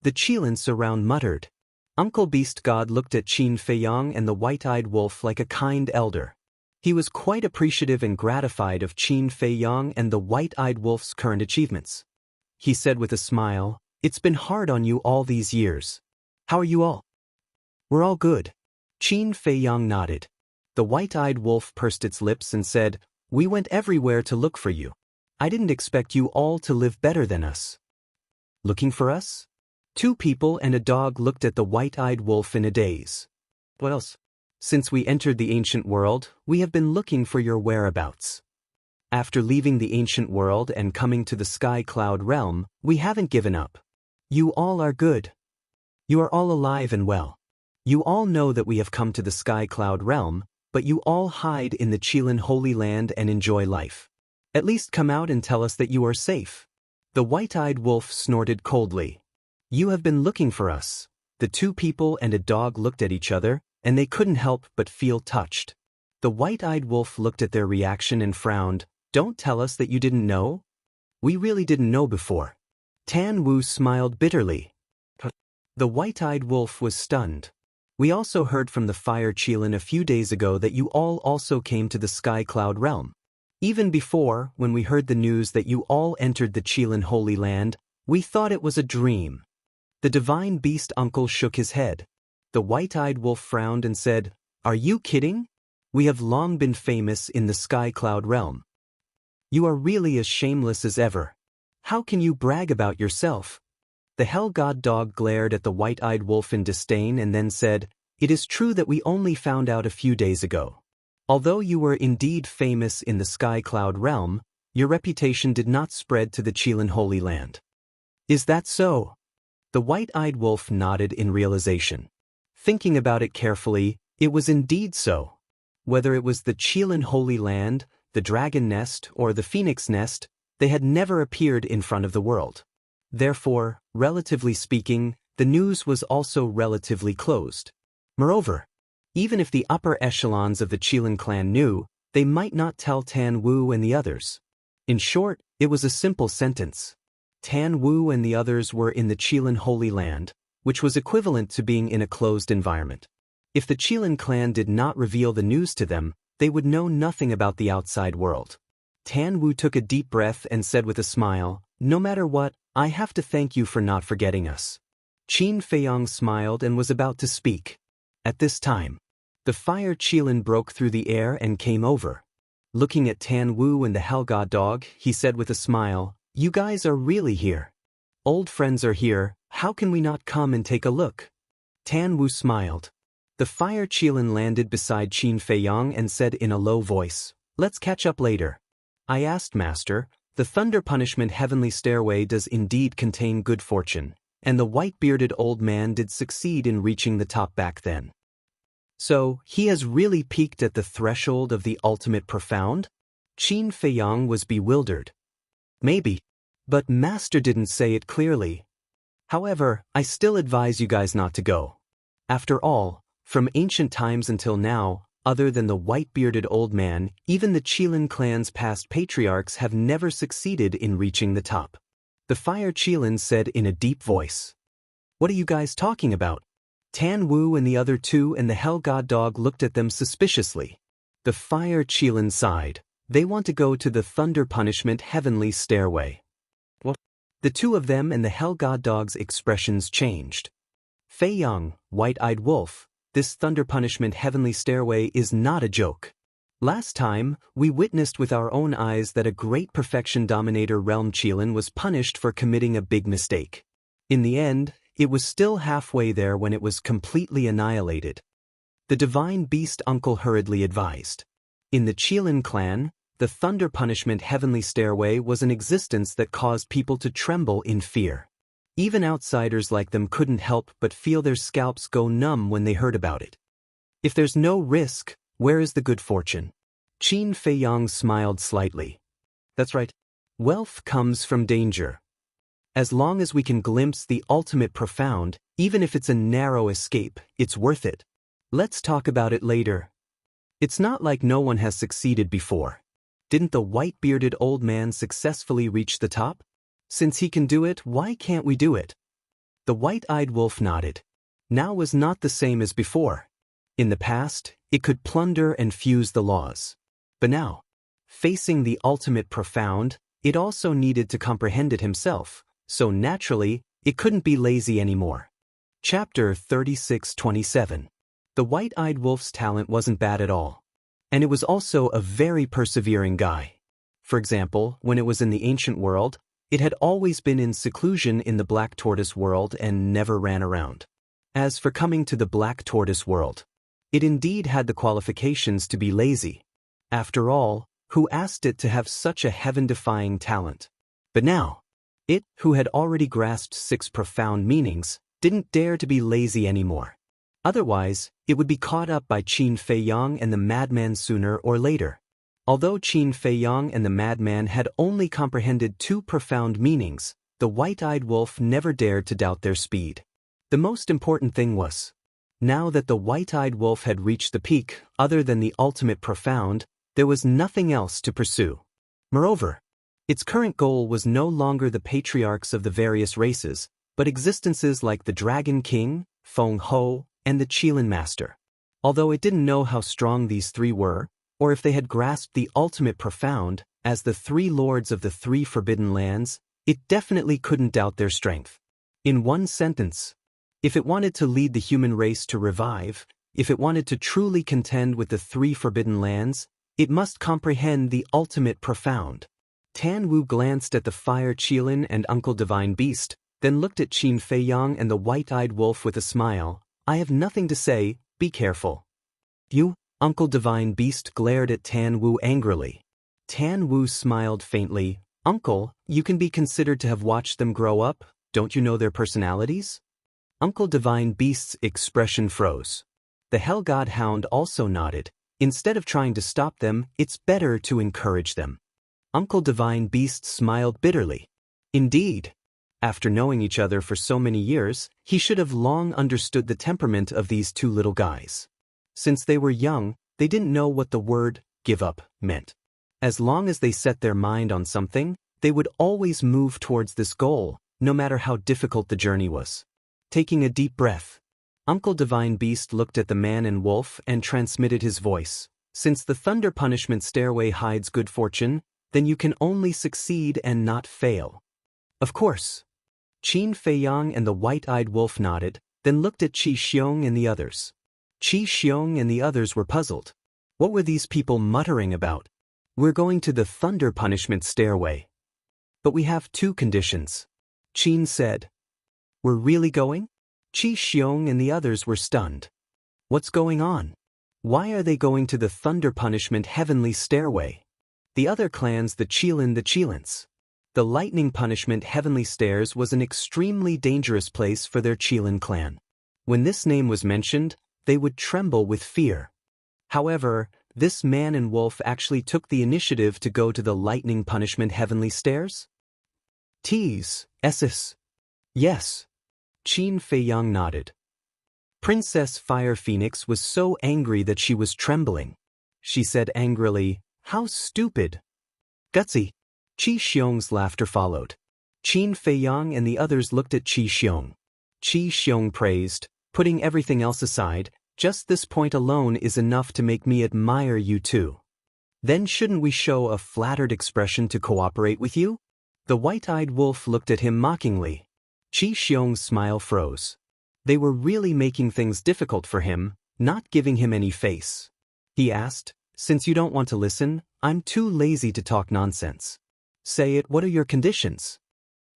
The Qilins around muttered. Uncle Beast God looked at Qin Feiyang and the white-eyed wolf like a kind elder. He was quite appreciative and gratified of Qin Feiyang and the white-eyed wolf's current achievements. He said with a smile, "It's been hard on you all these years. How are you all?" "We're all good." Qin Feiyang nodded. The white-eyed wolf pursed its lips and said, "We went everywhere to look for you. I didn't expect you all to live better than us." "Looking for us?" 2 people and a dog looked at the white-eyed wolf in a daze. "What else?" "Since we entered the ancient world, we have been looking for your whereabouts. After leaving the ancient world and coming to the Sky Cloud realm, we haven't given up. You all are good. You are all alive and well. You all know that we have come to the Sky Cloud realm, but you all hide in the Qilin Holy Land and enjoy life. At least come out and tell us that you are safe. The white-eyed wolf snorted coldly. You have been looking for us. The two people and a dog looked at each other, and they couldn't help but feel touched. The white-eyed wolf looked at their reaction and frowned. Don't tell us that you didn't know? We really didn't know before. Tan Wu smiled bitterly. The white-eyed wolf was stunned. We also heard from the Fire Qilin a few days ago that you all also came to the Sky Cloud realm. Even before, when we heard the news that you all entered the Qilin Holy Land, we thought it was a dream. The divine beast uncle shook his head. The white-eyed wolf frowned and said, Are you kidding? We have long been famous in the Sky Cloud realm. You are really as shameless as ever. How can you brag about yourself? The Hell God dog glared at the white-eyed wolf in disdain and then said, It is true that we only found out a few days ago. Although you were indeed famous in the Sky Cloud realm, your reputation did not spread to the Qilin Holy Land. Is that so? The white-eyed wolf nodded in realization. Thinking about it carefully, it was indeed so. Whether it was the Qilin Holy Land, the Dragon Nest, or the Phoenix Nest, they had never appeared in front of the world. Therefore, relatively speaking, the news was also relatively closed. Moreover, even if the upper echelons of the Qilin clan knew, they might not tell Tan Wu and the others. In short, it was a simple sentence. Tan Wu and the others were in the Qilin Holy Land, which was equivalent to being in a closed environment. If the Qilin clan did not reveal the news to them, they would know nothing about the outside world. Tan Wu took a deep breath and said with a smile, No matter what, I have to thank you for not forgetting us. Qin Feiyong smiled and was about to speak. At this time, the Fire Qilin broke through the air and came over. Looking at Tan Wu and the Hell God dog, he said with a smile, You guys are really here. Old friends are here, how can we not come and take a look? Tan Wu smiled. The Fire Qilin landed beside Qin Feiyong and said in a low voice, Let's catch up later. I asked Master, the Thunder Punishment Heavenly Stairway does indeed contain good fortune, and the white-bearded old man did succeed in reaching the top back then. So, he has really peaked at the threshold of the ultimate profound? Qin Feiyong was bewildered. Maybe. But Master didn't say it clearly. However, I still advise you guys not to go. After all, from ancient times until now, other than the white-bearded old man, even the Qilin clan's past patriarchs have never succeeded in reaching the top. The Fire Qilin said in a deep voice. What are you guys talking about? Tan Wu and the other two and the Hell God dog looked at them suspiciously. The Fire Qilin sighed. They want to go to the Thunder Punishment Heavenly Stairway. What? The two of them and the Hell God dog's expressions changed. Fei Young, white-eyed wolf, this Thunder Punishment Heavenly Stairway is not a joke. Last time, we witnessed with our own eyes that a great perfection dominator realm Qilin was punished for committing a big mistake. In the end, it was still halfway there when it was completely annihilated. The divine beast uncle hurriedly advised. In the Qilin clan, the Thunder Punishment Heavenly Stairway was an existence that caused people to tremble in fear. Even outsiders like them couldn't help but feel their scalps go numb when they heard about it. If there's no risk, where is the good fortune? Qin Feiyong smiled slightly. That's right. Wealth comes from danger. As long as we can glimpse the ultimate profound, even if it's a narrow escape, it's worth it. Let's talk about it later. It's not like no one has succeeded before. Didn't the white-bearded old man successfully reach the top? Since he can do it, why can't we do it? The white-eyed wolf nodded. Now was not the same as before. In the past, it could plunder and fuse the laws. But now, facing the ultimate profound, it also needed to comprehend it himself, so naturally, it couldn't be lazy anymore. Chapter 36:27. The white-eyed wolf's talent wasn't bad at all. And it was also a very persevering guy. For example, when it was in the ancient world, it had always been in seclusion in the Black Tortoise world and never ran around. As for coming to the Black Tortoise world, it indeed had the qualifications to be lazy. After all, who asked it to have such a heaven-defying talent? But now, it, who had already grasped 6 profound meanings, didn't dare to be lazy anymore. Otherwise, it would be caught up by Qin Feiyong and the madman sooner or later. Although Qin Feiyang and the madman had only comprehended two profound meanings, the white-eyed wolf never dared to doubt their speed. The most important thing was, now that the white-eyed wolf had reached the peak, other than the ultimate profound, there was nothing else to pursue. Moreover, its current goal was no longer the patriarchs of the various races, but existences like the Dragon King, Feng Ho, and the Qilin Master. Although it didn't know how strong these three were, or if they had grasped the ultimate profound, as the three lords of the three forbidden lands, it definitely couldn't doubt their strength. In one sentence, if it wanted to lead the human race to revive, if it wanted to truly contend with the three forbidden lands, it must comprehend the ultimate profound. Tan Wu glanced at the Fire Qilin and Uncle Divine Beast, then looked at Qin Feiyang and the white-eyed wolf with a smile. I have nothing to say, be careful. You? Uncle Divine Beast glared at Tan Wu angrily. Tan Wu smiled faintly. Uncle, you can be considered to have watched them grow up, don't you know their personalities? Uncle Divine Beast's expression froze. The Hell God Hound also nodded. Instead of trying to stop them, it's better to encourage them. Uncle Divine Beast smiled bitterly. Indeed. After knowing each other for so many years, he should have long understood the temperament of these two little guys. Since they were young, they didn't know what the word give up meant. As long as they set their mind on something, they would always move towards this goal, no matter how difficult the journey was. Taking a deep breath, Uncle Divine Beast looked at the man and wolf and transmitted his voice. Since the Thunder Punishment Stairway hides good fortune, then you can only succeed and not fail. Of course. Qin Feiyang and the white-eyed wolf nodded, then looked at Qi Xiong and the others. Qi Xiong and the others were puzzled. What were these people muttering about? We're going to the Thunder Punishment Stairway. But we have two conditions. Qin said. We're really going? Qi Xiong and the others were stunned. What's going on? Why are they going to the Thunder Punishment Heavenly Stairway? The other clans, the Qilins. The Lightning Punishment Heavenly Stairs was an extremely dangerous place for their Qilin clan. When this name was mentioned, they would tremble with fear. However, this man and wolf actually took the initiative to go to the Lightning Punishment Heavenly Stairs? Esses. Yes. Qin Feiyang nodded. Princess Fire Phoenix was so angry that she was trembling. She said angrily, How stupid. Gutsy. Qi Xiong's laughter followed. Qin Feiyang and the others looked at Qi Xiong. Qi Xiong praised, putting everything else aside, just this point alone is enough to make me admire you too. Then shouldn't we show a flattered expression to cooperate with you? The white-eyed wolf looked at him mockingly. Qi Xiong's smile froze. They were really making things difficult for him, not giving him any face. He asked, Since you don't want to listen, I'm too lazy to talk nonsense. Say it, what are your conditions?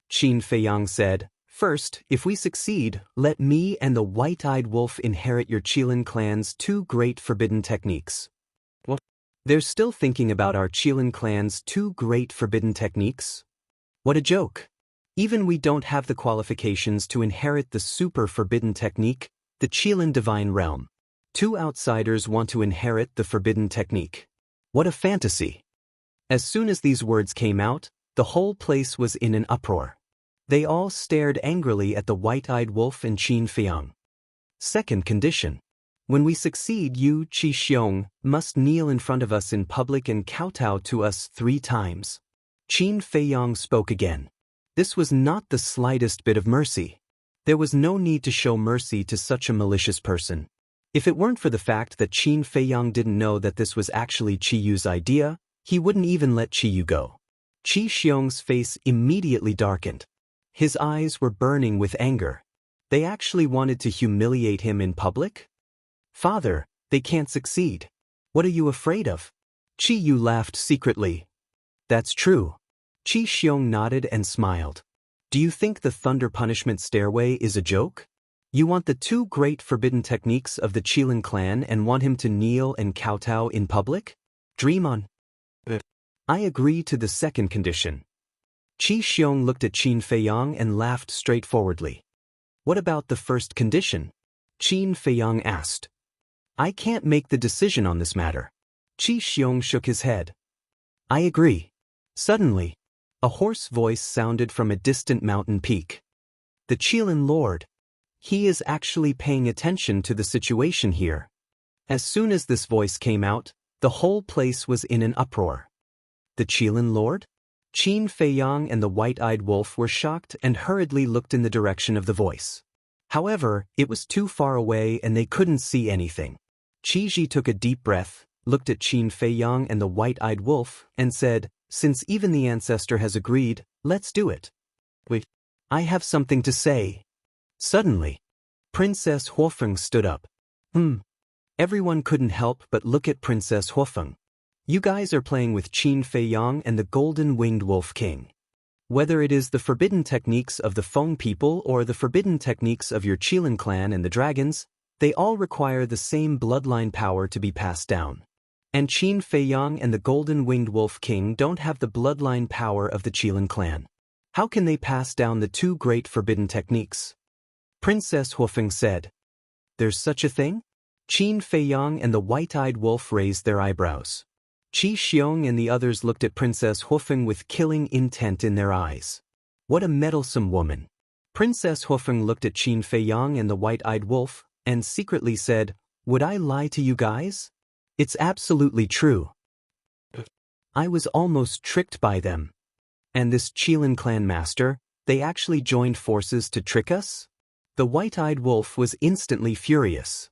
Qin Feiyang said, First, if we succeed, let me and the white-eyed wolf inherit your Qilin clan's two great forbidden techniques. What? They're still thinking about our Qilin clan's two great forbidden techniques? What a joke. Even we don't have the qualifications to inherit the super forbidden technique, the Qilin Divine Realm. Two outsiders want to inherit the forbidden technique. What a fantasy. As soon as these words came out, the whole place was in an uproar. They all stared angrily at the white-eyed wolf and Qin Feiyang. Second condition. When we succeed, you, Qi Xiong, must kneel in front of us in public and kowtow to us 3 times. Qin Feiyang spoke again. This was not the slightest bit of mercy. There was no need to show mercy to such a malicious person. If it weren't for the fact that Qin Feiyang didn't know that this was actually Qi Yu's idea, he wouldn't even let Qi Yu go. Qi Xiong's face immediately darkened. His eyes were burning with anger. They actually wanted to humiliate him in public? Father, they can't succeed. What are you afraid of? Qi Yu laughed secretly. That's true. Qi Xiong nodded and smiled. Do you think the Thunder Punishment Stairway is a joke? You want the 2 great forbidden techniques of the Qilin clan and want him to kneel and kowtow in public? Dream on. I agree to the second condition. Qi Xiong looked at Qin Feiyang and laughed straightforwardly. What about the first condition? Qin Feiyang asked. I can't make the decision on this matter. Qi Xiong shook his head. I agree. Suddenly, a hoarse voice sounded from a distant mountain peak. The Qilin Lord. He is actually paying attention to the situation here. As soon as this voice came out, the whole place was in an uproar. The Qilin Lord? Qin Feiyang and the white-eyed wolf were shocked and hurriedly looked in the direction of the voice. However, it was too far away and they couldn't see anything. Qi Ji took a deep breath, looked at Qin Feiyang and the white-eyed wolf, and said, "Since even the ancestor has agreed, let's do it." "Wait, I have something to say." Suddenly, Princess Huofeng stood up. Everyone couldn't help but look at Princess Huofeng. "You guys are playing with Qin Feiyang and the golden-winged wolf king. Whether it is the forbidden techniques of the Feng people or the forbidden techniques of your Qilin clan and the dragons, they all require the same bloodline power to be passed down. And Qin Feiyang and the golden-winged wolf king don't have the bloodline power of the Qilin clan. How can they pass down the two great forbidden techniques?" Princess Huofeng said. "There's such a thing?" Qin Feiyang and the white-eyed wolf raised their eyebrows. Qi Xiong and the others looked at Princess Huofeng with killing intent in their eyes. What a meddlesome woman. Princess Huofeng looked at Qin Feiyang and the white-eyed wolf, and secretly said, "Would I lie to you guys? It's absolutely true. I was almost tricked by them. And this Qilin clan master, they actually joined forces to trick us?" The white-eyed wolf was instantly furious.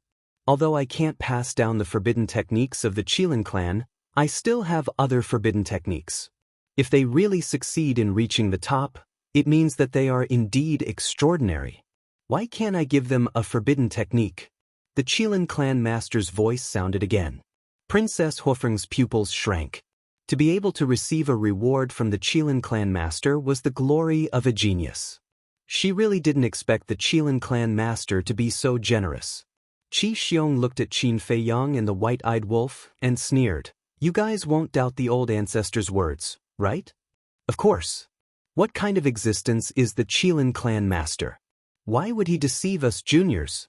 "Although I can't pass down the forbidden techniques of the Qilin clan, I still have other forbidden techniques. If they really succeed in reaching the top, it means that they are indeed extraordinary. Why can't I give them a forbidden technique?" The Qilin clan master's voice sounded again. Princess Huofeng's pupils shrank. To be able to receive a reward from the Qilin clan master was the glory of a genius. She really didn't expect the Qilin clan master to be so generous. Qi Xiong looked at Qin Feiyang and the white-eyed wolf and sneered. "You guys won't doubt the old ancestor's words, right?" "Of course. What kind of existence is the Qilin clan master? Why would he deceive us juniors?"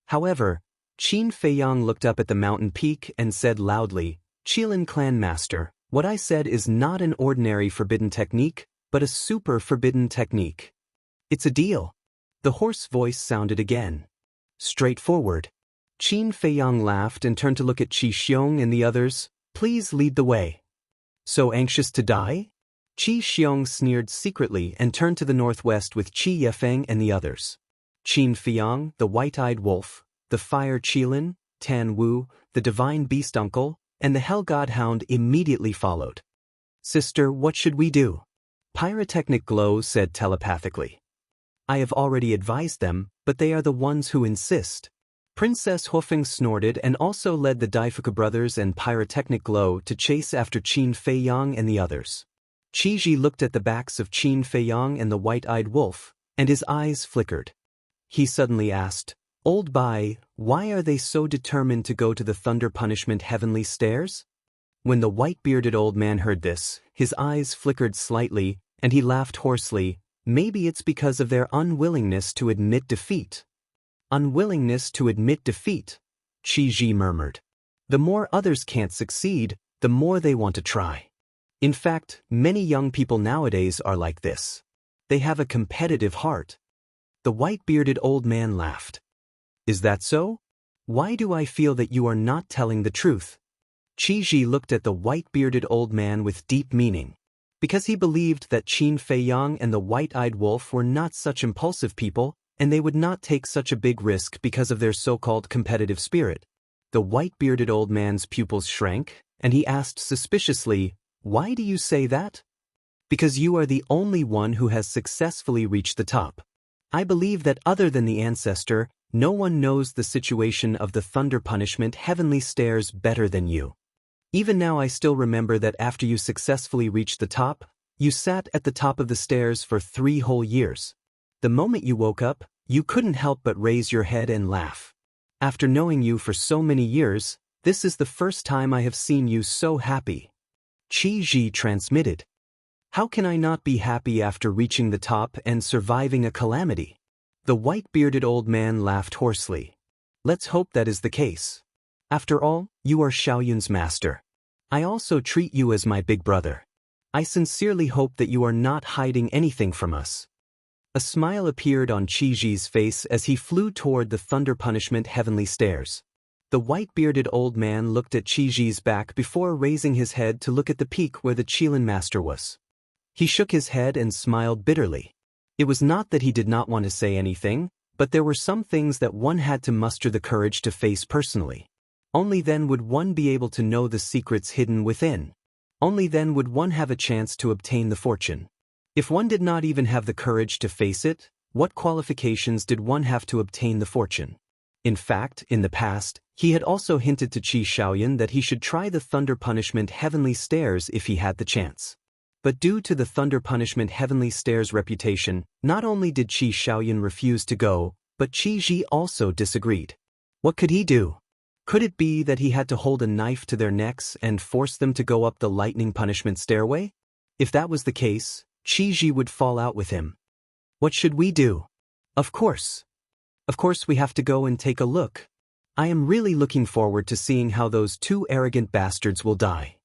However, Qin Feiyang looked up at the mountain peak and said loudly, "Qilin clan master, what I said is not an ordinary forbidden technique, but a super forbidden technique. It's a deal." The hoarse voice sounded again. "Straightforward." Qin Feiyang laughed and turned to look at Qi Xiong and the others. "Please lead the way." "So anxious to die?" Qi Xiong sneered secretly and turned to the northwest with Qi Yefeng and the others. Qin Feiyang, the white-eyed wolf, the fire Qilin, Tan Wu, the divine beast uncle, and the hell god hound immediately followed. "Sister, what should we do?" Pyrotechnic Glow said telepathically. "I have already advised them, but they are the ones who insist." Princess Huofeng snorted and also led the Daifuku brothers and Pyrotechnic Glow to chase after Qin Feiyang and the others. Qi Ji looked at the backs of Qin Feiyang and the white-eyed wolf, and his eyes flickered. He suddenly asked, "Old Bai, why are they so determined to go to the Thunder Punishment Heavenly Stairs?" When the white-bearded old man heard this, his eyes flickered slightly, and he laughed hoarsely. "Maybe it's because of their unwillingness to admit defeat." "Unwillingness to admit defeat," Qi Ji murmured. "The more others can't succeed, the more they want to try. In fact, many young people nowadays are like this. They have a competitive heart." The white-bearded old man laughed. "Is that so? Why do I feel that you are not telling the truth?" Qi Ji looked at the white-bearded old man with deep meaning. Because he believed that Qin Feiyang and the white-eyed wolf were not such impulsive people, and they would not take such a big risk because of their so-called competitive spirit. The white-bearded old man's pupils shrank, and he asked suspiciously, "Why do you say that?" "Because you are the only one who has successfully reached the top. I believe that other than the ancestor, no one knows the situation of the Thunder Punishment Heavenly Stairs better than you. Even now I still remember that after you successfully reached the top, you sat at the top of the stairs for 3 whole years. The moment you woke up, you couldn't help but raise your head and laugh. After knowing you for so many years, this is the first time I have seen you so happy." Qi Ji transmitted. "How can I not be happy after reaching the top and surviving a calamity?" The white-bearded old man laughed hoarsely. "Let's hope that is the case. After all, you are Xiaoyun's master. I also treat you as my big brother. I sincerely hope that you are not hiding anything from us. A smile appeared on Chi-Ji's face as he flew toward the thunder punishment heavenly stairs. The white-bearded old man looked at Chi-Ji's back before raising his head to look at the peak where the Qilin master was. He shook his head and smiled bitterly. It was not that he did not want to say anything, but there were some things that one had to muster the courage to face personally. Only then would one be able to know the secrets hidden within. Only then would one have a chance to obtain the fortune. If one did not even have the courage to face it, what qualifications did one have to obtain the fortune? In fact, in the past, he had also hinted to Qi Shaoyan that he should try the thunder punishment heavenly stairs if he had the chance. But due to the thunder punishment heavenly stairs reputation, not only did Qi Shaoyan refuse to go, but Qi Ji also disagreed. What could he do? Could it be that he had to hold a knife to their necks and force them to go up the lightning punishment stairway? If that was the case, Qi Ji would fall out with him. What should we do? Of course we have to go and take a look. I am really looking forward to seeing how those two arrogant bastards will die.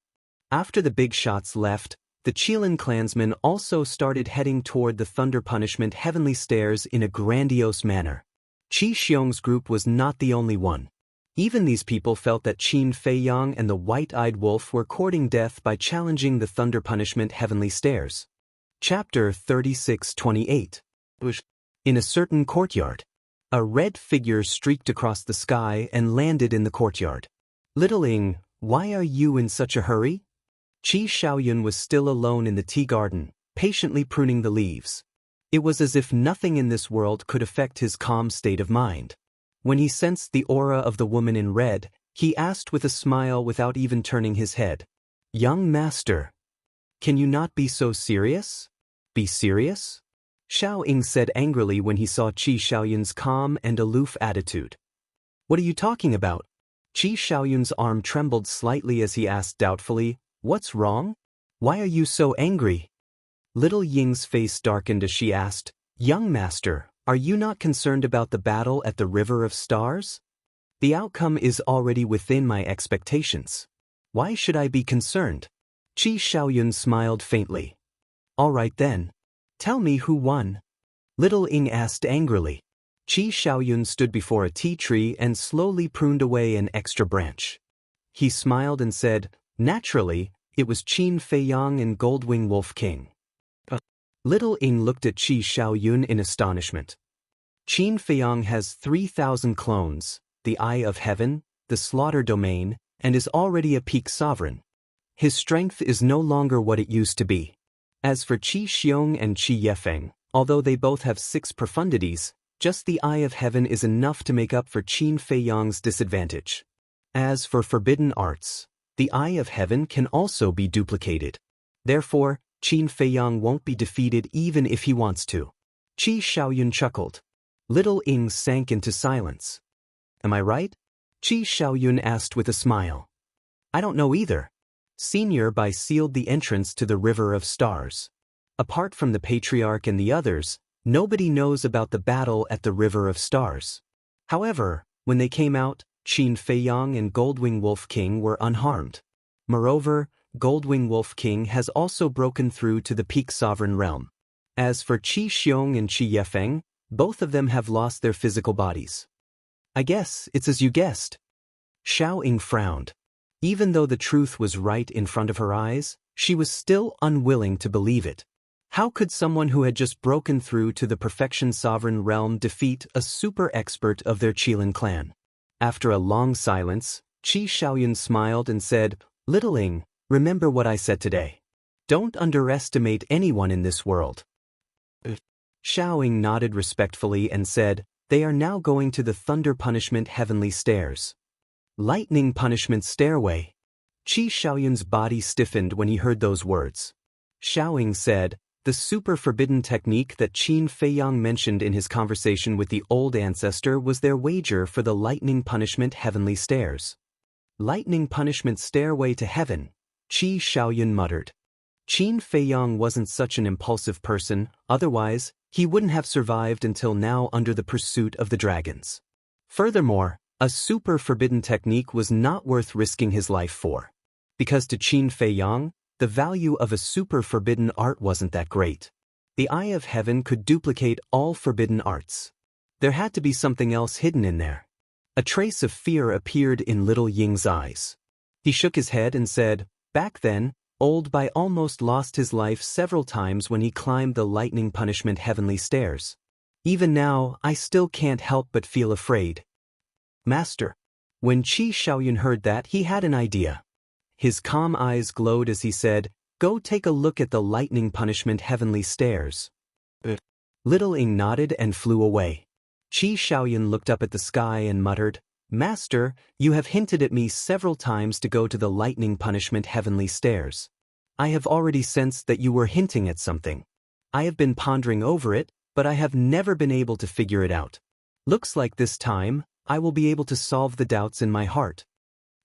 After the big shots left, the Qilin clansmen also started heading toward the thunder punishment heavenly stairs in a grandiose manner. Qi Xiong's group was not the only one. Even these people felt that Qin Feiyang and the white-eyed wolf were courting death by challenging the thunder punishment heavenly stairs. Chapter 36-28. In a certain courtyard, a red figure streaked across the sky and landed in the courtyard. Little Ing, why are you in such a hurry? Qi Shaoyun was still alone in the tea garden, patiently pruning the leaves. It was as if nothing in this world could affect his calm state of mind. When he sensed the aura of the woman in red, he asked with a smile without even turning his head. Young master, can you not be so serious? Be serious? Xiao Ying said angrily when he saw Qi Shaoyun's calm and aloof attitude. What are you talking about? Qi Shaoyun's arm trembled slightly as he asked doubtfully, What's wrong? Why are you so angry? Little Ying's face darkened as she asked, Young master, are you not concerned about the battle at the River of Stars? The outcome is already within my expectations. Why should I be concerned? Qi Shaoyun smiled faintly. All right then. Tell me who won. Little Ying asked angrily. Qi Shaoyun stood before a tea tree and slowly pruned away an extra branch. He smiled and said, Naturally, it was Qin Feiyang and Goldwing Wolf King. Little Ying looked at Qi Shaoyun in astonishment. Qin Feiyang has 3,000 clones, the Eye of Heaven, the Slaughter Domain, and is already a peak sovereign. His strength is no longer what it used to be. As for Qi Xiong and Qi Yefeng, although they both have 6 profundities, just the Eye of Heaven is enough to make up for Qin Feiyang's disadvantage. As for forbidden arts, the Eye of Heaven can also be duplicated. Therefore, Qin Feiyang won't be defeated even if he wants to. Qi Shaoyun chuckled. Little Ying sank into silence. Am I right? Qi Shaoyun asked with a smile. I don't know either. Senior Bai sealed the entrance to the River of Stars. Apart from the Patriarch and the others, nobody knows about the battle at the River of Stars. However, when they came out, Qin Feiyang and Goldwing Wolf King were unharmed. Moreover, Goldwing Wolf King has also broken through to the peak sovereign realm. As for Qi Xiong and Qi Yefeng, both of them have lost their physical bodies. I guess it's as you guessed. Xiao Ying frowned. Even though the truth was right in front of her eyes, she was still unwilling to believe it. How could someone who had just broken through to the perfection sovereign realm defeat a super expert of their Qilin clan? After a long silence, Qi Shaoyun smiled and said, Little Ying, remember what I said today. Don't underestimate anyone in this world. Xiao Ying nodded respectfully and said, They are now going to the thunder punishment heavenly stairs. Lightning punishment stairway. Qi Shaoyun's body stiffened when he heard those words. Xiao Ying said, The super forbidden technique that Qin Feiyang mentioned in his conversation with the old ancestor was their wager for the lightning punishment heavenly stairs. Lightning punishment stairway to heaven, Qi Shaoyun muttered. Qin Feiyang wasn't such an impulsive person, otherwise, he wouldn't have survived until now under the pursuit of the dragons. Furthermore, a super forbidden technique was not worth risking his life for. Because to Qin Fei Yang, the value of a super forbidden art wasn't that great. The eye of heaven could duplicate all forbidden arts. There had to be something else hidden in there. A trace of fear appeared in little Ying's eyes. He shook his head and said, "Back then, Old Bai almost lost his life several times when he climbed the lightning punishment heavenly stairs. Even now, I still can't help but feel afraid." "Master." When Qi Shaoyun heard that, he had an idea. His calm eyes glowed as he said, "Go take a look at the lightning punishment heavenly stairs." Little Ying nodded and flew away. Qi Shaoyun looked up at the sky and muttered, "Master, you have hinted at me several times to go to the lightning punishment heavenly stairs. I have already sensed that you were hinting at something. I have been pondering over it, but I have never been able to figure it out. Looks like this time, I will be able to solve the doubts in my heart."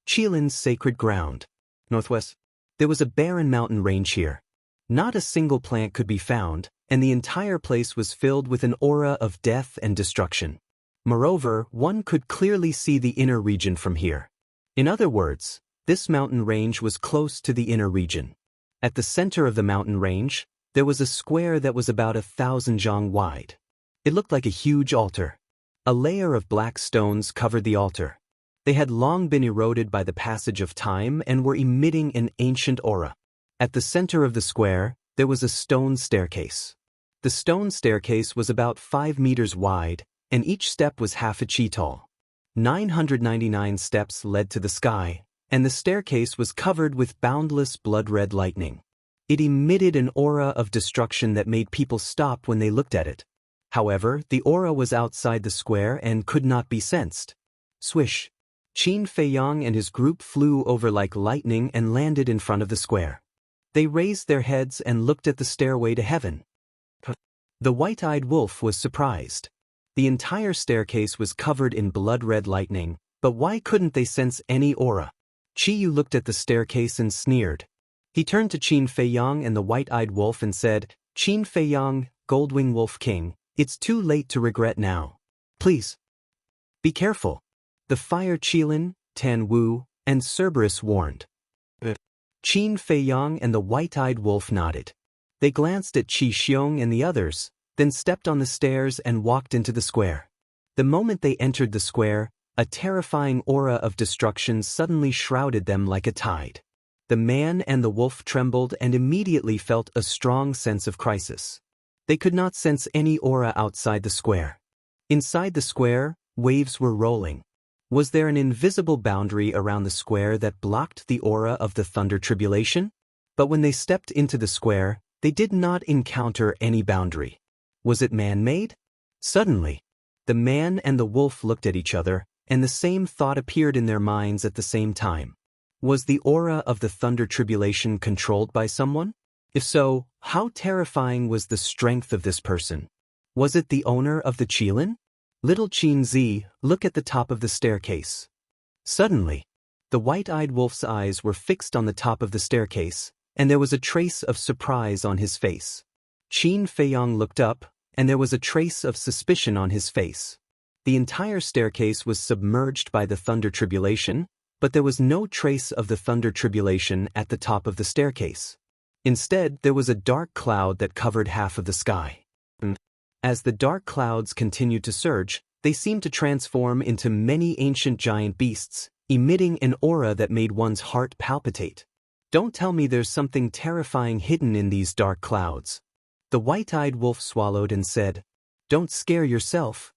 Qilin's sacred ground. Northwest. There was a barren mountain range here. Not a single plant could be found, and the entire place was filled with an aura of death and destruction. Moreover, one could clearly see the inner region from here. In other words, this mountain range was close to the inner region. At the center of the mountain range, there was a square that was about 1,000 zhang wide. It looked like a huge altar. A layer of black stones covered the altar. They had long been eroded by the passage of time and were emitting an ancient aura. At the center of the square, there was a stone staircase. The stone staircase was about 5 meters wide, and each step was half a qi tall. 999 steps led to the sky, and the staircase was covered with boundless blood-red lightning. It emitted an aura of destruction that made people stop when they looked at it. However, the aura was outside the square and could not be sensed. Swish! Qin Fei Yang and his group flew over like lightning and landed in front of the square. They raised their heads and looked at the stairway to heaven. The white-eyed wolf was surprised. The entire staircase was covered in blood-red lightning, but why couldn't they sense any aura? Qi Yu looked at the staircase and sneered. He turned to Qin Fei Yang and the white-eyed wolf and said, "Qin Fei Yang, Goldwing Wolf King, it's too late to regret now. Please, be careful." The fire Qilin, Tan Wu, and Cerberus warned. Qin Fei Yang and the white-eyed wolf nodded. They glanced at Qi Xiong and the others, then stepped on the stairs and walked into the square. The moment they entered the square, a terrifying aura of destruction suddenly shrouded them like a tide. The man and the wolf trembled and immediately felt a strong sense of crisis. They could not sense any aura outside the square. Inside the square, waves were rolling. Was there an invisible boundary around the square that blocked the aura of the thunder tribulation? But when they stepped into the square, they did not encounter any boundary. Was it man-made? Suddenly, the man and the wolf looked at each other, and the same thought appeared in their minds at the same time. Was the aura of the thunder tribulation controlled by someone? If so, how terrifying was the strength of this person? Was it the owner of the Qilin? Little Qin Zi, look at the top of the staircase. Suddenly, the white-eyed wolf's eyes were fixed on the top of the staircase, and there was a trace of surprise on his face. Qin Fei Yang looked up, and there was a trace of suspicion on his face. The entire staircase was submerged by the thunder tribulation, but there was no trace of the thunder tribulation at the top of the staircase. Instead, there was a dark cloud that covered half of the sky. As the dark clouds continued to surge, they seemed to transform into many ancient giant beasts, emitting an aura that made one's heart palpitate. Don't tell me there's something terrifying hidden in these dark clouds. The white-eyed wolf swallowed and said, "Don't scare yourself."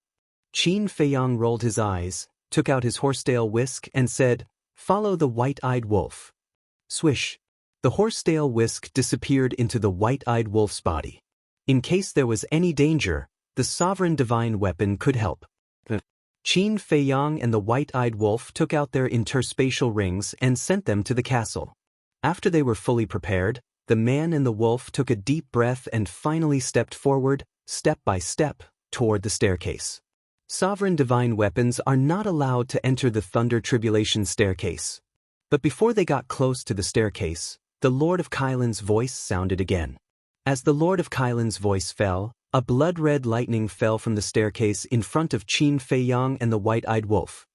Qin Fei Yang rolled his eyes, took out his horsetail whisk and said, "Follow the white-eyed wolf." Swish! The horsetail whisk disappeared into the white-eyed wolf's body. In case there was any danger, the sovereign divine weapon could help. Qin Fei Yang and the white-eyed wolf took out their interspatial rings and sent them to the castle. After they were fully prepared, the man and the wolf took a deep breath and finally stepped forward, step by step, toward the staircase. Sovereign divine weapons are not allowed to enter the thunder tribulation staircase. But before they got close to the staircase, the Lord of Kailan's voice sounded again. As the Lord of Kailan's voice fell, a blood-red lightning fell from the staircase in front of Qin Fei Yang and the white-eyed wolf.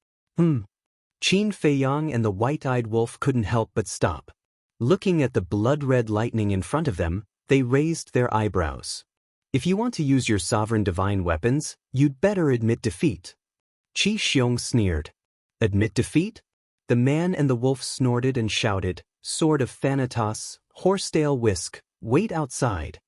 Qin Feiyang and the white-eyed wolf couldn't help but stop. Looking at the blood-red lightning in front of them, they raised their eyebrows. If you want to use your sovereign divine weapons, you'd better admit defeat. Qi Xiong sneered. Admit defeat? The man and the wolf snorted and shouted, Sword of Thanatos, horsetail whisk, wait outside.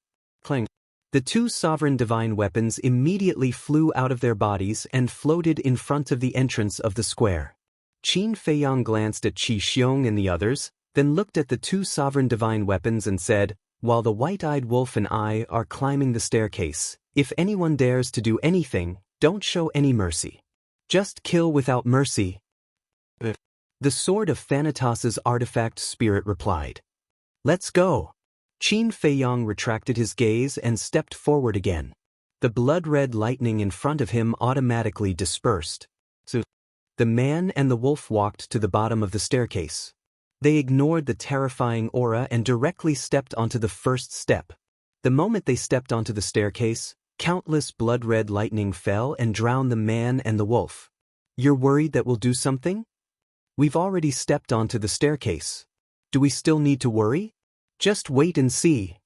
Clang. The two sovereign divine weapons immediately flew out of their bodies and floated in front of the entrance of the square. Qin Feiyang glanced at Qi Xiong and the others, then looked at the two sovereign divine weapons and said, While the white-eyed wolf and I are climbing the staircase, if anyone dares to do anything, don't show any mercy. Just kill without mercy. The Sword of Thanatos' artifact spirit replied. Let's go. Qin Feiyang retracted his gaze and stepped forward again. The blood-red lightning in front of him automatically dispersed. So, the man and the wolf walked to the bottom of the staircase. They ignored the terrifying aura and directly stepped onto the first step. The moment they stepped onto the staircase, countless blood-red lightning fell and drowned the man and the wolf. You're worried that we'll do something? We've already stepped onto the staircase. Do we still need to worry? Just wait and see.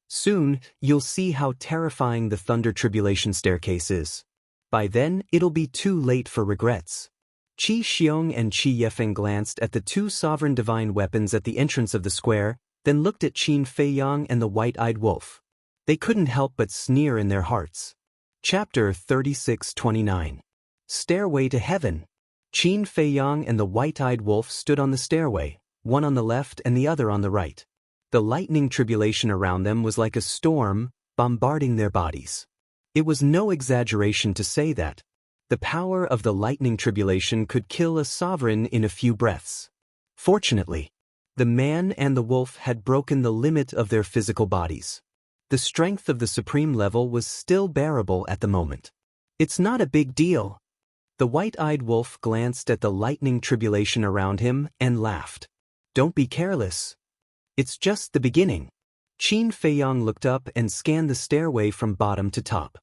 Soon, you'll see how terrifying the Thunder Tribulation staircase is. By then, it'll be too late for regrets. Qi Xiong and Qi Yefeng glanced at the two sovereign divine weapons at the entrance of the square, then looked at Qin Feiyang and the white-eyed wolf. They couldn't help but sneer in their hearts. Chapter 36-29. Stairway to Heaven. Qin Feiyang and the white-eyed wolf stood on the stairway, one on the left and the other on the right. The lightning tribulation around them was like a storm, bombarding their bodies. It was no exaggeration to say that. The power of the lightning tribulation could kill a sovereign in a few breaths. Fortunately, the man and the wolf had broken the limit of their physical bodies. The strength of the supreme level was still bearable at the moment. It's not a big deal. The white-eyed wolf glanced at the lightning tribulation around him and laughed. Don't be careless. It's just the beginning. Qin Feiyang looked up and scanned the stairway from bottom to top.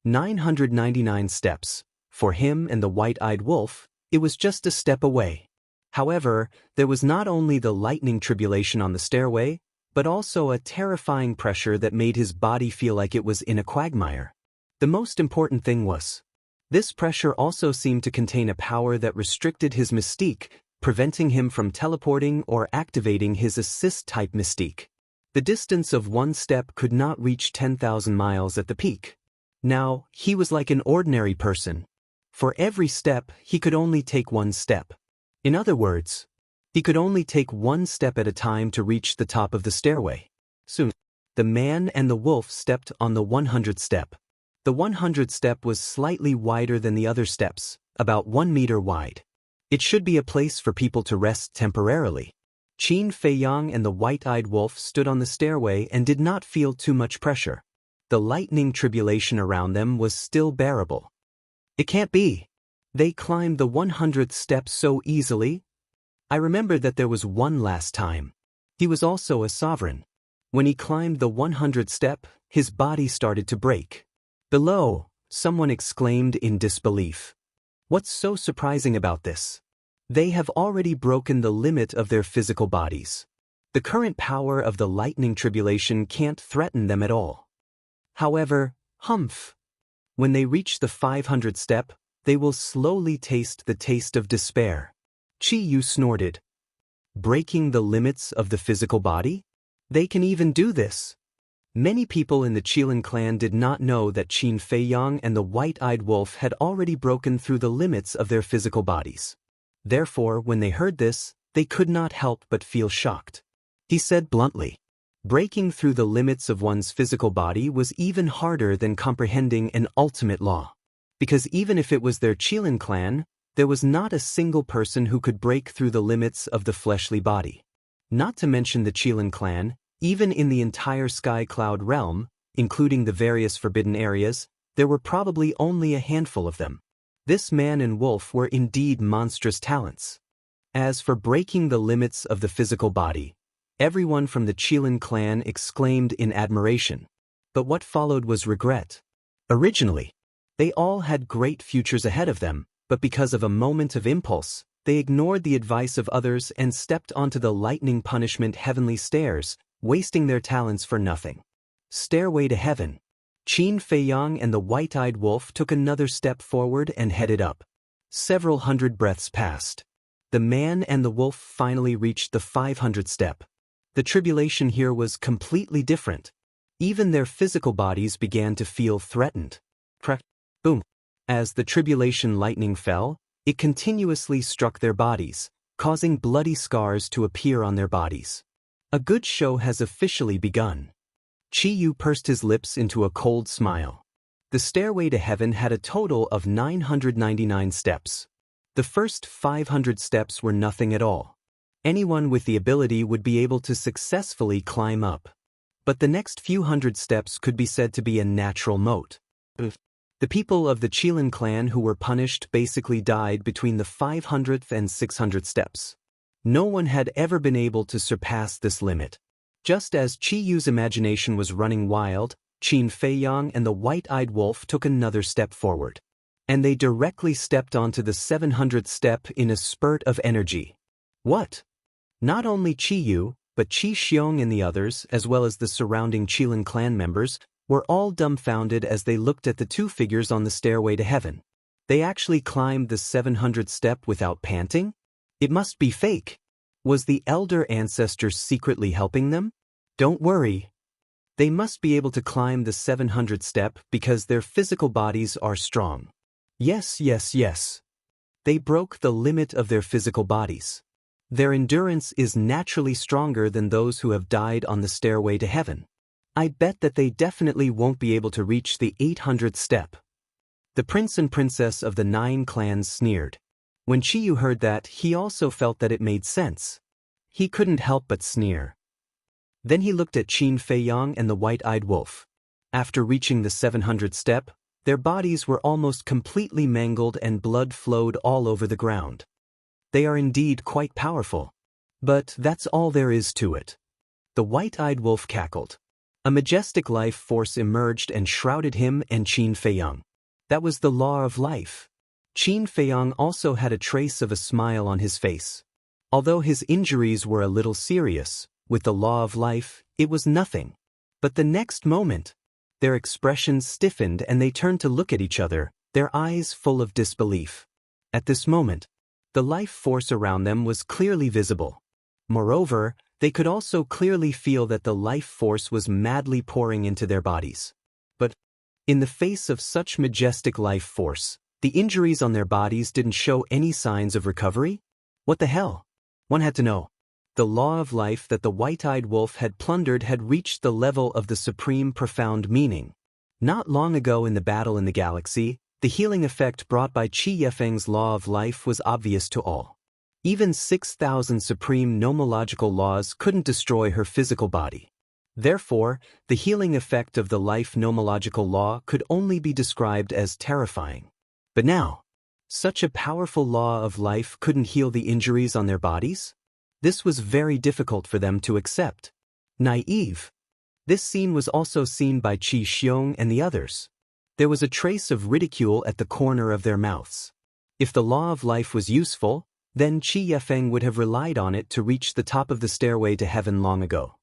999 steps. For him and the white-eyed wolf, it was just a step away. However, there was not only the lightning tribulation on the stairway, but also a terrifying pressure that made his body feel like it was in a quagmire. The most important thing was, this pressure also seemed to contain a power that restricted his mystique, preventing him from teleporting or activating his assist-type mystique. The distance of one step could not reach 10,000 miles at the peak. Now, he was like an ordinary person. For every step, he could only take one step. In other words, he could only take one step at a time to reach the top of the stairway. Soon, the man and the wolf stepped on the 100th step. The 100th step was slightly wider than the other steps, about 1 meter wide. It should be a place for people to rest temporarily. Qin Feiyang and the white-eyed wolf stood on the stairway and did not feel too much pressure. The lightning tribulation around them was still bearable. It can't be. They climbed the 100th step so easily. I remember that there was one last time. He was also a sovereign. When he climbed the 100th step, his body started to break. Below, someone exclaimed in disbelief. What's so surprising about this? They have already broken the limit of their physical bodies. The current power of the lightning tribulation can't threaten them at all. However, humph. When they reach the 500th step, they will slowly taste the taste of despair. Qi Yu snorted. Breaking the limits of the physical body? They can even do this. Many people in the Qilin clan did not know that Qin Feiyang and the white-eyed wolf had already broken through the limits of their physical bodies. Therefore, when they heard this, they could not help but feel shocked. He said bluntly, breaking through the limits of one's physical body was even harder than comprehending an ultimate law. Because even if it was their Qilin clan, there was not a single person who could break through the limits of the fleshly body. Not to mention the Qilin clan, even in the entire Sky Cloud realm, including the various forbidden areas, there were probably only a handful of them. This man and wolf were indeed monstrous talents. As for breaking the limits of the physical body, everyone from the Qilin clan exclaimed in admiration. But what followed was regret. Originally, they all had great futures ahead of them, but because of a moment of impulse, They ignored the advice of others and stepped onto the lightning punishment heavenly stairs, wasting their talents for nothing. Stairway to Heaven. Qin Feiyang and the white-eyed wolf took another step forward and headed up. Several hundred breaths passed. The man and the wolf finally reached the 500th step. The tribulation here was completely different. Even their physical bodies began to feel threatened. Crack, boom. As the tribulation lightning fell, it continuously struck their bodies, causing bloody scars to appear on their bodies. A good show has officially begun. Qi Yu pursed his lips into a cold smile. The stairway to heaven had a total of 999 steps. The first 500 steps were nothing at all. Anyone with the ability would be able to successfully climb up. But the next few hundred steps could be said to be a natural moat. The people of the Qilin clan who were punished basically died between the 500th and 600th steps. No one had ever been able to surpass this limit. Just as Qi Yu's imagination was running wild, Qin Feiyang and the white-eyed wolf took another step forward. And they directly stepped onto the 700th step in a spurt of energy. What? Not only Qi Yu, but Qi Xiong and the others, as well as the surrounding Qilin clan members, were all dumbfounded as they looked at the two figures on the stairway to heaven. They actually climbed the 700th step without panting? It must be fake. Was the elder ancestor secretly helping them? Don't worry. They must be able to climb the 700th step because their physical bodies are strong. Yes. They broke the limit of their physical bodies. Their endurance is naturally stronger than those who have died on the stairway to heaven. I bet that they definitely won't be able to reach the 800th step. The prince and princess of the 9 clans sneered. When Qi Yu heard that, he also felt that it made sense. He couldn't help but sneer. Then he looked at Qin Feiyang and the white-eyed wolf. After reaching the 700th step, their bodies were almost completely mangled and blood flowed all over the ground. They are indeed quite powerful. But that's all there is to it. The white-eyed wolf cackled. A majestic life force emerged and shrouded him and Qin Feiyang. That was the law of life. Qin Feiyang also had a trace of a smile on his face. Although his injuries were a little serious, with the law of life, it was nothing. But the next moment, their expressions stiffened and they turned to look at each other, their eyes full of disbelief. At this moment, the life force around them was clearly visible. Moreover, they could also clearly feel that the life force was madly pouring into their bodies. But, in the face of such majestic life force, the injuries on their bodies didn't show any signs of recovery? What the hell? One had to know. The law of life that the white-eyed wolf had plundered had reached the level of the supreme profound meaning. Not long ago in the battle in the galaxy, the healing effect brought by Qi Yefeng's law of life was obvious to all. Even 6,000 supreme nomological laws couldn't destroy her physical body. Therefore, the healing effect of the life nomological law could only be described as terrifying. But now, such a powerful law of life couldn't heal the injuries on their bodies? This was very difficult for them to accept. Naive. This scene was also seen by Qi Xiong and the others. There was a trace of ridicule at the corner of their mouths. If the law of life was useful, then Qi Yefeng would have relied on it to reach the top of the stairway to heaven long ago.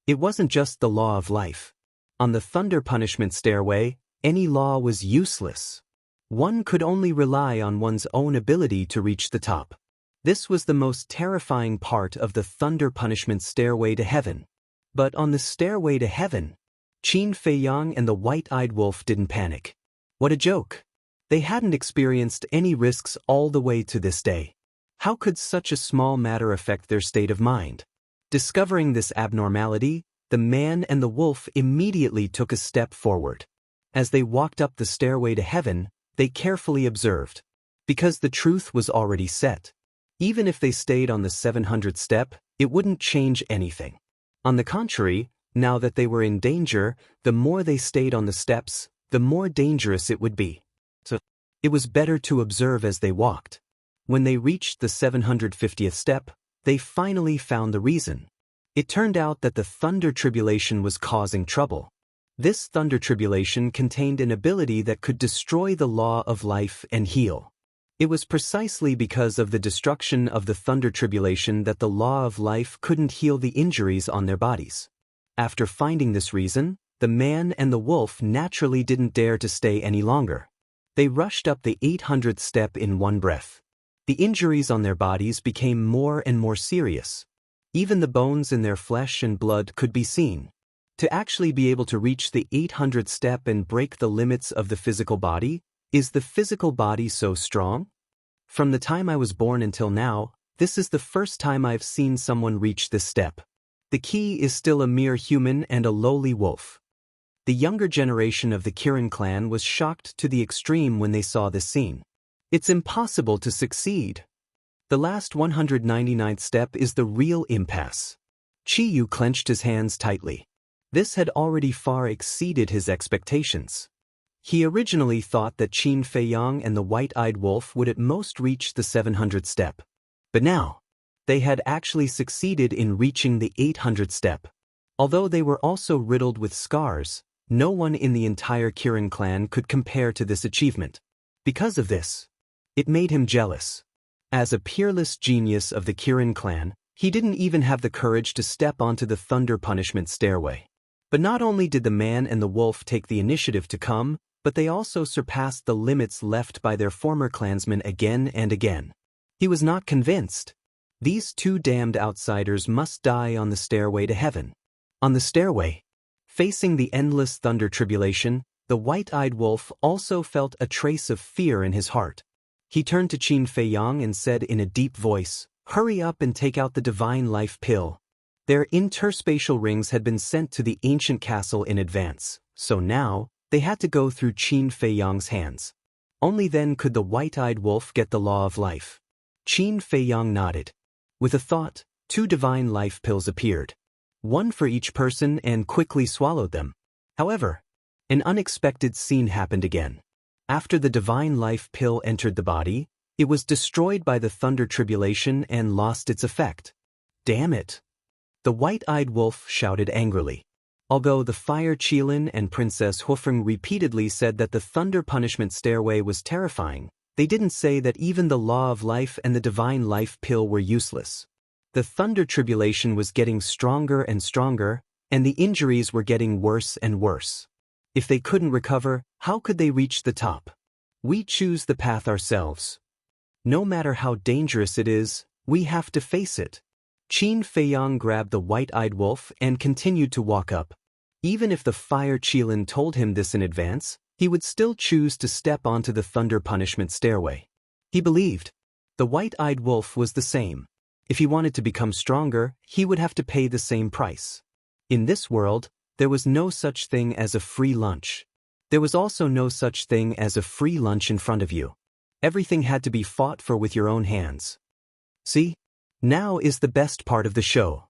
It wasn't just the law of life. On the thunder punishment stairway, any law was useless. One could only rely on one's own ability to reach the top. This was the most terrifying part of the thunder punishment stairway to heaven. But on the stairway to heaven, Qin Feiyang and the white-eyed wolf didn't panic. What a joke. They hadn't experienced any risks all the way to this day. How could such a small matter affect their state of mind? Discovering this abnormality, the man and the wolf immediately took a step forward. As they walked up the stairway to heaven, they carefully observed. Because the truth was already set. Even if they stayed on the 700th step, it wouldn't change anything. On the contrary, now that they were in danger, the more they stayed on the steps, the more dangerous it would be. So, it was better to observe as they walked. When they reached the 750th step, they finally found the reason. It turned out that the thunder tribulation was causing trouble. This thunder tribulation contained an ability that could destroy the law of life and heal. It was precisely because of the destruction of the thunder tribulation that the law of life couldn't heal the injuries on their bodies. After finding this reason, the man and the wolf naturally didn't dare to stay any longer. They rushed up the 800th step in one breath. The injuries on their bodies became more and more serious. Even the bones in their flesh and blood could be seen. To actually be able to reach the 800th step and break the limits of the physical body, is the physical body so strong? From the time I was born until now, this is the first time I've seen someone reach this step. The key is still a mere human and a lowly wolf. The younger generation of the Kirin clan was shocked to the extreme when they saw this scene. It's impossible to succeed. The last 199th step is the real impasse. Chiyu clenched his hands tightly. This had already far exceeded his expectations. He originally thought that Qin Feiyang and the white-eyed wolf would at most reach the 700th step. But now, they had actually succeeded in reaching the 800th step. Although they were also riddled with scars, no one in the entire Kirin clan could compare to this achievement. Because of this, it made him jealous. As a peerless genius of the Kirin clan, he didn't even have the courage to step onto the thunder punishment stairway. But not only did the man and the wolf take the initiative to come, but they also surpassed the limits left by their former clansmen again and again. He was not convinced. These two damned outsiders must die on the stairway to heaven. On the stairway, facing the endless thunder tribulation, the white-eyed wolf also felt a trace of fear in his heart. He turned to Qin Feiyang and said in a deep voice, "Hurry up and take out the divine life pill." Their interspatial rings had been sent to the ancient castle in advance, so now, they had to go through Qin Feiyang's hands. Only then could the white-eyed wolf get the law of life. Qin Feiyang nodded. With a thought, 2 divine life pills appeared. One for each person and quickly swallowed them. However, an unexpected scene happened again. After the divine life pill entered the body, it was destroyed by the thunder tribulation and lost its effect. Damn it! The white-eyed wolf shouted angrily. Although the Fire Qilin and Princess Hufeng repeatedly said that the thunder punishment stairway was terrifying, they didn't say that even the law of life and the divine life pill were useless. The thunder tribulation was getting stronger and stronger, and the injuries were getting worse and worse. If they couldn't recover, how could they reach the top? We choose the path ourselves. No matter how dangerous it is, we have to face it. Qin Feiyang grabbed the white-eyed wolf and continued to walk up. Even if the Fire Qilin told him this in advance, he would still choose to step onto the thunder punishment stairway. He believed the white-eyed wolf was the same. If he wanted to become stronger, he would have to pay the same price. In this world, there was no such thing as a free lunch. There was also no such thing as a free lunch in front of you. Everything had to be fought for with your own hands. See? Now is the best part of the show.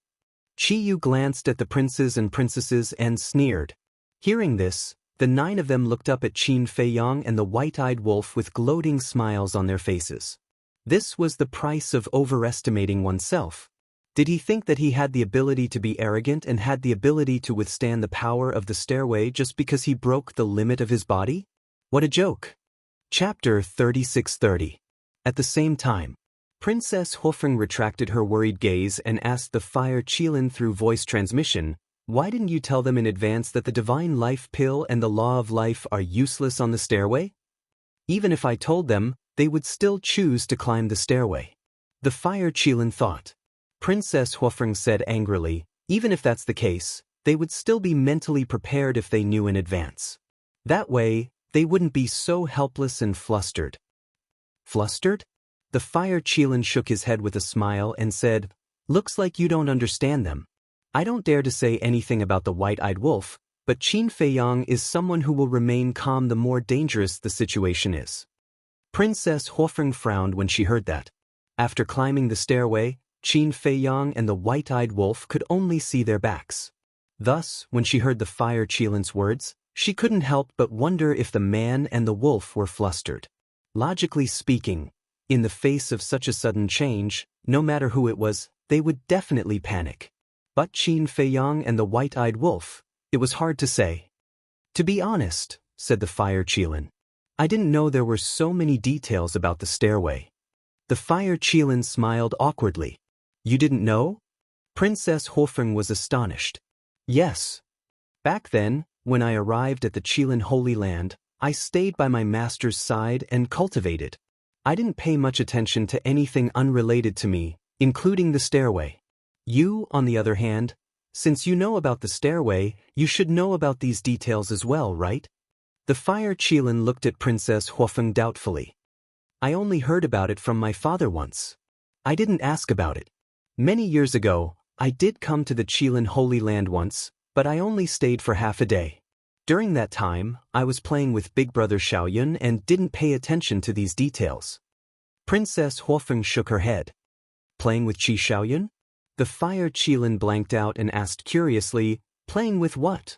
Chiyu glanced at the princes and princesses and sneered. Hearing this, the 9 of them looked up at Qin Feiyang and the white-eyed wolf with gloating smiles on their faces. This was the price of overestimating oneself. Did he think that he had the ability to be arrogant and had the ability to withstand the power of the stairway just because he broke the limit of his body? What a joke. Chapter 3630. At the same time, Princess Hufeng retracted her worried gaze and asked the Fire Qilin through voice transmission, "Why didn't you tell them in advance that the divine life pill and the law of life are useless on the stairway? Even if I told them, they would still choose to climb the stairway." The Fire Qilin thought. Princess Hufeng said angrily, "Even if that's the case, they would still be mentally prepared if they knew in advance. That way, they wouldn't be so helpless and flustered." Flustered? The Fire Qilin shook his head with a smile and said, "Looks like you don't understand them. I don't dare to say anything about the white-eyed wolf, but Qin Feiyang is someone who will remain calm the more dangerous the situation is." Princess Hufeng frowned when she heard that. After climbing the stairway, Qin Feiyang and the white-eyed wolf could only see their backs. Thus, when she heard the Fire Qilin's words, she couldn't help but wonder if the man and the wolf were flustered. Logically speaking, in the face of such a sudden change, no matter who it was, they would definitely panic. But Qin Feiyang and the white-eyed wolf, it was hard to say. "To be honest," said the Fire Qilin, I didn't know there were so many details about the stairway. The fire Qilin smiled awkwardly. You didn't know? Princess Hofeng was astonished. Yes. Back then, when I arrived at the Qilin Holy Land, I stayed by my master's side and cultivated. I didn't pay much attention to anything unrelated to me, including the stairway. You, on the other hand, since you know about the stairway, you should know about these details as well, right? The fire Qilin looked at Princess Hofeng doubtfully. I only heard about it from my father once. I didn't ask about it. Many years ago, I did come to the Qilin Holy Land once, but I only stayed for half a day. During that time, I was playing with Big Brother Xiaoyun and didn't pay attention to these details. Princess Hofeng shook her head. Playing with Qi Xiaoyun? The fire Qilin blanked out and asked curiously, playing with what?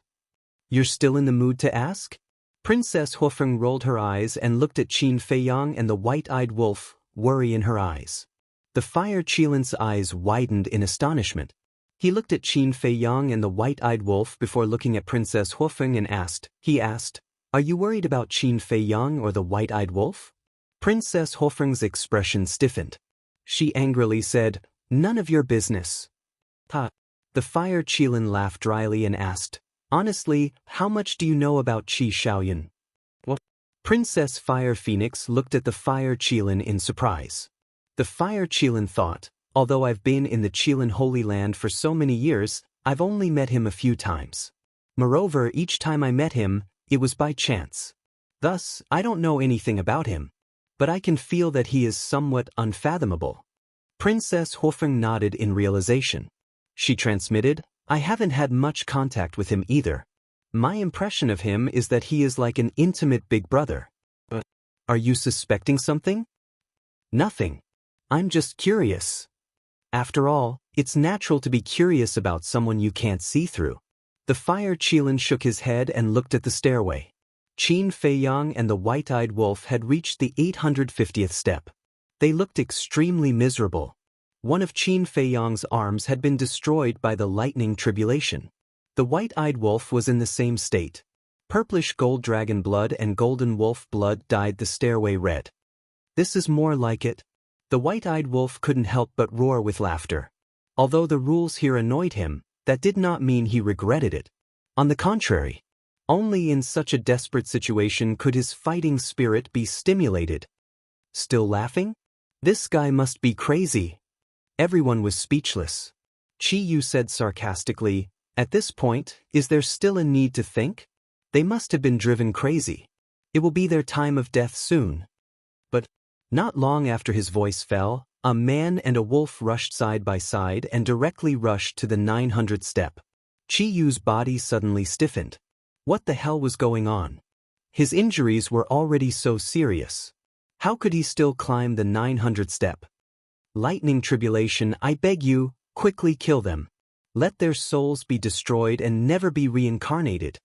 You're still in the mood to ask? Princess Hofeng rolled her eyes and looked at Qin Feiyang and the white-eyed wolf, worry in her eyes. The fire Qilin's eyes widened in astonishment. He looked at Qin Feiyang and the white-eyed wolf before looking at Princess Hofeng and asked, Are you worried about Qin Feiyang or the white-eyed wolf? Princess Hofeng's expression stiffened. She angrily said, None of your business. Ha! The fire Qilin laughed dryly and asked, Honestly, how much do you know about Qi Xiaoyun? What? Princess Fire Phoenix looked at the fire Qilin in surprise. The fire Qilin thought, although I've been in the Qilin Holy Land for so many years, I've only met him a few times. Moreover, each time I met him, it was by chance. Thus, I don't know anything about him. But I can feel that he is somewhat unfathomable. Princess Hofeng nodded in realization. She transmitted, I haven't had much contact with him either. My impression of him is that he is like an intimate big brother. But are you suspecting something? Nothing. I'm just curious. After all, it's natural to be curious about someone you can't see through. The fire Qilin shook his head and looked at the stairway. Qin Feiyang and the white-eyed wolf had reached the 850th step. They looked extremely miserable. One of Qin Feiyang's arms had been destroyed by the lightning tribulation. The white-eyed wolf was in the same state. Purplish gold dragon blood and golden wolf blood dyed the stairway red. This is more like it. The white-eyed wolf couldn't help but roar with laughter. Although the rules here annoyed him, that did not mean he regretted it. On the contrary, only in such a desperate situation could his fighting spirit be stimulated. Still laughing? This guy must be crazy. Everyone was speechless. Qi Yu said sarcastically, At this point, is there still a need to think? They must have been driven crazy. It will be their time of death soon. But, not long after his voice fell, a man and a wolf rushed side by side and directly rushed to the 900th step. Qi Yu's body suddenly stiffened. What the hell was going on? His injuries were already so serious. How could he still climb the 900th step? Lightning tribulation, I beg you, quickly kill them. Let their souls be destroyed and never be reincarnated.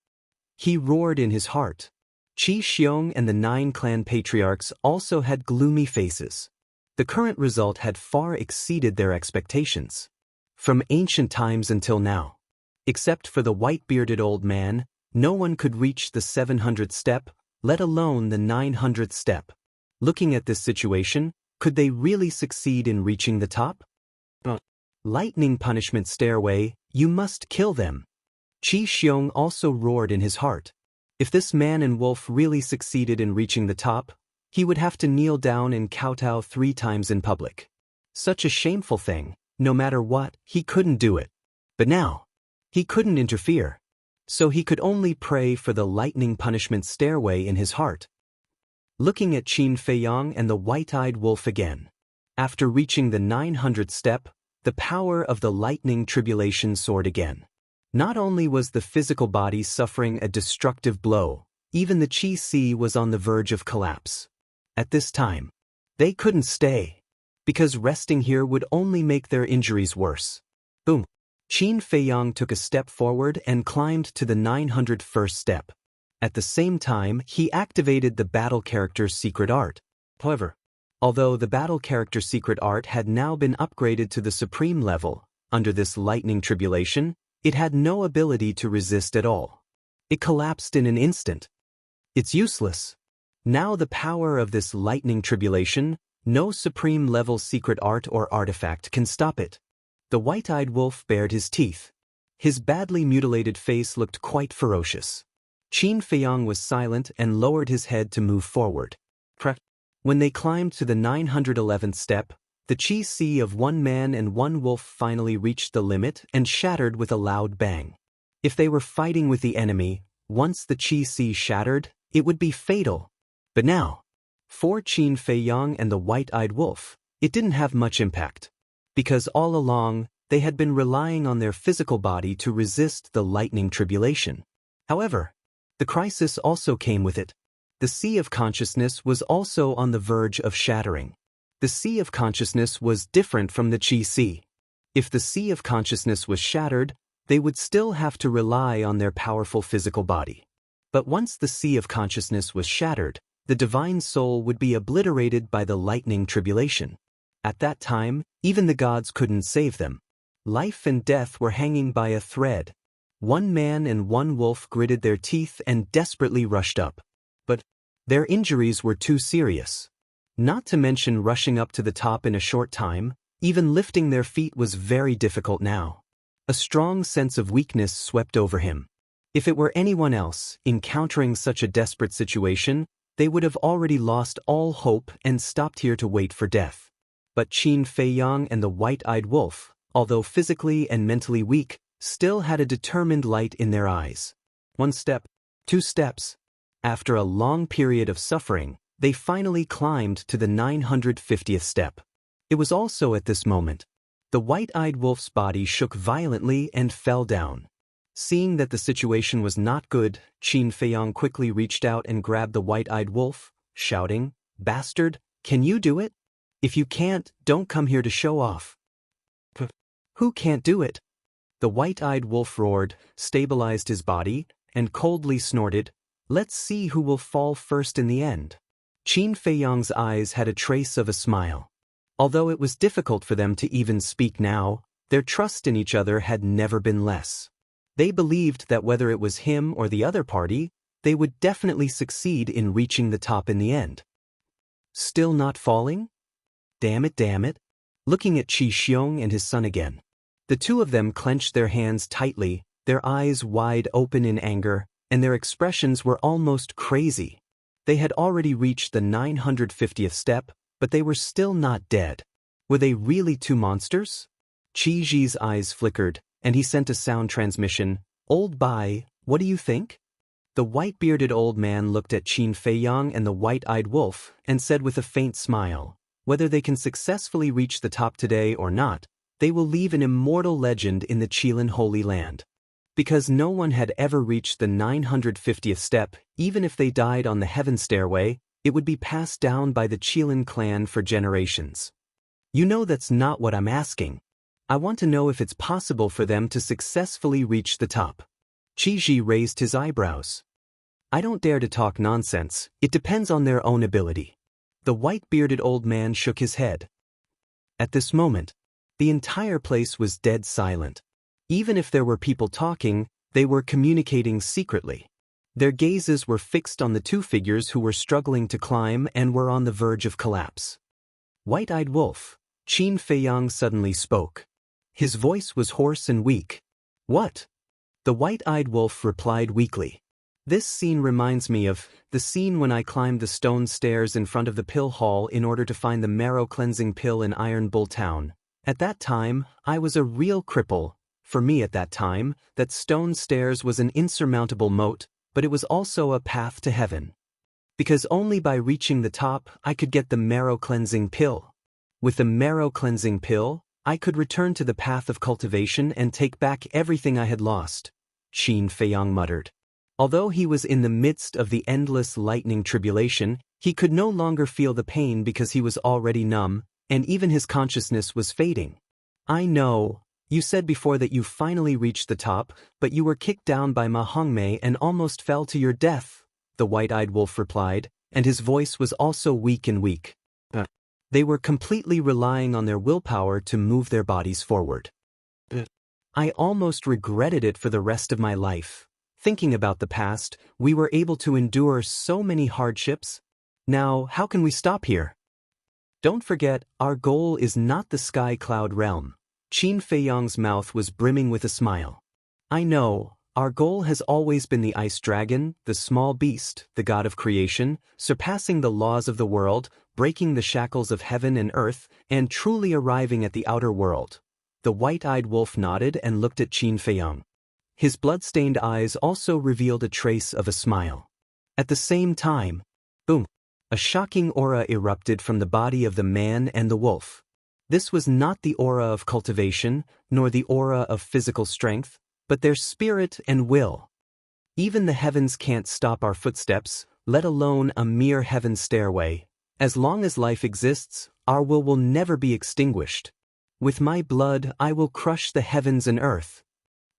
He roared in his heart. Qi Xiong and the 9 clan patriarchs also had gloomy faces. The current result had far exceeded their expectations. From ancient times until now. Except for the white-bearded old man, no one could reach the 700th step, let alone the 900th step. Looking at this situation, could they really succeed in reaching the top? Lightning punishment stairway, you must kill them. Qi Xiong also roared in his heart. If this man and wolf really succeeded in reaching the top, he would have to kneel down and kowtow 3 times in public. Such a shameful thing, no matter what, he couldn't do it. But now, he couldn't interfere. So he could only pray for the lightning punishment stairway in his heart. Looking at Qin Feiyang and the white-eyed wolf again. After reaching the 900th step, the power of the lightning tribulation soared again. Not only was the physical body suffering a destructive blow, even the Qi Si was on the verge of collapse. At this time, they couldn't stay, because resting here would only make their injuries worse. Boom! Qin Feiyang took a step forward and climbed to the 901st step. At the same time, he activated the battle character's secret art. However, although the battle character's secret art had now been upgraded to the supreme level, under this lightning tribulation, it had no ability to resist at all. It collapsed in an instant. It's useless. Now the power of this lightning tribulation, no supreme-level secret art or artifact can stop it. The white-eyed wolf bared his teeth. His badly mutilated face looked quite ferocious. Qin Feiyang was silent and lowered his head to move forward. When they climbed to the 911th step, the chi si of one man and one wolf finally reached the limit and shattered with a loud bang. If they were fighting with the enemy, once the chi si shattered, it would be fatal. But now, for Qin Feiyang and the white-eyed wolf, it didn't have much impact. Because all along, they had been relying on their physical body to resist the lightning tribulation. However, the crisis also came with it. The sea of consciousness was also on the verge of shattering. The sea of consciousness was different from the chi sea. If the sea of consciousness was shattered, they would still have to rely on their powerful physical body. But once the sea of consciousness was shattered, the divine soul would be obliterated by the lightning tribulation. At that time, even the gods couldn't save them. Life and death were hanging by a thread. One man and one wolf gritted their teeth and desperately rushed up. But their injuries were too serious. Not to mention rushing up to the top in a short time, even lifting their feet was very difficult now. A strong sense of weakness swept over him. If it were anyone else, encountering such a desperate situation, they would have already lost all hope and stopped here to wait for death. But Qin Feiyang and the white-eyed wolf, although physically and mentally weak, still had a determined light in their eyes. 1 step, 2 steps. After a long period of suffering, they finally climbed to the 950th step. It was also at this moment. The white-eyed wolf's body shook violently and fell down. Seeing that the situation was not good, Qin Feiyang quickly reached out and grabbed the white-eyed wolf, shouting, "Bastard, can you do it? If you can't, don't come here to show off." "Who can't do it?" The white-eyed wolf roared, stabilized his body, and coldly snorted, "Let's see who will fall first in the end." Qin Feiyang's eyes had a trace of a smile. Although it was difficult for them to even speak now, their trust in each other had never been less. They believed that whether it was him or the other party, they would definitely succeed in reaching the top in the end. Still not falling? Damn it. Looking at Qi Xiong and his son again. The two of them clenched their hands tightly, their eyes wide open in anger, and their expressions were almost crazy. They had already reached the 950th step, but they were still not dead. Were they really two monsters? Qi Ji's eyes flickered, and he sent a sound transmission, "Old Bai, what do you think?" The white-bearded old man looked at Qin Feiyang and the white-eyed wolf and said with a faint smile, "Whether they can successfully reach the top today or not, they will leave an immortal legend in the Qilin Holy Land." Because no one had ever reached the 950th step, even if they died on the heaven stairway, it would be passed down by the Qilin clan for generations. You know that's not what I'm asking. I want to know if it's possible for them to successfully reach the top. Qi Ji raised his eyebrows. I don't dare to talk nonsense, it depends on their own ability. The white-bearded old man shook his head. At this moment, the entire place was dead silent. Even if there were people talking, they were communicating secretly. Their gazes were fixed on the two figures who were struggling to climb and were on the verge of collapse. White-eyed wolf, Qin Feiyang suddenly spoke. His voice was hoarse and weak. "What?" The white-eyed wolf replied weakly. "This scene reminds me of the scene when I climbed the stone stairs in front of the pill hall in order to find the marrow-cleansing pill in Iron Bull Town. At that time, I was a real cripple. For me at that time, that stone stairs was an insurmountable moat, but it was also a path to heaven. Because only by reaching the top I could get the marrow-cleansing pill. With the marrow-cleansing pill, I could return to the path of cultivation and take back everything I had lost," Qin Feiyang muttered. Although he was in the midst of the endless lightning tribulation, he could no longer feel the pain because he was already numb, and even his consciousness was fading. "I know. You said before that you finally reached the top, but you were kicked down by Ma Hongmei and almost fell to your death," the white-eyed wolf replied, and his voice was also weak. They were completely relying on their willpower to move their bodies forward. I almost regretted it for the rest of my life. Thinking about the past, we were able to endure so many hardships, Now, how can we stop here? Don't forget, our goal is not the sky cloud realm. Qin Feiyang's mouth was brimming with a smile. I know, our goal has always been the ice dragon, the small beast, the god of creation, surpassing the laws of the world, breaking the shackles of heaven and earth, and truly arriving at the outer world. The white-eyed wolf nodded and looked at Qin Feiyang. His blood-stained eyes also revealed a trace of a smile. At the same time, boom, a shocking aura erupted from the body of the man and the wolf. This was not the aura of cultivation, nor the aura of physical strength, but their spirit and will. Even the heavens can't stop our footsteps, let alone a mere heaven stairway. As long as life exists, our will never be extinguished. With my blood I will crush the heavens and earth.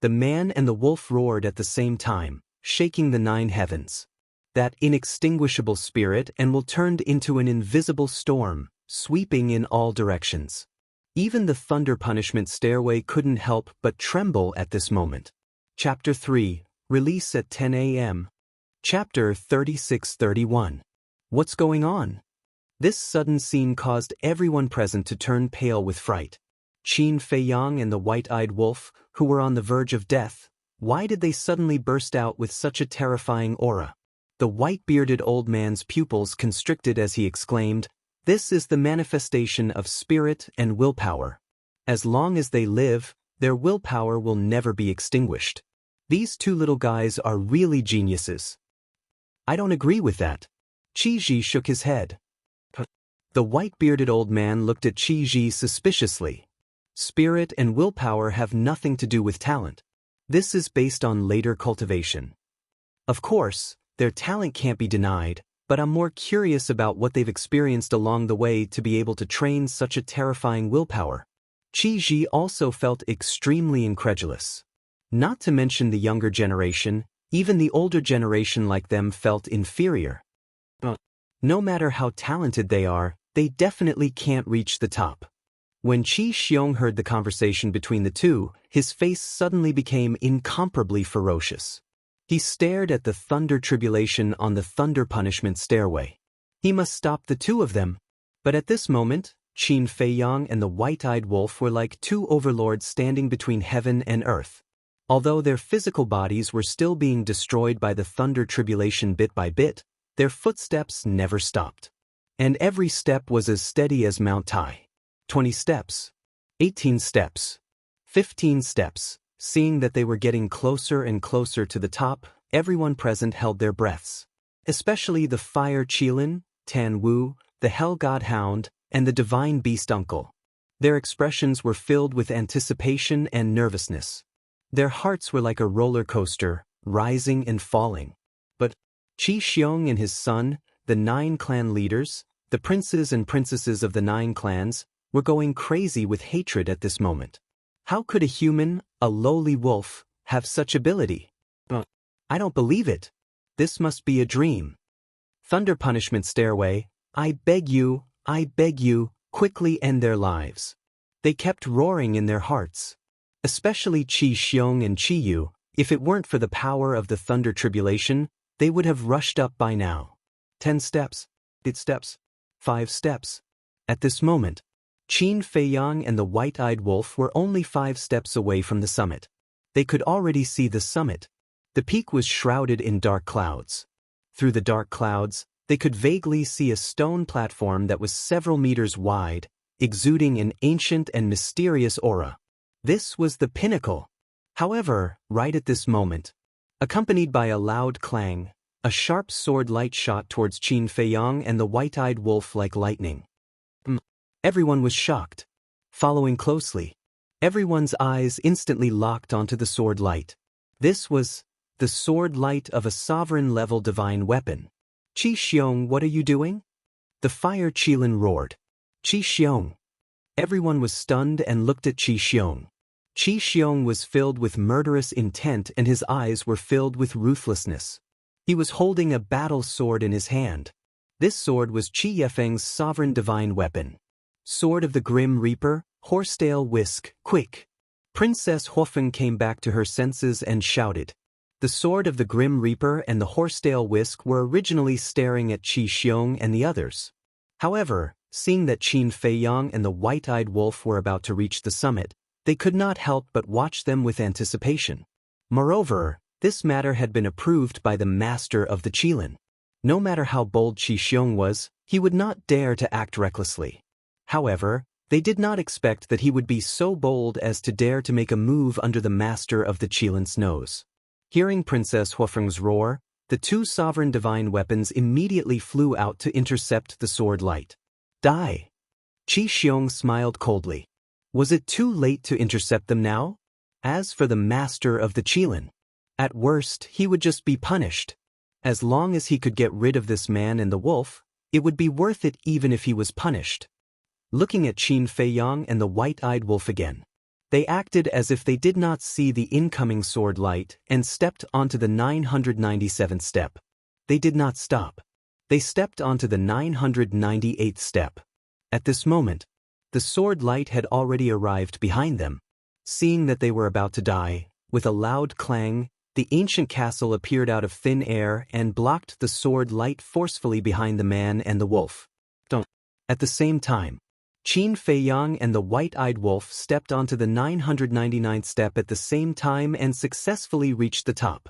The man and the wolf roared at the same time, shaking the 9 heavens. That inextinguishable spirit and will turned into an invisible storm, sweeping in all directions. Even the thunder punishment stairway couldn't help but tremble at this moment. Chapter 3, Release at 10 a.m. Chapter 36-31. What's going on? This sudden scene caused everyone present to turn pale with fright. Qin Feiyang and the white-eyed wolf, who were on the verge of death, why did they suddenly burst out with such a terrifying aura? The white-bearded old man's pupils constricted as he exclaimed, "This is the manifestation of spirit and willpower. As long as they live, their willpower will never be extinguished. These 2 little guys are really geniuses." "I don't agree with that." Qi Ji shook his head. The white-bearded old man looked at Qi Ji suspiciously. Spirit and willpower have nothing to do with talent. This is based on later cultivation. Of course, their talent can't be denied, but I'm more curious about what they've experienced along the way to be able to train such a terrifying willpower. Qi Ji also felt extremely incredulous. Not to mention the younger generation, even the older generation like them felt inferior. But no matter how talented they are, they definitely can't reach the top. When Qi Xiong heard the conversation between the 2, his face suddenly became incomparably ferocious. He stared at the thunder tribulation on the thunder punishment stairway. He must stop the 2 of them. But at this moment, Qin Feiyang and the white-eyed wolf were like 2 overlords standing between heaven and earth. Although their physical bodies were still being destroyed by the thunder tribulation bit by bit, their footsteps never stopped. And every step was as steady as Mount Tai. 20 steps. 18 steps. 15 steps. Seeing that they were getting closer and closer to the top, everyone present held their breaths. Especially the Fire Qilin, Tan Wu, the Hell God Hound, and the Divine Beast Uncle. Their expressions were filled with anticipation and nervousness. Their hearts were like a roller coaster, rising and falling. But Qi Xiong and his son, the 9 clan leaders, the princes and princesses of the 9 clans, were going crazy with hatred at this moment. How could a human, a lowly wolf, have such ability? I don't believe it. This must be a dream. Thunder punishment stairway, I beg you, quickly end their lives. They kept roaring in their hearts. Especially Qi Xiong and Qi Yu, if it weren't for the power of the thunder tribulation, they would have rushed up by now. 10 steps, 8 steps, 5 steps. At this moment, Qin Feiyang and the white-eyed wolf were only 5 steps away from the summit. They could already see the summit. The peak was shrouded in dark clouds. Through the dark clouds, they could vaguely see a stone platform that was several meters wide, exuding an ancient and mysterious aura. This was the pinnacle. However, right at this moment, accompanied by a loud clang, a sharp sword light shot towards Qin Feiyang and the white-eyed wolf like lightning. Everyone was shocked. Following closely, everyone's eyes instantly locked onto the sword light. This was the sword light of a sovereign-level divine weapon. Qi Xiong, what are you doing? The Fire Qilin roared. Qi Xiong. Everyone was stunned and looked at Qi Xiong. Qi Xiong was filled with murderous intent and his eyes were filled with ruthlessness. He was holding a battle sword in his hand. This sword was Qi Yefeng's sovereign divine weapon. Sword of the Grim Reaper, Horsetail Whisk, quick! Princess Huofeng came back to her senses and shouted. The sword of the Grim Reaper and the horsetail whisk were originally staring at Qi Xiong and the others. However, seeing that Qin Feiyang and the white-eyed wolf were about to reach the summit, they could not help but watch them with anticipation. Moreover, this matter had been approved by the master of the Qilin. No matter how bold Qi Xiong was, he would not dare to act recklessly. However, they did not expect that he would be so bold as to dare to make a move under the master of the Qilin's nose. Hearing Princess Huofeng's roar, the two sovereign divine weapons immediately flew out to intercept the sword light. Die! Qi Xiong smiled coldly. Was it too late to intercept them now? As for the master of the Qilin, at worst he would just be punished. As long as he could get rid of this man and the wolf, it would be worth it even if he was punished. Looking at Qin Feiyang and the white-eyed wolf again, they acted as if they did not see the incoming sword light and stepped onto the 997th step. They did not stop. They stepped onto the 998th step. At this moment, the sword light had already arrived behind them. Seeing that they were about to die, with a loud clang, the ancient castle appeared out of thin air and blocked the sword light forcefully behind the man and the wolf. At the same time, Qin Feiyang and the white-eyed wolf stepped onto the 999th step at the same time and successfully reached the top.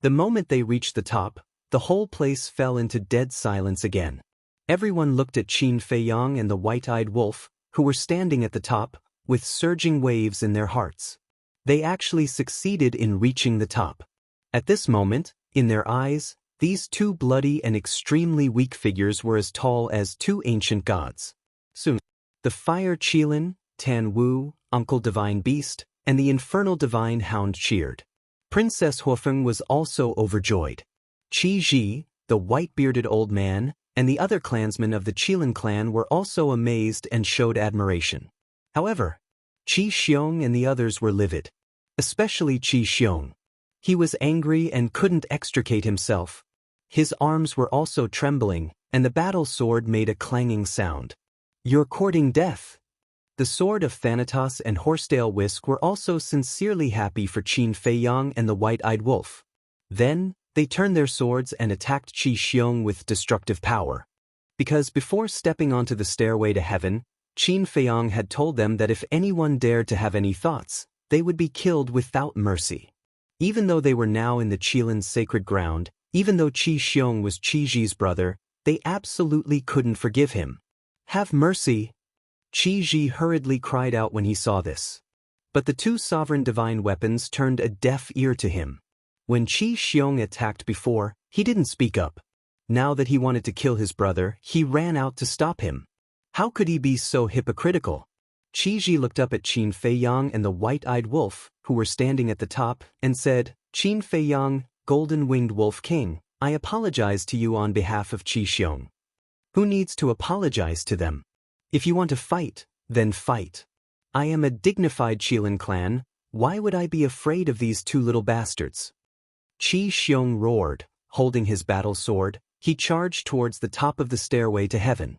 The moment they reached the top, the whole place fell into dead silence again. Everyone looked at Qin Feiyang and the white-eyed wolf, who were standing at the top, with surging waves in their hearts. They actually succeeded in reaching the top. At this moment, in their eyes, these two bloody and extremely weak figures were as tall as two ancient gods. Soon, the Fire Qilin, Tan Wu, Uncle Divine Beast, and the Infernal Divine Hound cheered. Princess Huofeng was also overjoyed. Qi Ji, the white-bearded old man, and the other clansmen of the Qilin clan were also amazed and showed admiration. However, Qi Xiong and the others were livid. Especially Qi Xiong. He was angry and couldn't extricate himself. His arms were also trembling, and the battle sword made a clanging sound. You're courting death. The sword of Thanatos and horsetail whisk were also sincerely happy for Qin Feiyang and the white-eyed wolf. Then, they turned their swords and attacked Qi Xiong with destructive power. Because before stepping onto the stairway to heaven, Qin Feiyang had told them that if anyone dared to have any thoughts, they would be killed without mercy. Even though they were now in the Qilin's sacred ground, even though Qi Xiong was Qi Ji's brother, they absolutely couldn't forgive him. Have mercy! Qi Ji hurriedly cried out when he saw this. But the two sovereign divine weapons turned a deaf ear to him. When Qi Xiong attacked before, he didn't speak up. Now that he wanted to kill his brother, he ran out to stop him. How could he be so hypocritical? Qi Ji looked up at Qin Feiyang and the white-eyed wolf, who were standing at the top, and said, Qin Feiyang, Golden-Winged Wolf King, I apologize to you on behalf of Qi Xiong. Who needs to apologize to them? If you want to fight, then fight. I am a dignified Qilin clan, why would I be afraid of these two little bastards? Qi Xiong roared, holding his battle sword, he charged towards the top of the stairway to heaven.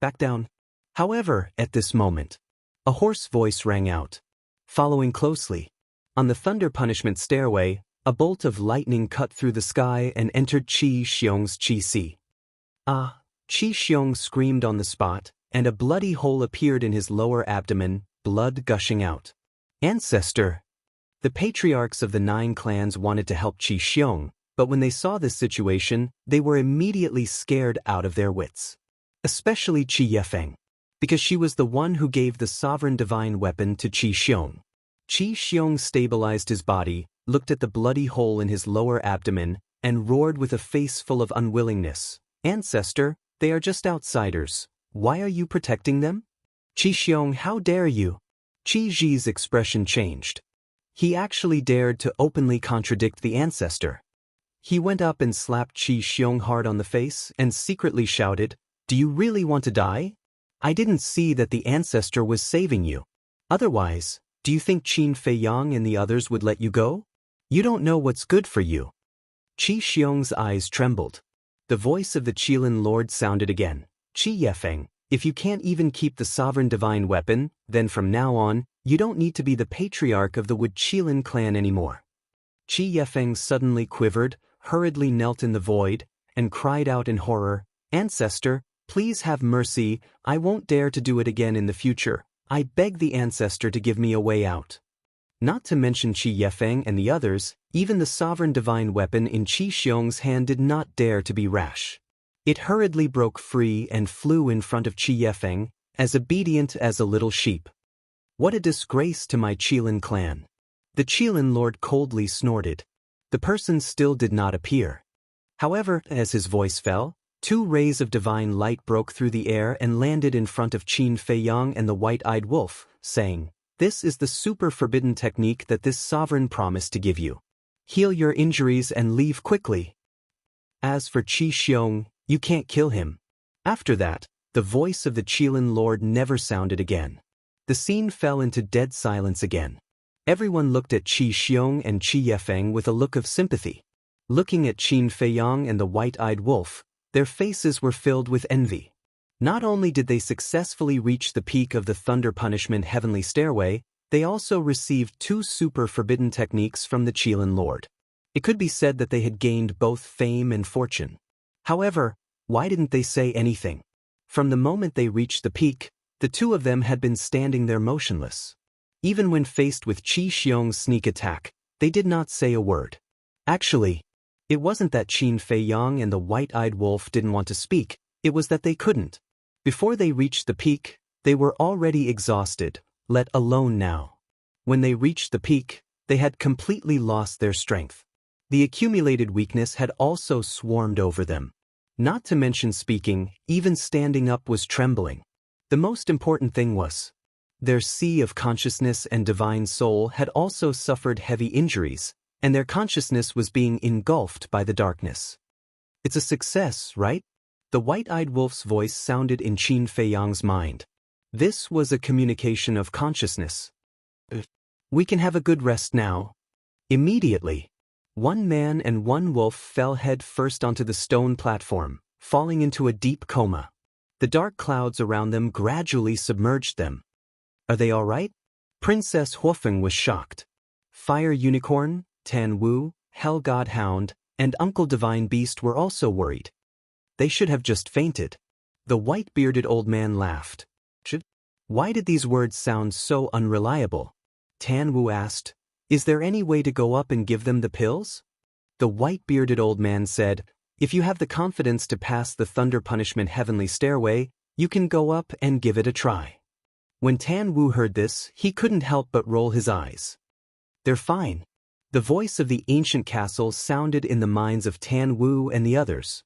Back down. However, at this moment, a hoarse voice rang out. Following closely, on the thunder punishment stairway, a bolt of lightning cut through the sky and entered Qi Xiong's Qi Si. Ah! Qi Xiong screamed on the spot, and a bloody hole appeared in his lower abdomen, blood gushing out. Ancestor! The patriarchs of the 9 clans wanted to help Qi Xiong, but when they saw this situation, they were immediately scared out of their wits. Especially Qi Yefeng, because she was the one who gave the sovereign divine weapon to Qi Xiong. Qi Xiong stabilized his body, looked at the bloody hole in his lower abdomen, and roared with a face full of unwillingness. Ancestor, they are just outsiders. Why are you protecting them? Qi Xiong, how dare you? Qi Ji's expression changed. He actually dared to openly contradict the ancestor. He went up and slapped Qi Xiong hard on the face and secretly shouted, Do you really want to die? I didn't see that the ancestor was saving you. Otherwise, do you think Qin Feiyang and the others would let you go? You don't know what's good for you. Qi Xiong's eyes trembled. The voice of the Qilin Lord sounded again. Qi Yefeng, if you can't even keep the sovereign divine weapon, then from now on, you don't need to be the patriarch of the Wood Qilin clan anymore. Qi Yefeng suddenly quivered, hurriedly knelt in the void, and cried out in horror, "Ancestor, please have mercy, I won't dare to do it again in the future. I beg the ancestor to give me a way out." Not to mention Qi Yefeng and the others, even the sovereign divine weapon in Qi Xiong's hand did not dare to be rash. It hurriedly broke free and flew in front of Qi Yefeng, as obedient as a little sheep. "What a disgrace to my Qilin clan." The Qilin lord coldly snorted. The person still did not appear. However, as his voice fell, 2 rays of divine light broke through the air and landed in front of Qin Feiyang and the white-eyed wolf, saying, "This is the super forbidden technique that this sovereign promised to give you. Heal your injuries and leave quickly. As for Qi Xiong, you can't kill him." After that, the voice of the Qilin lord never sounded again. The scene fell into dead silence again. Everyone looked at Qi Xiong and Qi Yefeng with a look of sympathy. Looking at Qin Feiyang and the white-eyed wolf, their faces were filled with envy. Not only did they successfully reach the peak of the Thunder Punishment Heavenly Stairway, they also received 2 super forbidden techniques from the Qilin Lord. It could be said that they had gained both fame and fortune. However, why didn't they say anything? From the moment they reached the peak, the 2 of them had been standing there motionless. Even when faced with Qi Xiong's sneak attack, they did not say a word. Actually, it wasn't that Qin Feiyang and the white-eyed wolf didn't want to speak, it was that they couldn't. Before they reached the peak, they were already exhausted, let alone now. When they reached the peak, they had completely lost their strength. The accumulated weakness had also swarmed over them. Not to mention speaking, even standing up was trembling. The most important thing was, their sea of consciousness and divine soul had also suffered heavy injuries, and their consciousness was being engulfed by the darkness. "It's a success, right?" The white-eyed wolf's voice sounded in Qin Feiyang's mind. This was a communication of consciousness. "We can have a good rest now." Immediately, 1 man and 1 wolf fell head first onto the stone platform, falling into a deep coma. The dark clouds around them gradually submerged them. "Are they all right?" Princess Huofeng was shocked. Fire Unicorn, Tan Wu, Hell God Hound, and Uncle Divine Beast were also worried. "They should have just fainted." The white-bearded old man laughed. "Why did these words sound so unreliable?" Tan Wu asked. "Is there any way to go up and give them the pills?" The white-bearded old man said, "If you have the confidence to pass the Thunder Punishment Heavenly Stairway, you can go up and give it a try." When Tan Wu heard this, he couldn't help but roll his eyes. "They're fine." The voice of the ancient castle sounded in the minds of Tan Wu and the others.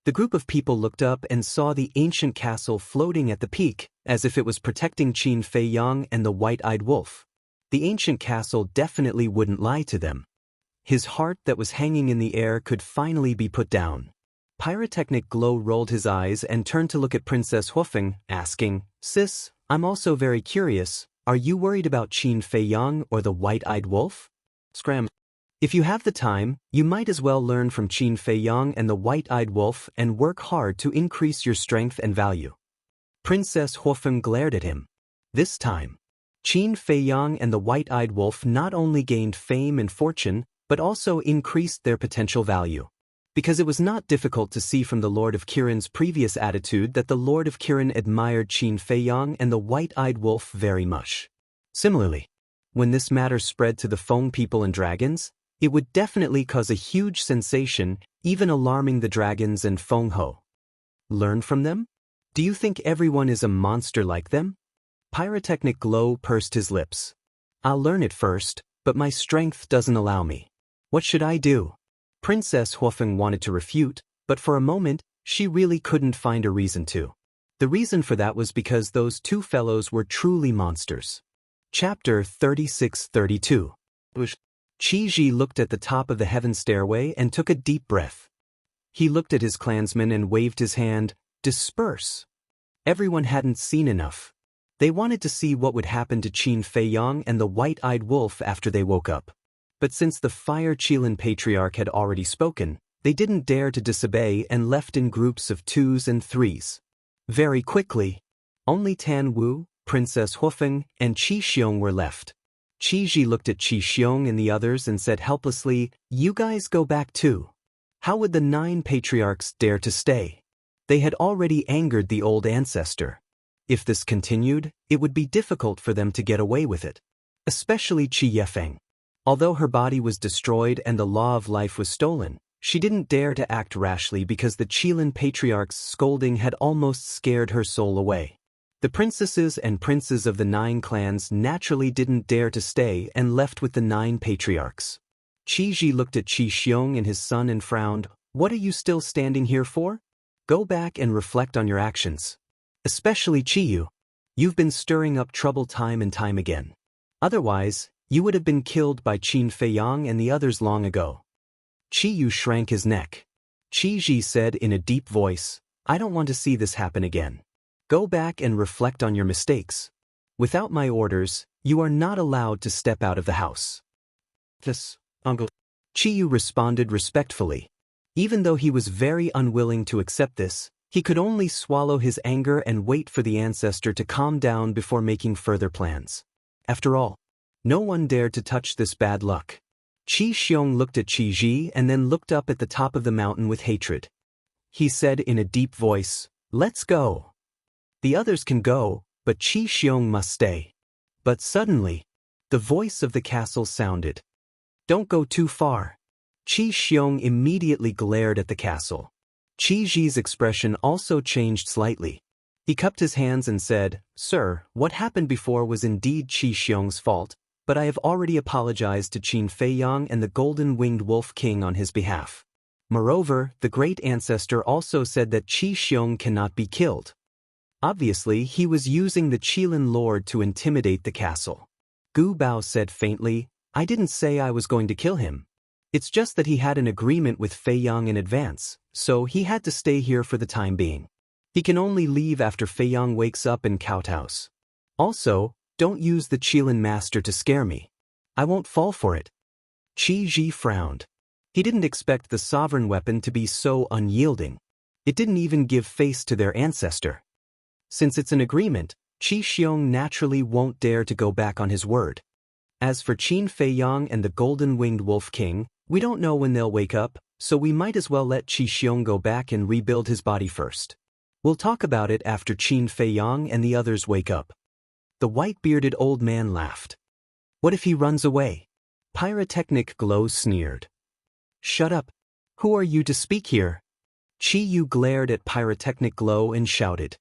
The group of people looked up and saw the ancient castle floating at the peak, as if it was protecting Qin Feiyang and the white-eyed wolf. The ancient castle definitely wouldn't lie to them. His heart that was hanging in the air could finally be put down. Pyrotechnic Glow rolled his eyes and turned to look at Princess Huofeng, asking, "Sis, I'm also very curious, are you worried about Qin Feiyang or the white-eyed wolf?" Scram. "If you have the time, you might as well learn from Qin Feiyang and the white-eyed wolf and work hard to increase your strength and value." Princess Huofeng glared at him. This time, Qin Feiyang and the white-eyed wolf not only gained fame and fortune, but also increased their potential value. Because it was not difficult to see from the Lord of Kirin's previous attitude that the Lord of Kirin admired Qin Feiyang and the white-eyed wolf very much. Similarly, when this matter spread to the Feng people and dragons, it would definitely cause a huge sensation, even alarming the dragons and Feng Ho. Learn from them? Do you think everyone is a monster like them? Pyrotechnic Glow pursed his lips. "I'll learn it first, but my strength doesn't allow me. What should I do?" Princess Huofeng wanted to refute, but for a moment, she really couldn't find a reason to. The reason for that was because those 2 fellows were truly monsters. Chapter 36-32. Qi Ji looked at the top of the heaven stairway and took a deep breath. He looked at his clansmen and waved his hand, "Disperse." Everyone hadn't seen enough. They wanted to see what would happen to Qin Feiyang and the white-eyed wolf after they woke up. But since the Fire Qilin Patriarch had already spoken, they didn't dare to disobey and left in groups of 2s and 3s. Very quickly, only Tan Wu, Princess Huofeng, and Qi Xiong were left. Qi Ji looked at Qi Xiong and the others and said helplessly, "You guys go back too. How would the 9 patriarchs dare to stay? They had already angered the old ancestor. If this continued, it would be difficult for them to get away with it. Especially Qi Yefeng. Although her body was destroyed and the law of life was stolen, she didn't dare to act rashly because the Qilin patriarch's scolding had almost scared her soul away. The princesses and princes of the 9 clans naturally didn't dare to stay and left with the 9 patriarchs. Qi Ji looked at Qi Xiong and his son and frowned. "What are you still standing here for? Go back and reflect on your actions. Especially Qi Yu. You've been stirring up trouble time and time again. Otherwise, you would have been killed by Qin Feiyang and the others long ago." Qi Yu shrank his neck. Qi Ji said in a deep voice, "I don't want to see this happen again. Go back and reflect on your mistakes. Without my orders, you are not allowed to step out of the house." "Yes, uncle." Qi Yu responded respectfully. Even though he was very unwilling to accept this, he could only swallow his anger and wait for the ancestor to calm down before making further plans. After all, no one dared to touch this bad luck. Qi Xiong looked at Qi Ji and then looked up at the top of the mountain with hatred. He said in a deep voice, "Let's go. The others can go, but Qi Xiong must stay." But suddenly, the voice of the castle sounded. "Don't go too far." Qi Xiong immediately glared at the castle. Qi Ji's expression also changed slightly. He cupped his hands and said, "Sir, what happened before was indeed Qi Xiong's fault, but I have already apologized to Qin Feiyang and the Golden-Winged Wolf King on his behalf. Moreover, the great ancestor also said that Qi Xiong cannot be killed." Obviously, he was using the Qilin Lord to intimidate the castle. Gu Bao said faintly, "I didn't say I was going to kill him. It's just that he had an agreement with Feiyang in advance, so he had to stay here for the time being. He can only leave after Feiyang wakes up in Kowtouse. Also, don't use the Qilin Master to scare me. I won't fall for it." Qi Ji frowned. He didn't expect the sovereign weapon to be so unyielding. It didn't even give face to their ancestor. Since it's an agreement, Qi Xiong naturally won't dare to go back on his word. As for Qin Feiyang and the Golden-Winged Wolf King, we don't know when they'll wake up, so we might as well let Qi Xiong go back and rebuild his body first. We'll talk about it after Qin Feiyang and the others wake up. The white-bearded old man laughed. "What if he runs away?" Pyrotechnic Glow sneered. "Shut up. Who are you to speak here?" Qi Yu glared at Pyrotechnic Glow and shouted.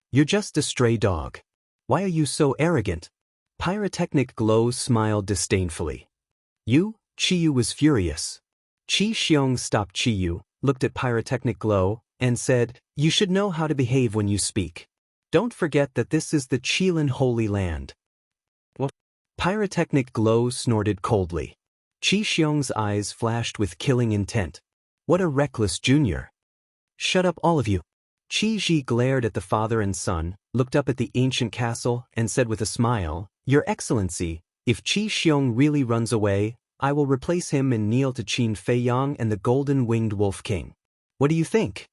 "You're just a stray dog. Why are you so arrogant?" Pyrotechnic Glow smiled disdainfully. "You?" Qi Yu was furious. Qi Xiong stopped Qi Yu, looked at Pyrotechnic Glow, and said, "You should know how to behave when you speak. Don't forget that this is the Qilin Holy Land." What? Pyrotechnic Glow snorted coldly. Qi Xiong's eyes flashed with killing intent. What a reckless junior. "Shut up all of you." Qi Ji glared at the father and son, looked up at the ancient castle, and said with a smile, "Your Excellency, if Qi Xiong really runs away, I will replace him and kneel to Qin Feiyang and the Golden-Winged Wolf King. What do you think?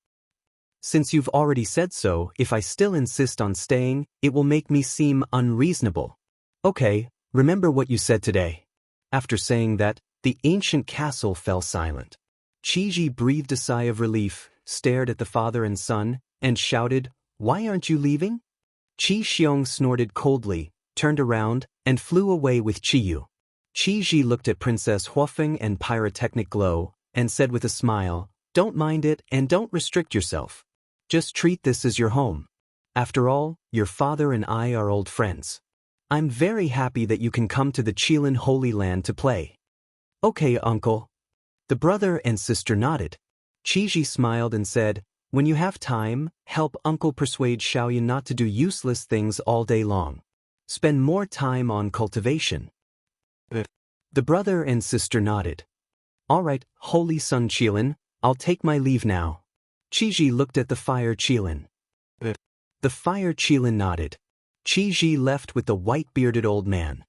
Since you've already said so, if I still insist on staying, it will make me seem unreasonable. Okay, remember what you said today." After saying that, the ancient castle fell silent. Qi Ji breathed a sigh of relief, stared at the father and son, and shouted, "Why aren't you leaving?" Qi Xiong snorted coldly, turned around, and flew away with Qi Yu. Qi Ji looked at Princess Huofeng and Pyrotechnic Glow, and said with a smile, "Don't mind it and don't restrict yourself. Just treat this as your home. After all, your father and I are old friends. I'm very happy that you can come to the Qilin Holy Land to play." "Okay, uncle." The brother and sister nodded. Qi Ji smiled and said, "When you have time, help uncle persuade Xiaoyan not to do useless things all day long. Spend more time on cultivation." The brother and sister nodded. "All right, Holy Sun Qilin, I'll take my leave now." Qi Ji looked at the Fire Qilin. The Fire Qilin nodded. Qi Ji left with the white-bearded old man.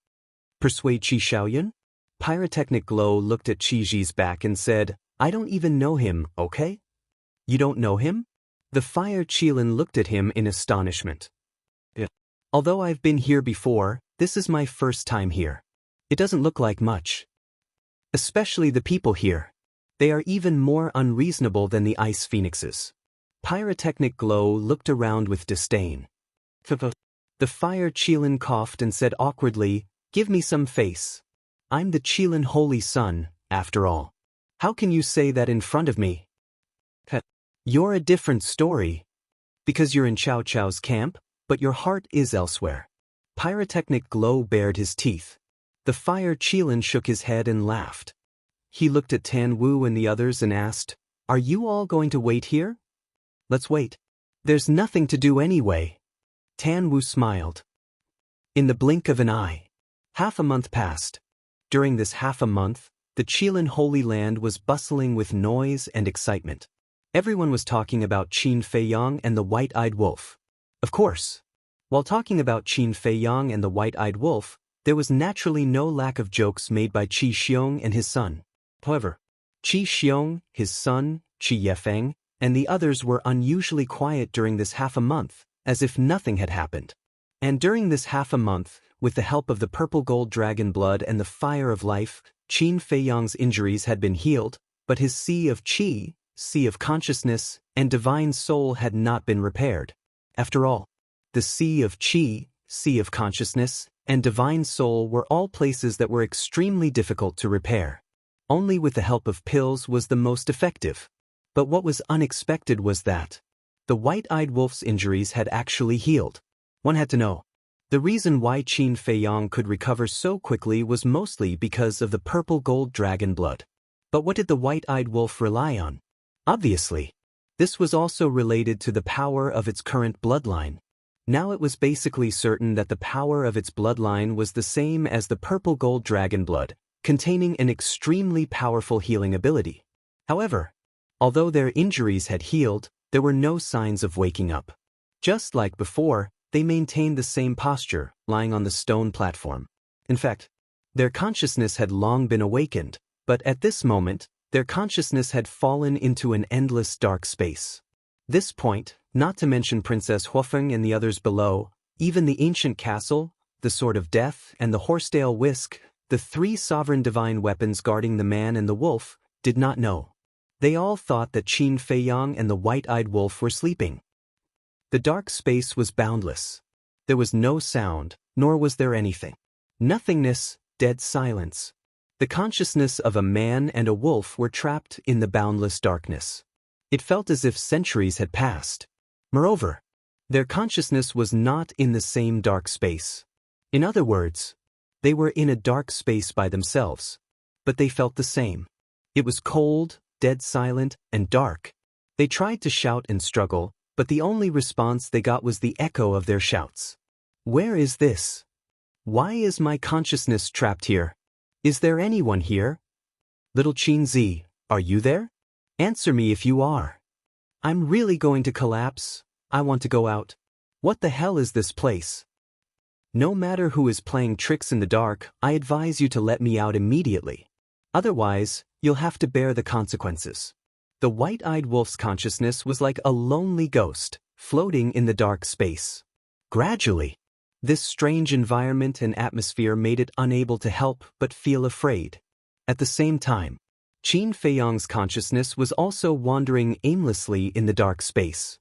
"Persuade Qi Xiaoyan?" Pyrotechnic Glow looked at Qi Ji's back and said, "I don't even know him, okay?" "You don't know him?" The Fire Qilin looked at him in astonishment. "Although I've been here before, this is my first time here. It doesn't look like much. Especially the people here. They are even more unreasonable than the ice phoenixes. Pyrotechnic Glow looked around with disdain. The fire Qilin coughed and said awkwardly, "Give me some face. I'm the Qilin Holy Sun, after all. How can you say that in front of me? You're a different story. Because you're in Cao Cao's camp, but your heart is elsewhere." Pyrotechnic Glow bared his teeth. The fire Qilin shook his head and laughed. He looked at Tan Wu and the others and asked, "Are you all going to wait here?" "Let's wait. There's nothing to do anyway." Tan Wu smiled. In the blink of an eye, half a month passed. During this half a month, the Qilin Holy Land was bustling with noise and excitement. Everyone was talking about Qin Feiyang and the White-Eyed Wolf. Of course, while talking about Qin Feiyang and the White-Eyed Wolf, there was naturally no lack of jokes made by Qi Xiong and his son. However, Qi Xiong, his son, Qi Yefeng, and the others were unusually quiet during this half a month, as if nothing had happened. And during this half a month, with the help of the purple gold dragon blood and the fire of life, Qin Feiyang's injuries had been healed, but his sea of qi, sea of consciousness, and divine soul had not been repaired. After all, the sea of qi, sea of consciousness, and divine soul were all places that were extremely difficult to repair. Only with the help of pills was the most effective. But what was unexpected was that the White-Eyed Wolf's injuries had actually healed. One had to know. The reason why Qin Feiyang could recover so quickly was mostly because of the purple gold dragon blood. But what did the White-Eyed Wolf rely on? Obviously, this was also related to the power of its current bloodline. Now it was basically certain that the power of its bloodline was the same as the purple gold dragon blood, containing an extremely powerful healing ability. However, although their injuries had healed, there were no signs of waking up. Just like before, they maintained the same posture, lying on the stone platform. In fact, their consciousness had long been awakened, but at this moment, their consciousness had fallen into an endless dark space. This point, not to mention Princess Huofeng and the others below, even the ancient castle, the Sword of Death, and the Horsetail Whisk, the three sovereign divine weapons guarding the man and the wolf, did not know. They all thought that Qin Feiyang and the White-Eyed Wolf were sleeping. The dark space was boundless. There was no sound, nor was there anything. Nothingness, dead silence. The consciousness of a man and a wolf were trapped in the boundless darkness. It felt as if centuries had passed. Moreover, their consciousness was not in the same dark space. In other words, they were in a dark space by themselves. But they felt the same. It was cold, dead silent, and dark. They tried to shout and struggle, but the only response they got was the echo of their shouts. Where is this? Why is my consciousness trapped here? Is there anyone here? Little Qin Zi, are you there? Answer me if you are. I'm really going to collapse. I want to go out. What the hell is this place? No matter who is playing tricks in the dark, I advise you to let me out immediately. Otherwise, you'll have to bear the consequences. The White-Eyed Wolf's consciousness was like a lonely ghost, floating in the dark space. Gradually, this strange environment and atmosphere made it unable to help but feel afraid. At the same time, Qin Feiyang's consciousness was also wandering aimlessly in the dark space.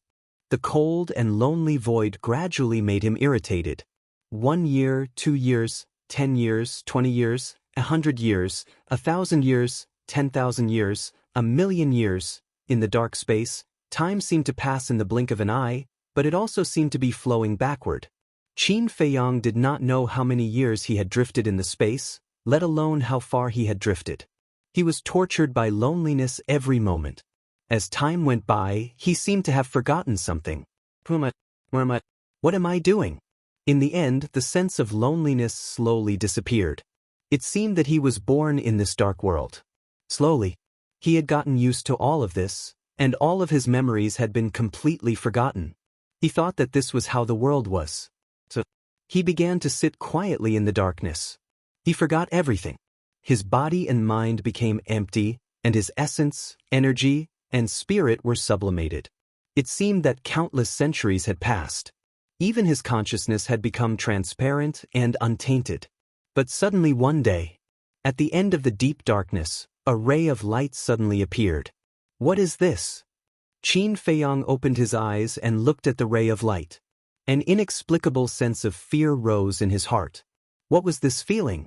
The cold and lonely void gradually made him irritated. 1 year, 2 years, 10 years, 20 years, 100 years, 1,000 years, 10,000 years, 1,000,000 years. In the dark space, time seemed to pass in the blink of an eye, but it also seemed to be flowing backward. Qin Feiyang did not know how many years he had drifted in the space, let alone how far he had drifted. He was tortured by loneliness every moment. As time went by, he seemed to have forgotten something. What am I doing? In the end, the sense of loneliness slowly disappeared. It seemed that he was born in this dark world. Slowly, he had gotten used to all of this, and all of his memories had been completely forgotten. He thought that this was how the world was. So, he began to sit quietly in the darkness. He forgot everything. His body and mind became empty, and his essence, energy, and spirit were sublimated. It seemed that countless centuries had passed. Even his consciousness had become transparent and untainted. But suddenly one day, at the end of the deep darkness, a ray of light suddenly appeared. What is this? Qin Feiyong opened his eyes and looked at the ray of light. An inexplicable sense of fear rose in his heart. What was this feeling?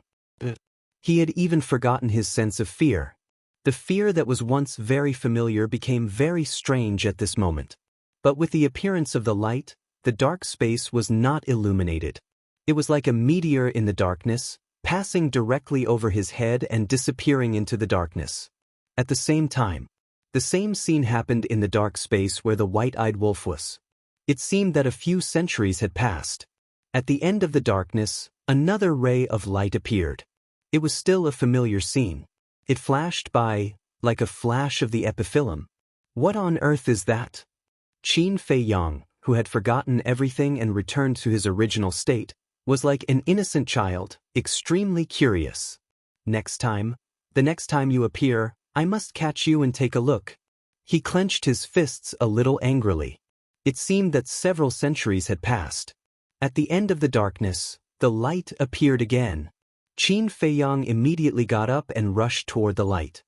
He had even forgotten his sense of fear. The fear that was once very familiar became very strange at this moment. But with the appearance of the light, the dark space was not illuminated. It was like a meteor in the darkness, passing directly over his head and disappearing into the darkness. At the same time, the same scene happened in the dark space where the white-eyed wolf was. It seemed that a few centuries had passed. At the end of the darkness, another ray of light appeared. It was still a familiar scene. It flashed by, like a flash of the epiphyllum. What on earth is that? Qin Feiyong, who had forgotten everything and returned to his original state, was like an innocent child, extremely curious. The next time you appear, I must catch you and take a look. He clenched his fists a little angrily. It seemed that several centuries had passed. At the end of the darkness, the light appeared again. Qin Feiyong immediately got up and rushed toward the light.